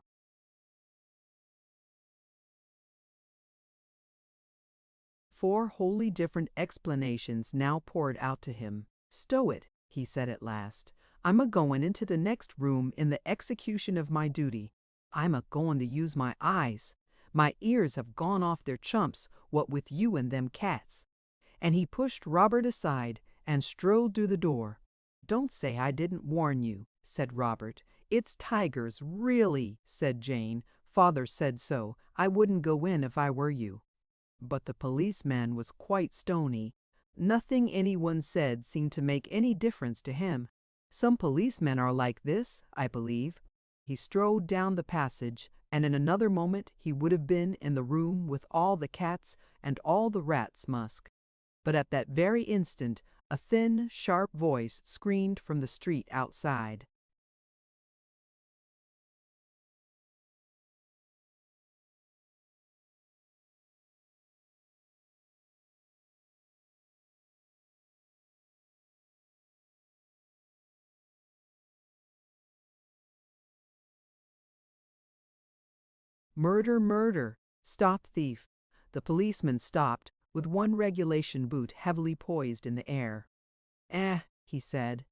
Four wholly different explanations now poured out to him. "Stow it," he said at last. "I'm a-goin' into the next room in the execution of my duty. I'm a-goin' to use my eyes. My ears have gone off their chumps, what with you and them cats." And he pushed Robert aside and strode through the door. "Don't say I didn't warn you," said Robert. "It's tigers, really," said Jane. "Father said so. I wouldn't go in if I were you." But the policeman was quite stony. Nothing anyone said seemed to make any difference to him. Some policemen are like this, I believe. He strode down the passage, and in another moment he would have been in the room with all the cats and all the rats musk. But at that very instant a thin, sharp voice screamed from the street outside. "Murder, murder! Stop thief!" The policeman stopped, with one regulation boot heavily poised in the air. He said.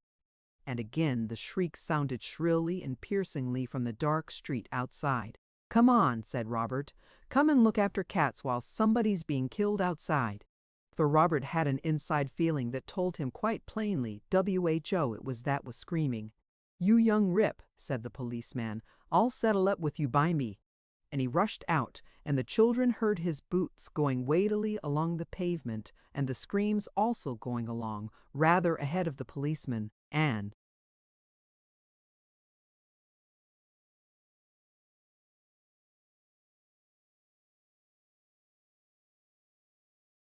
And again the shriek sounded shrilly and piercingly from the dark street outside. "Come on," said Robert. "Come and look after cats while somebody's being killed outside." For Robert had an inside feeling that told him quite plainly WHO it was that was screaming. "You young rip," said the policeman, "I'll settle up with you by me." And he rushed out, and the children heard his boots going weightily along the pavement, and the screams also going along, rather ahead of the policeman, and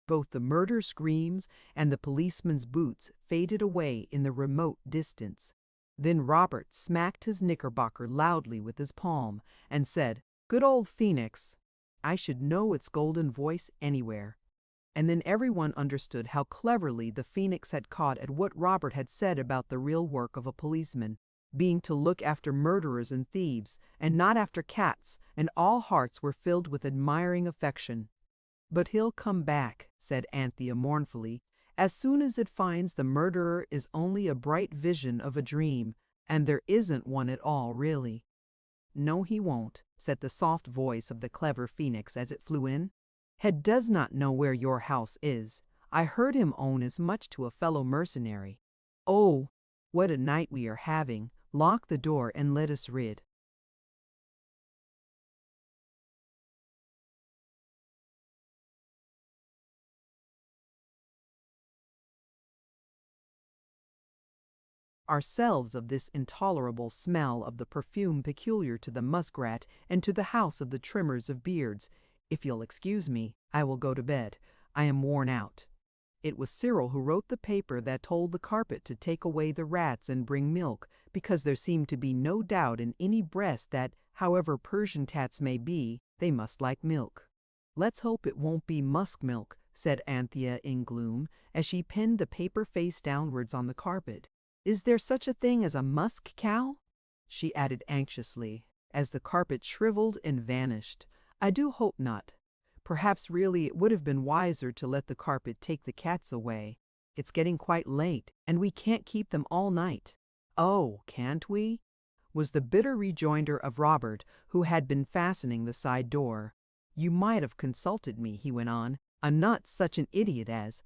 both the murder screams and the policeman's boots faded away in the remote distance. Then Robert smacked his knickerbocker loudly with his palm, and said, "Good old Phoenix! I should know its golden voice anywhere." And then everyone understood how cleverly the Phoenix had caught at what Robert had said about the real work of a policeman, being to look after murderers and thieves, and not after cats, and all hearts were filled with admiring affection. "But he'll come back," said Anthea mournfully, "as soon as it finds the murderer is only a bright vision of a dream, and there isn't one at all, really." "No, he won't," said the soft voice of the clever Phoenix as it flew in. "Head does not know where your house is. I heard him own as much to a fellow mercenary. Oh, what a night we are having! Lock the door and let us rid." Ourselves of this intolerable smell of the perfume peculiar to the muskrat and to the house of the trimmers of beards. If you'll excuse me, I will go to bed. I am worn out. It was Cyril who wrote the paper that told the carpet to take away the rats and bring milk, because there seemed to be no doubt in any breast that, however Persian cats may be, they must like milk. "Let's hope it won't be musk milk," said Anthea in gloom, as she pinned the paper face downwards on the carpet. "Is there such a thing as a musk cow?" she added anxiously, as the carpet shriveled and vanished. "I do hope not. Perhaps really it would have been wiser to let the carpet take the cats away. It's getting quite late, and we can't keep them all night." "Oh, can't we?" was the bitter rejoinder of Robert, who had been fastening the side door. "You might have consulted me," he went on. "I'm not such an idiot as—"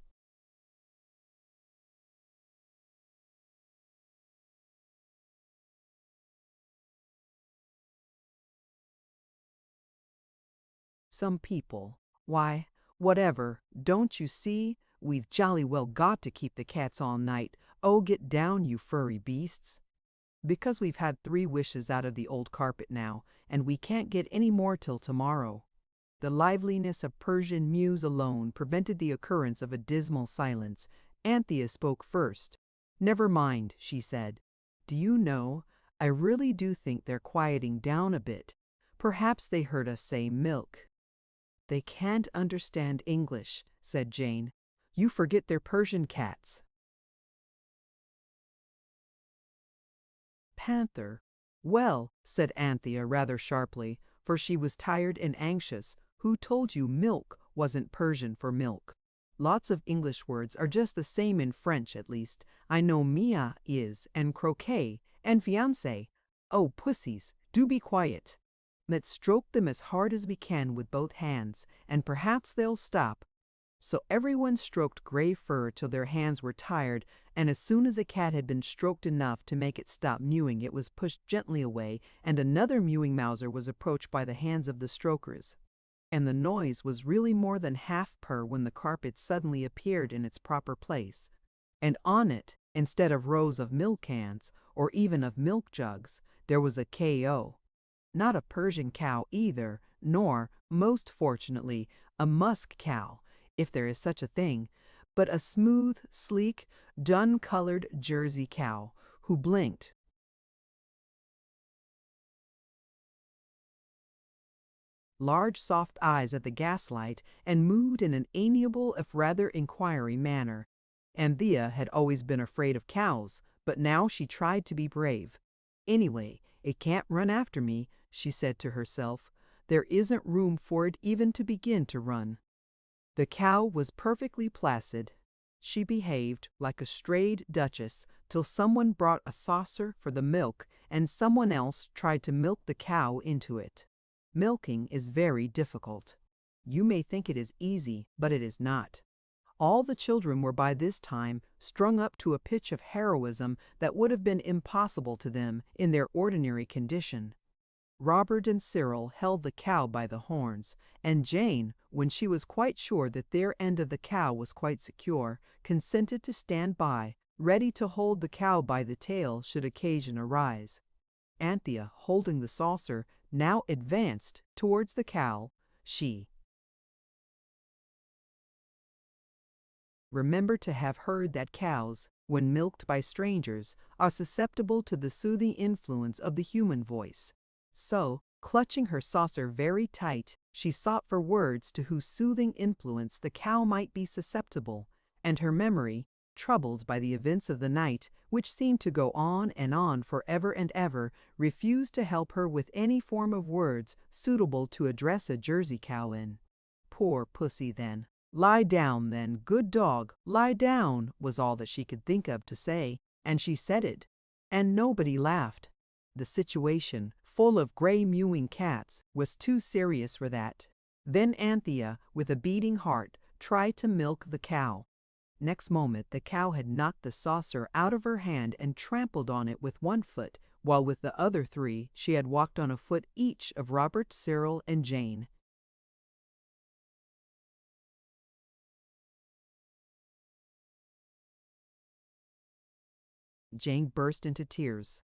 "Some people. Why, whatever, don't you see? We've jolly well got to keep the cats all night. Oh, get down, you furry beasts." "Because we've had 3 wishes out of the old carpet now, and we can't get any more till tomorrow." The liveliness of Persian mews alone prevented the occurrence of a dismal silence. Anthea spoke first. "Never mind," she said. "Do you know, I really do think they're quieting down a bit. Perhaps they heard us say milk." "They can't understand English," said Jane. "You forget they're Persian cats." Panther. "Well," said Anthea rather sharply, for she was tired and anxious, "who told you milk wasn't Persian for milk? Lots of English words are just the same in French, at least. I know Mia is, and croquet, and fiancé. Oh, pussies, do be quiet. Let's stroke them as hard as we can with both hands, and perhaps they'll stop." So everyone stroked gray fur till their hands were tired, and as soon as a cat had been stroked enough to make it stop mewing, it was pushed gently away, and another mewing Mouser was approached by the hands of the strokers. And the noise was really more than half purr when the carpet suddenly appeared in its proper place. And on it, instead of rows of milk cans, or even of milk jugs, there was a KO. Not a Persian cow either, nor, most fortunately, a musk cow, if there is such a thing, but a smooth, sleek, dun-colored Jersey cow, who blinked large soft eyes at the gaslight and moved in an amiable if rather inquiring manner. Anthea had always been afraid of cows, but now she tried to be brave. "Anyway, it can't run after me," she said to herself. "There isn't room for it even to begin to run." The cow was perfectly placid. She behaved like a strayed duchess till someone brought a saucer for the milk and someone else tried to milk the cow into it. Milking is very difficult. You may think it is easy, but it is not. All the children were by this time strung up to a pitch of heroism that would have been impossible to them in their ordinary condition. Robert and Cyril held the cow by the horns, and Jane, when she was quite sure that their end of the cow was quite secure, consented to stand by, ready to hold the cow by the tail should occasion arise. Anthea, holding the saucer, now advanced towards the cow. She remembered to have heard that cows, when milked by strangers, are susceptible to the soothing influence of the human voice. So, clutching her saucer very tight, she sought for words to whose soothing influence the cow might be susceptible, and her memory, troubled by the events of the night, which seemed to go on for ever and ever, refused to help her with any form of words suitable to address a Jersey cow in. Poor pussy, then. "Lie down, then, good dog, lie down," was all that she could think of to say, and she said it, and nobody laughed. The situation, full of gray mewing cats, was too serious for that. Then Anthea, with a beating heart, tried to milk the cow. Next moment the cow had knocked the saucer out of her hand and trampled on it with one foot, while with the other three she had walked on a foot each of Robert, Cyril, and Jane. Jane burst into tears.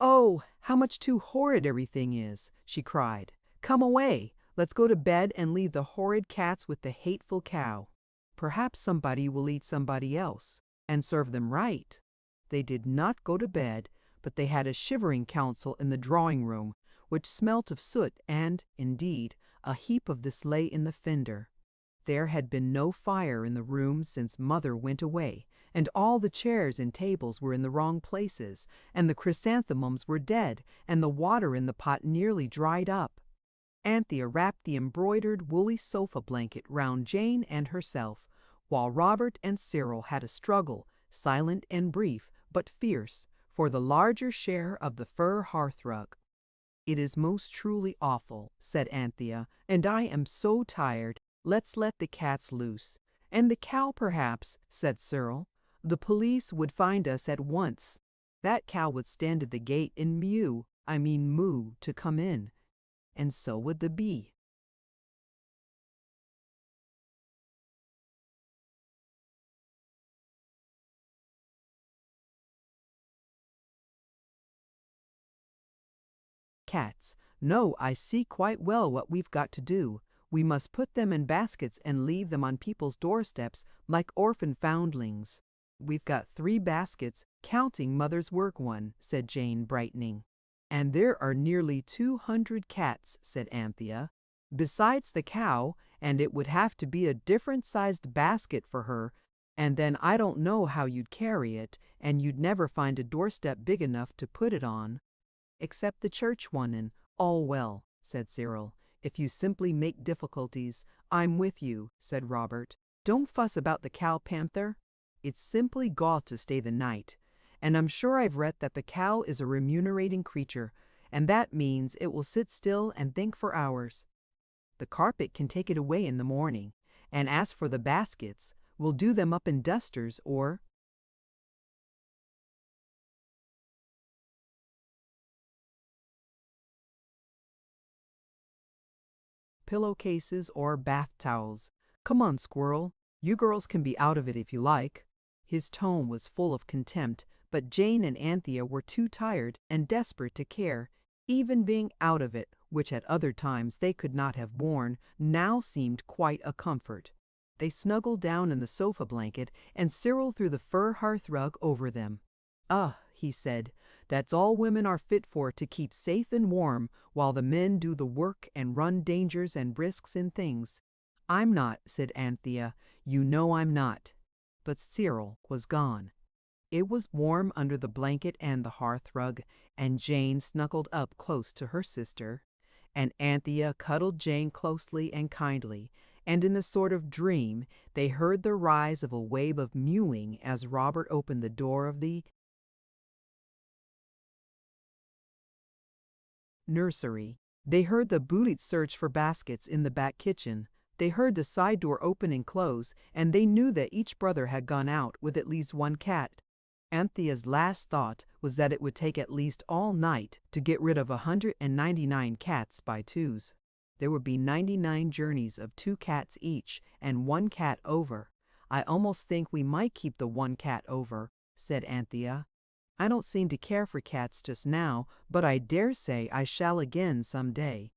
"Oh, how much too horrid everything is!" she cried. "Come away! Let's go to bed and leave the horrid cats with the hateful cow. Perhaps somebody will eat somebody else, and serve them right." They did not go to bed, but they had a shivering council in the drawing-room, which smelt of soot and, indeed, a heap of this lay in the fender. There had been no fire in the room since Mother went away, and all the chairs and tables were in the wrong places, and the chrysanthemums were dead, and the water in the pot nearly dried up. Anthea wrapped the embroidered woolly sofa blanket round Jane and herself, while Robert and Cyril had a struggle, silent and brief, but fierce, for the larger share of the fur hearthrug. "It is most truly awful," said Anthea, "and I am so tired. Let's let the cats loose." "And the cow, perhaps," said Cyril. "The police would find us at once. That cow would stand at the gate and moo, to come in. And so would the bee." Cats. "No, I see quite well what we've got to do. We must put them in baskets and leave them on people's doorsteps like orphan foundlings." "We've got 3 baskets, counting Mother's work one," said Jane, brightening. "And there are nearly 200 cats," said Anthea, "besides the cow, and it would have to be a different-sized basket for her, and then I don't know how you'd carry it, and you'd never find a doorstep big enough to put it on." "Except the church one, and all well," said Cyril. "If you simply make difficulties, I'm with you," said Robert. "Don't fuss about the cow, Panther. It's simply got to stay the night. And I'm sure I've read that the cow is a remunerating creature, and that means it will sit still and think for hours. The carpet can take it away in the morning, and as for the baskets, we'll do them up in dusters or pillowcases or bath towels. Come on, Squirrel. You girls can be out of it if you like." His tone was full of contempt, but Jane and Anthea were too tired and desperate to care. Even being out of it, which at other times they could not have borne, now seemed quite a comfort. They snuggled down in the sofa blanket, and Cyril threw the fur hearth rug over them. "Ah," he said, "that's all women are fit for, to keep safe and warm, while the men do the work and run dangers and risks in things." "I'm not," said Anthea. "You know I'm not." But Cyril was gone. It was warm under the blanket and the hearth rug, and Jane snuggled up close to her sister, and Anthea cuddled Jane closely and kindly, and in a sort of dream they heard the rise of a wave of mewing as Robert opened the door of the nursery. They heard the Boolits search for baskets in the back kitchen. They heard the side door open and close, and they knew that each brother had gone out with at least one cat. Anthea's last thought was that it would take at least all night to get rid of 199 cats by twos. There would be 99 journeys of 2 cats each, and 1 cat over. "I almost think we might keep the 1 cat over," said Anthea. "I don't seem to care for cats just now, but I dare say I shall again some day."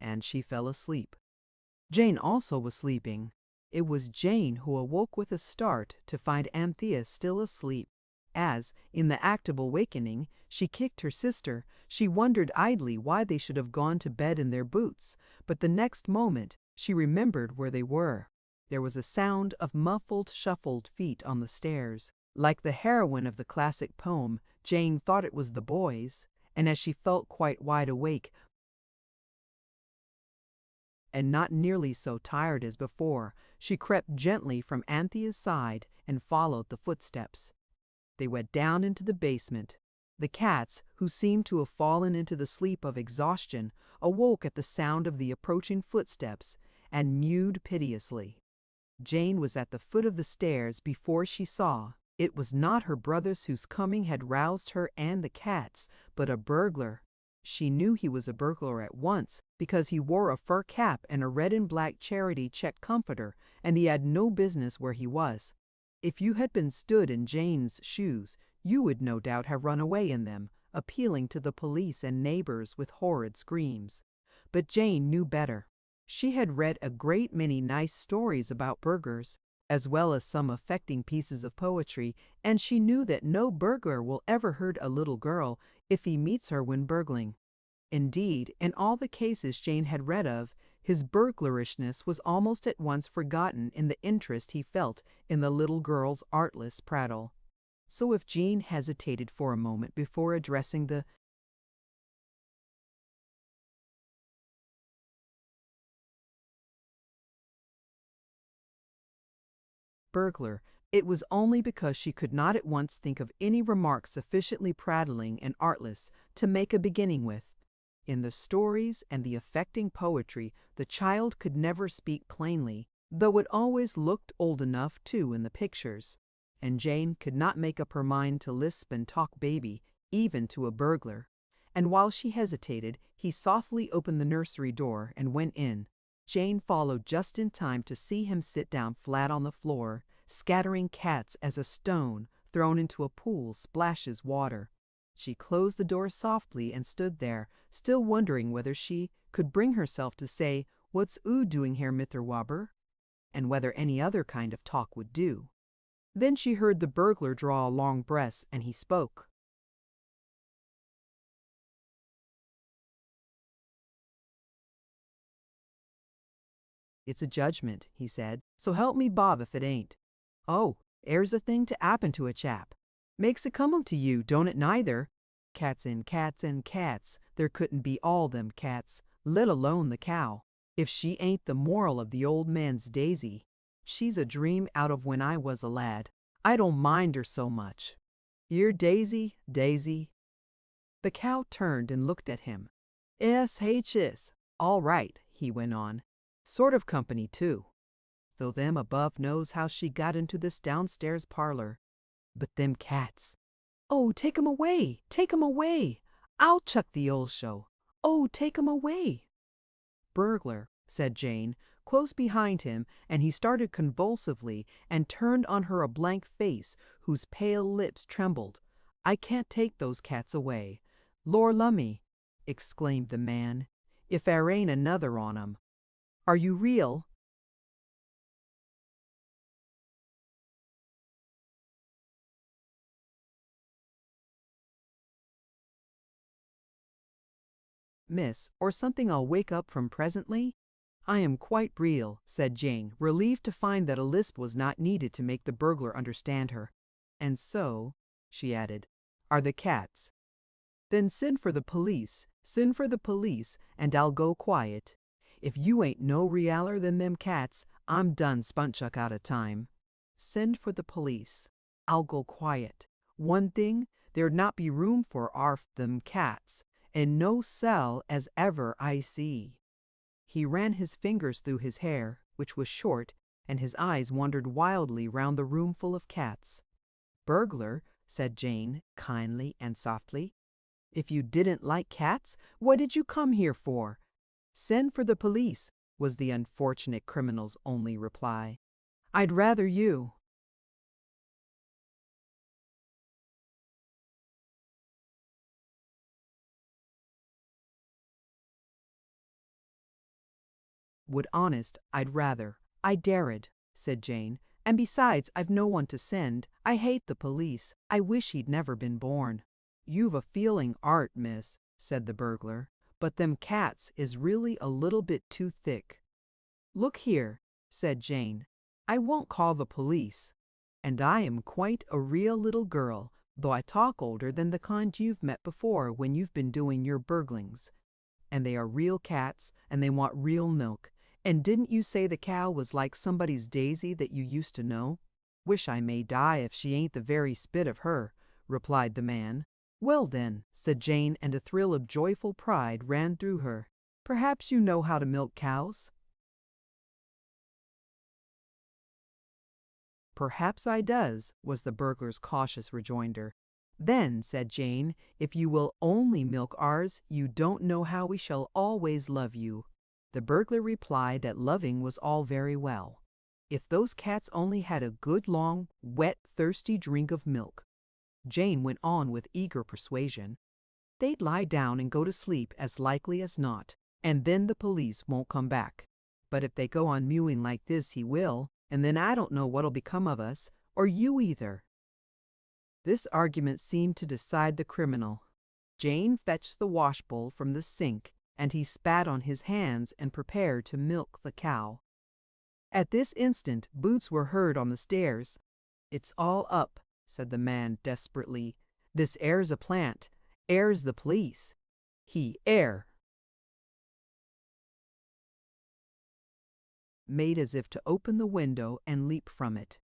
And she fell asleep. Jane also was sleeping. It was Jane who awoke with a start to find Anthea still asleep. As, in the act of awakening, she kicked her sister, she wondered idly why they should have gone to bed in their boots, but the next moment she remembered where they were. There was a sound of muffled, shuffled feet on the stairs. Like the heroine of the classic poem, Jane thought it was the boys, and as she felt quite wide awake and not nearly so tired as before, she crept gently from Anthea's side and followed the footsteps. They went down into the basement. The cats, who seemed to have fallen into the sleep of exhaustion, awoke at the sound of the approaching footsteps and mewed piteously. Jane was at the foot of the stairs before she saw it was not her brothers whose coming had roused her and the cats, but a burglar. She knew he was a burglar at once because he wore a fur cap and a red and black charity checked comforter, and he had no business where he was. If you had been stood in Jane's shoes, you would no doubt have run away in them, appealing to the police and neighbors with horrid screams. But Jane knew better. She had read a great many nice stories about burglars, as well as some affecting pieces of poetry, and she knew that no burglar will ever hurt a little girl if he meets her when burgling. Indeed, in all the cases Jane had read of, his burglarishness was almost at once forgotten in the interest he felt in the little girl's artless prattle. So if Jane hesitated for a moment before addressing the burglar, it was only because she could not at once think of any remark sufficiently prattling and artless to make a beginning with. In the stories and the affecting poetry, the child could never speak plainly, though it always looked old enough too in the pictures. And Jane could not make up her mind to lisp and talk baby, even to a burglar. And while she hesitated, he softly opened the nursery door and went in. Jane followed just in time to see him sit down flat on the floor, scattering cats as a stone thrown into a pool splashes water. She closed the door softly and stood there, still wondering whether she could bring herself to say, What's oo doing here, Mr. Wobber? And whether any other kind of talk would do. Then she heard the burglar draw a long breath, and he spoke. It's a judgment, he said, so help me Bob if it ain't. Oh, air's a thing to 'appen to a chap. Makes it come to you, don't it neither? Cats and cats and cats, there couldn't be all them cats, let alone the cow. If she ain't the moral of the old man's Daisy, she's a dream out of when I was a lad. I don't mind her so much. You're Daisy, Daisy. The cow turned and looked at him. S.H.S. All right, he went on. Sort of company, too. Though them above knows how she got into this downstairs parlor. But them cats. Oh, take 'em away! Take 'em away! I'll chuck the old show. Oh, take 'em away! Burglar, said Jane, close behind him, and he started convulsively and turned on her a blank face whose pale lips trembled. I can't take those cats away. Lor lummy, exclaimed the man, if there ain't another on 'em. Are you real? Miss, or something I'll wake up from presently? I am quite real, said Jane, relieved to find that a lisp was not needed to make the burglar understand her. And so, she added, are the cats. Then send for the police, and I'll go quiet. If you ain't no realer than them cats, I'm done spunchuck out of time. Send for the police. I'll go quiet. One thing, there'd not be room for arf them cats, and no cell as ever I see. He ran his fingers through his hair, which was short, and his eyes wandered wildly round the room full of cats. Burglar, said Jane, kindly and softly, if you didn't like cats, what did you come here for? Send for the police, was the unfortunate criminal's only reply. I'd rather you. Would honest, I'd rather. I dared, said Jane. And besides, I've no one to send. I hate the police. I wish he'd never been born. You've a feeling art, miss, said the burglar, but them cats is really a little bit too thick. Look here, said Jane, I won't call the police. And I am quite a real little girl, though I talk older than the kind you've met before when you've been doing your burglings. And they are real cats, and they want real milk. And didn't you say the cow was like somebody's Daisy that you used to know? Wish I may die if she ain't the very spit of her, replied the man. Well then, said Jane, and a thrill of joyful pride ran through her. Perhaps you know how to milk cows? Perhaps I does, was the burglar's cautious rejoinder. Then, said Jane, if you will only milk ours, you don't know how we shall always love you. The burglar replied that loving was all very well, if those cats only had a good long, wet, thirsty drink of milk. Jane went on with eager persuasion. They'd lie down and go to sleep as likely as not, and then the police won't come back. But if they go on mewing like this, he will, and then I don't know what'll become of us, or you either. This argument seemed to decide the criminal. Jane fetched the washbowl from the sink, and he spat on his hands and prepared to milk the cow. At this instant, boots were heard on the stairs. It's all up, said the man desperately. This air's a plant. Air's the police. He made as if to open the window and leap from it.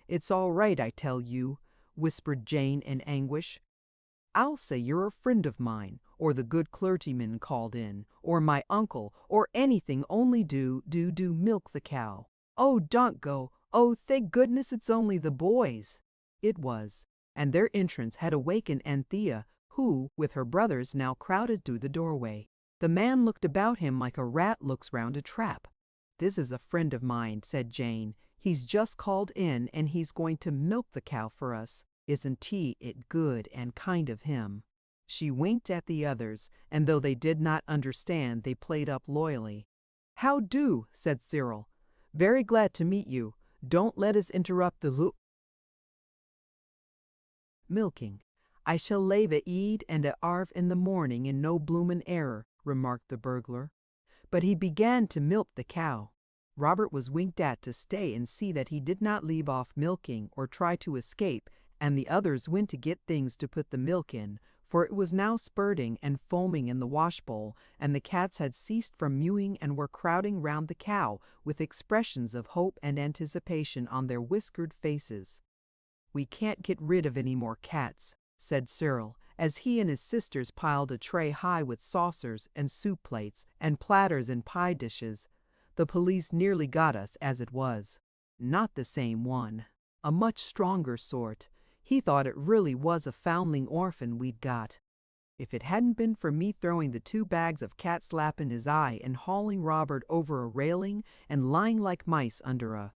It's all right, I tell you, whispered Jane in anguish. I'll say you're a friend of mine, or the good clergyman called in, or my uncle, or anything, only do milk the cow. Oh, don't go. Oh, thank goodness it's only the boys. It was, and their entrance had awakened Anthea, who, with her brothers, now crowded through the doorway. The man looked about him like a rat looks round a trap. This is a friend of mine, said Jane. He's just called in, and he's going to milk the cow for us. Isn't he it good and kind of him? She winked at the others, and though they did not understand, they played up loyally. "How do?" said Cyril. "Very glad to meet you. Don't let us interrupt the milking. I shall lave a eed and a 'arve in the morning in no bloomin' error," remarked the burglar. But he began to milk the cow. Robert was winked at to stay and see that he did not leave off milking or try to escape, and the others went to get things to put the milk in, for it was now spurting and foaming in the washbowl, and the cats had ceased from mewing and were crowding round the cow with expressions of hope and anticipation on their whiskered faces. "We can't get rid of any more cats," said Cyril, as he and his sisters piled a tray high with saucers and soup plates and platters and pie dishes. "The police nearly got us as it was." Not the same one. A much stronger sort. He thought it really was a foundling orphan we'd got. If it hadn't been for me throwing the 2 bags of cat slap in his eye and hauling Robert over a railing and lying like mice under a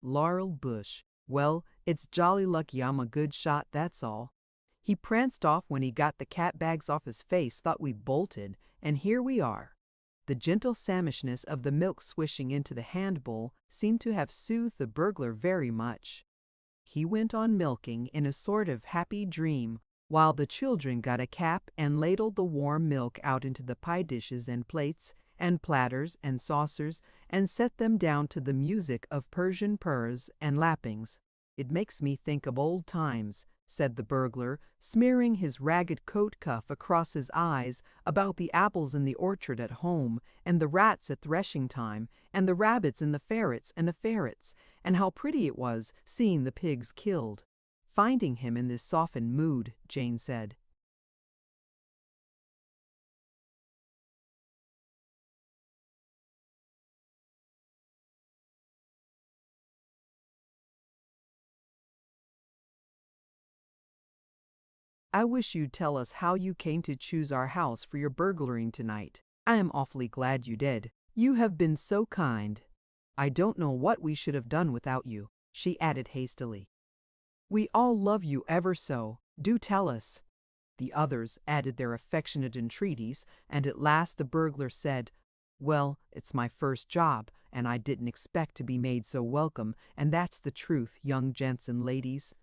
laurel bush. Well, it's jolly lucky I'm a good shot, that's all. He pranced off when he got the cat bags off his face, thought we bolted, and here we are. The gentle samishness of the milk swishing into the hand bowl seemed to have soothed the burglar very much. He went on milking in a sort of happy dream, while the children got a cap and ladled the warm milk out into the pie dishes and plates and platters and saucers and set them down to the music of Persian purrs and lappings. "It makes me think of old times," said the burglar, smearing his ragged coat cuff across his eyes, "about the apples in the orchard at home, and the rats at threshing time, and the rabbits and the ferrets, and how pretty it was seeing the pigs killed." Finding him in this softened mood, Jane said, "I wish you'd tell us how you came to choose our house for your burglaring tonight. I am awfully glad you did. You have been so kind. I don't know what we should have done without you," she added hastily. "We all love you ever so. Do tell us." The others added their affectionate entreaties, and at last the burglar said, "Well, it's my first job, and I didn't expect to be made so welcome, and that's the truth, young gents and ladies.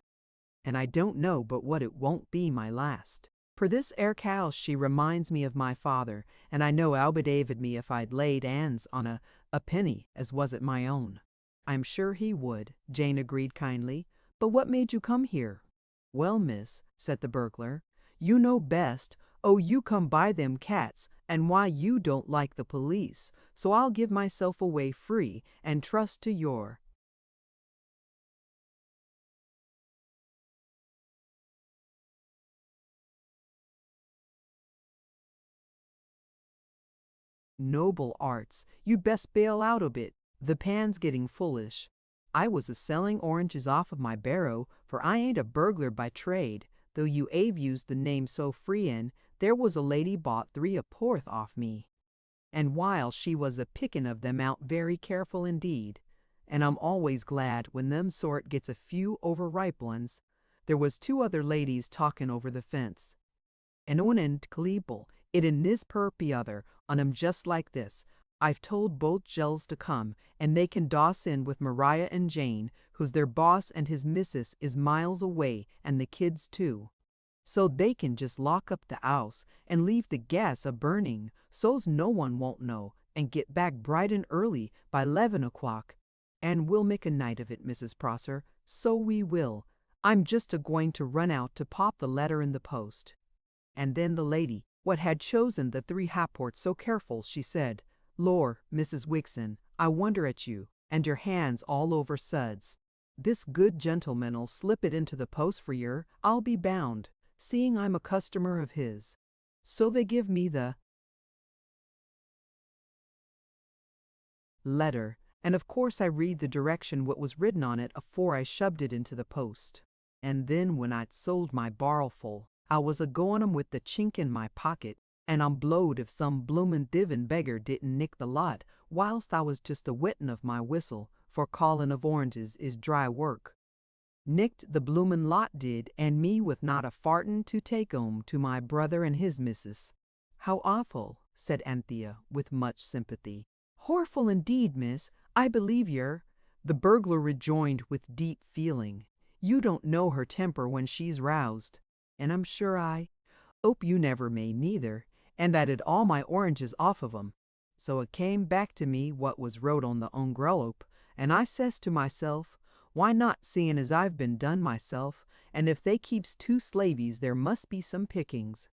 And I don't know but what it won't be my last. For this 'ere cow she reminds me of my father, and I know Albert David me if I'd laid 'ands on a penny as wasn't my own." "I'm sure he would," Jane agreed kindly. "But what made you come here?" "Well, miss," said the burglar, "you know best. Oh, you come by them cats, and why you don't like the police, so I'll give myself away free and trust to your noble arts. You'd best bail out a bit. The pan's getting foolish. I was a selling oranges off of my barrow, for I ain't a burglar by trade, though you ave used the name so freein'. There was a lady bought 3 a porth off me, and while she was a pickin' of them out very careful indeed, and I'm always glad when them sort gets a few overripe ones. There was 2 other ladies talkin' over the fence, and one and Cleeble, it and Nis Perpy other, on 'em just like this. I've told both Jells to come, and they can doss in with Mariah and Jane, who's their boss and his missus is miles away, and the kids too. So they can just lock up the 'ouse and leave the gas a-burning, so's no one won't know, and get back bright and early by 11 o'clock. And we'll make a night of it, Mrs. Prosser, so we will. I'm just a-going to run out to pop the letter in the post." And then the lady, what had chosen the 3 ha'porths so careful, she said, "Lor, Mrs. Wixon, I wonder at you, and your hands all over suds. This good gentleman'll slip it into the post for yer, I'll be bound, seeing I'm a customer of his." So they give me the letter, and of course I read the direction what was written on it afore I shoved it into the post. And then when I'd sold my barrelful, I was a-goin' 'em with the chink in my pocket, and I'm blowed if some bloomin' divin beggar didn't nick the lot whilst I was just a-wettin' of my whistle, for callin' of oranges is dry work. Nicked the bloomin' lot did, and me with not a fartin' to take 'ome to my brother and his missus." "How awful," said Anthea with much sympathy. "Horful indeed, miss, I believe yer," the burglar rejoined with deep feeling. "You don't know her temper when she's roused, and I'm sure I 'ope you never may neither, and that 'ud all my oranges off of 'em. So it came back to me what was wrote on the ongrellope, and I says to myself, why not, seeing as I've been done myself, and if they keeps two slavies there must be some pickings.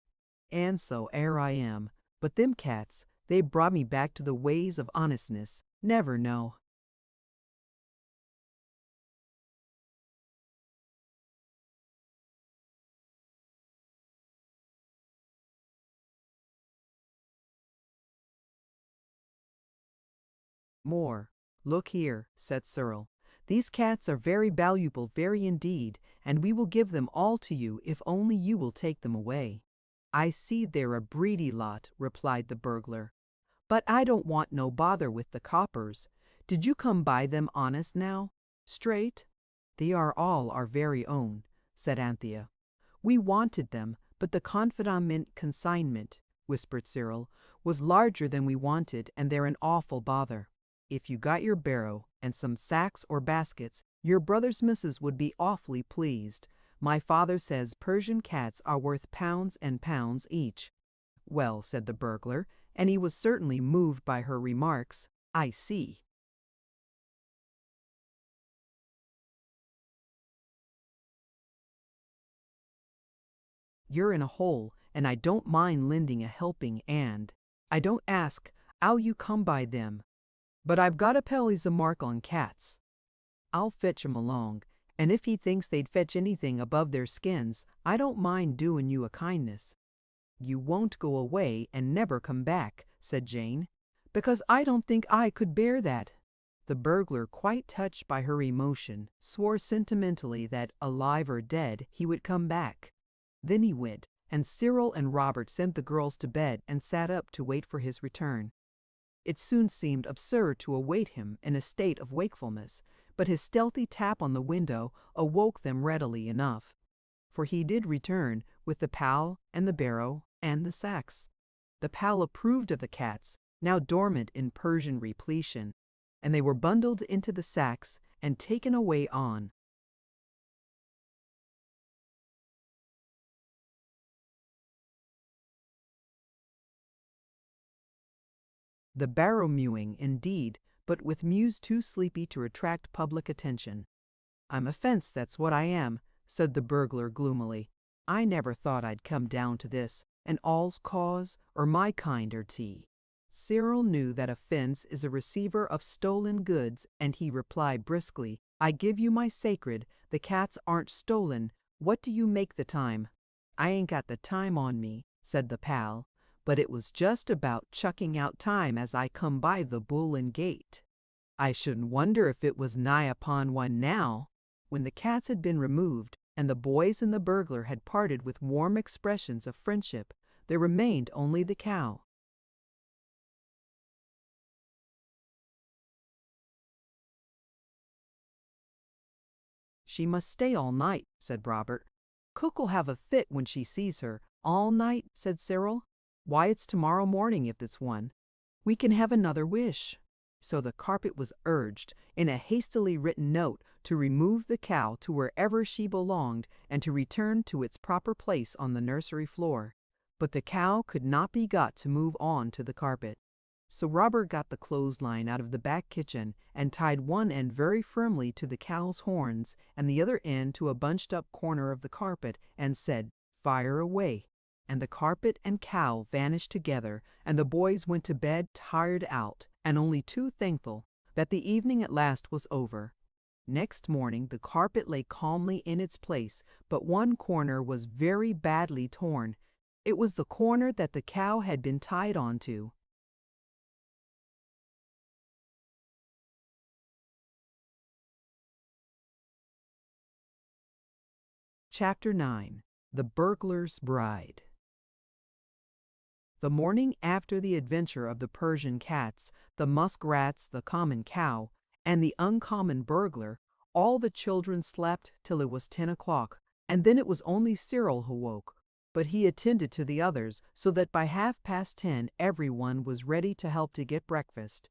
And so 'ere I am, but them cats, they brought me back to the ways of honestness, never know." "More. Look here," said Cyril. "These cats are very valuable, very indeed, and we will give them all to you if only you will take them away." "I see they're a breedy lot," replied the burglar. "But I don't want no bother with the coppers. Did you come by them honest now? Straight?" "They are all our very own," said Anthea. "We wanted them, but the confinement consignment," whispered Cyril, "was larger than we wanted, and they're an awful bother. If you got your barrow and some sacks or baskets, your brother's missus would be awfully pleased. My father says Persian cats are worth pounds and pounds each." "Well," said the burglar, and he was certainly moved by her remarks, "I see." "You're in a hole, and I don't mind lending a helping 'and. I don't ask 'ow you come by them, but I've got a pelly's a mark on cats. I'll fetch 'em along, and if he thinks they'd fetch anything above their skins, I don't mind doin' you a kindness." "You won't go away and never come back," said Jane, "because I don't think I could bear that." The burglar, quite touched by her emotion, swore sentimentally that, alive or dead, he would come back. Then he went, and Cyril and Robert sent the girls to bed and sat up to wait for his return. It soon seemed absurd to await him in a state of wakefulness, but his stealthy tap on the window awoke them readily enough. For he did return with the pal and the barrow and the sacks. The pal approved of the cats, now dormant in Persian repletion, and they were bundled into the sacks and taken away on. The barrow mewing, indeed, but with mews too sleepy to attract public attention. "I'm a fence, that's what I am," said the burglar gloomily. "I never thought I'd come down to this, and all's cause, or my kind or tea." Cyril knew that a fence is a receiver of stolen goods, and he replied briskly, "I give you my sacred, the cats aren't stolen. What do you make the time?" "I ain't got the time on me," said the pal, "but it was just about chucking out time as I come by the Bull and Gate. I shouldn't wonder if it was nigh upon one now." When the cats had been removed, and the boys and the burglar had parted with warm expressions of friendship, there remained only the cow. "She must stay all night," said Robert. "Cook'll have a fit when she sees her." "All night?" said Cyril. "Why, it's tomorrow morning if it's one. We can have another wish." So the carpet was urged, in a hastily written note, to remove the cow to wherever she belonged and to return to its proper place on the nursery floor. But the cow could not be got to move on to the carpet. So Robert got the clothesline out of the back kitchen and tied one end very firmly to the cow's horns and the other end to a bunched up corner of the carpet and said, "Fire away." And the carpet and cow vanished together, and the boys went to bed tired out, and only too thankful that the evening at last was over. Next morning the carpet lay calmly in its place, but one corner was very badly torn. It was the corner that the cow had been tied onto. Chapter 9. The Burglar's Bride. The morning after the adventure of the Persian cats, the muskrats, the common cow, and the uncommon burglar, all the children slept till it was 10 o'clock, and then it was only Cyril who woke. But he attended to the others so that by 10:30 everyone was ready to help to get breakfast.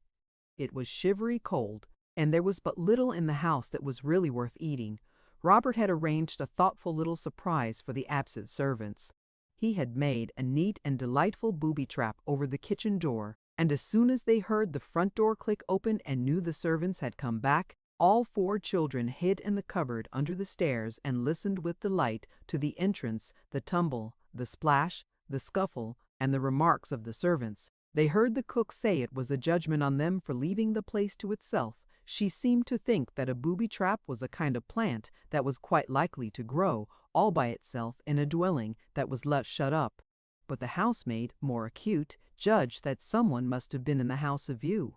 It was shivery cold, and there was but little in the house that was really worth eating. Robert had arranged a thoughtful little surprise for the absent servants. He had made a neat and delightful booby trap over the kitchen door, and as soon as they heard the front door click open and knew the servants had come back, all 4 children hid in the cupboard under the stairs and listened with delight to the entrance, the tumble, the splash, the scuffle, and the remarks of the servants. They heard the cook say it was a judgment on them for leaving the place to itself. She seemed to think that a booby trap was a kind of plant that was quite likely to grow all by itself in a dwelling that was left shut up. But the housemaid, more acute, judged that someone must have been in the house of view.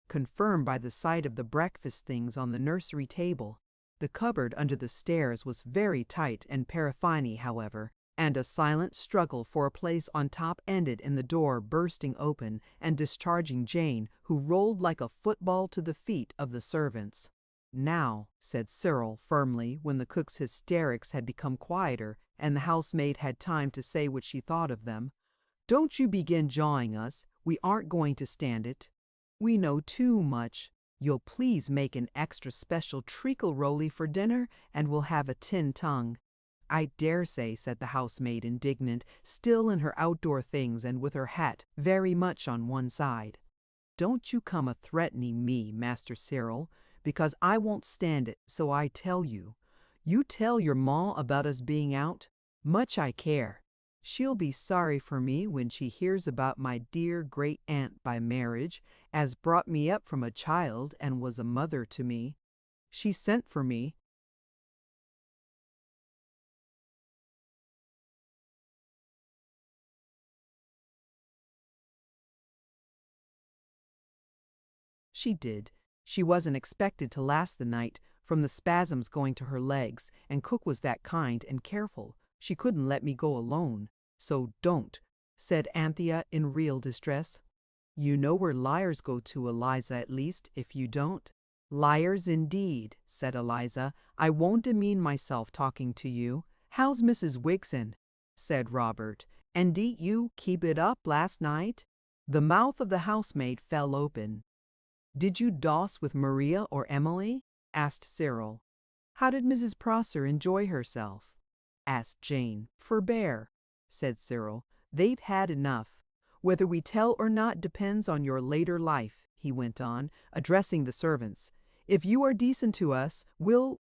Confirmed by the sight of the breakfast things on the nursery table. The cupboard under the stairs was very tight and paraffiny, however, and a silent struggle for a place on top ended in the door bursting open and discharging Jane, who rolled like a football to the feet of the servants. "Now," said Cyril firmly when the cook's hysterics had become quieter and the housemaid had time to say what she thought of them, "don't you begin jawing us. We aren't going to stand it. We know too much. You'll please make an extra special treacle roly for dinner, and we'll have a tin tongue." "I dare say," said the housemaid, indignant, still in her outdoor things and with her hat very much on one side. "Don't you come a-threatening me, Master Cyril, because I won't stand it, so I tell you. You tell your ma about us being out. Much I care. She'll be sorry for me when she hears about my dear great-aunt by marriage, as brought me up from a child and was a mother to me. She sent for me." She did. She wasn't expected to last the night, from the spasms going to her legs, and cook was that kind and careful. She couldn't let me go alone. "So don't," said Anthea in real distress. "You know where liars go to, Eliza, at least, if you don't." "Liars indeed," said Eliza. "I won't demean myself talking to you. How's Mrs. Wigson?" said Robert. "And did you keep it up last night?" The mouth of the housemaid fell open. "Did you doss with Maria or Emily?" asked Cyril. "How did Mrs. Prosser enjoy herself?" asked Jane. "Forbear," said Cyril. "They've had enough. Whether we tell or not depends on your later life," he went on, addressing the servants. "If you are decent to us, we'll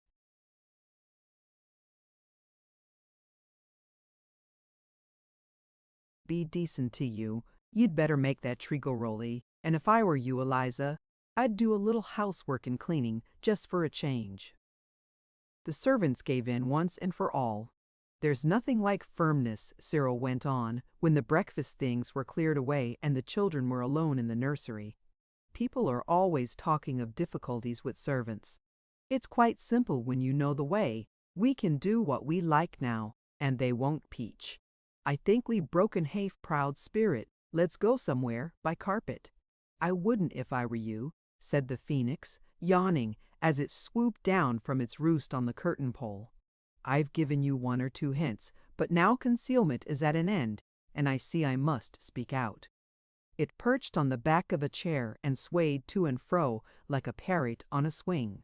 be decent to you. You'd better make that treacle roly, and if I were you, Eliza, I'd do a little housework and cleaning just for a change." The servants gave in once and for all. "There's nothing like firmness," Cyril went on, when the breakfast things were cleared away and the children were alone in the nursery. "People are always talking of difficulties with servants. It's quite simple when you know the way. We can do what we like now, and they won't peach. I think we've broken half proud spirit. Let's go somewhere by carpet." "I wouldn't if I were you," said the phoenix, yawning as it swooped down from its roost on the curtain pole. "I've given you 1 or 2 hints, but now concealment is at an end, and I see I must speak out." It perched on the back of a chair and swayed to and fro like a parrot on a swing.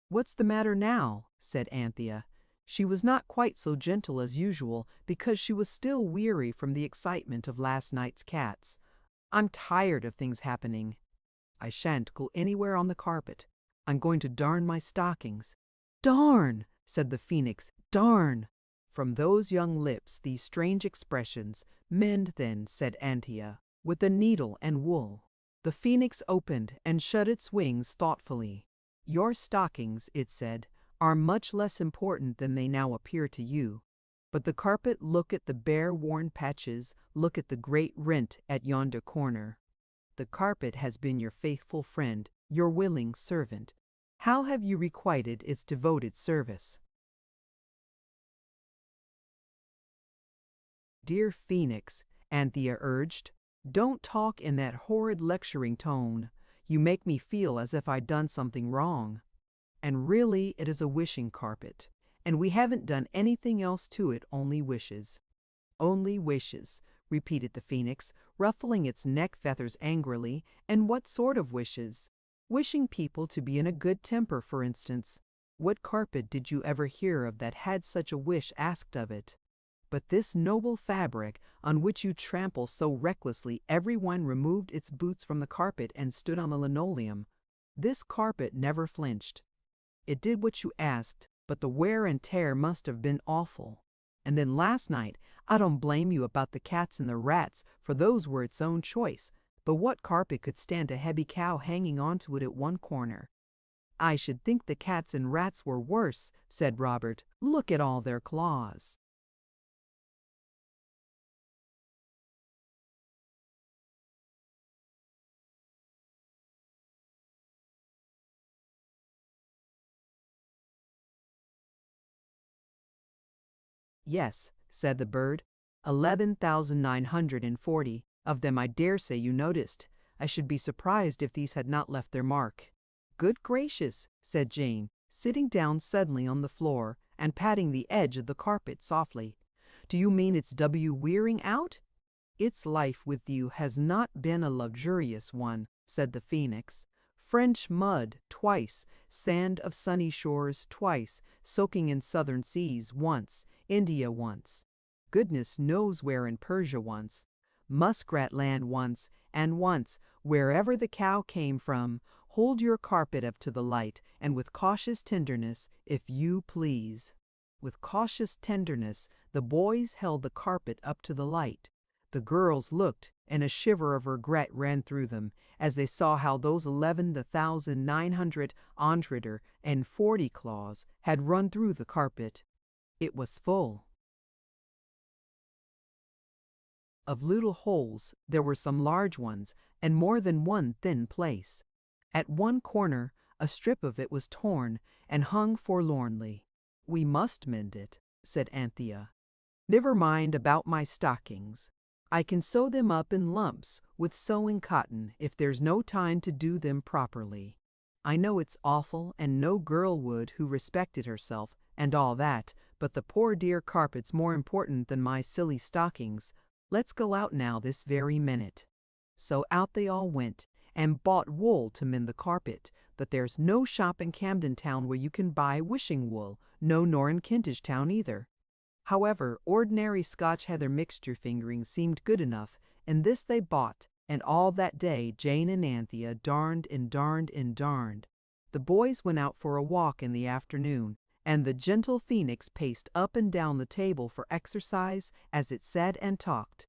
"What's the matter now?" said Anthea. She was not quite so gentle as usual because she was still weary from the excitement of last night's cats. "I'm tired of things happening. I shan't go anywhere on the carpet. I'm going to darn my stockings." "Darn!" said the phoenix. "Darn!" From those young lips these strange expressions. "Mend then," said Anthea, "with the needle and wool." The phoenix opened and shut its wings thoughtfully. "Your stockings," it said, "are much less important than they now appear to you. But the carpet, look at the bare worn patches, look at the great rent at yonder corner. The carpet has been your faithful friend, your willing servant. How have you requited its devoted service? Dear Phoenix, Anthea urged, don't talk in that horrid lecturing tone. You make me feel as if I'd done something wrong. And really it is a wishing carpet, and we haven't done anything else to it, only wishes. Only wishes, repeated the Phoenix, ruffling its neck feathers angrily. And what sort of wishes? Wishing people to be in a good temper, for instance. What carpet did you ever hear of that had such a wish asked of it? But this noble fabric, on which you trample so recklessly, everyone removed its boots from the carpet and stood on the linoleum. This carpet never flinched. It did what you asked, but the wear and tear must have been awful. And then last night, I don't blame you about the cats and the rats, for those were its own choice, but what carpet could stand a heavy cow hanging onto it at one corner? I should think the cats and rats were worse, said Robert. Look at all their claws. Yes, said the bird, 11,940 of them I dare say you noticed. I should be surprised if these had not left their mark. Good gracious, said Jane, sitting down suddenly on the floor and patting the edge of the carpet softly. Do you mean it's wearing out? Its life with you has not been a luxurious one, said the Phoenix. French mud twice, sand of sunny shores twice, soaking in southern seas once, India once, goodness knows where in Persia once, muskrat land once, and once, wherever the cow came from. Hold your carpet up to the light, and with cautious tenderness, if you please. With cautious tenderness, the boys held the carpet up to the light. The girls looked, and a shiver of regret ran through them as they saw how those 11,940 claws had run through the carpet. It was full of little holes. There were some large ones, and more than one thin place. At one corner, a strip of it was torn and hung forlornly. We must mend it, said Anthea. Never mind about my stockings. I can sew them up in lumps with sewing cotton if there's no time to do them properly. I know it's awful, and no girl would who respected herself, and all that, but the poor dear carpet's more important than my silly stockings. Let's go out now this very minute. So out they all went, and bought wool to mend the carpet, but there's no shop in Camden Town where you can buy wishing wool, no, nor in Kentish Town either. However, ordinary Scotch heather mixture fingering seemed good enough, and this they bought, and all that day Jane and Anthea darned and darned and darned. The boys went out for a walk in the afternoon, and the gentle Phoenix paced up and down the table for exercise as it said and talked.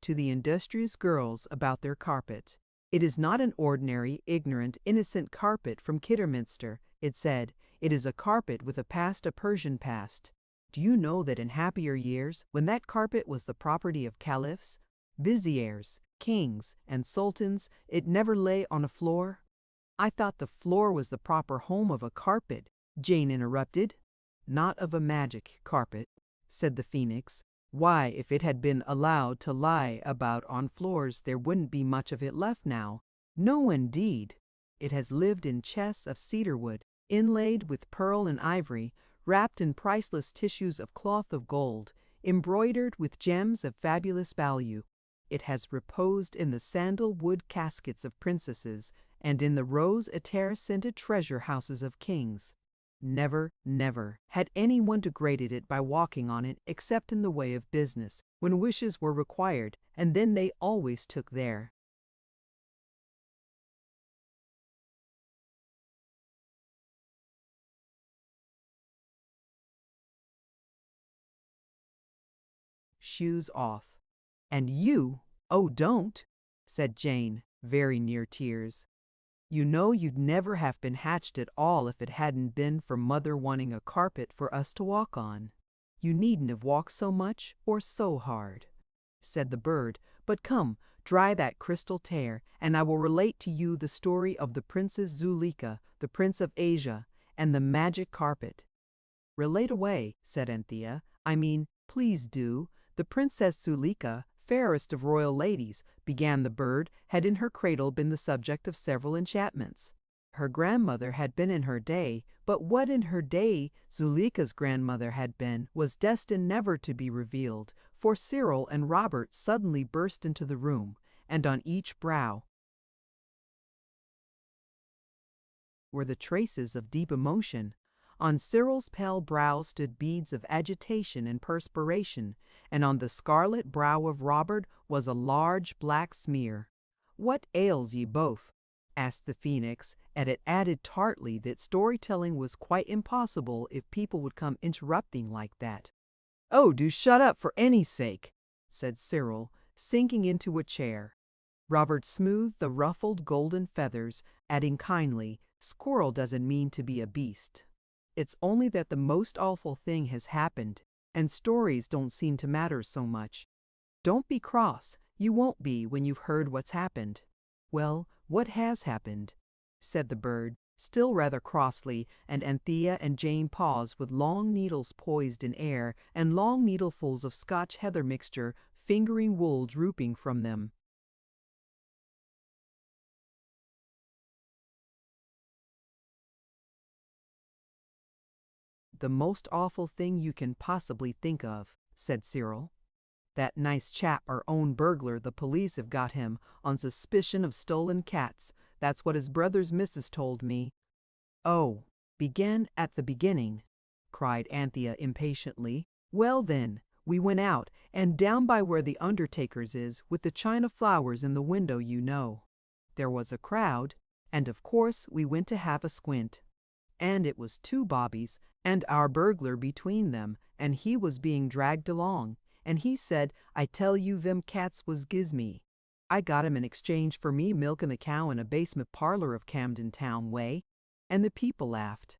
To the industrious girls about their carpet. It is not an ordinary, ignorant, innocent carpet from Kidderminster, it said. It is a carpet with a past, a Persian past. Do you know that in happier years, when that carpet was the property of caliphs, viziers, kings, and sultans, it never lay on a floor? I thought the floor was the proper home of a carpet, Jane interrupted. Not of a magic carpet, said the Phoenix. Why, if it had been allowed to lie about on floors, there wouldn't be much of it left now. No, indeed. It has lived in chests of cedar wood, inlaid with pearl and ivory, wrapped in priceless tissues of cloth of gold, embroidered with gems of fabulous value. It has reposed in the sandal-wood caskets of princesses, and in the rose-attar-scented treasure houses of kings. Never, never had anyone degraded it by walking on it except in the way of business, when wishes were required, and then they always took their shoes off. And you, oh don't, said Jane, very near tears. You know you'd never have been hatched at all if it hadn't been for Mother wanting a carpet for us to walk on. You needn't have walked so much or so hard," said the bird. "But come, dry that crystal tear, and I will relate to you the story of the Princess Zuleika, the Prince of Asia, and the magic carpet." "Relate away," said Anthea. "I mean, please do. The Princess Zuleika, fairest of royal ladies," began the bird, "had in her cradle been the subject of several enchantments. Her grandmother had been in her day, but what in her day Zuleika's grandmother had been was destined never to be revealed, for Cyril and Robert suddenly burst into the room, and on each brow were the traces of deep emotion. On Cyril's pale brow stood beads of agitation and perspiration, and on the scarlet brow of Robert was a large black smear. "What ails ye both?" asked the Phoenix, and it added tartly that storytelling was quite impossible if people would come interrupting like that. "Oh, do shut up for any sake," said Cyril, sinking into a chair. Robert smoothed the ruffled golden feathers, adding kindly, "Squirrel doesn't mean to be a beast. It's only that the most awful thing has happened, and stories don't seem to matter so much. Don't be cross, you won't be when you've heard what's happened." "Well, what has happened?" said the bird, still rather crossly, and Anthea and Jane paused with long needles poised in air and long needlefuls of Scotch heather mixture fingering wool drooping from them. "The most awful thing you can possibly think of," said Cyril. "That nice chap, our own burglar, the police have got him on suspicion of stolen cats. That's what his brother's missus told me." "Oh, begin at the beginning," cried Anthea impatiently. "Well then, we went out, and down by where the undertaker's is, with the china flowers in the window, you know. There was a crowd, and of course we went to have a squint. And it was two bobbies, and our burglar between them, and he was being dragged along, and he said, 'I tell you them cats was gizmy.' I got him in exchange for me milking the cow in a basement parlor of Camden Town way, and the people laughed.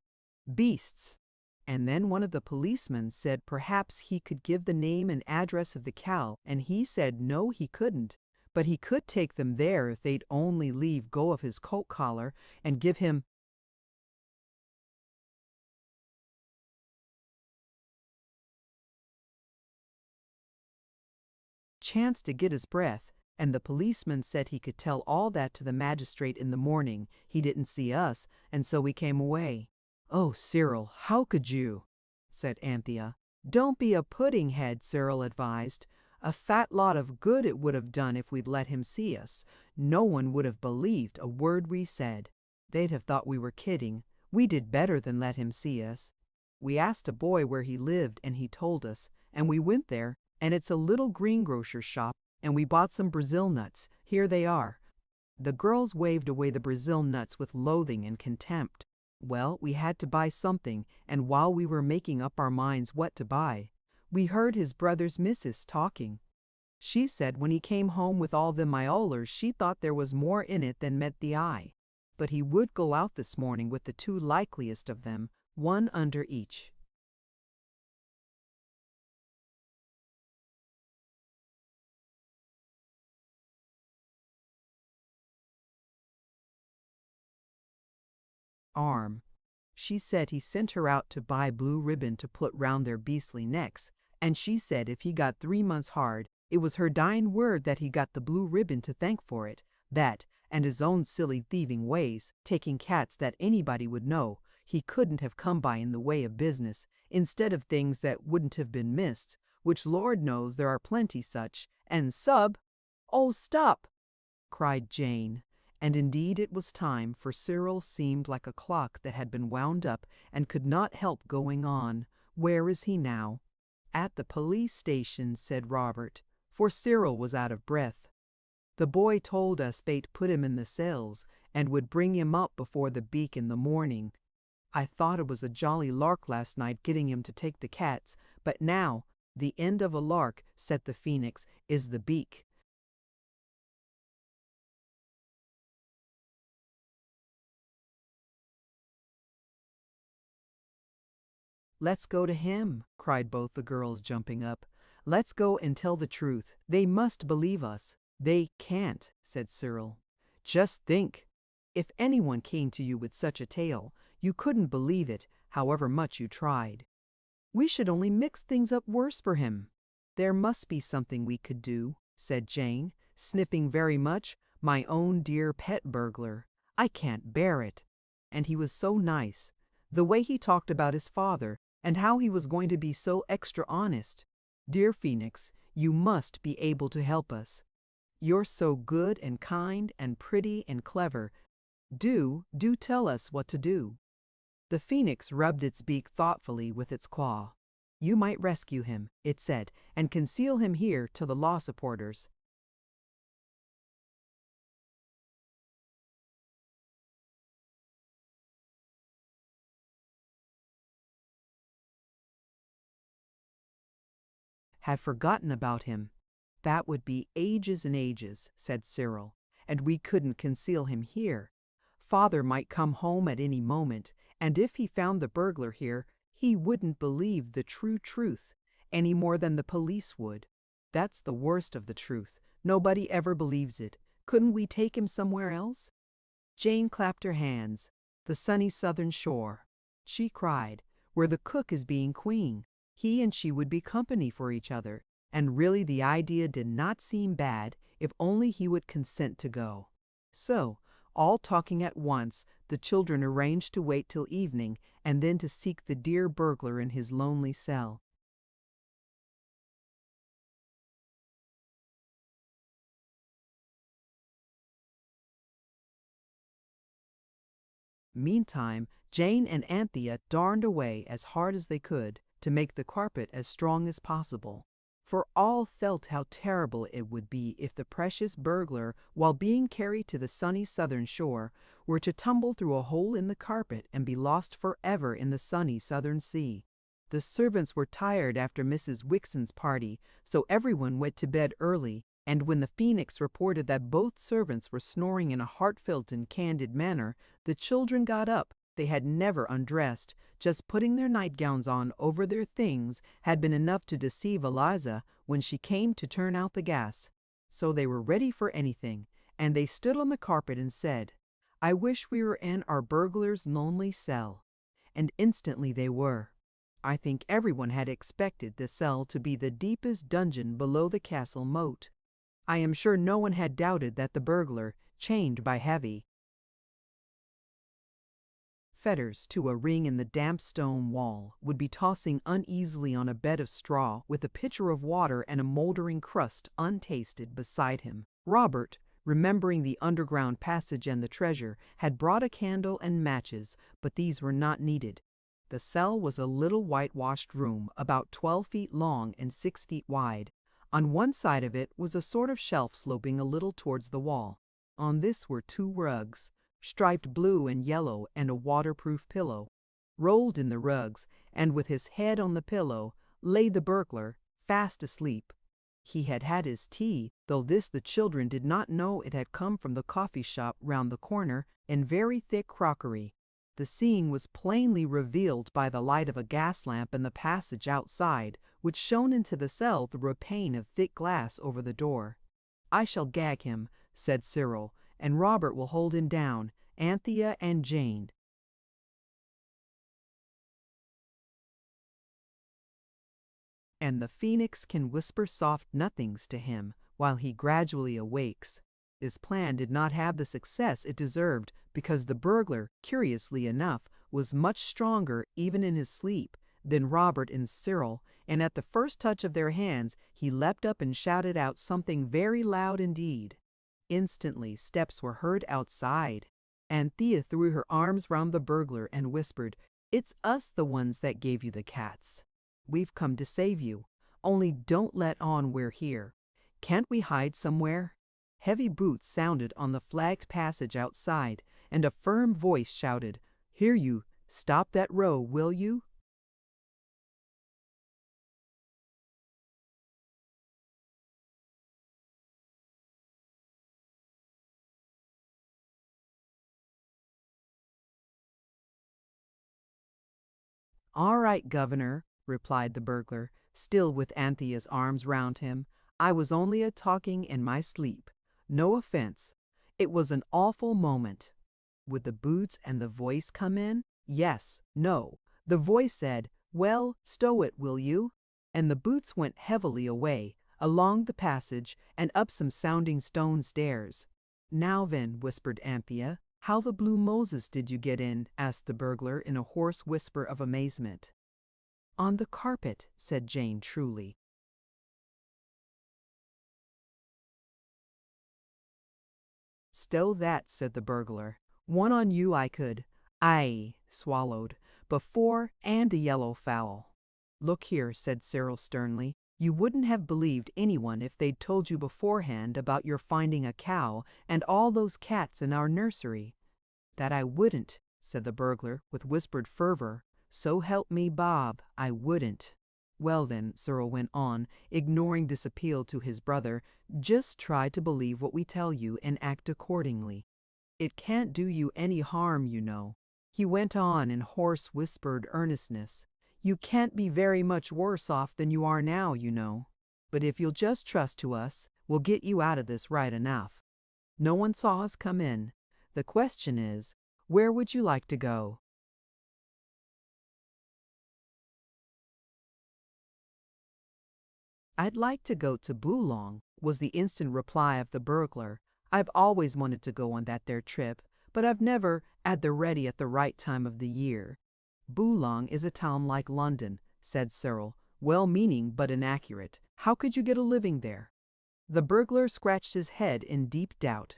Beasts! And then one of the policemen said perhaps he could give the name and address of the cow, and he said no he couldn't, but he could take them there if they'd only leave go of his coat collar and give him chance to get his breath, and the policeman said he could tell all that to the magistrate in the morning. He didn't see us, and so we came away." "Oh, Cyril, how could you?" said Anthea. "Don't be a pudding head," Cyril advised. "A fat lot of good it would have done if we'd let him see us. No one would have believed a word we said. They'd have thought we were kidding. We did better than let him see us. We asked a boy where he lived, and he told us, and we went there, and it's a little greengrocer's shop, and we bought some Brazil nuts. Here they are." The girls waved away the Brazil nuts with loathing and contempt. "Well, we had to buy something, and while we were making up our minds what to buy, we heard his brother's missus talking. She said when he came home with all them iolers she thought there was more in it than met the eye. But he would go out this morning with the two likeliest of them, one under each." Arm. She said he sent her out to buy blue ribbon to put round their beastly necks, and she said if he got 3 months hard, it was her dying word that he got the blue ribbon to thank for it. That, and his own silly thieving ways, taking cats that anybody would know, he couldn't have come by in the way of business, instead of things that wouldn't have been missed, which Lord knows there are plenty such, and "Oh, stop!" cried Jane. And indeed it was time, for Cyril seemed like a clock that had been wound up and could not help going on. "Where is he now?" "At the police station," said Robert, for Cyril was out of breath. "The boy told us they'd put him in the cells, and would bring him up before the beak in the morning. I thought it was a jolly lark last night getting him to take the cats, but now, the end of a lark," said the Phoenix, "is the beak." "Let's go to him," cried both the girls, jumping up. "Let's go and tell the truth. They must believe us." "They can't," said Cyril. "Just think. If anyone came to you with such a tale, you couldn't believe it, however much you tried. We should only mix things up worse for him." "There must be something we could do," said Jane, sniffing very much. "My own dear pet burglar. I can't bear it. And he was so nice. The way he talked about his father, and how he was going to be so extra honest. Dear Phoenix, you must be able to help us. You're so good and kind and pretty and clever. Do tell us what to do." The Phoenix rubbed its beak thoughtfully with its claw. "You might rescue him," it said, "and conceal him here till the law supporters have forgotten about him." "That would be ages and ages," said Cyril, "and we couldn't conceal him here. Father might come home at any moment, and if he found the burglar here, he wouldn't believe the true truth any more than the police would. That's the worst of the truth. Nobody ever believes it. Couldn't we take him somewhere else?" Jane clapped her hands. "The sunny southern shore," she cried, "where the cook is being queen. He and she would be company for each other, and really the idea did not seem bad if only he would consent to go." So, all talking at once, the children arranged to wait till evening and then to seek the dear burglar in his lonely cell. Meantime, Jane and Anthea darned away as hard as they could to make the carpet as strong as possible, for all felt how terrible it would be if the precious burglar, while being carried to the sunny southern shore, were to tumble through a hole in the carpet and be lost forever in the sunny southern sea. The servants were tired after Mrs. Wixon's party, so everyone went to bed early, and when the Phoenix reported that both servants were snoring in a heartfelt and candid manner, the children got up. They had never undressed. Just putting their nightgowns on over their things had been enough to deceive Eliza when she came to turn out the gas. So they were ready for anything, and they stood on the carpet and said, "I wish we were in our burglar's lonely cell." And instantly they were. I think everyone had expected the cell to be the deepest dungeon below the castle moat. I am sure no one had doubted that the burglar, chained by heavy fetters to a ring in the damp stone wall, would be tossing uneasily on a bed of straw with a pitcher of water and a moldering crust untasted beside him. Robert, remembering the underground passage and the treasure, had brought a candle and matches, but these were not needed. The cell was a little whitewashed room about 12 feet long and 6 feet wide. On one side of it was a sort of shelf sloping a little towards the wall. On this were 2 rugs, striped blue and yellow, and a waterproof pillow. Rolled in the rugs, and with his head on the pillow, lay the burglar, fast asleep. He had had his tea, though this the children did not know it had come from the coffee shop round the corner, in very thick crockery. The scene was plainly revealed by the light of a gas lamp in the passage outside, which shone into the cell through a pane of thick glass over the door. "I shall gag him," said Cyril, "and Robert will hold him down, Anthea and Jane. And the Phoenix can whisper soft nothings to him while he gradually awakes." His plan did not have the success it deserved because the burglar, curiously enough, was much stronger even in his sleep than Robert and Cyril, and at the first touch of their hands he leapt up and shouted out something very loud indeed. Instantly steps were heard outside. Anthea threw her arms round the burglar and whispered, "It's us the ones that gave you the cats. We've come to save you. Only don't let on we're here. Can't we hide somewhere?" Heavy boots sounded on the flagged passage outside, and a firm voice shouted, "Here you, stop that row, will you?" "All right, Governor, replied the burglar, still with Anthea's arms round him. "I was only a-talking in my sleep. No offense. It was an awful moment." Would the boots and the voice come in? Yes, no. The voice said, "Well, stow it, will you?" And the boots went heavily away, along the passage and up some sounding stone stairs. "Now then," whispered Anthea. "How the blue Moses did you get in?" asked the burglar in a hoarse whisper of amazement. "On the carpet," said Jane truly. "Stow that," said the burglar. "One on you I could, I swallowed, before, and a yellow fowl." "Look here," said Cyril sternly, "you wouldn't have believed anyone if they'd told you beforehand about your finding a cow and all those cats in our nursery." "That I wouldn't," said the burglar with whispered fervor. "So help me Bob, I wouldn't." "Well then," Cyril went on, ignoring this appeal to his brother, "just try to believe what we tell you and act accordingly. It can't do you any harm, you know." He went on in hoarse whispered earnestness. "You can't be very much worse off than you are now, you know. But if you'll just trust to us, we'll get you out of this right enough. No one saw us come in. The question is, where would you like to go?" "I'd like to go to Boolong," was the instant reply of the burglar. "I've always wanted to go on that there trip, but I've never 'ad the ready at the right time of the year." "Boolong is a town like London," said Cyril, well-meaning but inaccurate. "How could you get a living there?" The burglar scratched his head in deep doubt.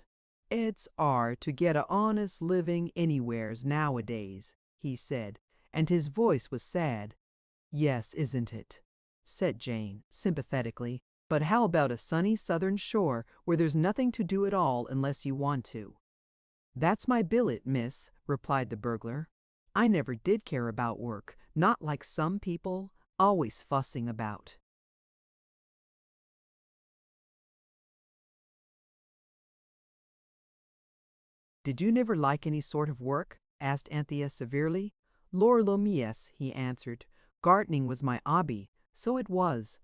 "It's 'ard to get a honest living anywheres nowadays," he said, and his voice was sad. "Yes, isn't it?" said Jane, sympathetically. "But how about a sunny southern shore where there's nothing to do at all unless you want to?" "That's my billet, miss," replied the burglar. "I never did care about work, not like some people, always fussing about." "Did you never like any sort of work?" asked Anthea severely. "Lor lum yes," he answered. "Gardening was my 'obby, so it was.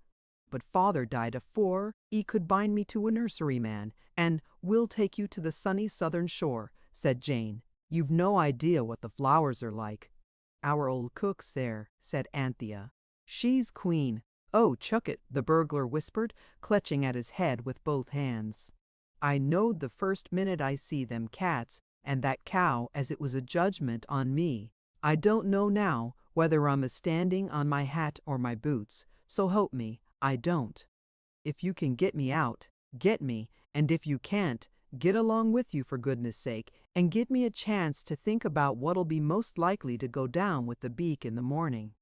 But father died afore 'e could bind me to a nurseryman, and we'll take you to the sunny southern shore," said Jane. "You've no idea what the flowers are like." "Our old cook's there," said Anthea. "She's queen." "Oh, chuck it," the burglar whispered, clutching at his head with both hands. "I knowed the first minute I see them cats and that cow as it was a judgment on me. I don't know now whether I'm a-standing on my hat or my boots, so help me, I don't. If you can get me out, get me, and if you can't, get along with you for goodness sake, and give me a chance to think about what'll be most likely to go down with the beak in the morning."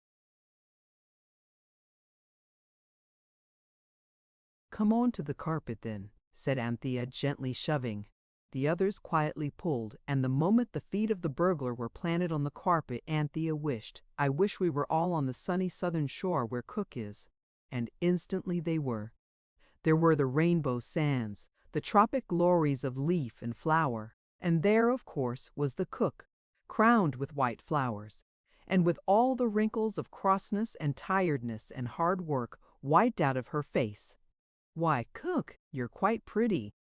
"Come on to the carpet then," said Anthea, gently shoving. The others quietly pulled, and the moment the feet of the burglar were planted on the carpet, Anthea wished, "I wish we were all on the sunny southern shore where Cook is." And instantly they were. There were the rainbow sands, the tropic glories of leaf and flower, and there, of course, was the Cook, crowned with white flowers, and with all the wrinkles of crossness and tiredness and hard work wiped out of her face. "Why, Cook, you're quite pretty,"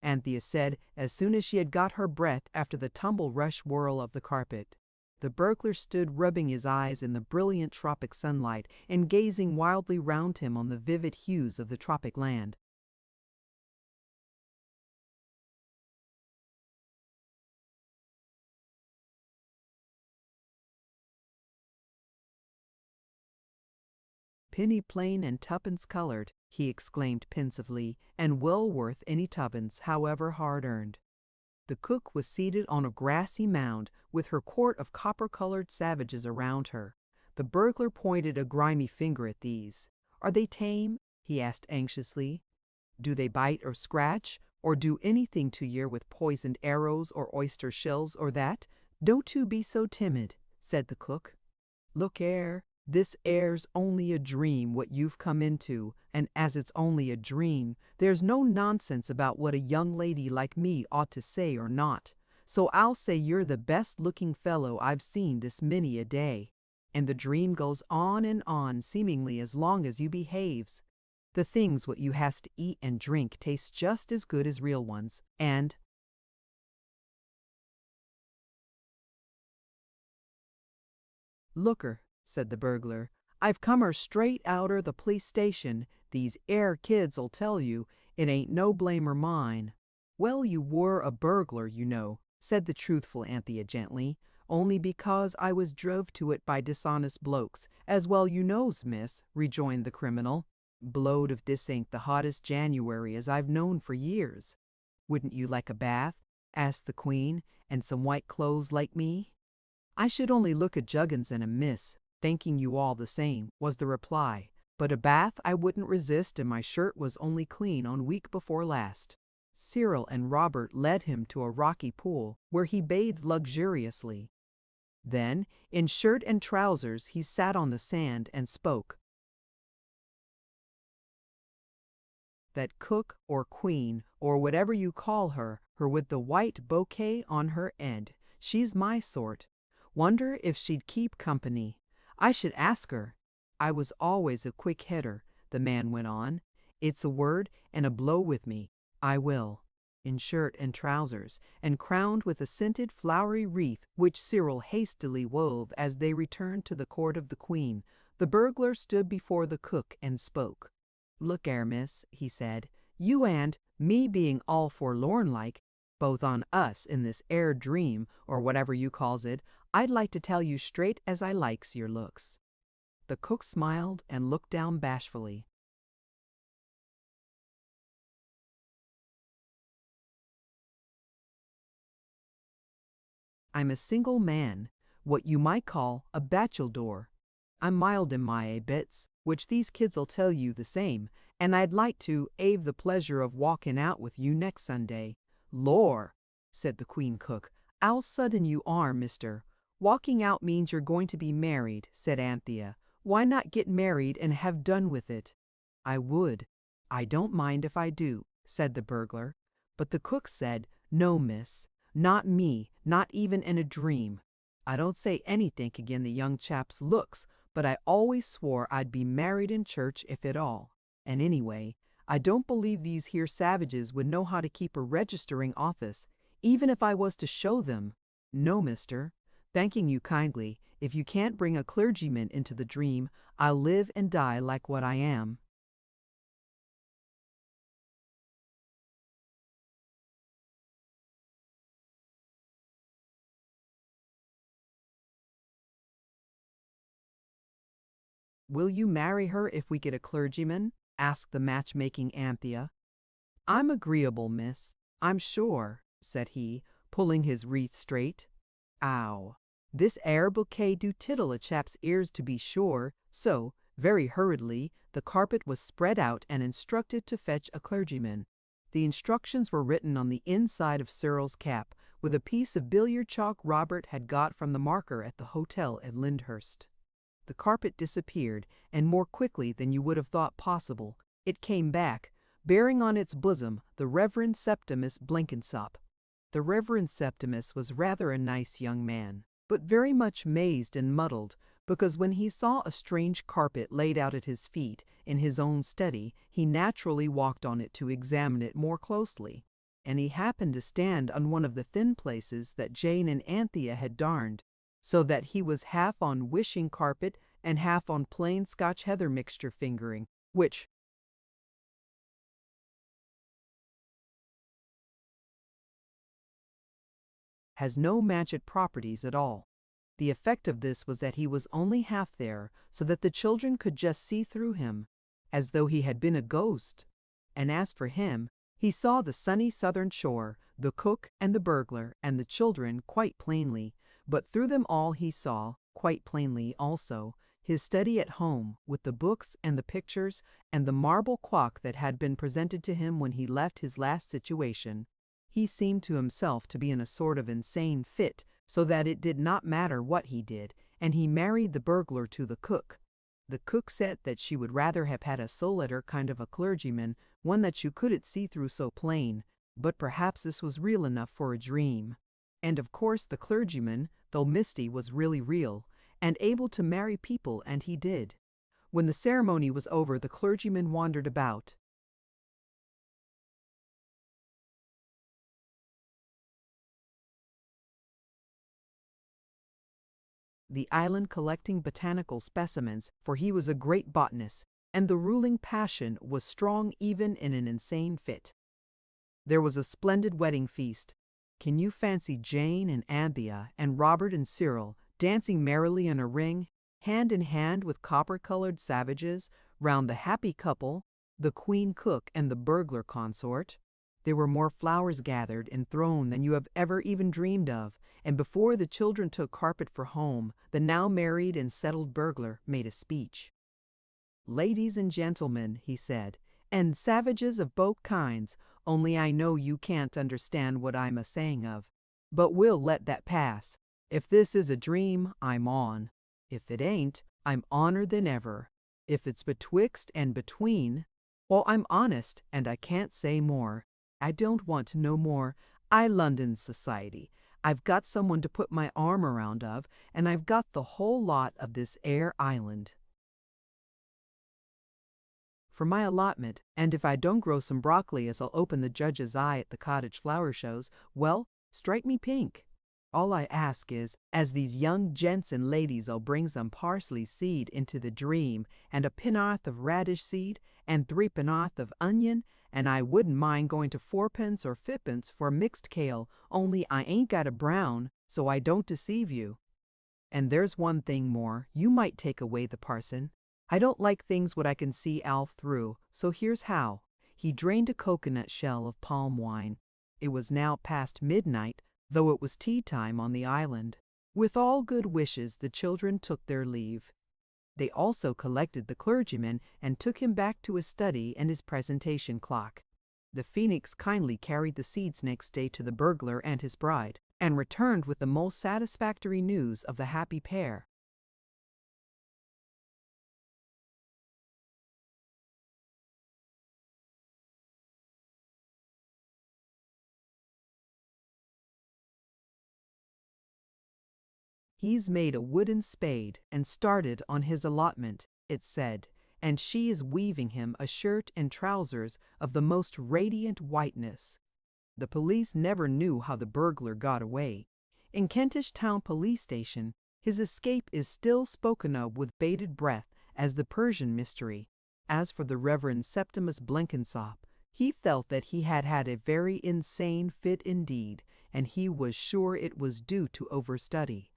Anthea said as soon as she had got her breath after the tumble-rush whirl of the carpet. The burglar stood rubbing his eyes in the brilliant tropic sunlight and gazing wildly round him on the vivid hues of the tropic land. "Penny plain and tuppence colored," he exclaimed pensively, "and well worth any tuppence, however hard-earned." The Cook was seated on a grassy mound with her court of copper-colored savages around her. The burglar pointed a grimy finger at these. "Are they tame?" he asked anxiously. "Do they bite or scratch, or do anything to yer with poisoned arrows or oyster shells or that? Don't you be so timid," said the Cook. "Look 'ere, this 'ere's only a dream what you've come into, and as it's only a dream, there's no nonsense about what a young lady like me ought to say or not. So I'll say you're the best looking fellow I've seen this many a day." and the dream goes on and on seemingly as long as you behaves. The things what you has to eat and drink taste just as good as real ones, and "Looker," said the burglar, "I've come her straight outer the police station. These 'ere kids'll tell you it ain't no blame of mine." "Well, you were a burglar, you know," said the truthful Anthea gently, "only because I was drove to it by dishonest blokes, as well you knows, miss," rejoined the criminal. "Blowed if this ain't the hottest January as I've known for years." "Wouldn't you like a bath?" asked the Queen, "and some white clothes like me?" "I should only look a juggins and a miss, thanking you all the same," was the reply, "but a bath I wouldn't resist, and my shirt was only clean on week before last." Cyril and Robert led him to a rocky pool, where he bathed luxuriously. Then, in shirt and trousers, he sat on the sand and spoke. "That cook or queen, or whatever you call her with the white bouquet on her 'ead, she's my sort. Wonder if she'd keep company. I should ask her. I was always a quick hitter," the man went on. "It's a word and a blow with me. I will." In shirt and trousers, and crowned with a scented flowery wreath which Cyril hastily wove as they returned to the court of the Queen, the burglar stood before the cook and spoke. "Look 'ere, miss," he said, "you and me being all forlorn like, both on us in this 'ere dream, or whatever you calls it, I'd like to tell you straight as I likes your looks." The cook smiled and looked down bashfully. "I'm a single man, what you might call a bachelor. I'm mild in my bits, which these kids'll tell you the same, and I'd like to 'ave the pleasure of walking out with you next Sunday." "Lor!" said the Queen cook, "'ow sudden you are, mister." "Walking out means you're going to be married," said Anthea. "Why not get married and have done with it?" "I would. I don't mind if I do," said the burglar. But the cook said, "No, miss. Not me, not even in a dream. I don't say anythink agin the young chap's looks, but I always swore I'd be married in church if at all. And anyway, I don't believe these here savages would know how to keep a registering office, even if I was to show them. No, mister. Thanking you kindly, if you can't bring a clergyman into the dream, I'll live and die like what I am." "Will you marry her if we get a clergyman?" asked the matchmaking Anthea. "I'm agreeable, miss, I'm sure," said he, pulling his wreath straight. "Ow! This air bouquet do tickle a chap's ears to be sure." So, very hurriedly, the carpet was spread out and instructed to fetch a clergyman. The instructions were written on the inside of Cyril's cap, with a piece of billiard chalk Robert had got from the marker at the hotel at Lyndhurst. The carpet disappeared, and more quickly than you would have thought possible, it came back, bearing on its bosom the Reverend Septimus Blenkinsop. The Reverend Septimus was rather a nice young man, but very much mazed and muddled, because when he saw a strange carpet laid out at his feet in his own study, he naturally walked on it to examine it more closely, and he happened to stand on one of the thin places that Jane and Anthea had darned, so that he was half on wishing carpet and half on plain Scotch heather mixture fingering, which has no magic properties at all. The effect of this was that he was only half there, so that the children could just see through him, as though he had been a ghost. And as for him, he saw the sunny southern shore, the cook and the burglar and the children quite plainly, but through them all he saw, quite plainly also, his study at home, with the books and the pictures and the marble clock that had been presented to him when he left his last situation. He seemed to himself to be in a sort of insane fit, so that it did not matter what he did, and he married the burglar to the cook. The cook said that she would rather have had a solitaire kind of a clergyman, one that you couldn't see through so plain, but perhaps this was real enough for a dream. And of course the clergyman, though misty, was really real, and able to marry people, and he did. When the ceremony was over, the clergyman wandered about the island collecting botanical specimens, for he was a great botanist, and the ruling passion was strong even in an insane fit. There was a splendid wedding feast. Can you fancy Jane and Anthea and Robert and Cyril dancing merrily in a ring, hand in hand with copper-colored savages, round the happy couple, the queen cook and the burglar consort? There were more flowers gathered and thrown than you have ever even dreamed of, and before the children took carpet for home, the now married and settled burglar made a speech. "Ladies and gentlemen," he said, "and savages of both kinds, only I know you can't understand what I'm a-saying of. But we'll let that pass. If this is a dream, I'm on. If it ain't, I'm oner than ever. If it's betwixt and between, well, I'm honest, and I can't say more. I don't want to know more. I London society. I've got someone to put my arm around of, and I've got the whole lot of this air island for my allotment, and if I don't grow some broccoli as I'll open the judge's eye at the cottage flower shows, well, strike me pink. All I ask is, as these young gents and ladies 'll bring some parsley seed into the dream, and a penn'orth of radish seed, and 3 penn'orth of onion, and I wouldn't mind going to 4pence or 5pence for mixed kale, only I ain't got a brown, so I don't deceive you. And there's one thing more, you might take away the parson. I don't like things what I can see all through, so here's how." He drained a coconut shell of palm wine. It was now past midnight, though it was tea time on the island. With all good wishes, the children took their leave. They also collected the clergyman and took him back to his study and his presentation clock. The phoenix kindly carried the seeds next day to the burglar and his bride, and returned with the most satisfactory news of the happy pair. "He's made a wooden spade and started on his allotment," it said, "and she is weaving him a shirt and trousers of the most radiant whiteness." The police never knew how the burglar got away. In Kentish Town Police Station, his escape is still spoken of with bated breath as the Persian mystery. As for the Reverend Septimus Blenkinsop, he felt that he had had a very insane fit indeed, and he was sure it was due to overstudy.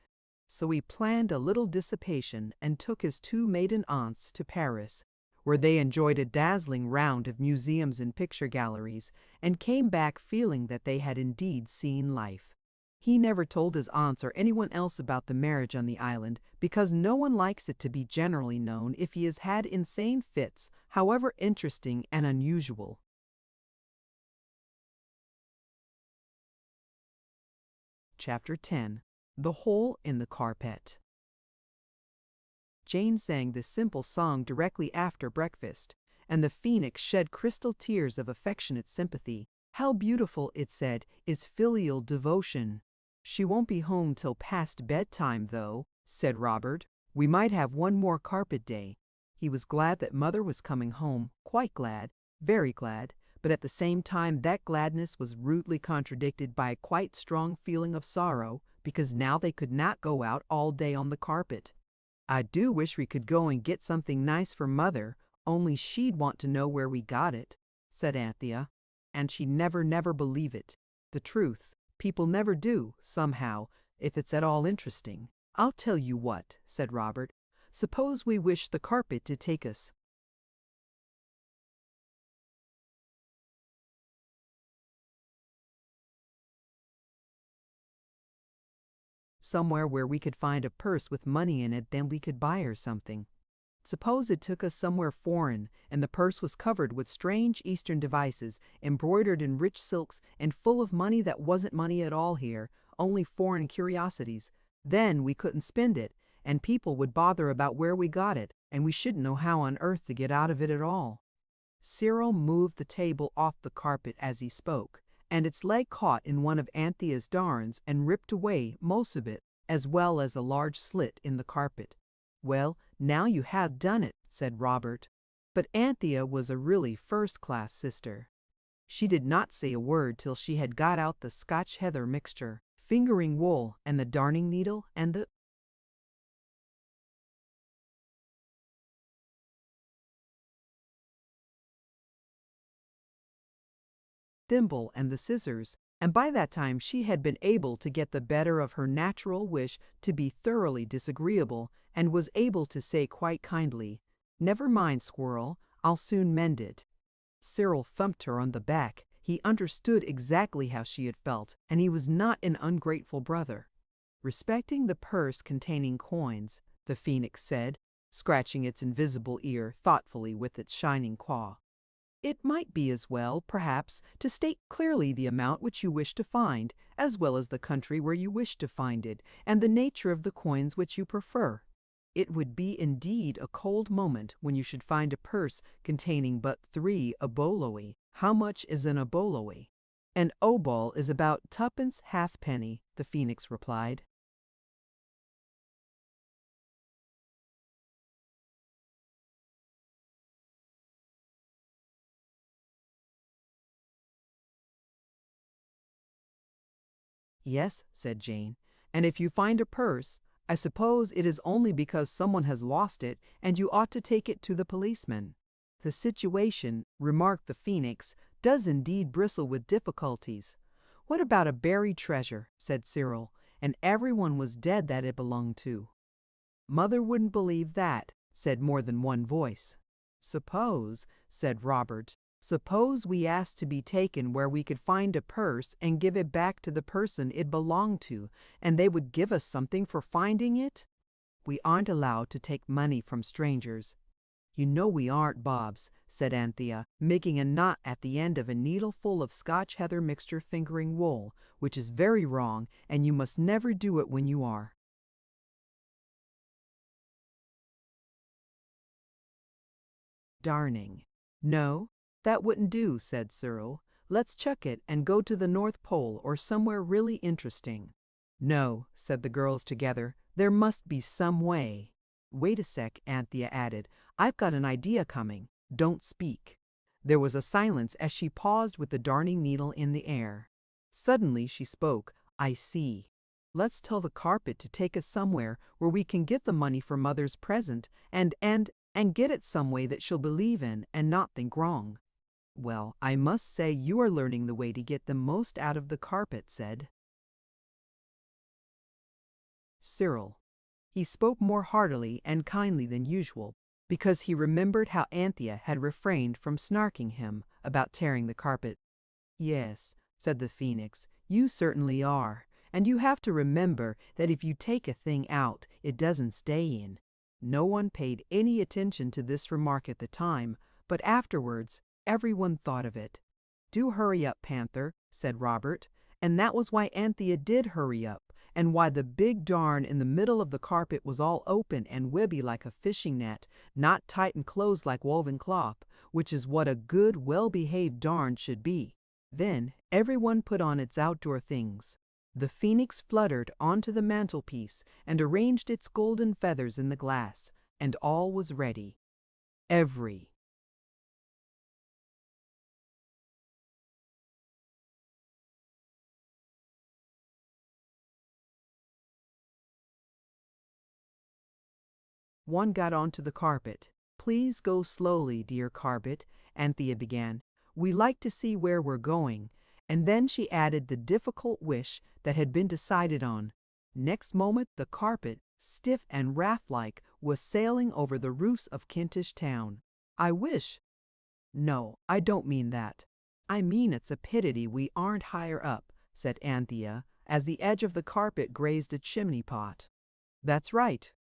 So he planned a little dissipation and took his 2 maiden aunts to Paris, where they enjoyed a dazzling round of museums and picture galleries, and came back feeling that they had indeed seen life. He never told his aunts or anyone else about the marriage on the island, because no one likes it to be generally known if he has had insane fits, however interesting and unusual. Chapter 10. The Hole in the Carpet. Jane sang this simple song directly after breakfast, and the phoenix shed crystal tears of affectionate sympathy. "How beautiful," it said, "is filial devotion." "She won't be home till past bedtime, though," said Robert. "We might have one more carpet day." He was glad that Mother was coming home, quite glad, very glad, but at the same time that gladness was rudely contradicted by a quite strong feeling of sorrow, because now they could not go out all day on the carpet. "I do wish we could go and get something nice for Mother, only she'd want to know where we got it," said Anthea. "And she'd never believe it. The truth, people never do, somehow, if it's at all interesting." "I'll tell you what," said Robert. "Suppose we wish the carpet to take us somewhere where we could find a purse with money in it, then we could buy her something. Suppose it took us somewhere foreign, and the purse was covered with strange Eastern devices, embroidered in rich silks, and full of money that wasn't money at all here, only foreign curiosities. Then we couldn't spend it, and people would bother about where we got it, and we shouldn't know how on earth to get out of it at all." Cyril moved the table off the carpet as he spoke, and its leg caught in one of Anthea's darns and ripped away most of it, as well as a large slit in the carpet. "Well, now you have done it," said Robert. But Anthea was a really first-class sister. She did not say a word till she had got out the Scotch heather mixture, fingering wool, and the darning needle, and the thimble and the scissors, and by that time she had been able to get the better of her natural wish to be thoroughly disagreeable, and was able to say quite kindly, "Never mind, Squirrel, I'll soon mend it." Cyril thumped her on the back. He understood exactly how she had felt, and he was not an ungrateful brother. "Respecting the purse containing coins," the Phoenix said, scratching its invisible ear thoughtfully with its shining claw, "it might be as well, perhaps, to state clearly the amount which you wish to find, as well as the country where you wish to find it, and the nature of the coins which you prefer. It would be indeed a cold moment when you should find a purse containing but 3 oboloi. How much is an oboloi?" "An obol is about 2 halfpenny," the Phoenix replied. "Yes," said Jane, "and if you find a purse, I suppose it is only because someone has lost it, and you ought to take it to the policeman." "The situation," remarked the Phoenix, "does indeed bristle with difficulties." "What about a buried treasure?" said Cyril, "and everyone was dead that it belonged to." "Mother wouldn't believe that," said more than one voice. "Suppose," said Robert, "suppose we asked to be taken where we could find a purse and give it back to the person it belonged to, and they would give us something for finding it?" "We aren't allowed to take money from strangers." "You know we aren't, Bobs," said Anthea, making a knot at the end of a needle full of Scotch heather mixture fingering wool, "which is very wrong, and you must never do it when you are." "Darning." "No, that wouldn't do," said Cyril. "Let's chuck it and go to the North Pole or somewhere really interesting." "No," said the girls together. "There must be some way." "Wait a sec," Anthea added. "I've got an idea coming. Don't speak." There was a silence as she paused with the darning needle in the air. Suddenly she spoke. "I see. Let's tell the carpet to take us somewhere where we can get the money for Mother's present, and get it some way that she'll believe in and not think wrong." "Well, I must say you are learning the way to get the most out of the carpet," said Cyril. He spoke more heartily and kindly than usual, because he remembered how Anthea had refrained from snarking him about tearing the carpet. "Yes," said the Phoenix, "you certainly are, and you have to remember that if you take a thing out, it doesn't stay in." No one paid any attention to this remark at the time, but afterwards everyone thought of it. "Do hurry up, Panther," said Robert, and that was why Anthea did hurry up, and why the big darn in the middle of the carpet was all open and webby like a fishing net, not tight and closed like woven cloth, which is what a good, well-behaved darn should be. Then everyone put on its outdoor things. The Phoenix fluttered onto the mantelpiece and arranged its golden feathers in the glass, and all was ready. Every one got onto the carpet. "Please go slowly, dear carpet," Anthea began. "We like to see where we're going." And then she added the difficult wish that had been decided on. Next moment the carpet, stiff and raft-like, was sailing over the roofs of Kentish Town. "I wish—" "No, I don't mean that. I mean it's a pity we aren't higher up," said Anthea, as the edge of the carpet grazed a chimney pot. "That's right.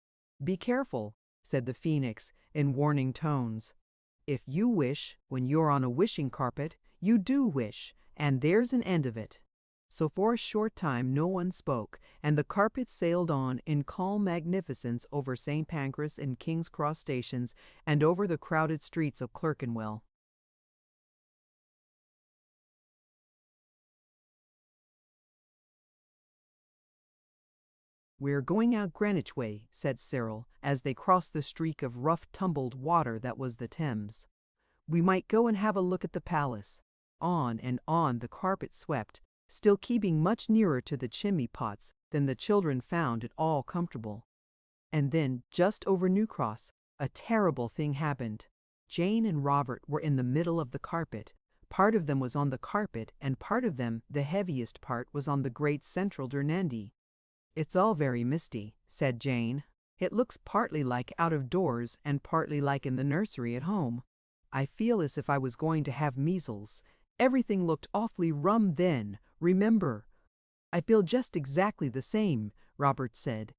Be careful," said the Phoenix in warning tones. "If you wish when you're on a wishing carpet, you do wish, and there's an end of it." So for a short time no one spoke, and the carpet sailed on in calm magnificence over St. Pancras and King's Cross stations, and over the crowded streets of Clerkenwell. "We're going out Greenwich way," said Cyril, as they crossed the streak of rough tumbled water that was the Thames. "We might go and have a look at the palace." On and on the carpet swept, still keeping much nearer to the chimney pots than the children found at all comfortable. And then, just over New Cross, a terrible thing happened. Jane and Robert were in the middle of the carpet. Part of them was on the carpet, and part of them, the heaviest part, was on the great central Durandi. "It's all very misty," said Jane. "It looks partly like out of doors and partly like in the nursery at home. I feel as if I was going to have measles. Everything looked awfully rum then, remember." "I feel just exactly the same," Robert said.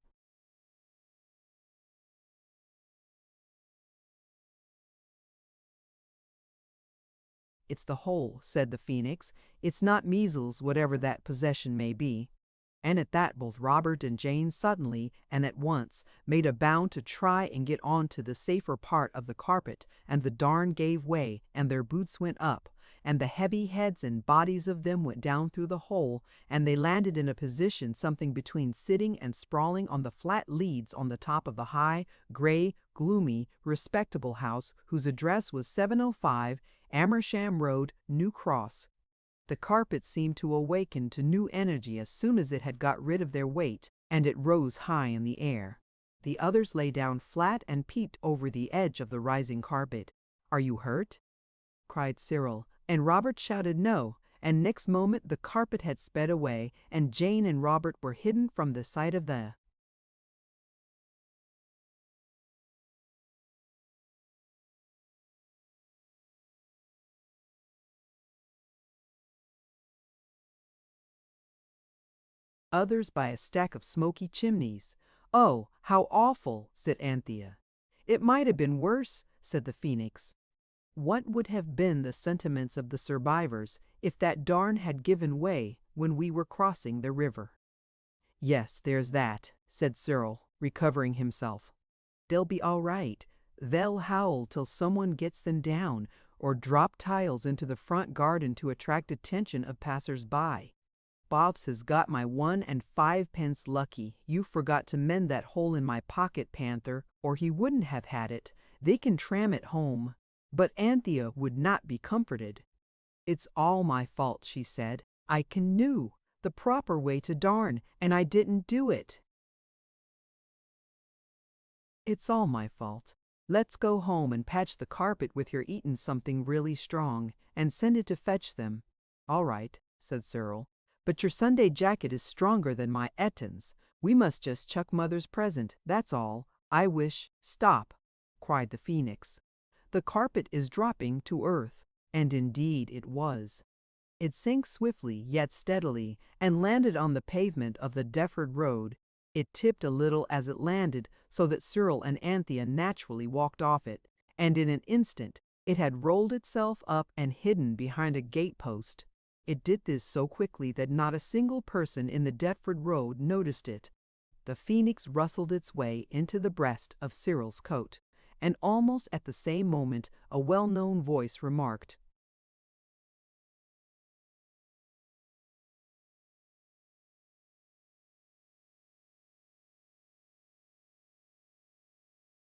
"It's the hole," said the Phoenix. "It's not measles, whatever that possession may be." And at that both Robert and Jane suddenly, and at once, made a bound to try and get on to the safer part of the carpet, and the darn gave way, and their boots went up, and the heavy heads and bodies of them went down through the hole, and they landed in a position something between sitting and sprawling on the flat leads on the top of the high, gray, gloomy, respectable house whose address was 705 Amersham Road, New Cross. The carpet seemed to awaken to new energy as soon as it had got rid of their weight, and it rose high in the air. The others lay down flat and peeped over the edge of the rising carpet. "Are you hurt?" cried Cyril, and Robert shouted no, and next moment the carpet had sped away, and Jane and Robert were hidden from the sight of the others by a stack of smoky chimneys. "Oh, how awful," said Anthea. "It might have been worse," said the Phoenix. "What would have been the sentiments of the survivors if that darn had given way when we were crossing the river?" "Yes, there's that," said Cyril, recovering himself. "They'll be all right. They'll howl till someone gets them down, or drop tiles into the front garden to attract attention of passers-by. Bobs has got my 1 and 5 pence lucky. You forgot to mend that hole in my pocket, Panther, or he wouldn't have had it. They can tram it home." But Anthea would not be comforted. "It's all my fault," she said. "I knew the proper way to darn, and I didn't do it." "It's all my fault. Let's go home and patch the carpet with your eatin' something really strong, and send it to fetch them." "All right," said Cyril. "But your Sunday jacket is stronger than my Ettons. We must just chuck Mother's present, that's all. I wish—" "Stop!" cried the Phoenix. "The carpet is dropping to earth." And indeed it was. It sank swiftly yet steadily, and landed on the pavement of the Deptford Road. It tipped a little as it landed, so that Cyril and Anthea naturally walked off it, and in an instant it had rolled itself up and hidden behind a gate-post. It did this so quickly that not a single person in the Deptford Road noticed it. The Phoenix rustled its way into the breast of Cyril's coat, and almost at the same moment a well-known voice remarked,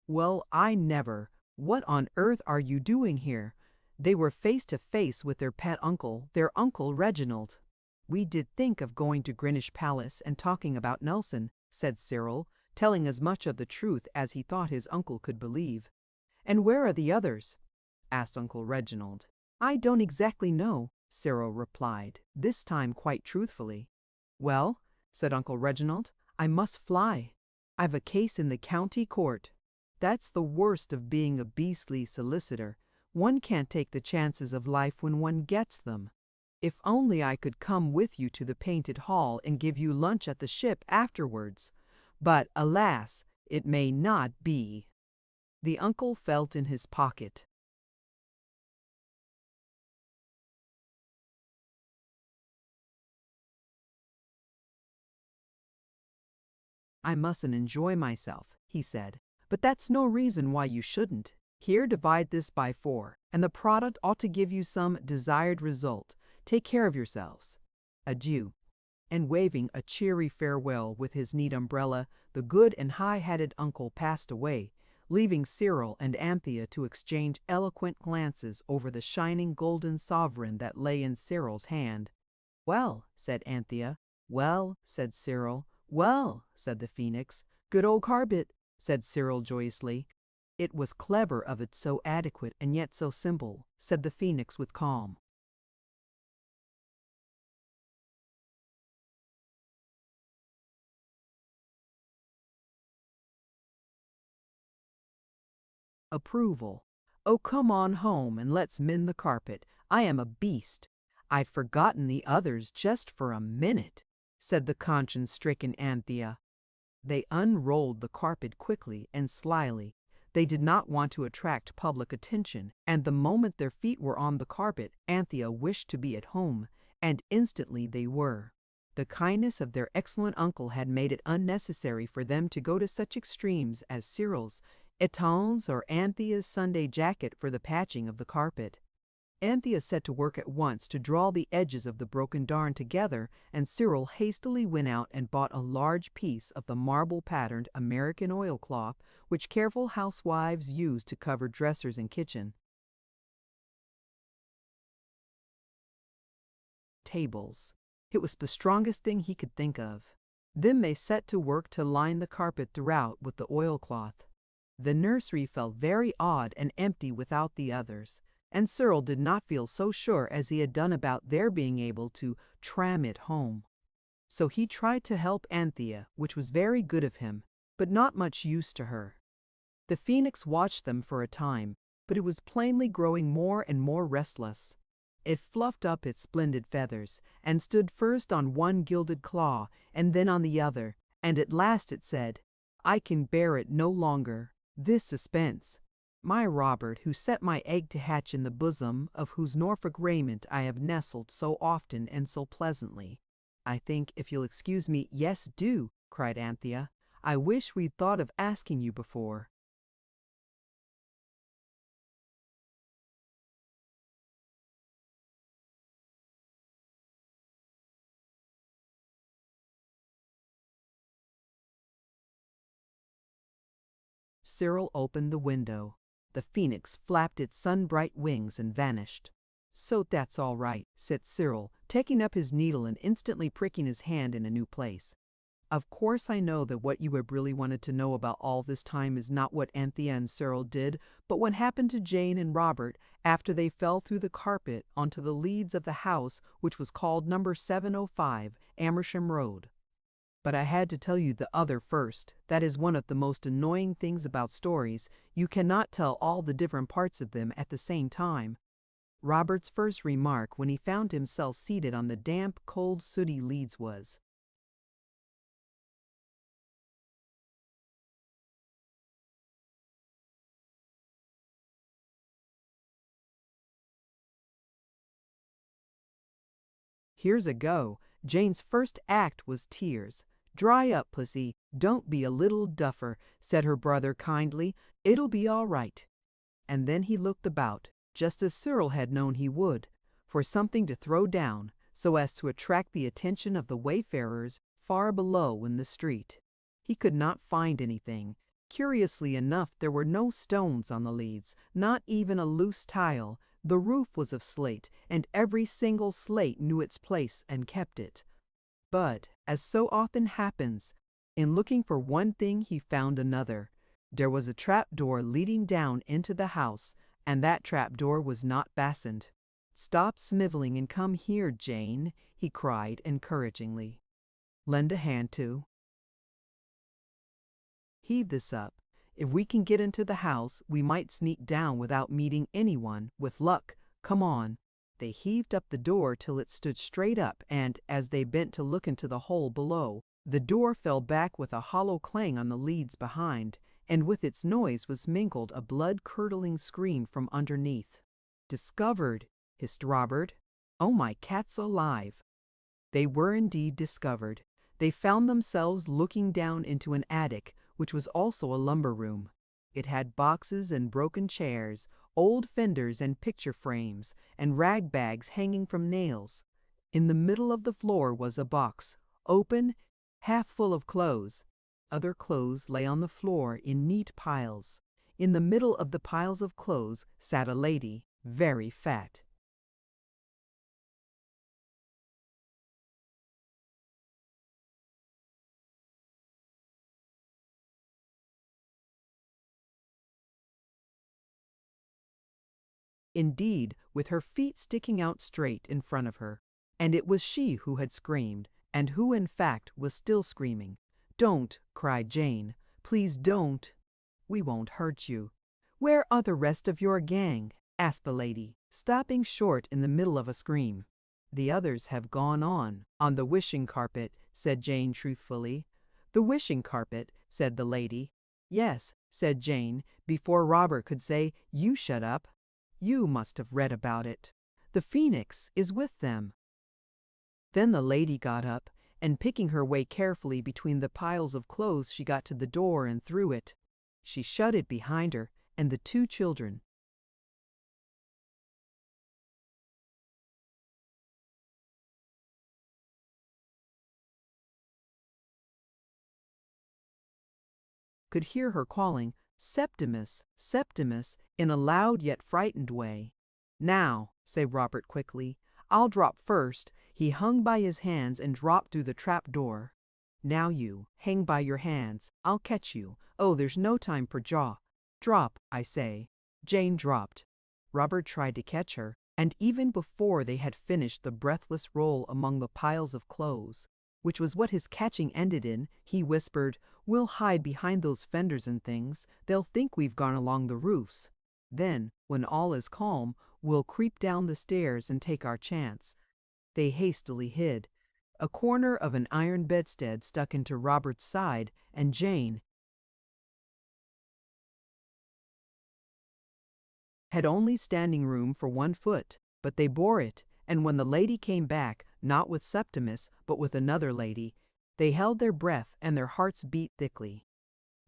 "Well, I never! What on earth are you doing here?" They were face to face with their pet uncle, their Uncle Reginald. "We did think of going to Greenwich Palace and talking about Nelson," said Cyril, telling as much of the truth as he thought his uncle could believe. "And where are the others?" asked Uncle Reginald. "I don't exactly know," Cyril replied, this time quite truthfully. "Well," said Uncle Reginald, "I must fly. I've a case in the county court. That's the worst of being a beastly solicitor. One can't take the chances of life when one gets them. If only I could come with you to the Painted Hall and give you lunch at the ship afterwards. But alas, it may not be." The uncle felt in his pocket. "I mustn't enjoy myself," he said. "But that's no reason why you shouldn't. Here, divide this by 4, and the product ought to give you some desired result. Take care of yourselves. Adieu." and waving a cheery farewell with his neat umbrella, the good and high-hatted uncle passed away, leaving Cyril and Anthea to exchange eloquent glances over the shining golden sovereign that lay in Cyril's hand. "Well," said Anthea. "Well," said Cyril. "Well," said the Phoenix. "Good old carpet," said Cyril joyously. "It was clever of it, so adequate and yet so simple," said the Phoenix with calm. Approval. "Oh, come on home and let's mend the carpet. I am a beast. I'd forgotten the others just for a minute," said the conscience-stricken Anthea. They unrolled the carpet quickly and slyly. They did not want to attract public attention, and the moment their feet were on the carpet, Anthea wished to be at home, and instantly they were. The kindness of their excellent uncle had made it unnecessary for them to go to such extremes as Cyril's étoiles or Anthea's Sunday jacket for the patching of the carpet. Anthea set to work at once to draw the edges of the broken darn together, and Cyril hastily went out and bought a large piece of the marble-patterned American oilcloth which careful housewives use to cover dressers and kitchen tables. It was the strongest thing he could think of. Then they set to work to line the carpet throughout with the oilcloth. The nursery felt very odd and empty without the others, and Cyril did not feel so sure as he had done about their being able to tram it home. So he tried to help Anthea, which was very good of him, but not much use to her. The Phoenix watched them for a time, but it was plainly growing more and more restless. It fluffed up its splendid feathers, and stood first on one gilded claw, and then on the other, and at last it said, "I can bear it no longer, this suspense. My Robert, who set my egg to hatch in the bosom of whose Norfolk raiment I have nestled so often and so pleasantly." "I think, if you'll excuse me—" "Yes, do," cried Anthea. "I wish we'd thought of asking you before." Cyril opened the window. The Phoenix flapped its sun-bright wings and vanished. "So that's all right," said Cyril, taking up his needle and instantly pricking his hand in a new place. "Of course I know that what you have really wanted to know about all this time is not what Anthea and Cyril did, but what happened to Jane and Robert after they fell through the carpet onto the leads of the house which was called number 705 Amersham Road. But I had to tell you the other first. That is one of the most annoying things about stories. You cannot tell all the different parts of them at the same time." Robert's first remark when he found himself seated on the damp, cold, sooty leads was, "Here's a go." Jane's first act was tears. "Dry up, pussy. Don't be a little duffer," said her brother kindly. "It'll be all right." And then he looked about, just as Cyril had known he would, for something to throw down, so as to attract the attention of the wayfarers far below in the street. He could not find anything. Curiously enough, there were no stones on the leads, not even a loose tile. The roof was of slate, and every single slate knew its place and kept it. But, as so often happens, in looking for one thing he found another. There was a trap-door leading down into the house, and that trap-door was not fastened. "Stop sniveling and come here, Jane," he cried encouragingly. "Lend a hand to heave this up. If we can get into the house, we might sneak down without meeting anyone, with luck. Come on." They heaved up the door till it stood straight up, and, as they bent to look into the hole below, the door fell back with a hollow clang on the leads behind, and with its noise was mingled a blood-curdling scream from underneath. "Discovered!" hissed Robert. "Oh, my cat's alive!" They were indeed discovered. They found themselves looking down into an attic, which was also a lumber room. It had boxes and broken chairs, old fenders and picture frames, and rag bags hanging from nails. In the middle of the floor was a box, open, half full of clothes. Other clothes lay on the floor in neat piles. In the middle of the piles of clothes sat a lady, very fat. Indeed, with her feet sticking out straight in front of her. And it was she who had screamed, and who in fact was still screaming. "Don't," cried Jane. "Please don't. We won't hurt you." "Where are the rest of your gang?" asked the lady, stopping short in the middle of a scream. "The others have gone on the wishing carpet," said Jane truthfully. "The wishing carpet," said the lady. "Yes," said Jane, before Robert could say, "You shut up." "You must have read about it. The phoenix is with them." Then the lady got up, and picking her way carefully between the piles of clothes, she got to the door and through it. She shut it behind her, and the two children could hear her calling, "Septimus, Septimus," in a loud yet frightened way. "Now," said Robert quickly, "I'll drop first." He hung by his hands and dropped through the trap door. "Now you, hang by your hands. I'll catch you. Oh, there's no time for jaw. Drop, I say." Jane dropped. Robert tried to catch her, and even before they had finished the breathless roll among the piles of clothes, which was what his catching ended in, he whispered, "We'll hide behind those fenders and things. They'll think we've gone along the roofs. Then, when all is calm, we'll creep down the stairs and take our chance." They hastily hid. A corner of an iron bedstead stuck into Robert's side, and Jane had only standing room for 1 foot, but they bore it, and when the lady came back, not with Septimus, but with another lady, they held their breath and their hearts beat thickly.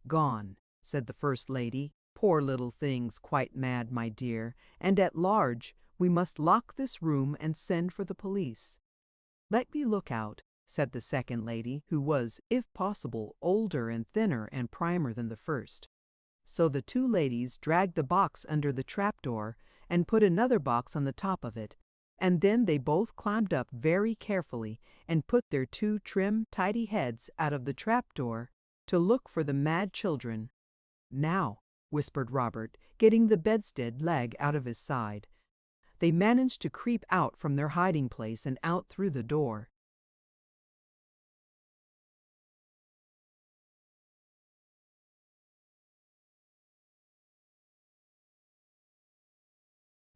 "Gone," said the first lady. "Poor little things, quite mad, my dear, and at large. We must lock this room and send for the police." "Let me look out," said the second lady, who was, if possible, older and thinner and primer than the first. So the two ladies dragged the box under the trapdoor and put another box on the top of it, and then they both climbed up very carefully and put their two trim, tidy heads out of the trapdoor to look for the mad children. "Now," whispered Robert, getting the bedstead leg out of his side. They managed to creep out from their hiding place and out through the door.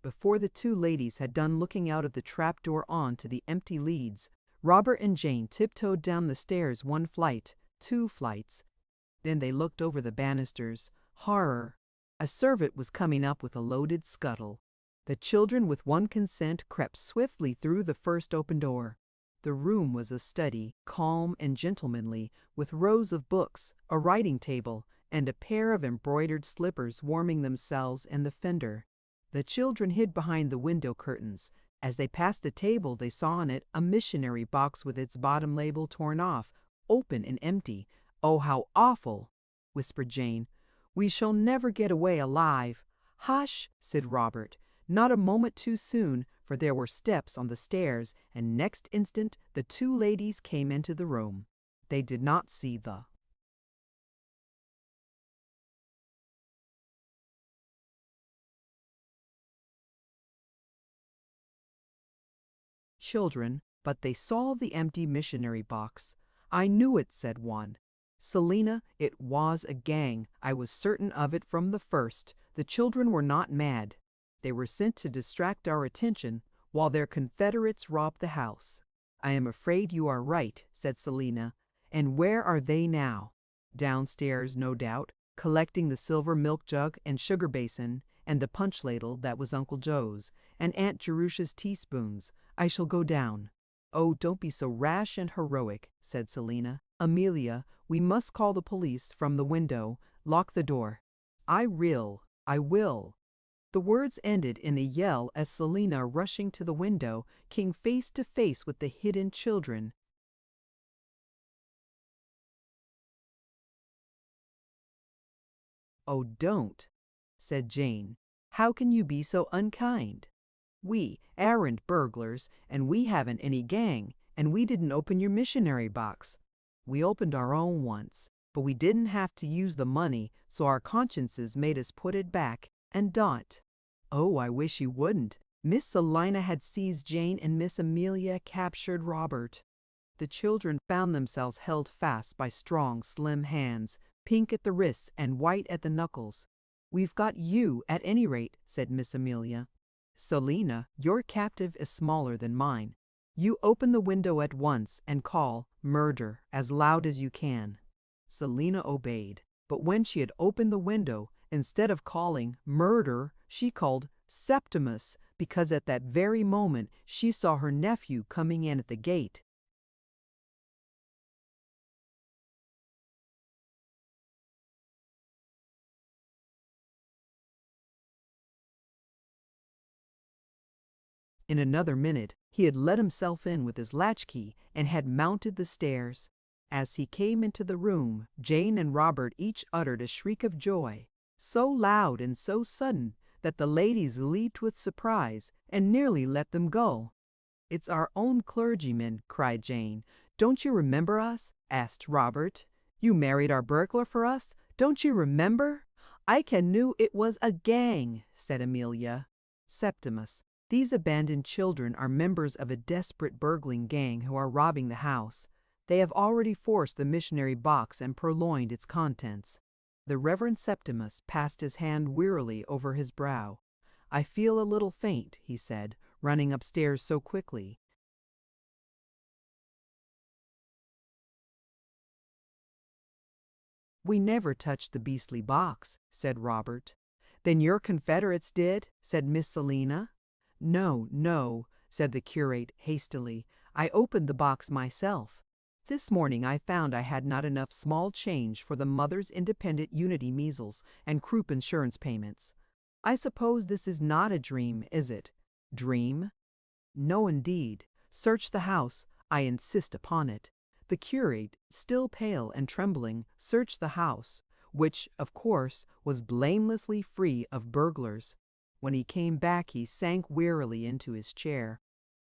Before the two ladies had done looking out of the trapdoor on to the empty leads, Robert and Jane tiptoed down the stairs 1 flight, 2 flights. Then they looked over the banisters. Horror! A servant was coming up with a loaded scuttle. The children with one consent crept swiftly through the first open door. The room was a study, calm and gentlemanly, with rows of books, a writing table, and a pair of embroidered slippers warming themselves in the fender. The children hid behind the window curtains. As they passed the table, they saw on it a missionary box with its bottom label torn off, open and empty. "Oh, how awful!" whispered Jane. "We shall never get away alive." "Hush!" said Robert. Not a moment too soon, for there were steps on the stairs, and next instant the two ladies came into the room. They did not see the children, but they saw the empty missionary box. "I knew it," said one. "Selina, it was a gang. I was certain of it from the first. The children were not mad. They were sent to distract our attention while their confederates robbed the house." "I am afraid you are right," said Selina. "And where are they now?" "Downstairs, no doubt, collecting the silver milk jug and sugar basin, and the punch ladle that was Uncle Joe's, and Aunt Jerusha's teaspoons. I shall go down." "Oh, don't be so rash and heroic," said Selina. "Amelia, we must call the police from the window. Lock the door." I will." The words ended in a yell as Selina, rushing to the window, came face to face with the hidden children. "Oh, don't," said Jane. "How can you be so unkind? We aren't burglars, and we haven't any gang, and we didn't open your missionary box. We opened our own once, but we didn't have to use the money, so our consciences made us put it back and don't." "Oh, I wish you wouldn't." Miss Selina had seized Jane and Miss Amelia captured Robert. The children found themselves held fast by strong, slim hands, pink at the wrists and white at the knuckles. "We've got you, at any rate," said Miss Amelia. "Selina, your captive is smaller than mine. You open the window at once and call 'murder' as loud as you can." Selina obeyed, but when she had opened the window, instead of calling "murder," she called "Septimus," because at that very moment she saw her nephew coming in at the gate. In another minute he had let himself in with his latchkey and had mounted the stairs. As he came into the room, Jane and Robert each uttered a shriek of joy, so loud and so sudden that the ladies leaped with surprise and nearly let them go. "It's our own clergyman," cried Jane. "Don't you remember us?" asked Robert. "You married our burglar for us. Don't you remember?" "I can knew it was a gang," said Amelia. "Septimus, these abandoned children are members of a desperate burgling gang who are robbing the house. They have already forced the missionary box and purloined its contents." The Reverend Septimus passed his hand wearily over his brow. "I feel a little faint," he said, running upstairs so quickly. "We never touched the beastly box," said Robert. "Then your confederates did?" said Miss Selina. "No, no," said the curate hastily. "I opened the box myself. This morning I found I had not enough small change for the Mother's Independent Unity measles and croup insurance payments. I suppose this is not a dream, is it?" "Dream? No, indeed. Search the house. I insist upon it." The curate, still pale and trembling, searched the house, which, of course, was blamelessly free of burglars. When he came back he sank wearily into his chair.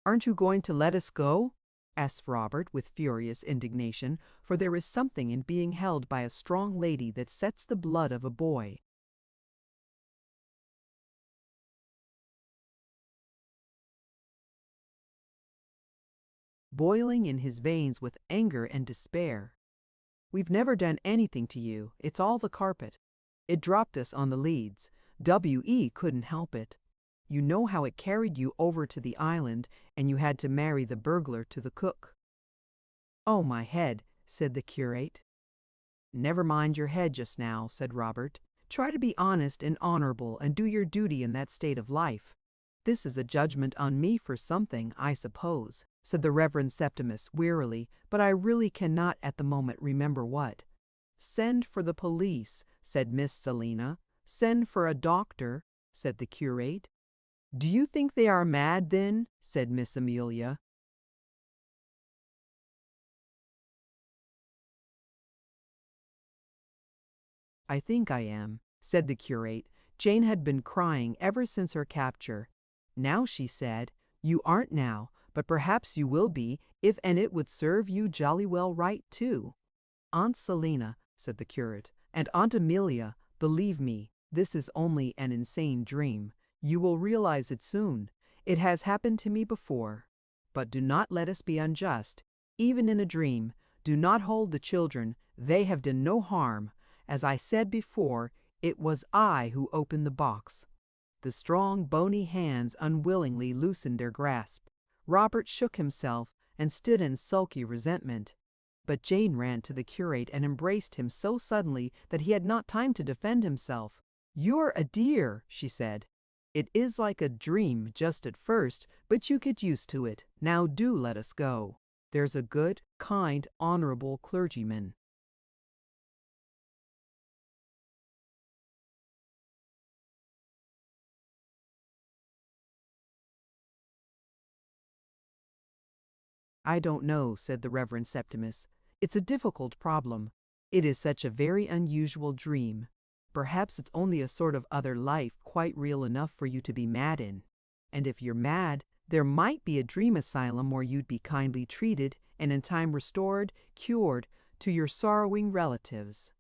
"Aren't you going to let us go?" asked Robert with furious indignation, for there is something in being held by a strong lady that sets the blood of a boy. Boiling in his veins with anger and despair. "We've never done anything to you. It's all the carpet. It dropped us on the leads. W.E. couldn't help it. You know how it carried you over to the island, and you had to marry the burglar to the cook." "Oh, my head," said the curate. "Never mind your head just now," said Robert. "Try to be honest and honorable and do your duty in that state of life." "This is a judgment on me for something, I suppose," said the Reverend Septimus wearily, "but I really cannot at the moment remember what." "Send for the police," said Miss Selina. "Send for a doctor," said the curate. "Do you think they are mad, then?" said Miss Amelia. "I think I am," said the curate. Jane had been crying ever since her capture. Now she said, "You aren't now, but perhaps you will be, if and it would serve you jolly well right, too." "Aunt Selina," said the curate, "and Aunt Amelia, believe me, this is only an insane dream. You will realize it soon. It has happened to me before. But do not let us be unjust. Even in a dream, do not hold the children. They have done no harm. As I said before, it was I who opened the box." The strong, bony hands unwillingly loosened their grasp. Robert shook himself and stood in sulky resentment. But Jane ran to the curate and embraced him so suddenly that he had not time to defend himself. "You're a dear," she said. "It is like a dream just at first, but you get used to it. Now do let us go. There's a good, kind, honorable clergyman." "I don't know," said the Reverend Septimus. "It's a difficult problem. It is such a very unusual dream. Perhaps it's only a sort of other life quite real enough for you to be mad in. And if you're mad, there might be a dream asylum where you'd be kindly treated and in time restored, cured, to your sorrowing relatives.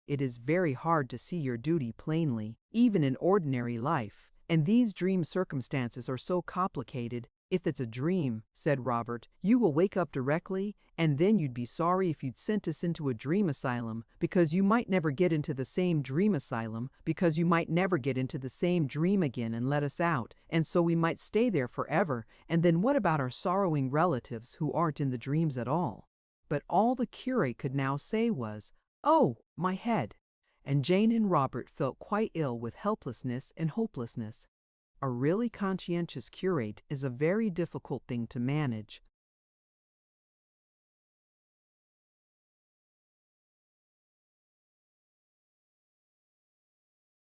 It is very hard to see your duty plainly, even in ordinary life, and these dream circumstances are so complicated. If it's a dream, said Robert, you will wake up directly, and then you'd be sorry if you'd sent us into a dream asylum, because you might never get into the same dream asylum, because you might never get into the same dream again and let us out, and so we might stay there forever, and then what about our sorrowing relatives who aren't in the dreams at all? But all the curate could now say was, "Oh, my head!" And Jane and Robert felt quite ill with helplessness and hopelessness. A really conscientious curate is a very difficult thing to manage.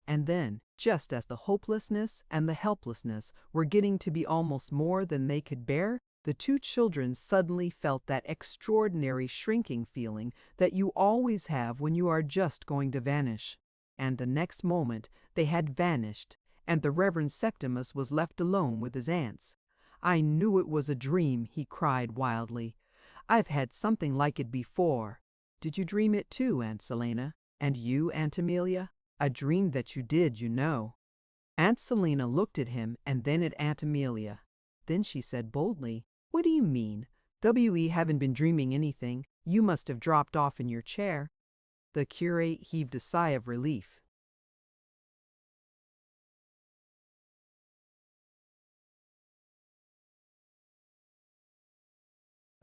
And then, just as the hopelessness and the helplessness were getting to be almost more than they could bear, the two children suddenly felt that extraordinary shrinking feeling that you always have when you are just going to vanish. And the next moment they had vanished, and the Reverend Septimus was left alone with his aunts. "I knew it was a dream," he cried wildly. "I've had something like it before." "Did you dream it too, Aunt Selina? And you, Aunt Amelia?" "I dreamed that you did, you know." Aunt Selina looked at him and then at Aunt Amelia. Then she said boldly, "What do you mean? W.E. haven't been dreaming anything. You must have dropped off in your chair." The curate heaved a sigh of relief.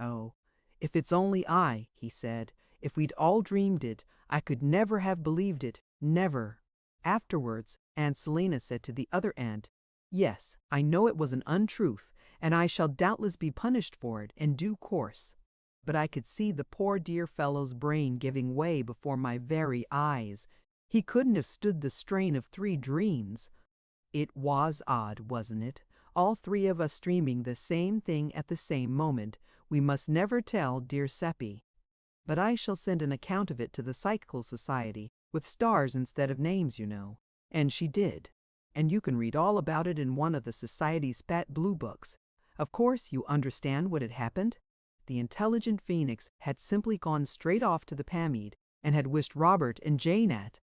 "Oh, if it's only I," he said. "If we'd all dreamed it, I could never have believed it, never." Afterwards, Aunt Selina said to the other aunt, "Yes, I know it was an untruth, and I shall doubtless be punished for it in due course. But I could see the poor dear fellow's brain giving way before my very eyes. He couldn't have stood the strain of 3 dreams. It was odd, wasn't it? All 3 of us dreaming the same thing at the same moment. We must never tell dear Seppi. But I shall send an account of it to the Psychical Society, with stars instead of names, you know." And she did. And you can read all about it in one of the Society's pet blue books. Of course, you understand what had happened? The intelligent phoenix had simply gone straight off to the Pamead, and had wished Robert and Jane at.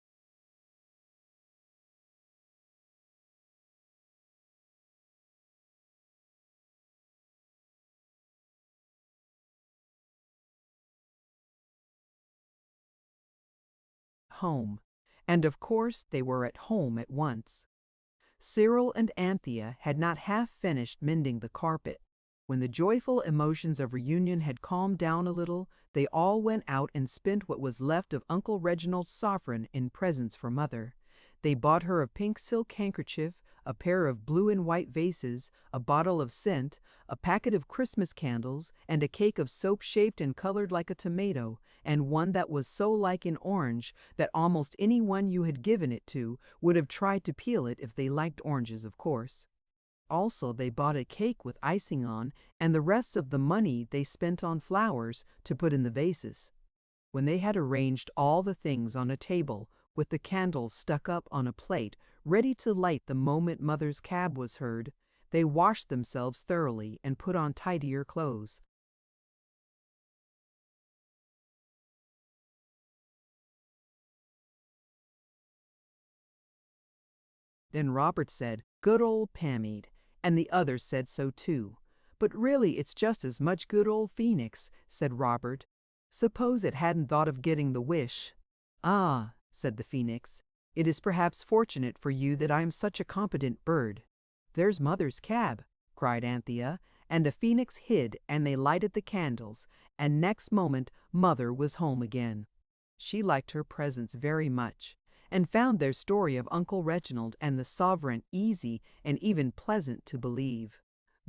Home. And of course they were at home at once. Cyril and Anthea had not half finished mending the carpet. When the joyful emotions of reunion had calmed down a little, they all went out and spent what was left of Uncle Reginald's sovereign in presents for Mother. They bought her a pink silk handkerchief, a pair of blue and white vases, a bottle of scent, a packet of Christmas candles, and a cake of soap shaped and colored like a tomato, and one that was so like an orange that almost any one you had given it to would have tried to peel it if they liked oranges, of course. Also, they bought a cake with icing on, and the rest of the money they spent on flowers to put in the vases. When they had arranged all the things on a table, with the candles stuck up on a plate, ready to light the moment Mother's cab was heard, they washed themselves thoroughly and put on tidier clothes. Then Robert said, "Good old Pamead," and the others said so too. "But really it's just as much good old Phoenix," said Robert. "Suppose it hadn't thought of getting the wish." "Ah," said the Phoenix, "it is perhaps fortunate for you that I am such a competent bird." "There's Mother's cab," cried Anthea, and the Phoenix hid and they lighted the candles, and next moment Mother was home again. She liked her presents very much, and found their story of Uncle Reginald and the sovereign easy and even pleasant to believe.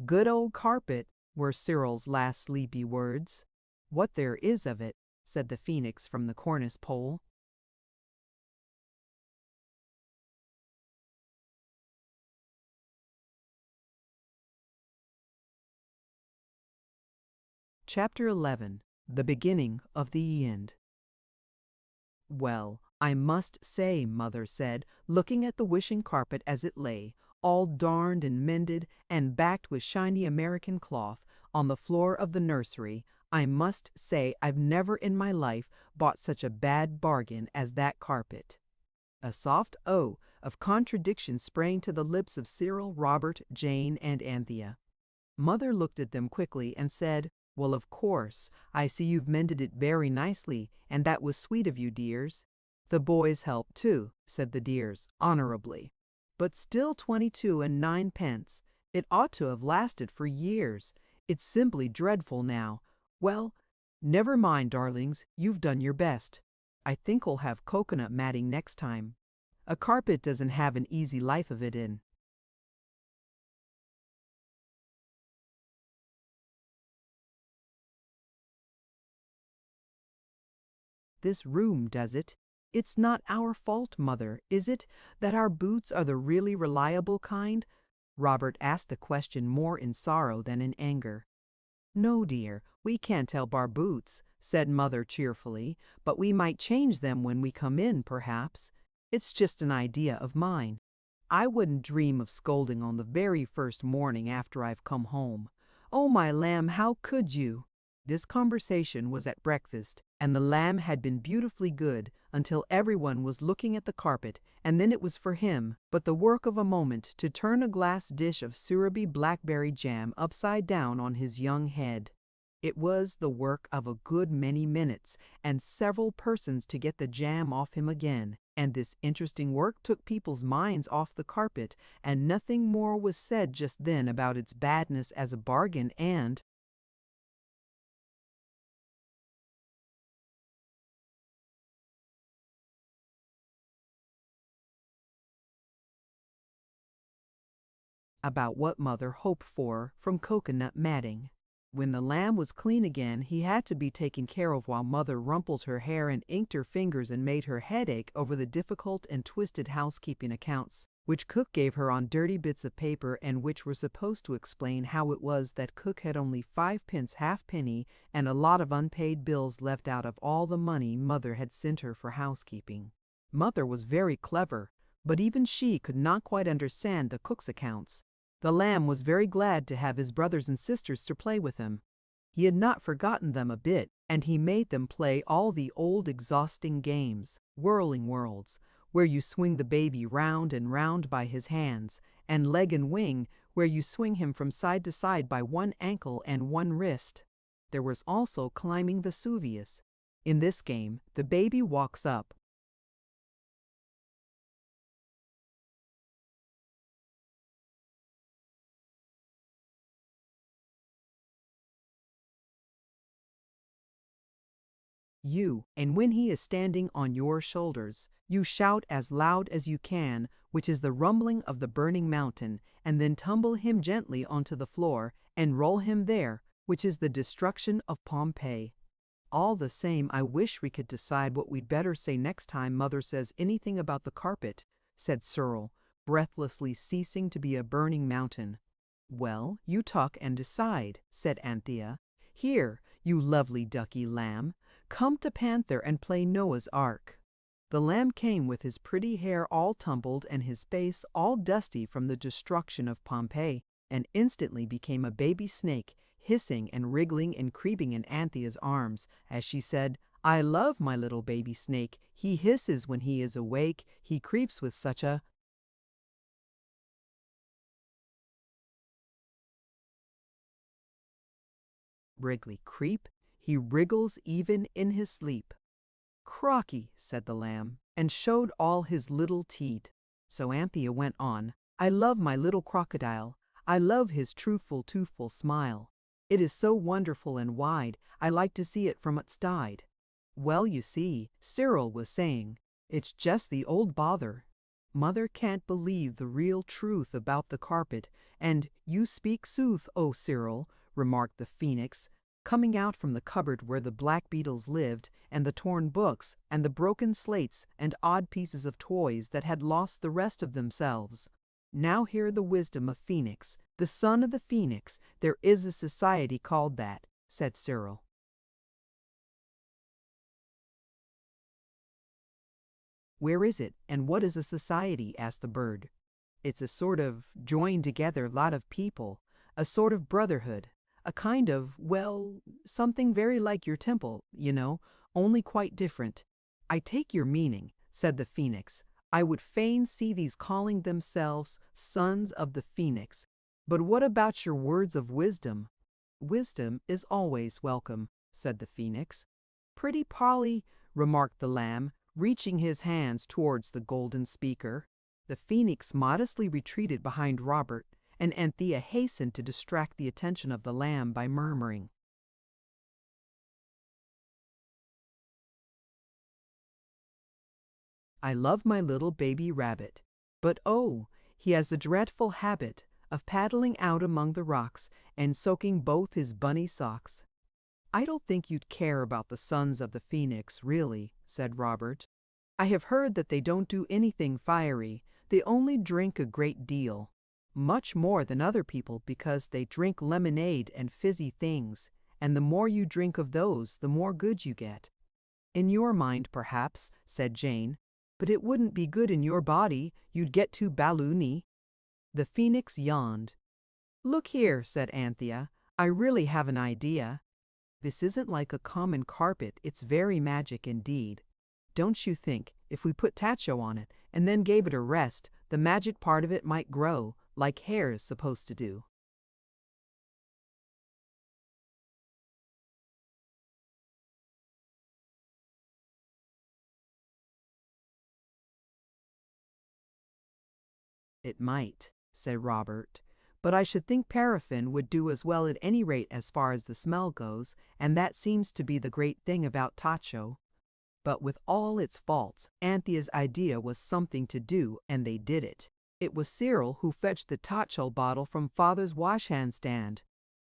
"Good old carpet," were Cyril's last sleepy words. "What there is of it," said the Phoenix from the cornice pole. Chapter 11. The Beginning of the End. Well, I must say, Mother said, looking at the wishing carpet as it lay, all darned and mended and backed with shiny American cloth, on the floor of the nursery, I must say I've never in my life bought such a bad bargain as that carpet. A soft O of contradiction sprang to the lips of Cyril, Robert, Jane, and Anthea. Mother looked at them quickly and said, "Well, of course, I see you've mended it very nicely, and that was sweet of you, dears." "The boys helped too," said the dears, honorably. "But still 22 and 9 pence. It ought to have lasted for years. It's simply dreadful now. Well, never mind, darlings, you've done your best. I think we'll have coconut matting next time. A carpet doesn't have an easy life of it in." This room does it. It's not our fault, Mother, is it, that our boots are the really reliable kind? Robert asked the question more in sorrow than in anger. "No, dear, we can't help our boots," said Mother cheerfully, "but we might change them when we come in, perhaps. It's just an idea of mine. I wouldn't dream of scolding on the very first morning after I've come home. Oh, my lamb, how could you?" This conversation was at breakfast, and the lamb had been beautifully good until everyone was looking at the carpet, and then it was for him but the work of a moment to turn a glass dish of syrupy blackberry jam upside down on his young head. It was the work of a good many minutes and several persons to get the jam off him again, and this interesting work took people's minds off the carpet, and nothing more was said just then about its badness as a bargain and about what Mother hoped for from coconut matting. When the lamb was clean again, he had to be taken care of while Mother rumpled her hair and inked her fingers and made her head ache over the difficult and twisted housekeeping accounts, which Cook gave her on dirty bits of paper and which were supposed to explain how it was that Cook had only 5 pence halfpenny and a lot of unpaid bills left out of all the money Mother had sent her for housekeeping. Mother was very clever, but even she could not quite understand the cook's accounts. The lamb was very glad to have his brothers and sisters to play with him. He had not forgotten them a bit, and he made them play all the old exhausting games, whirling worlds, where you swing the baby round and round by his hands, and leg and wing, where you swing him from side to side by one ankle and one wrist. There was also climbing Vesuvius. In this game, the baby walks up, and when he is standing on your shoulders, you shout as loud as you can, which is the rumbling of the burning mountain, and then tumble him gently onto the floor and roll him there, which is the destruction of Pompeii. All the same, I wish we could decide what we'd better say next time Mother says anything about the carpet, said Cyril, breathlessly ceasing to be a burning mountain. Well, you talk and decide, said Anthea. Here, you lovely ducky lamb, come to Panther and play Noah's Ark. The lamb came with his pretty hair all tumbled and his face all dusty from the destruction of Pompeii, and instantly became a baby snake, hissing and wriggling and creeping in Anthea's arms, as she said, "I love my little baby snake. He hisses when he is awake. He creeps with such a wriggly creep. He wriggles even in his sleep." "Crocky," said the lamb, and showed all his little teeth. So Anthea went on, "I love my little crocodile. I love his truthful, toothful smile. It is so wonderful and wide, I like to see it from its side." "Well, you see," Cyril was saying, "it's just the old bother. Mother can't believe the real truth about the carpet, and you speak sooth, oh Cyril," remarked the phoenix, coming out from the cupboard where the black beetles lived, and the torn books, and the broken slates, and odd pieces of toys that had lost the rest of themselves. "Now hear the wisdom of Phoenix, the son of the phoenix. There is a society called that," said Cyril. Where is it, and what is a society? Asked the bird. It's a sort of joined together lot of people, a sort of brotherhood, a kind of, well, something very like your temple, only quite different. I take your meaning, said the phoenix. I would fain see these calling themselves sons of the phoenix. But what about your words of wisdom? Wisdom is always welcome, said the phoenix. Pretty Polly, remarked the lamb, reaching his hands towards the golden speaker. The phoenix modestly retreated behind Robert, and Anthea hastened to distract the attention of the lamb by murmuring, I love my little baby rabbit, but oh, he has the dreadful habit of paddling out among the rocks and soaking both his bunny socks. I don't think you'd care about the sons of the phoenix, really, said Robert. I have heard that they don't do anything fiery. They only drink a great deal, much more than other people, because they drink lemonade and fizzy things, and the more you drink of those, the more good you get. In your mind, perhaps, said Jane, but it wouldn't be good in your body. You'd get too balloony. The phoenix yawned. Look here, said Anthea, I really have an idea. This isn't like a common carpet, it's very magic indeed. Don't you think, if we put tacho on it, and then gave it a rest, the magic part of it might grow, like hair is supposed to do? It might, said Robert, but I should think paraffin would do as well at any rate as far as the smell goes, and that seems to be the great thing about tacho. But with all its faults, Anthea's idea was something to do, and they did it. It was Cyril who fetched the tacho bottle from Father's washhand stand.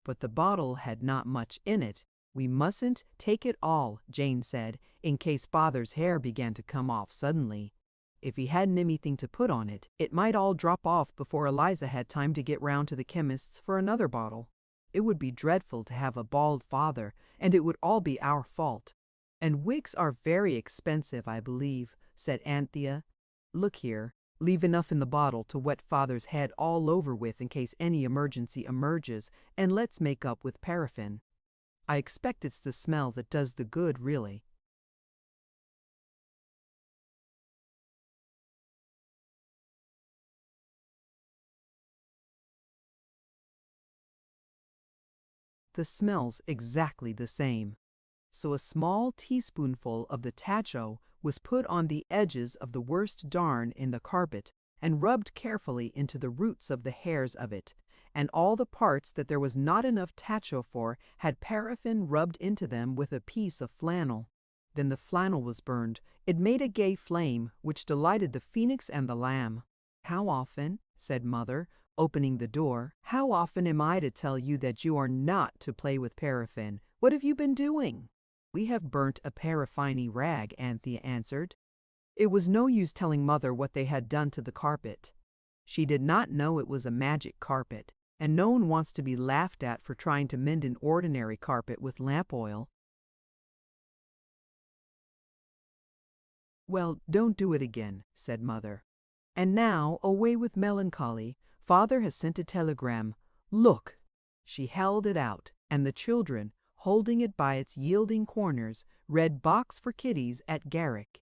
But the bottle had not much in it. We mustn't take it all, Jane said, in case Father's hair began to come off suddenly. If he hadn't anything to put on it, it might all drop off before Eliza had time to get round to the chemist's for another bottle. It would be dreadful to have a bald father, and it would all be our fault. And wigs are very expensive, I believe, said Anthea. Look here, leave enough in the bottle to wet Father's head all over with in case any emergency emerges, and let's make up with paraffin. I expect it's the smell that does the good, really. The smell's exactly the same. So a small teaspoonful of the tacho was put on the edges of the worst darn in the carpet and rubbed carefully into the roots of the hairs of it, and all the parts that there was not enough tacho for had paraffin rubbed into them with a piece of flannel. Then the flannel was burned. It made a gay flame, which delighted the phoenix and the lamb. How often, said Mother, opening the door, how often am I to tell you that you are not to play with paraffin? What have you been doing? We have burnt a paraffiny rag, Anthea answered. It was no use telling Mother what they had done to the carpet. She did not know it was a magic carpet, and no one wants to be laughed at for trying to mend an ordinary carpet with lamp oil. Well, don't do it again, said Mother. And now, away with melancholy. Father has sent a telegram. Look! She held it out, and the children, holding it by its yielding corners, read box for kiddies at Garrick.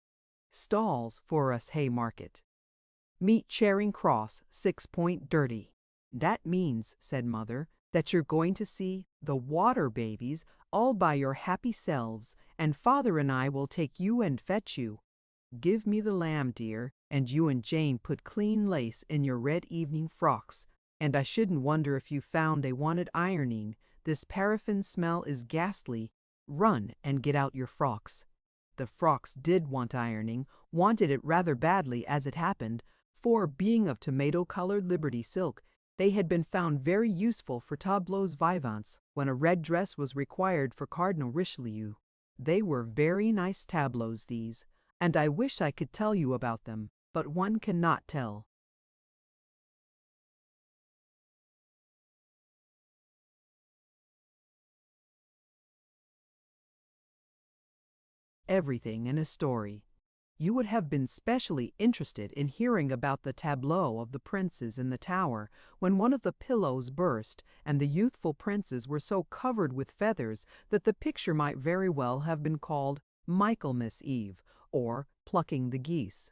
Stalls for us Haymarket. Meet Charing Cross, 6 Point Dirty. That means, said Mother, that you're going to see the water babies all by your happy selves, and Father and I will take you and fetch you. Give me the lamb, dear, and you and Jane put clean lace in your red evening frocks, and I shouldn't wonder if you found they wanted ironing. This paraffin smell is ghastly. Run and get out your frocks. The frocks did want ironing, wanted it rather badly as it happened, for, being of tomato-colored Liberty silk, they had been found very useful for tableaux vivants when a red dress was required for Cardinal Richelieu. They were very nice tableaux, these, and I wish I could tell you about them, but one cannot tell. Everything in a story. You would have been specially interested in hearing about the tableau of the princes in the tower when one of the pillows burst, and the youthful princes were so covered with feathers that the picture might very well have been called Michaelmas Eve, or Plucking the Geese.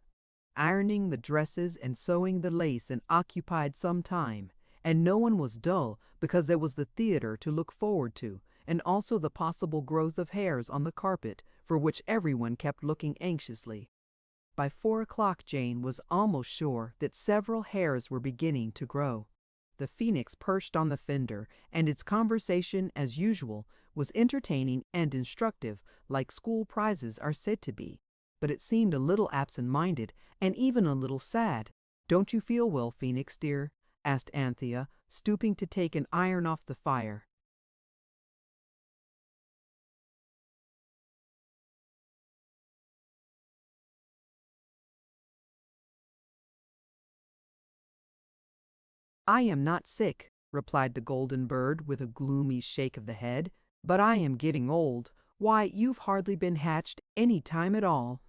Ironing the dresses and sewing the lace and occupied some time, and no one was dull because there was the theater to look forward to, and also the possible growth of hairs on the carpet, for which everyone kept looking anxiously. By 4 o'clock Jane was almost sure that several hairs were beginning to grow. The phoenix perched on the fender, and its conversation, as usual, was entertaining and instructive, like school prizes are said to be. But it seemed a little absent-minded, and even a little sad. "Don't you feel well, Phoenix, dear?" asked Anthea, stooping to take an iron off the fire. "I am not sick," replied the golden bird with a gloomy shake of the head, "but I am getting old. Why, you've hardly been hatched any time at all."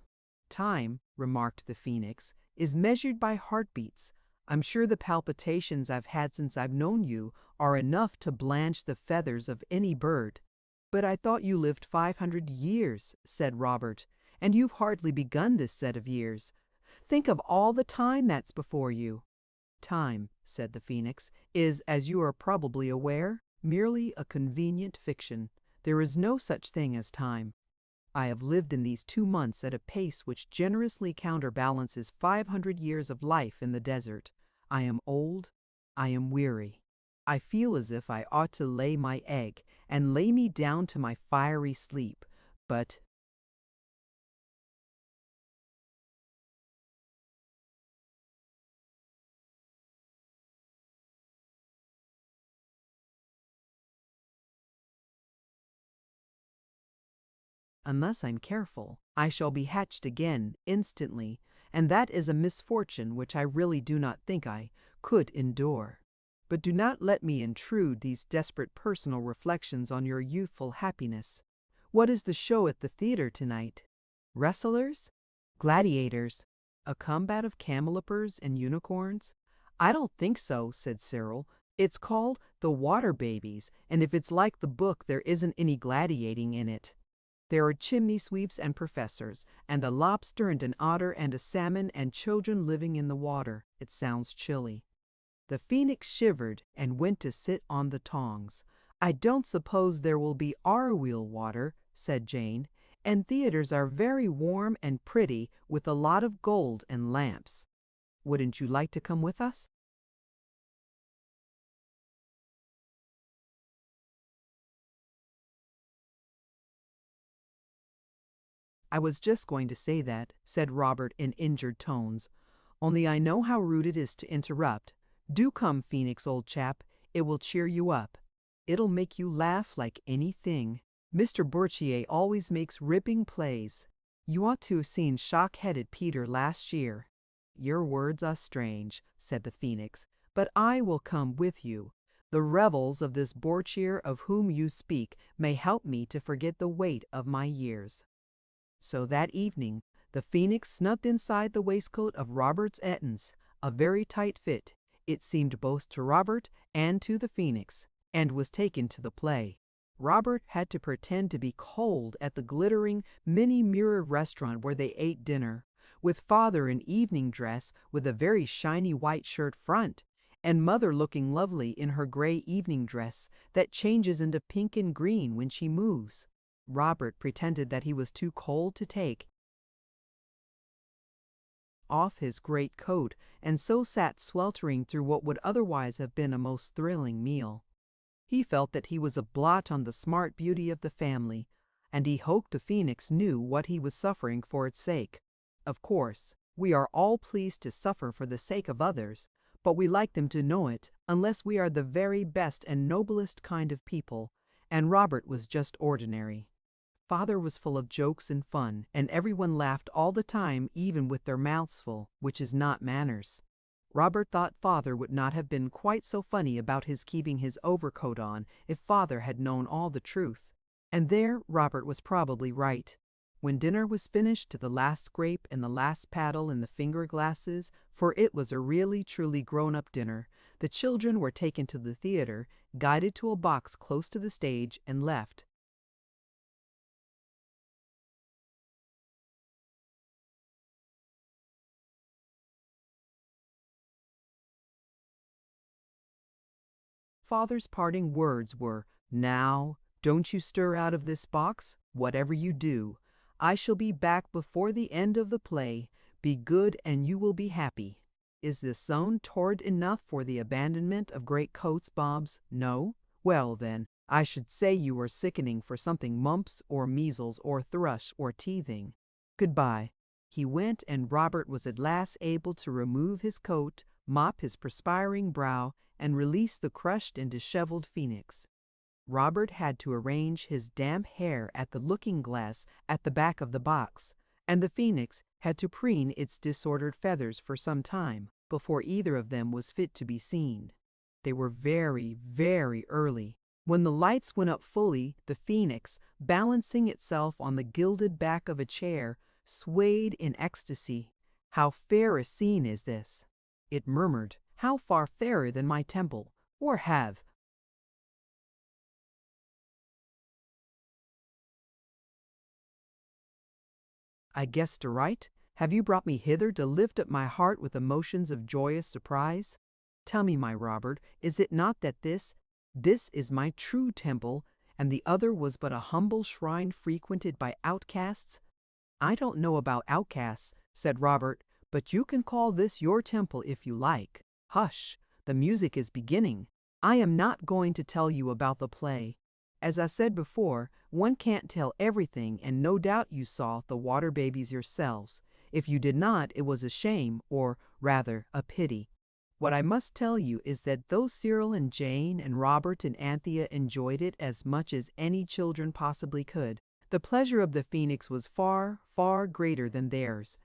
"Time," remarked the phoenix, "is measured by heartbeats. I'm sure the palpitations I've had since I've known you are enough to blanch the feathers of any bird." "But I thought you lived 500 years," said Robert, "and you've hardly begun this set of years. Think of all the time that's before you." "Time," said the phoenix, "is, as you are probably aware, merely a convenient fiction. There is no such thing as time. I have lived in these 2 months at a pace which generously counterbalances 500 years of life in the desert. I am old, I am weary. I feel as if I ought to lay my egg and lay me down to my fiery sleep, but unless I'm careful, I shall be hatched again instantly, and that is a misfortune which I really do not think I could endure. But do not let me intrude these desperate personal reflections on your youthful happiness. What is the show at the theater tonight? Wrestlers? Gladiators? A combat of camelopers and unicorns? I don't think so, said Cyril. It's called The Water Babies, and if it's like the book, there isn't any gladiating in it. There are chimney sweeps and professors, and a lobster and an otter and a salmon and children living in the water. It sounds chilly. The phoenix shivered and went to sit on the tongs. "I don't suppose there will be our-wheel water," said Jane, "and theaters are very warm and pretty with a lot of gold and lamps. Wouldn't you like to come with us?" "I was just going to say that," said Robert in injured tones, "only I know how rude it is to interrupt. Do come, Phoenix, old chap. It will cheer you up. It'll make you laugh like anything. Mr. Bourchier always makes ripping plays. You ought to have seen Shock-headed Peter last year." "Your words are strange," said the phoenix, "but I will come with you. The revels of this Bourchier of whom you speak may help me to forget the weight of my years." So that evening the phoenix snubbed inside the waistcoat of Robert's Ettins, a very tight fit, it seemed both to Robert and to the phoenix, and was taken to the play. Robert had to pretend to be cold at the glittering, many-mirrored restaurant where they ate dinner, with father in evening dress with a very shiny white shirt front, and mother looking lovely in her gray evening dress that changes into pink and green when she moves. Robert pretended that he was too cold to take off his great coat, and so sat sweltering through what would otherwise have been a most thrilling meal. He felt that he was a blot on the smart beauty of the family, and he hoped the phoenix knew what he was suffering for its sake. Of course, we are all pleased to suffer for the sake of others, but we like them to know it unless we are the very best and noblest kind of people, and Robert was just ordinary. Father was full of jokes and fun, and everyone laughed all the time, even with their mouths full, which is not manners. Robert thought father would not have been quite so funny about his keeping his overcoat on if father had known all the truth. And there Robert was probably right. When dinner was finished, to the last scrape and the last paddle in the finger glasses, for it was a really truly grown-up dinner, the children were taken to the theater, guided to a box close to the stage, and left. Father's parting words were, "Now, don't you stir out of this box, whatever you do. I shall be back before the end of the play. Be good and you will be happy." Is this zone torrid enough for the abandonment of great coats, Bobs? No? Well then, I should say you are sickening for something mumps or measles or thrush or teething. Goodbye. He went, and Robert was at last able to remove his coat, mop his perspiring brow, and release the crushed and disheveled phoenix. Robert had to arrange his damp hair at the looking-glass at the back of the box, and the phoenix had to preen its disordered feathers for some time before either of them was fit to be seen. They were very, very early. When the lights went up fully, the phoenix, balancing itself on the gilded back of a chair, swayed in ecstasy. "How fair a scene is this!" it murmured. "How far fairer than my temple, or have I guessed aright? Have you brought me hither to lift up my heart with emotions of joyous surprise? Tell me, my Robert, is it not that this is my true temple, and the other was but a humble shrine frequented by outcasts?" "I don't know about outcasts," said Robert, "but you can call this your temple if you like. Hush, the music is beginning. I am not going to tell you about the play. As I said before, one can't tell everything, and no doubt you saw the water babies yourselves. If you did not, it was a shame, or rather a pity. What I must tell you is that though Cyril and Jane and Robert and Anthea enjoyed it as much as any children possibly could, the pleasure of the Phoenix was far, far greater than theirs.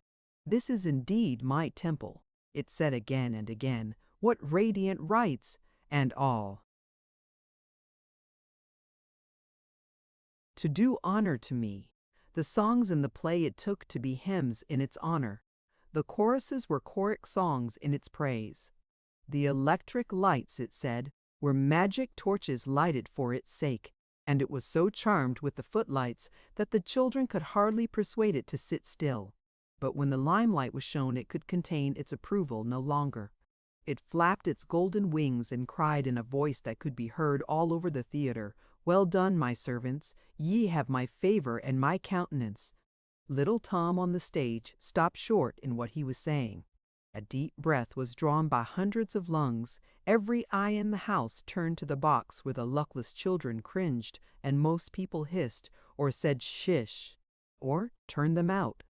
"This is indeed my temple," it said again and again. "What radiant rites!" and all. To do honor to me. The songs in the play it took to be hymns in its honor. The choruses were choric songs in its praise. The electric lights, it said, were magic torches lighted for its sake, and it was so charmed with the footlights that the children could hardly persuade it to sit still. But when the limelight was shown, it could contain its approval no longer. It flapped its golden wings and cried in a voice that could be heard all over the theater, "Well done, my servants, ye have my favor and my countenance." Little Tom on the stage stopped short in what he was saying. A deep breath was drawn by hundreds of lungs. Every eye in the house turned to the box where the luckless children cringed, and most people hissed, or said shish, or turned them out.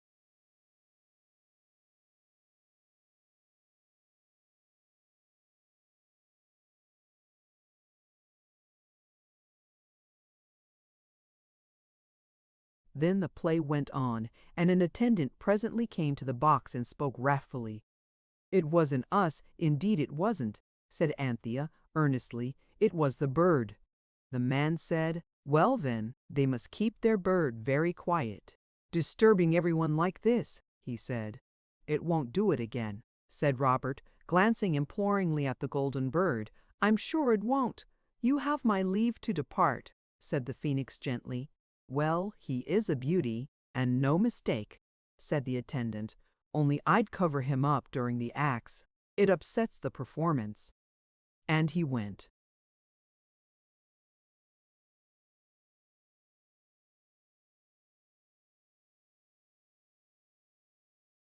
Then the play went on, and an attendant presently came to the box and spoke wrathfully. "It wasn't us, indeed it wasn't," said Anthea earnestly. "It was the bird." The man said, "Well then, they must keep their bird very quiet." "Disturbing everyone like this," he said. "It won't do it again," said Robert, glancing imploringly at the golden bird. "I'm sure it won't." "You have my leave to depart," said the phoenix gently. "Well, he is a beauty, and no mistake," said the attendant. "Only I'd cover him up during the acts. It upsets the performance." And he went.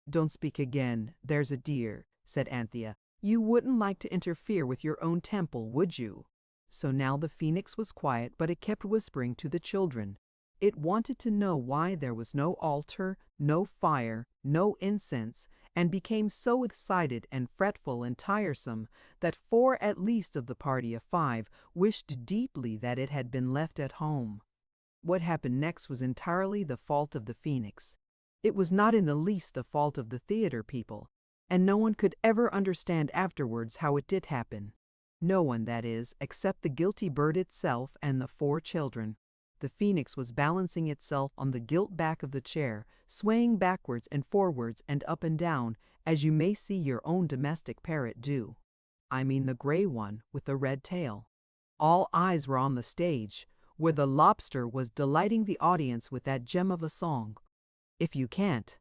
"Don't speak again, there's a dear," said Anthea. "You wouldn't like to interfere with your own temple, would you?" So now the phoenix was quiet, but it kept whispering to the children. It wanted to know why there was no altar, no fire, no incense, and became so excited and fretful and tiresome that 4 at least of the party of 5 wished deeply that it had been left at home. What happened next was entirely the fault of the phoenix. It was not in the least the fault of the theater people, and no one could ever understand afterwards how it did happen. No one, that is, except the guilty bird itself and the 4 children. The phoenix was balancing itself on the gilt back of the chair, swaying backwards and forwards and up and down, as you may see your own domestic parrot do. I mean the gray one with the red tail. All eyes were on the stage, where the lobster was delighting the audience with that gem of a song. If you can't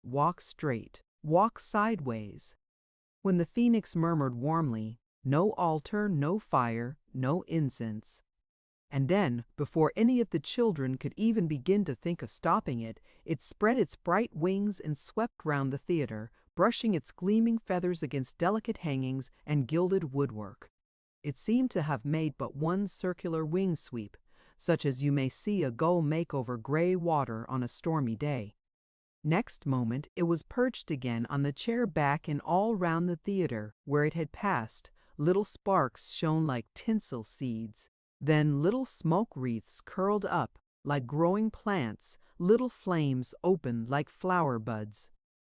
walk straight, walk sideways. When the phoenix murmured warmly, "No altar, no fire, no incense." And then, before any of the children could even begin to think of stopping it, it spread its bright wings and swept round the theater, brushing its gleaming feathers against delicate hangings and gilded woodwork. It seemed to have made but one circular wing sweep, such as you may see a gull make over gray water on a stormy day. Next moment it was perched again on the chair back, and all round the theater, where it had passed, little sparks shone like tinsel seeds. Then little smoke wreaths curled up like growing plants, little flames opened like flower buds.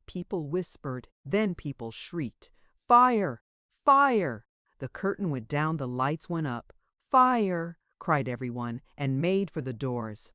People whispered, then people shrieked, "Fire! Fire!" The curtain went down, the lights went up. "Fire!" cried everyone, and made for the doors.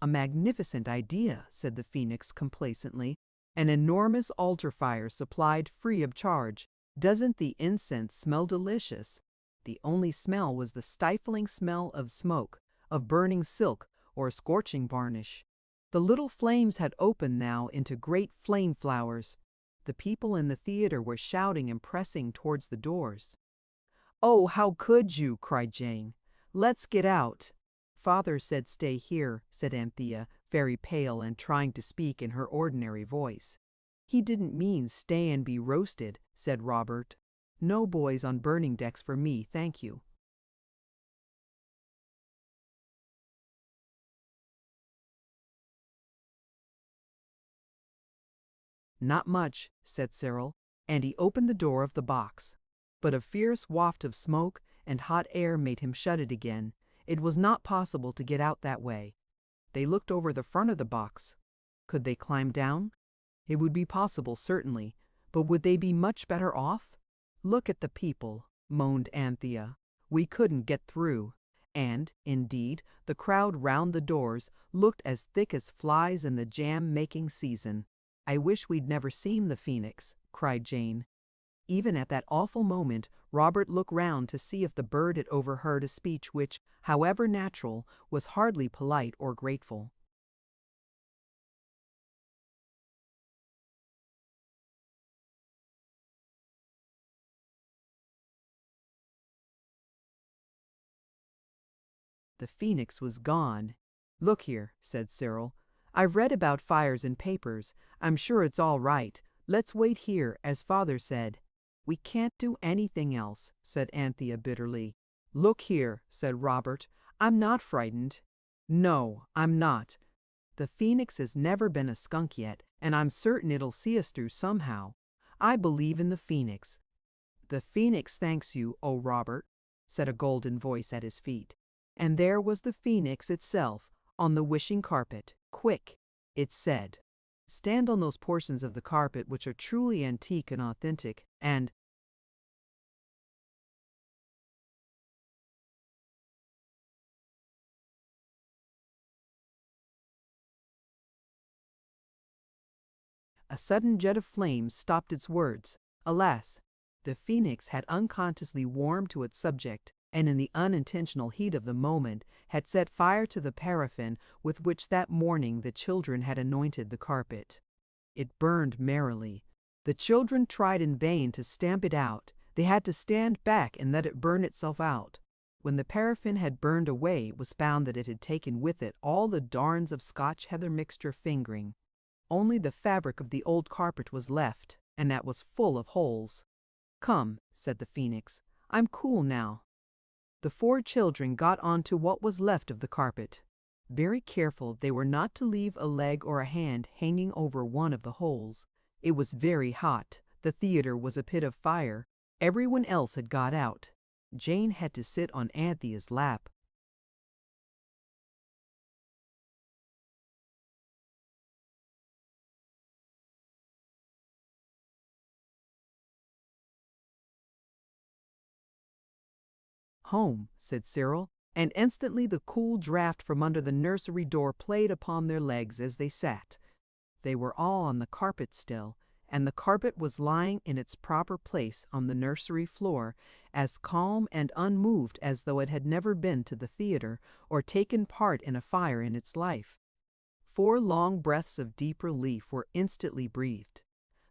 "A magnificent idea," said the phoenix complacently. "An enormous altar fire supplied free of charge. Doesn't the incense smell delicious?" The only smell was the stifling smell of smoke, of burning silk, or scorching varnish. The little flames had opened now into great flame flowers. The people in the theater were shouting and pressing towards the doors. "Oh, how could you?" cried Jane. "Let's get out." "Father said stay here," said Anthea, very pale and trying to speak in her ordinary voice. "He didn't mean stay and be roasted," said Robert. "No boys on burning decks for me, thank you." "Not much," said Cyril, and he opened the door of the box. But a fierce waft of smoke and hot air made him shut it again. It was not possible to get out that way. They looked over the front of the box. Could they climb down? It would be possible, certainly, but would they be much better off? "Look at the people," moaned Anthea. "We couldn't get through." And, indeed, the crowd round the doors looked as thick as flies in the jam-making season. "I wish we'd never seen the phoenix," cried Jane. Even at that awful moment, Robert looked round to see if the bird had overheard a speech which, however natural, was hardly polite or grateful. The phoenix was gone. "Look here," said Cyril. "I've read about fires in papers. I'm sure it's all right. Let's wait here, as Father said." "We can't do anything else," said Anthea bitterly. "Look here," said Robert. "I'm not frightened." "No, I'm not. The phoenix has never been a skunk yet, and I'm certain it'll see us through somehow. I believe in the phoenix." "The phoenix thanks you, O Robert," said a golden voice at his feet. And there was the phoenix itself on the wishing carpet. "Quick," it said. "Stand on those portions of the carpet which are truly antique and authentic, and a sudden jet of flame stopped its words. Alas! The phoenix had unconsciously warmed to its subject, and in the unintentional heat of the moment had set fire to the paraffin with which that morning the children had anointed the carpet. It burned merrily. The children tried in vain to stamp it out. They had to stand back and let it burn itself out. When the paraffin had burned away, it was found that it had taken with it all the darns of Scotch heather mixture fingering. Only the fabric of the old carpet was left, and that was full of holes. "Come," said the phoenix, "I'm cool now." The four children got on to what was left of the carpet. Very careful they were not to leave a leg or a hand hanging over one of the holes. It was very hot. The theater was a pit of fire. Everyone else had got out. Jane had to sit on Anthea's lap. "Home," said Cyril, and instantly the cool draught from under the nursery door played upon their legs as they sat. They were all on the carpet still, and the carpet was lying in its proper place on the nursery floor, as calm and unmoved as though it had never been to the theater or taken part in a fire in its life. 4 long breaths of deep relief were instantly breathed.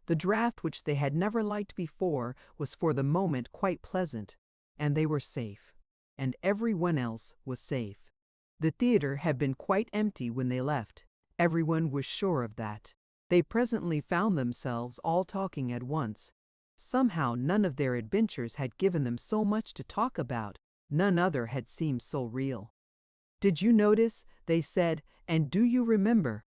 The draught which they had never liked before was for the moment quite pleasant, and they were safe, and everyone else was safe. The theater had been quite empty when they left. Everyone was sure of that. They presently found themselves all talking at once. Somehow none of their adventures had given them so much to talk about, none other had seemed so real. "Did you notice?" they said, "and do you remember?"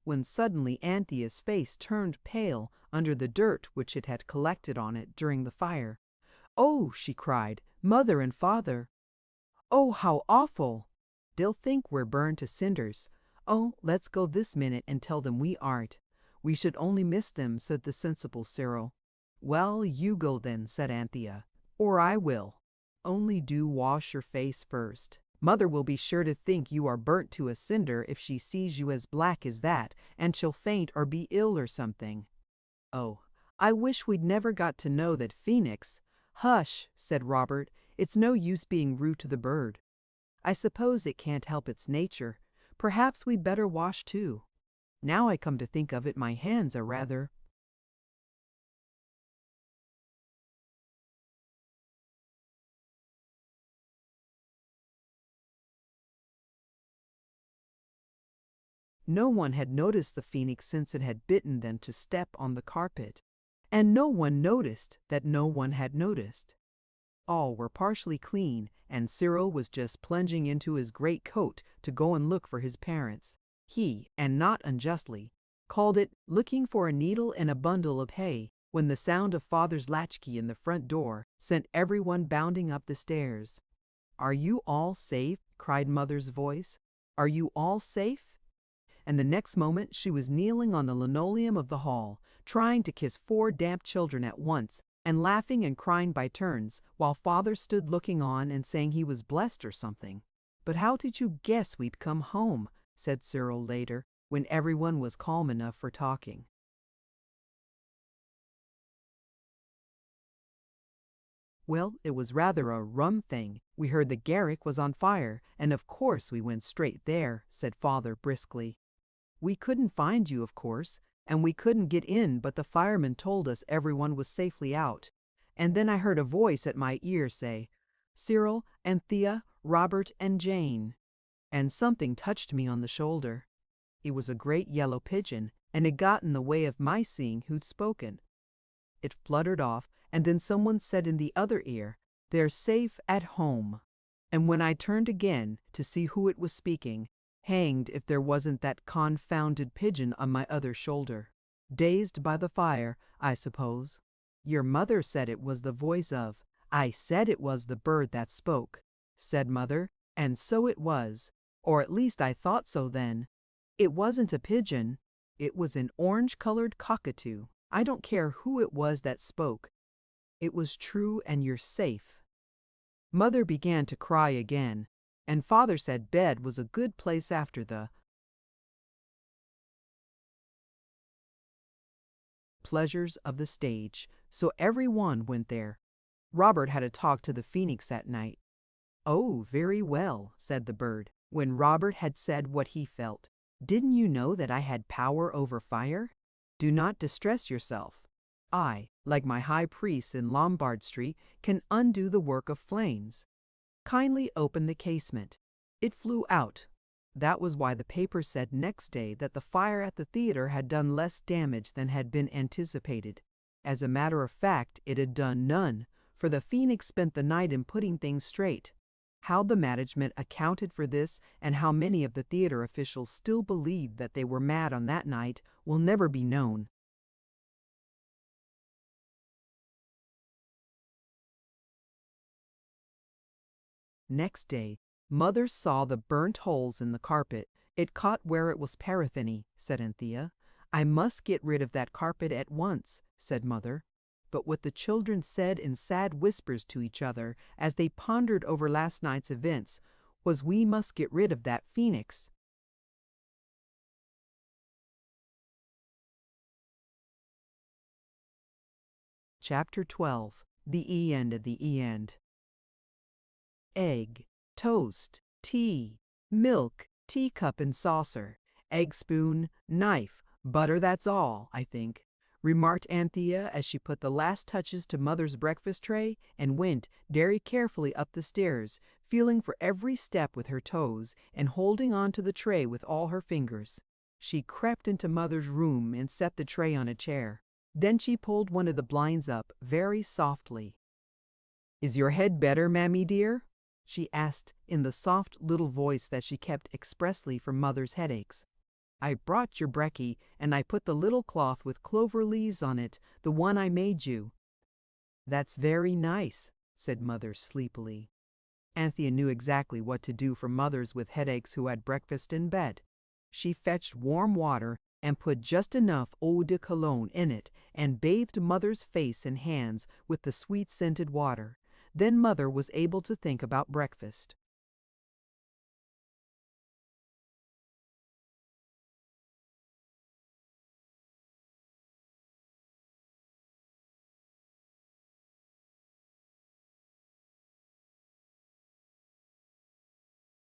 When suddenly Anthea's face turned pale under the dirt which it had collected on it during the fire. "Oh," she cried, "Mother and Father! Oh, how awful! They'll think we're burned to cinders. Oh, let's go this minute and tell them we aren't." "We should only miss them," said the sensible Cyril. "Well, you go then," said Anthea. "Or I will. Only do wash your face first. Mother will be sure to think you are burnt to a cinder if she sees you as black as that, and she'll faint or be ill or something." "Oh, I wish we'd never got to know that Phoenix—" "Hush," said Robert. "It's no use being rude to the bird. I suppose it can't help its nature. Perhaps we'd better wash too. Now I come to think of it, my hands are rather—" No one had noticed the phoenix since it had bitten them to step on the carpet, and no one noticed that no one had noticed. All were partially clean, and Cyril was just plunging into his great coat to go and look for his parents. He, and not unjustly, called it looking for a needle in a bundle of hay, when the sound of Father's latchkey in the front door sent everyone bounding up the stairs. "Are you all safe?" cried Mother's voice. "Are you all safe?" And the next moment she was kneeling on the linoleum of the hall, trying to kiss 4 damp children at once, and laughing and crying by turns, while Father stood looking on and saying he was blessed or something. "But how did you guess we'd come home?" said Cyril later, when everyone was calm enough for talking. "Well, it was rather a rum thing. We heard the Garrick was on fire, and of course we went straight there," said Father briskly. "We couldn't find you, of course, and we couldn't get in, but the firemen told us everyone was safely out. And then I heard a voice at my ear say, 'Cyril, Anthea, Robert, and Jane.' And something touched me on the shoulder. It was a great yellow pigeon, and it got in the way of my seeing who'd spoken. It fluttered off, and then someone said in the other ear, 'They're safe at home.' And when I turned again to see who it was speaking, hanged if there wasn't that confounded pigeon on my other shoulder. Dazed by the fire, I suppose. Your mother said it was the voice of—" "I said it was the bird that spoke," said Mother, "and so it was. Or at least I thought so then. It wasn't a pigeon. It was an orange-colored cockatoo. I don't care who it was that spoke. It was true, and you're safe." Mother began to cry again, and Father said bed was a good place after the pleasures of the stage, so every one went there. Robert had a talk to the phoenix that night. "Oh, very well," said the bird, when Robert had said what he felt. "Didn't you know that I had power over fire? Do not distress yourself. I, like my high priest in Lombard Street, can undo the work of flames. Kindly open the casement." It flew out. That was why the paper said next day that the fire at the theater had done less damage than had been anticipated. As a matter of fact, it had done none, for the phoenix spent the night in putting things straight. How the management accounted for this, and how many of the theater officials still believed that they were mad on that night, will never be known. Next day, Mother saw the burnt holes in the carpet. It caught where it was paraffiny, said Anthea. I must get rid of that carpet at once, said Mother. But what the children said in sad whispers to each other as they pondered over last night's events was, we must get rid of that phoenix. Chapter 12. The end of the end. Egg, toast, tea, milk, teacup and saucer, egg spoon, knife, butter, that's all, I think, remarked Anthea as she put the last touches to Mother's breakfast tray and went very carefully up the stairs, feeling for every step with her toes and holding on to the tray with all her fingers. She crept into Mother's room and set the tray on a chair. Then she pulled one of the blinds up very softly. "Is your head better, Mammy dear?" she asked in the soft little voice that she kept expressly for Mother's headaches. "I brought your brekkie, and I put the little cloth with clover leaves on it, the one I made you." "That's very nice," said Mother sleepily. Anthea knew exactly what to do for mothers with headaches who had breakfast in bed. She fetched warm water and put just enough eau de cologne in it and bathed Mother's face and hands with the sweet-scented water. Then Mother was able to think about breakfast.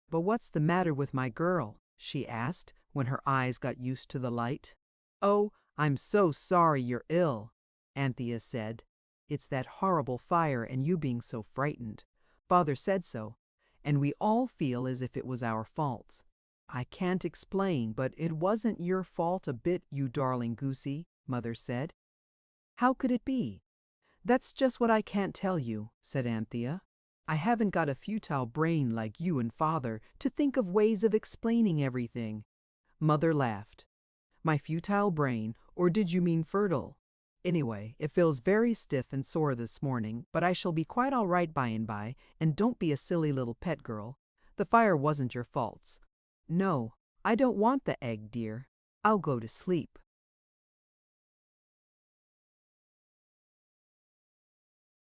"But what's the matter with my girl?" she asked when her eyes got used to the light. "Oh, I'm so sorry you're ill," Anthea said. "It's that horrible fire and you being so frightened. Father said so, and we all feel as if it was our faults. I can't explain, but it wasn't your fault a bit, you darling goosey," Mother said. "How could it be?" "That's just what I can't tell you," said Anthea. "I haven't got a futile brain like you and Father to think of ways of explaining everything." Mother laughed. "My futile brain, or did you mean fertile? Anyway, it feels very stiff and sore this morning, but I shall be quite all right by and by, and don't be a silly little pet girl. The fire wasn't your faults. No, I don't want the egg, dear. I'll go to sleep."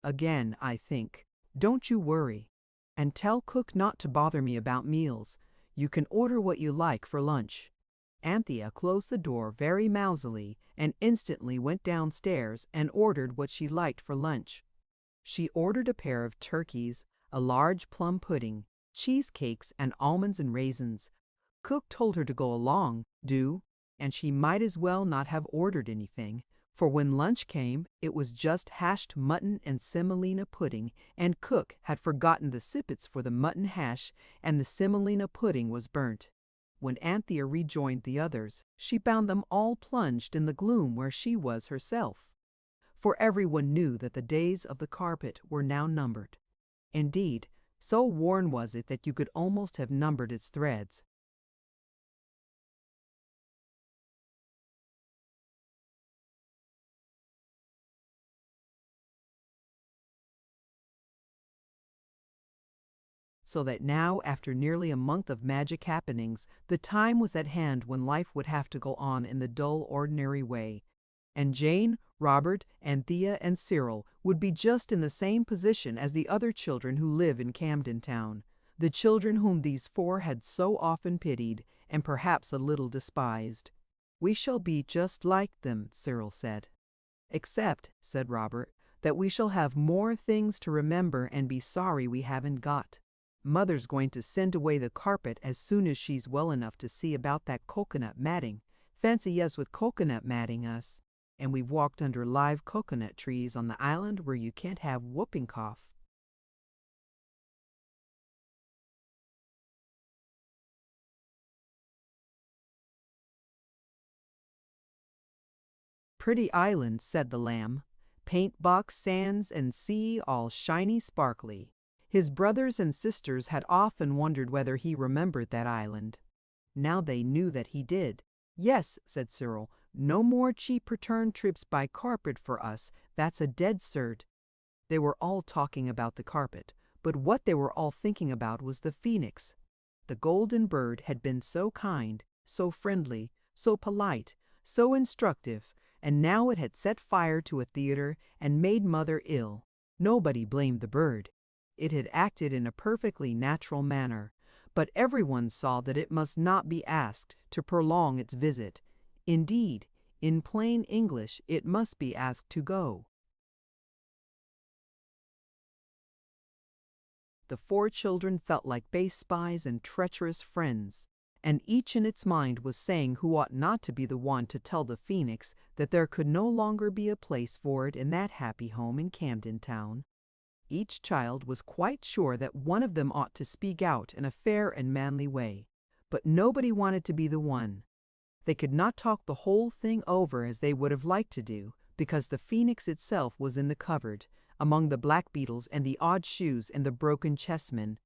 "Again, I think. Don't you worry. And tell cook not to bother me about meals. You can order what you like for lunch." Anthea closed the door very mousily and instantly went downstairs and ordered what she liked for lunch. She ordered a pair of turkeys, a large plum pudding, cheesecakes, and almonds and raisins. Cook told her to go along, and she might as well not have ordered anything, for when lunch came, it was just hashed mutton and semolina pudding, and Cook had forgotten the sippets for the mutton hash, and the semolina pudding was burnt. When Anthea rejoined the others, she found them all plunged in the gloom where she was herself. For everyone knew that the days of the carpet were now numbered. Indeed, so worn was it that you could almost have numbered its threads. So that now, after nearly a month of magic happenings, the time was at hand when life would have to go on in the dull, ordinary way. And Jane, Robert, Anthea, and Cyril would be just in the same position as the other children who live in Camden Town, the children whom these four had so often pitied, and perhaps a little despised. "We shall be just like them," Cyril said. "Except," said Robert, "that we shall have more things to remember and be sorry we haven't got. Mother's going to send away the carpet as soon as she's well enough to see about that coconut matting. Fancy us with coconut matting us. And we've walked under live coconut trees on the island where you can't have whooping cough." "Pretty island," said the lamb. "Paint box sands and sea all shiny sparkly." His brothers and sisters had often wondered whether he remembered that island. Now they knew that he did. "Yes," said Cyril, "no more cheap return trips by carpet for us, that's a dead cert." They were all talking about the carpet, But what they were all thinking about was the phoenix. The golden bird had been so kind, so friendly, so polite, so instructive, and now it had set fire to a theater and made Mother ill. Nobody blamed the bird. It had acted in a perfectly natural manner, but everyone saw that it must not be asked to prolong its visit. Indeed, in plain English, it must be asked to go. The four children felt like base spies and treacherous friends, and each in its mind was saying who ought not to be the one to tell the phoenix that there could no longer be a place for it in that happy home in Camden Town. Each child was quite sure that one of them ought to speak out in a fair and manly way, but nobody wanted to be the one. They could not talk the whole thing over as they would have liked to do, because the phoenix itself was in the cupboard, among the black beetles and the odd shoes and the broken chessmen.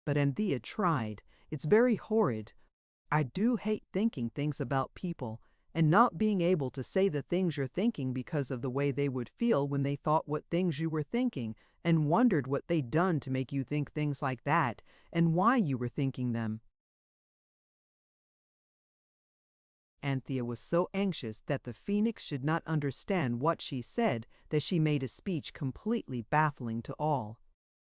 But Anthea tried. It's very horrid. I do hate thinking things about people, and not being able to say the things you're thinking because of the way they would feel when they thought what things you were thinking, and wondered what they'd done to make you think things like that, and why you were thinking them. Anthea was so anxious that the phoenix should not understand what she said that she made a speech completely baffling to all.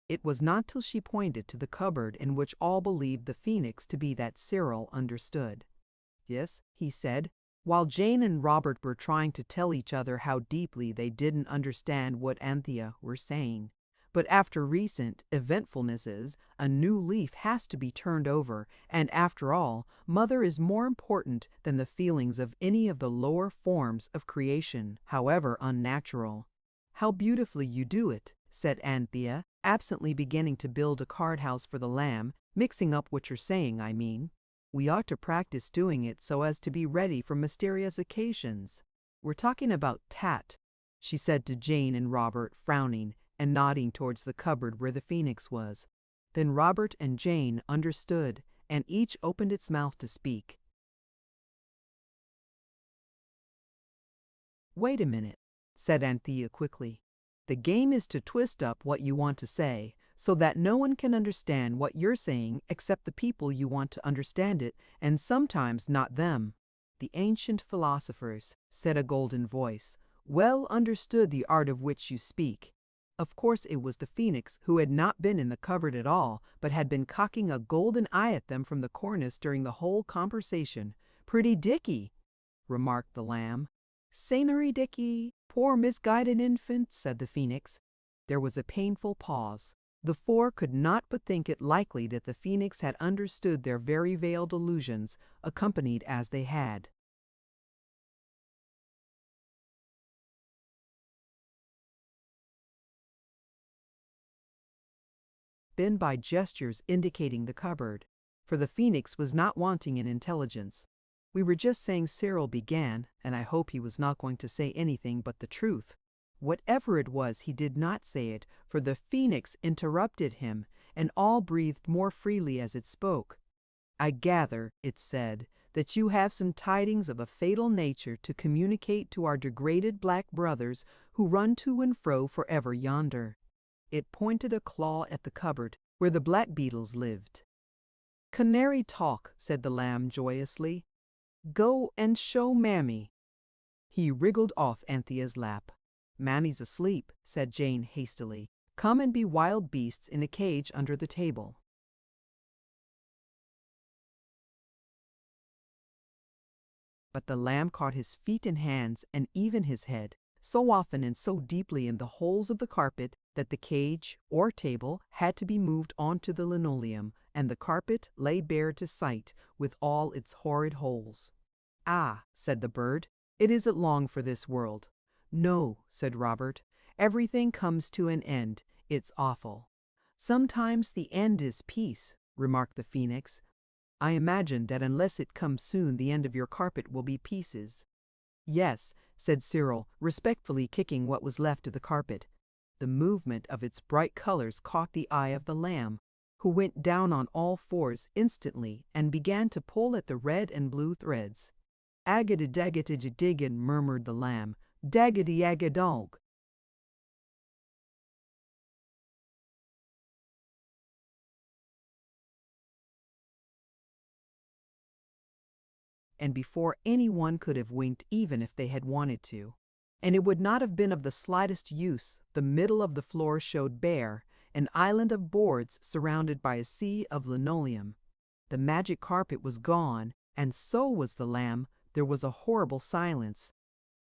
It was not till she pointed to the cupboard in which all believed the phoenix to be that Cyril understood. Yes, he said, while Jane and Robert were trying to tell each other how deeply they didn't understand what Anthea were saying. But after recent eventfulnesses, a new leaf has to be turned over, and after all, Mother is more important than the feelings of any of the lower forms of creation, however unnatural. How beautifully you do it, said Anthea, absently beginning to build a card house for the lamb, mixing up what you're saying, I mean. We ought to practice doing it so as to be ready for mysterious occasions. We're talking about tat, she said to Jane and Robert, frowning and nodding towards the cupboard where the phoenix was. Then Robert and Jane understood, and each opened its mouth to speak. Wait a minute, said Anthea quickly. The game is to twist up what you want to say, so that no one can understand what you're saying except the people you want to understand it, and sometimes not them. The ancient philosophers, said a golden voice, well understood the art of which you speak. Of course it was the phoenix who had not been in the cupboard at all, but had been cocking a golden eye at them from the cornice during the whole conversation. Pretty dicky, remarked the lamb. Sainery dicky, poor misguided infant, said the phoenix. There was a painful pause. The four could not but think it likely that the phoenix had understood their very veiled allusions, accompanied as they had. Been by gestures indicating the cupboard, for the phoenix was not wanting in intelligence. We were just saying Cyril began, and I hope he was not going to say anything but the truth. Whatever it was, he did not say it, for the phoenix interrupted him, and all breathed more freely as it spoke. I gather, it said, that you have some tidings of a fatal nature to communicate to our degraded black brothers who run to and fro forever yonder. It pointed a claw at the cupboard where the black beetles lived. Canary talk, said the lamb joyously. Go and show Mammy. He wriggled off Anthea's lap. Mammy's asleep, said Jane hastily. Come and be wild beasts in a cage under the table. But the lamb caught his feet and hands and even his head, so often and so deeply in the holes of the carpet that the cage or table had to be moved onto the linoleum, and the carpet lay bare to sight with all its horrid holes. Ah, said the bird, it isn't long for this world. No, said Robert, everything comes to an end. It's awful. Sometimes the end is peace, remarked the phoenix. I imagine that unless it comes soon the end of your carpet will be pieces. Yes, said Cyril, respectfully kicking what was left of the carpet. The movement of its bright colors caught the eye of the lamb, who went down on all fours instantly and began to pull at the red and blue threads. Agada-daggada-diggin, murmured the lamb. Daggity-agga-dog. and before anyone could have winked even if they had wanted to. And it would not have been of the slightest use. The middle of the floor showed bare, an island of boards surrounded by a sea of linoleum. The magic carpet was gone, and so was the lamb. There was a horrible silence.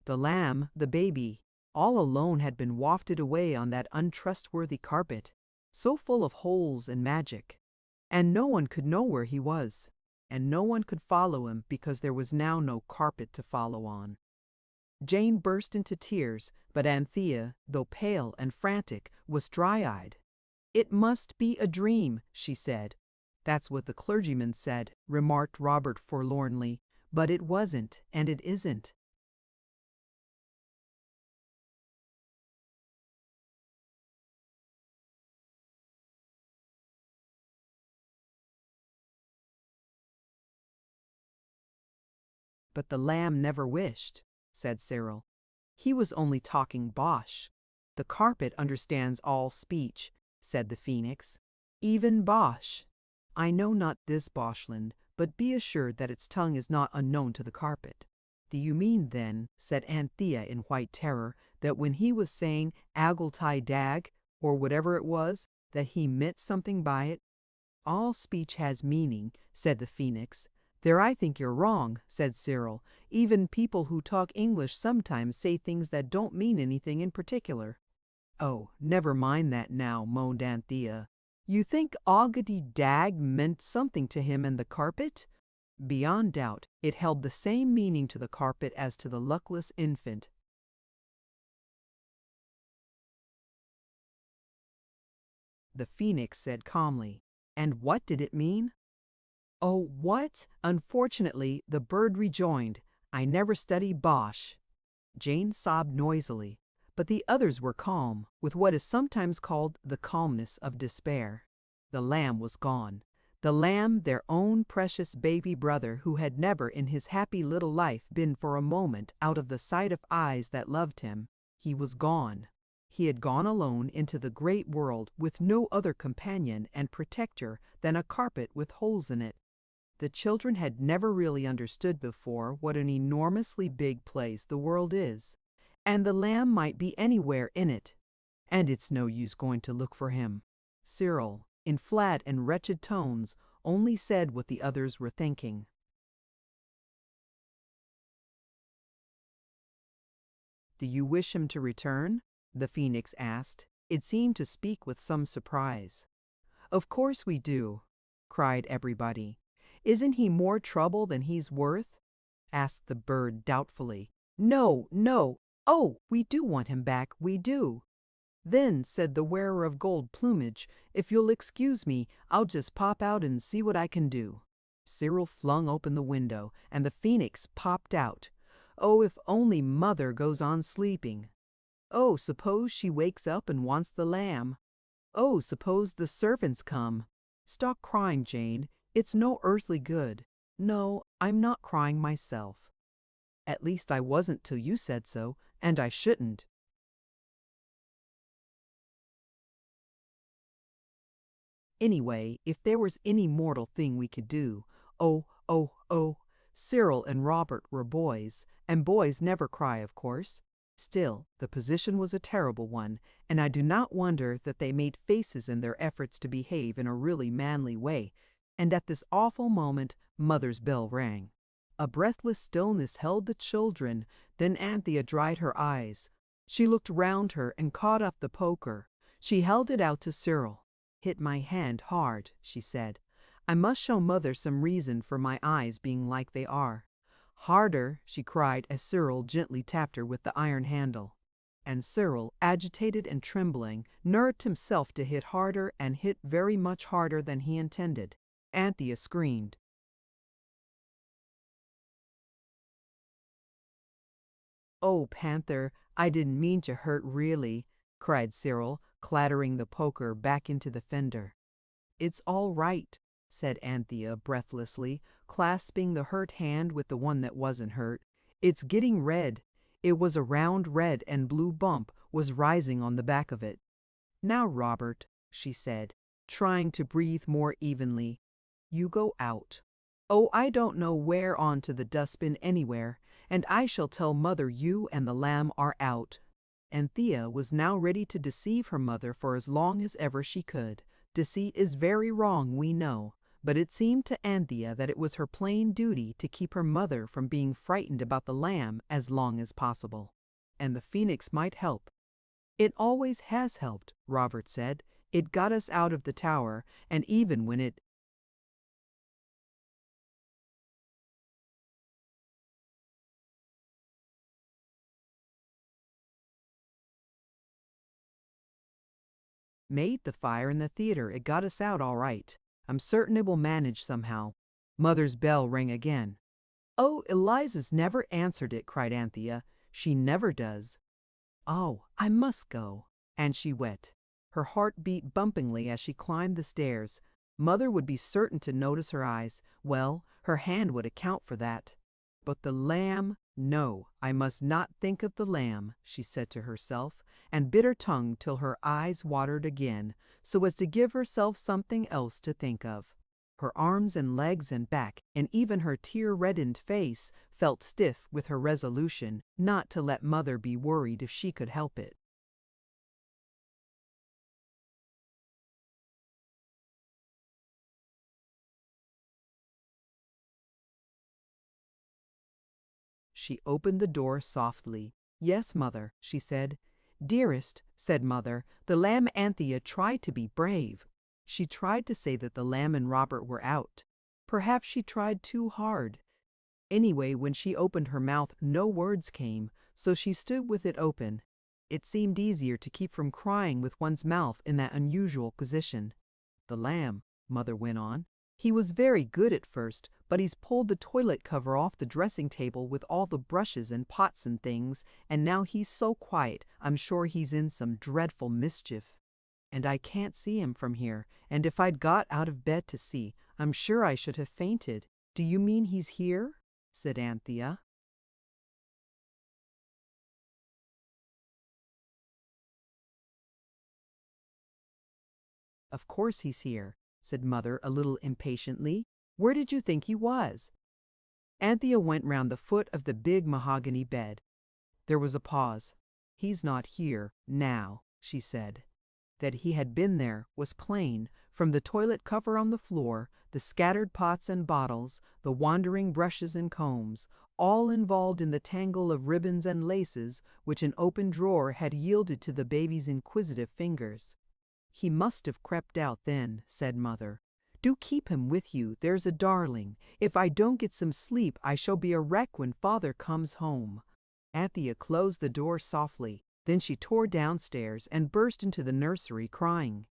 The lamb, the baby, all alone had been wafted away on that untrustworthy carpet, so full of holes and magic. And no one could know where he was, and no one could follow him because there was now no carpet to follow on. Jane burst into tears, but Anthea, though pale and frantic, was dry-eyed. "It must be a dream," she said. "That's what the clergyman said," remarked Robert forlornly, "but it wasn't, and it isn't." "But the lamb never wished," said Cyril. "He was only talking bosh." "The carpet understands all speech," said the Phoenix. "Even bosh." "I know not this boshland, but be assured that its tongue is not unknown to the carpet." "Do you mean, then," said Anthea in white terror, "that when he was saying Agilti dag, or whatever it was, that he meant something by it?" "All speech has meaning," said the Phoenix. "There I think you're wrong," said Cyril. "Even people who talk English sometimes say things that don't mean anything in particular." "Oh, never mind that now," moaned Anthea. "You think Augity Dag meant something to him and the carpet?" Beyond doubt, it held the same meaning to the carpet as to the luckless infant. The Phoenix said calmly, "And what did it mean?" "Oh, what?" Unfortunately, the bird rejoined, "I never study bosh." Jane sobbed noisily, but the others were calm, with what is sometimes called the calmness of despair. The lamb was gone. The lamb, their own precious baby brother, who had never in his happy little life been for a moment out of the sight of eyes that loved him. He was gone. He had gone alone into the great world with no other companion and protector than a carpet with holes in it. The children had never really understood before what an enormously big place the world is, and the lamb might be anywhere in it. And it's no use going to look for him. Cyril, in flat and wretched tones, only said what the others were thinking. "Do you wish him to return?" the Phoenix asked. It seemed to speak with some surprise. "Of course we do," cried everybody. "Isn't he more trouble than he's worth?" asked the bird doubtfully. "No, no. Oh, we do want him back, we do." "Then," said the wearer of gold plumage, "if you'll excuse me, I'll just pop out and see what I can do." Cyril flung open the window, and the Phoenix popped out. "Oh, if only Mother goes on sleeping." "Oh, suppose she wakes up and wants the lamb." "Oh, suppose the servants come." "Stop crying, Jane. It's no earthly good." "No, I'm not crying myself. At least I wasn't till you said so, and I shouldn't." Anyway, if there was any mortal thing we could do, oh, Cyril and Robert were boys, and boys never cry, of course. Still, the position was a terrible one, and I do not wonder that they made faces in their efforts to behave in a really manly way. And at this awful moment, Mother's bell rang. A breathless stillness held the children. Then Anthea dried her eyes. She looked round her and caught up the poker. She held it out to Cyril. "Hit my hand hard," she said. "I must show Mother some reason for my eyes being like they are." "Harder," she cried as Cyril gently tapped her with the iron handle. And Cyril, agitated and trembling, nerved himself to hit harder and hit very much harder than he intended. Anthea screamed. "Oh, Panther, I didn't mean to hurt really," cried Cyril, clattering the poker back into the fender. "It's all right," said Anthea breathlessly, clasping the hurt hand with the one that wasn't hurt. "It's getting red." It was a round red and blue bump was rising on the back of it. "Now, Robert," she said, trying to breathe more evenly, "you go out." Oh, I don't know where onto the dustbin anywhere, and I shall tell mother you and the lamb are out. Anthea was now ready to deceive her mother for as long as ever she could. Deceit is very wrong, we know, but it seemed to Anthea that it was her plain duty to keep her mother from being frightened about the lamb as long as possible. And the phoenix might help. It always has helped, Robert said. It got us out of the tower, and even when it made the fire in the theater, it got us out all right. I'm certain it will manage somehow. Mother's bell rang again. Oh, Eliza's never answered it, cried Anthea. She never does. Oh, I must go. And she went. Her heart beat bumpingly as she climbed the stairs. Mother would be certain to notice her eyes. Well, her hand would account for that. But the lamb, no, I must not think of the lamb, she said to herself, and bit her tongue till her eyes watered again, so as to give herself something else to think of. Her arms and legs and back, and even her tear-reddened face, felt stiff with her resolution not to let Mother be worried if she could help it. She opened the door softly. Yes, Mother, she said. Dearest, said Mother, the lamb Anthea tried to be brave. She tried to say that the lamb and Robert were out. Perhaps she tried too hard. Anyway, when she opened her mouth, no words came, so she stood with it open. It seemed easier to keep from crying with one's mouth in that unusual position. The lamb, Mother went on. He was very good at first, but he's pulled the toilet cover off the dressing table with all the brushes and pots and things, and now he's so quiet, I'm sure he's in some dreadful mischief. And I can't see him from here, and if I'd got out of bed to see, I'm sure I should have fainted. Do you mean he's here? Said Anthea. Of course he's here, said Mother a little impatiently. Where did you think he was? Anthea went round the foot of the big mahogany bed. There was a pause. He's not here now, she said. That he had been there was plain, from the toilet cover on the floor, the scattered pots and bottles, the wandering brushes and combs, all involved in the tangle of ribbons and laces which an open drawer had yielded to the baby's inquisitive fingers. He must have crept out then, said Mother. Do keep him with you, there's a darling. If I don't get some sleep, I shall be a wreck when Father comes home. Anthea closed the door softly. Then she tore downstairs and burst into the nursery crying.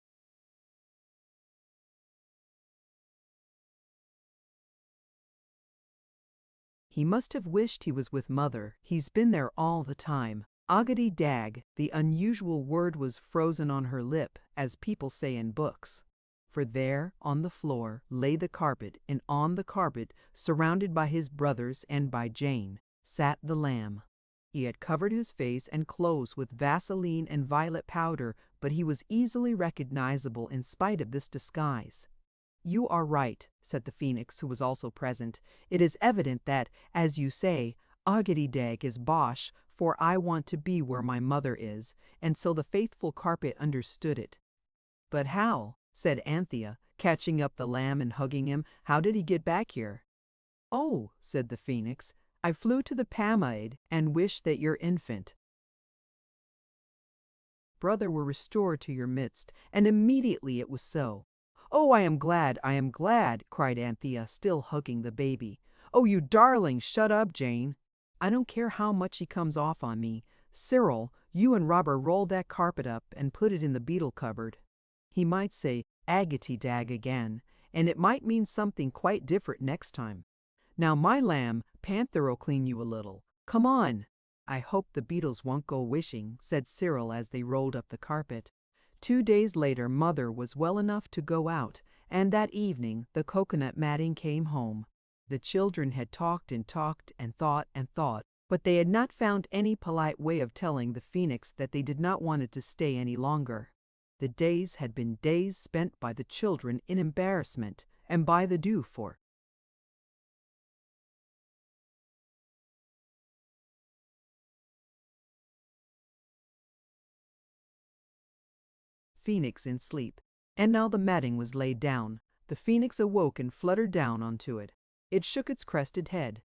He must have wished he was with Mother. He's been there all the time. Oggity dag, the unusual word was frozen on her lip, as people say in books. For there, on the floor, lay the carpet, and on the carpet, surrounded by his brothers and by Jane, sat the lamb. He had covered his face and clothes with Vaseline and violet powder, but he was easily recognizable in spite of this disguise. You are right, said the phoenix, who was also present. It is evident that, as you say, Oggity dag is bosh, for I want to be where my mother is, and so the faithful carpet understood it. But how, said Anthea, catching up the lamb and hugging him, how did he get back here? Oh, said the phoenix, I flew to the Pamaid and wished that your infant brother were restored to your midst, and immediately it was so. Oh, I am glad, cried Anthea, still hugging the baby. Oh, you darling, shut up, Jane. I don't care how much he comes off on me. Cyril, you and Robert roll that carpet up and put it in the beetle cupboard. He might say Agate dag again, and it might mean something quite different next time. Now, my lamb, Panther'll clean you a little. Come on. I hope the beetles won't go wishing, said Cyril as they rolled up the carpet. 2 days later, Mother was well enough to go out, and that evening the coconut matting came home. The children had talked and talked and thought, but they had not found any polite way of telling the phoenix that they did not want it to stay any longer. The days had been days spent by the children in embarrassment and by the dew for Phoenix in sleep. And now the matting was laid down. The phoenix awoke and fluttered down onto it. It shook its crested head.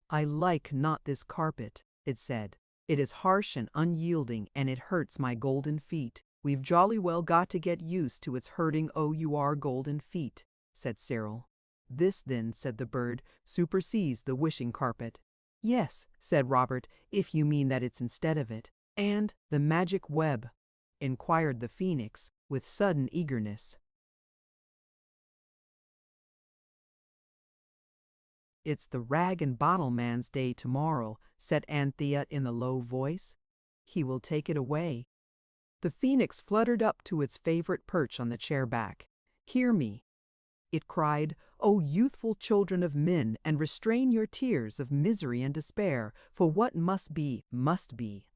"I like not this carpet," it said. "It is harsh and unyielding, and it hurts my golden feet." "We've jolly well got to get used to its hurting our golden feet," said Cyril. "This, then," said the bird, "supersedes the wishing carpet." "Yes," said Robert, "if you mean that it's instead of it." "And the magic web?" inquired the phoenix with sudden eagerness. "It's the rag and bottle man's day tomorrow," said Anthea in a low voice. "He will take it away." The phoenix fluttered up to its favorite perch on the chair back. "Hear me," it cried, "O youthful children of men, and restrain your tears of misery and despair, for what must be,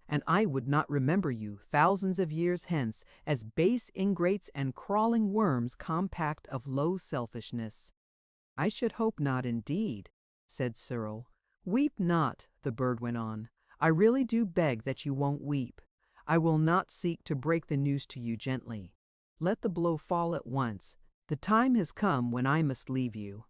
and I would not remember you, thousands of years hence, as base ingrates and crawling worms compact of low selfishness." "I should hope not, indeed," said Cyril. "Weep not," the bird went on. "I really do beg that you won't weep. I will not seek to break the news to you gently. Let the blow fall at once. The time has come when I must leave you."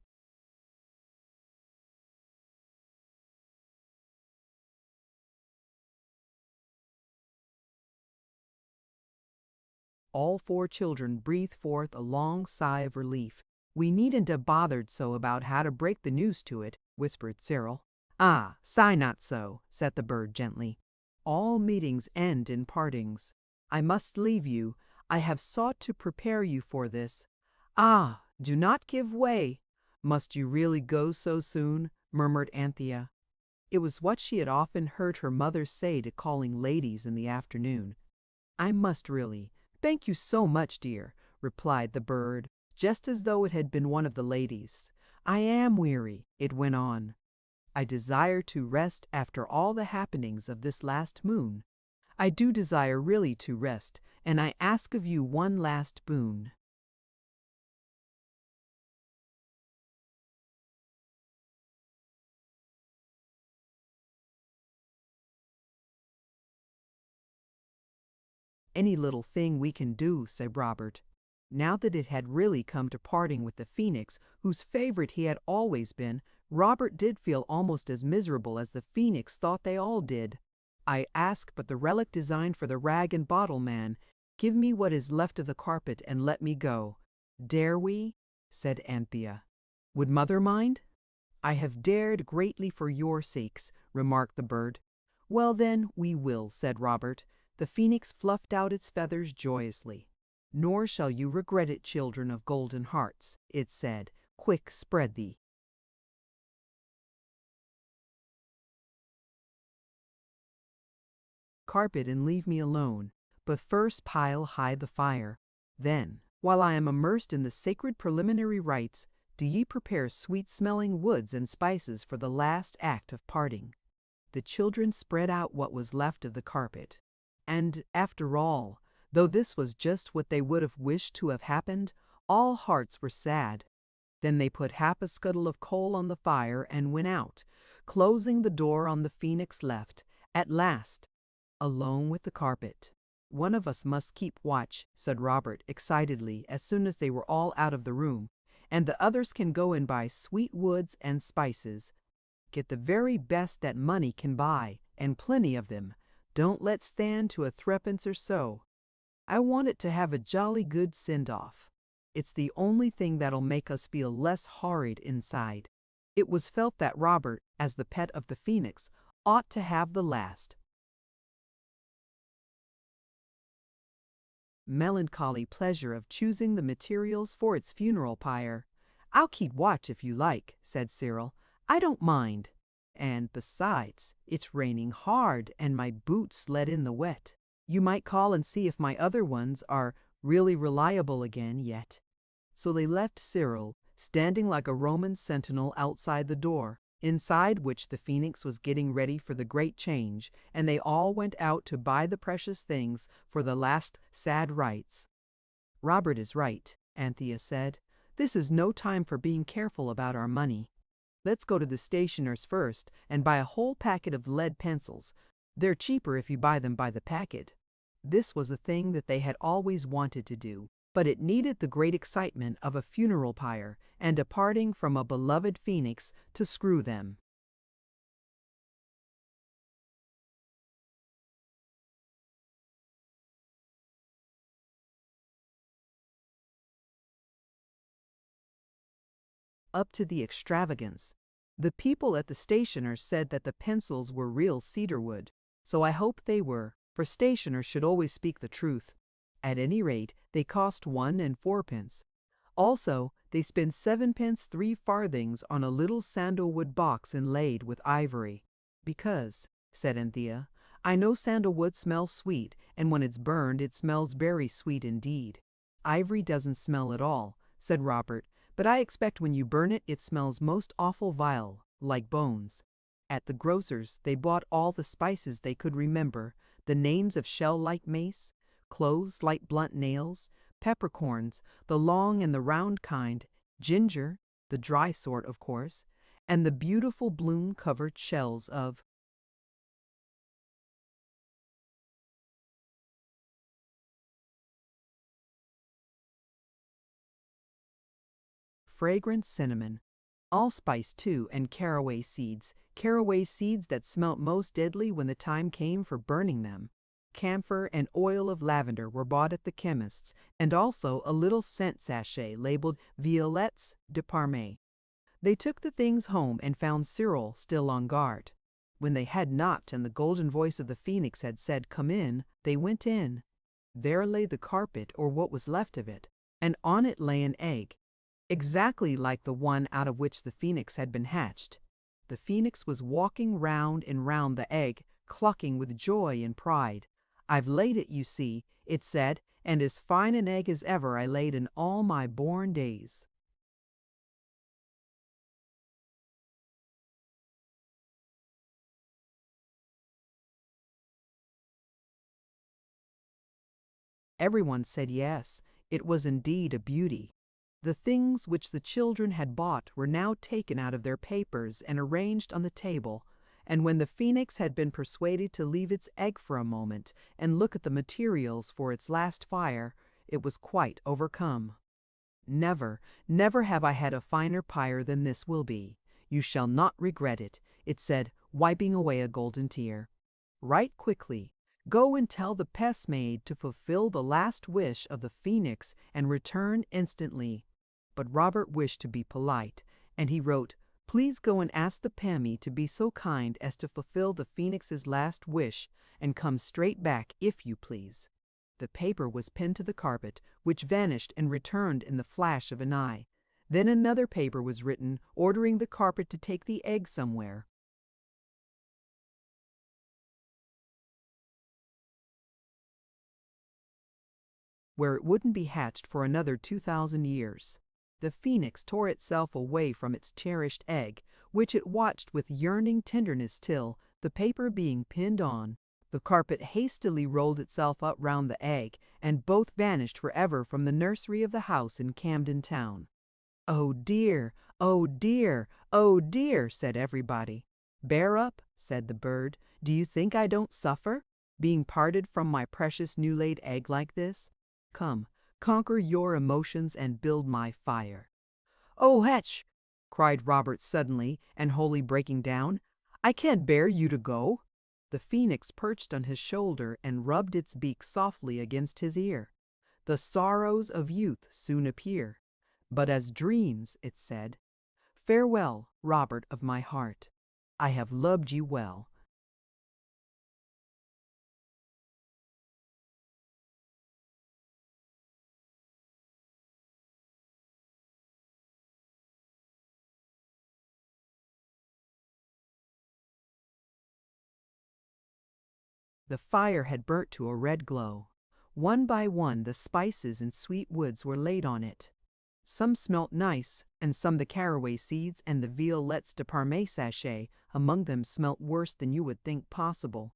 All four children breathed forth a long sigh of relief. "We needn't have bothered so about how to break the news to it," whispered Cyril. "Ah, sigh not so," said the bird gently. "All meetings end in partings. I must leave you. I have sought to prepare you for this." "Ah, do not give way." "Must you really go so soon?" murmured Anthea. It was what she had often heard her mother say to calling ladies in the afternoon. "I must really. Thank you so much, dear," replied the bird, just as though it had been one of the ladies. "I am weary," it went on. "I desire to rest after all the happenings of this last moon. I do desire really to rest, and I ask of you one last boon." "Any little thing we can do," said Robert. Now that it had really come to parting with the phoenix, whose favorite he had always been, Robert did feel almost as miserable as the phoenix thought they all did. "I ask but the relic designed for the rag and bottle man. Give me what is left of the carpet and let me go." "Dare we?" said Anthea. "Would mother mind?" "I have dared greatly for your sakes," remarked the bird. "Well then, we will," said Robert. The phoenix fluffed out its feathers joyously. "Nor shall you regret it, children of golden hearts," it said. "Quick, spread thee." "Carpet and leave me alone, but first pile high the fire. Then, while I am immersed in the sacred preliminary rites, do ye prepare sweet-smelling woods and spices for the last act of parting." The children spread out what was left of the carpet. And, after all, though this was just what they would have wished to have happened, all hearts were sad. Then they put half a scuttle of coal on the fire and went out, closing the door on the phoenix left, at last, alone with the carpet. "One of us must keep watch," said Robert excitedly as soon as they were all out of the room, "and the others can go and buy sweet woods and spices. Get the very best that money can buy, and plenty of them. Don't let stand to a threepence or so. I want it to have a jolly good send-off. It's the only thing that'll make us feel less horrid inside." It was felt that Robert, as the pet of the phoenix, ought to have the last. Melancholy pleasure of choosing the materials for its funeral pyre. "I'll keep watch if you like," said Cyril. "I don't mind. And besides, it's raining hard and my boots let in the wet. You might call and see if my other ones are really reliable again yet." So they left Cyril standing like a Roman sentinel outside the door, inside which the phoenix was getting ready for the great change, and they all went out to buy the precious things for the last sad rites. "Robert is right," Anthea said. "This is no time for being careful about our money. Let's go to the stationer's first and buy a whole packet of lead pencils. They're cheaper if you buy them by the packet." This was a thing that they had always wanted to do, but it needed the great excitement of a funeral pyre and a parting from a beloved phoenix to screw them. Up to the extravagance. The people at the stationer's said that the pencils were real cedarwood, so I hoped they were, for stationers should always speak the truth. At any rate, they cost 1 and 4 pence. Also, they spent 7 pence 3 farthings on a little sandalwood box inlaid with ivory. Because, said Anthea, I know sandalwood smells sweet, and when it's burned it smells very sweet indeed. Ivory doesn't smell at all, said Robert, but I expect when you burn it, it smells most awful vile, like bones. At the grocer's they bought all the spices they could remember, the names of shell-like mace, cloves like blunt nails, peppercorns, the long and the round kind, ginger, the dry sort of course, and the beautiful bloom-covered shells of fragrant cinnamon, allspice too, and caraway seeds that smelt most deadly when the time came for burning them. Camphor and oil of lavender were bought at the chemist's, and also a little scent sachet labeled Violettes de Parme. They took the things home and found Cyril still on guard. When they had knocked and the golden voice of the phoenix had said, "Come in," they went in. There lay the carpet, or what was left of it, and on it lay an egg, exactly like the one out of which the phoenix had been hatched. The phoenix was walking round and round the egg, clucking with joy and pride. "I've laid it, you see," it said, "and as fine an egg as ever I laid in all my born days." Everyone said yes, it was indeed a beauty. The things which the children had bought were now taken out of their papers and arranged on the table, and when the phoenix had been persuaded to leave its egg for a moment and look at the materials for its last fire, it was quite overcome. "Never, never have I had a finer pyre than this will be. You shall not regret it," it said, wiping away a golden tear. "Write quickly. Go and tell the pest maid to fulfill the last wish of the phoenix and return instantly." But Robert wished to be polite, and he wrote, "Please go and ask the Pammy to be so kind as to fulfill the phoenix's last wish, and come straight back, if you please." The paper was pinned to the carpet, which vanished and returned in the flash of an eye. Then another paper was written, ordering the carpet to take the egg somewhere. Where it wouldn't be hatched for another 2,000 years. The phoenix tore itself away from its cherished egg, which it watched with yearning tenderness till, the paper being pinned on, the carpet hastily rolled itself up round the egg, and both vanished forever from the nursery of the house in Camden Town. "Oh dear, oh dear, oh dear," said everybody. "Bear up," said the bird. "Do you think I don't suffer, being parted from my precious new-laid egg like this? Come, conquer your emotions and build my fire." "Oh, hetch!" cried Robert suddenly and wholly breaking down. "I can't bear you to go." The phoenix perched on his shoulder and rubbed its beak softly against his ear. "The sorrows of youth soon appear, but as dreams," it said. "Farewell, Robert of my heart. I have loved you well." The fire had burnt to a red glow. One by one the spices and sweet woods were laid on it. Some smelt nice, and some the caraway seeds and the violettes de Parme sachet among them smelt worse than you would think possible.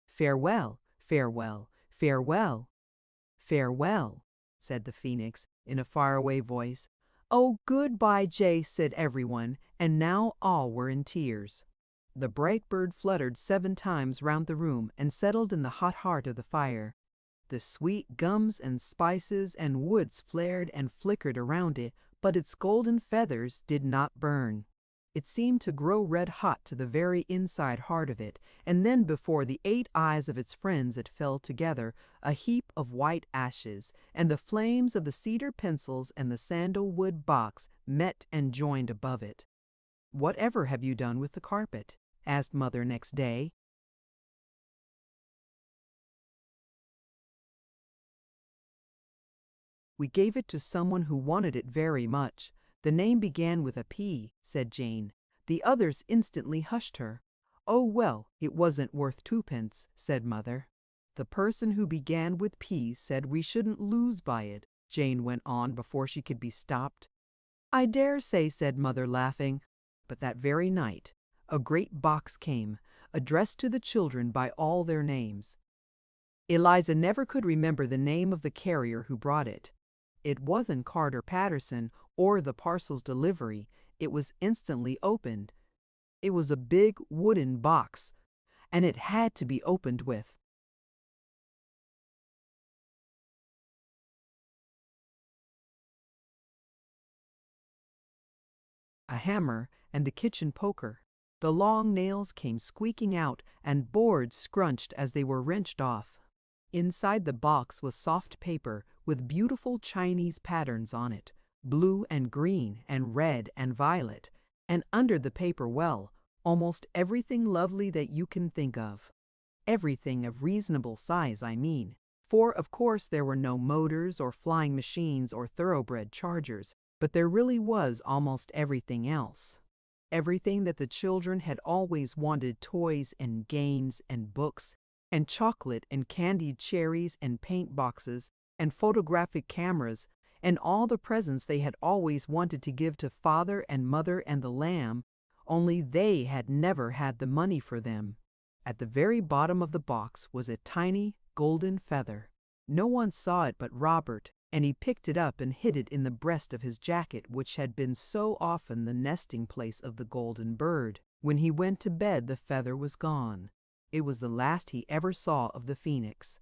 "Farewell, farewell, farewell, farewell," said the phoenix in a faraway voice. "Oh, good-bye, Jay," said everyone, and now all were in tears. The bright bird fluttered 7 times round the room and settled in the hot heart of the fire. The sweet gums and spices and woods flared and flickered around it, but its golden feathers did not burn. It seemed to grow red hot to the very inside heart of it, and then before the 8 eyes of its friends it fell together, a heap of white ashes, and the flames of the cedar pencils and the sandalwood box met and joined above it. "Whatever have you done with the carpet?" asked Mother next day. "We gave it to someone who wanted it very much. The name began with a P," said Jane. The others instantly hushed her. "Oh, well, it wasn't worth 2 pence," said Mother. "The person who began with P said we shouldn't lose by it," Jane went on before she could be stopped. "I dare say," said Mother, laughing. But that very night a great box came, addressed to the children by all their names. Eliza never could remember the name of the carrier who brought it. It wasn't Carter Patterson or the parcels delivery. It was instantly opened. It was a big wooden box, and it had to be opened with a hammer and the kitchen poker. The long nails came squeaking out, and boards scrunched as they were wrenched off. Inside the box was soft paper with beautiful Chinese patterns on it, blue and green and red and violet, and under the paper, well, almost everything lovely that you can think of. Everything of reasonable size, I mean, for of course there were no motors or flying machines or thoroughbred chargers, but there really was almost everything else. Everything that the children had always wanted: toys and games and books and chocolate and candied cherries and paint boxes and photographic cameras, and all the presents they had always wanted to give to Father and Mother and the lamb, only they had never had the money for them. At the very bottom of the box was a tiny golden feather. No one saw it but Robert, and he picked it up and hid it in the breast of his jacket, which had been so often the nesting place of the golden bird. When he went to bed the feather was gone. It was the last he ever saw of the phoenix.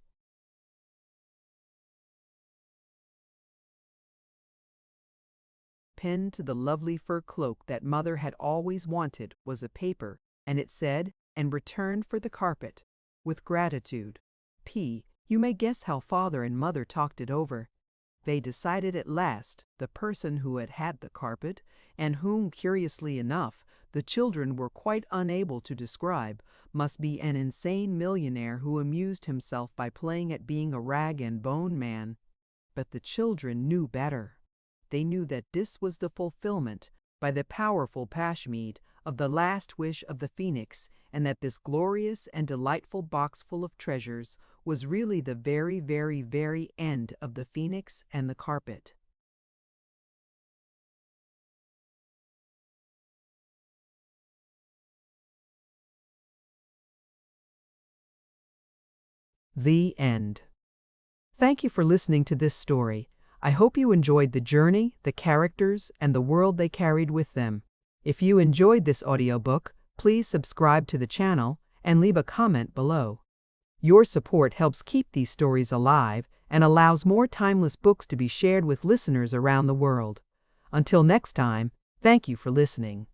Pinned to the lovely fur cloak that Mother had always wanted was a paper, and it said, "And return for the carpet. With gratitude, P." You may guess how Father and Mother talked it over. They decided at last the person who had had the carpet, and whom, curiously enough, the children were quite unable to describe, must be an insane millionaire who amused himself by playing at being a rag and bone man. But the children knew better. They knew that this was the fulfillment, by the powerful Pashmead, of the last wish of the phoenix, and that this glorious and delightful box full of treasures was really the very, very, very end of the phoenix and the carpet. The end. Thank you for listening to this story. I hope you enjoyed the journey, the characters, and the world they carried with them. If you enjoyed this audiobook, please subscribe to the channel and leave a comment below. Your support helps keep these stories alive and allows more timeless books to be shared with listeners around the world. Until next time, thank you for listening.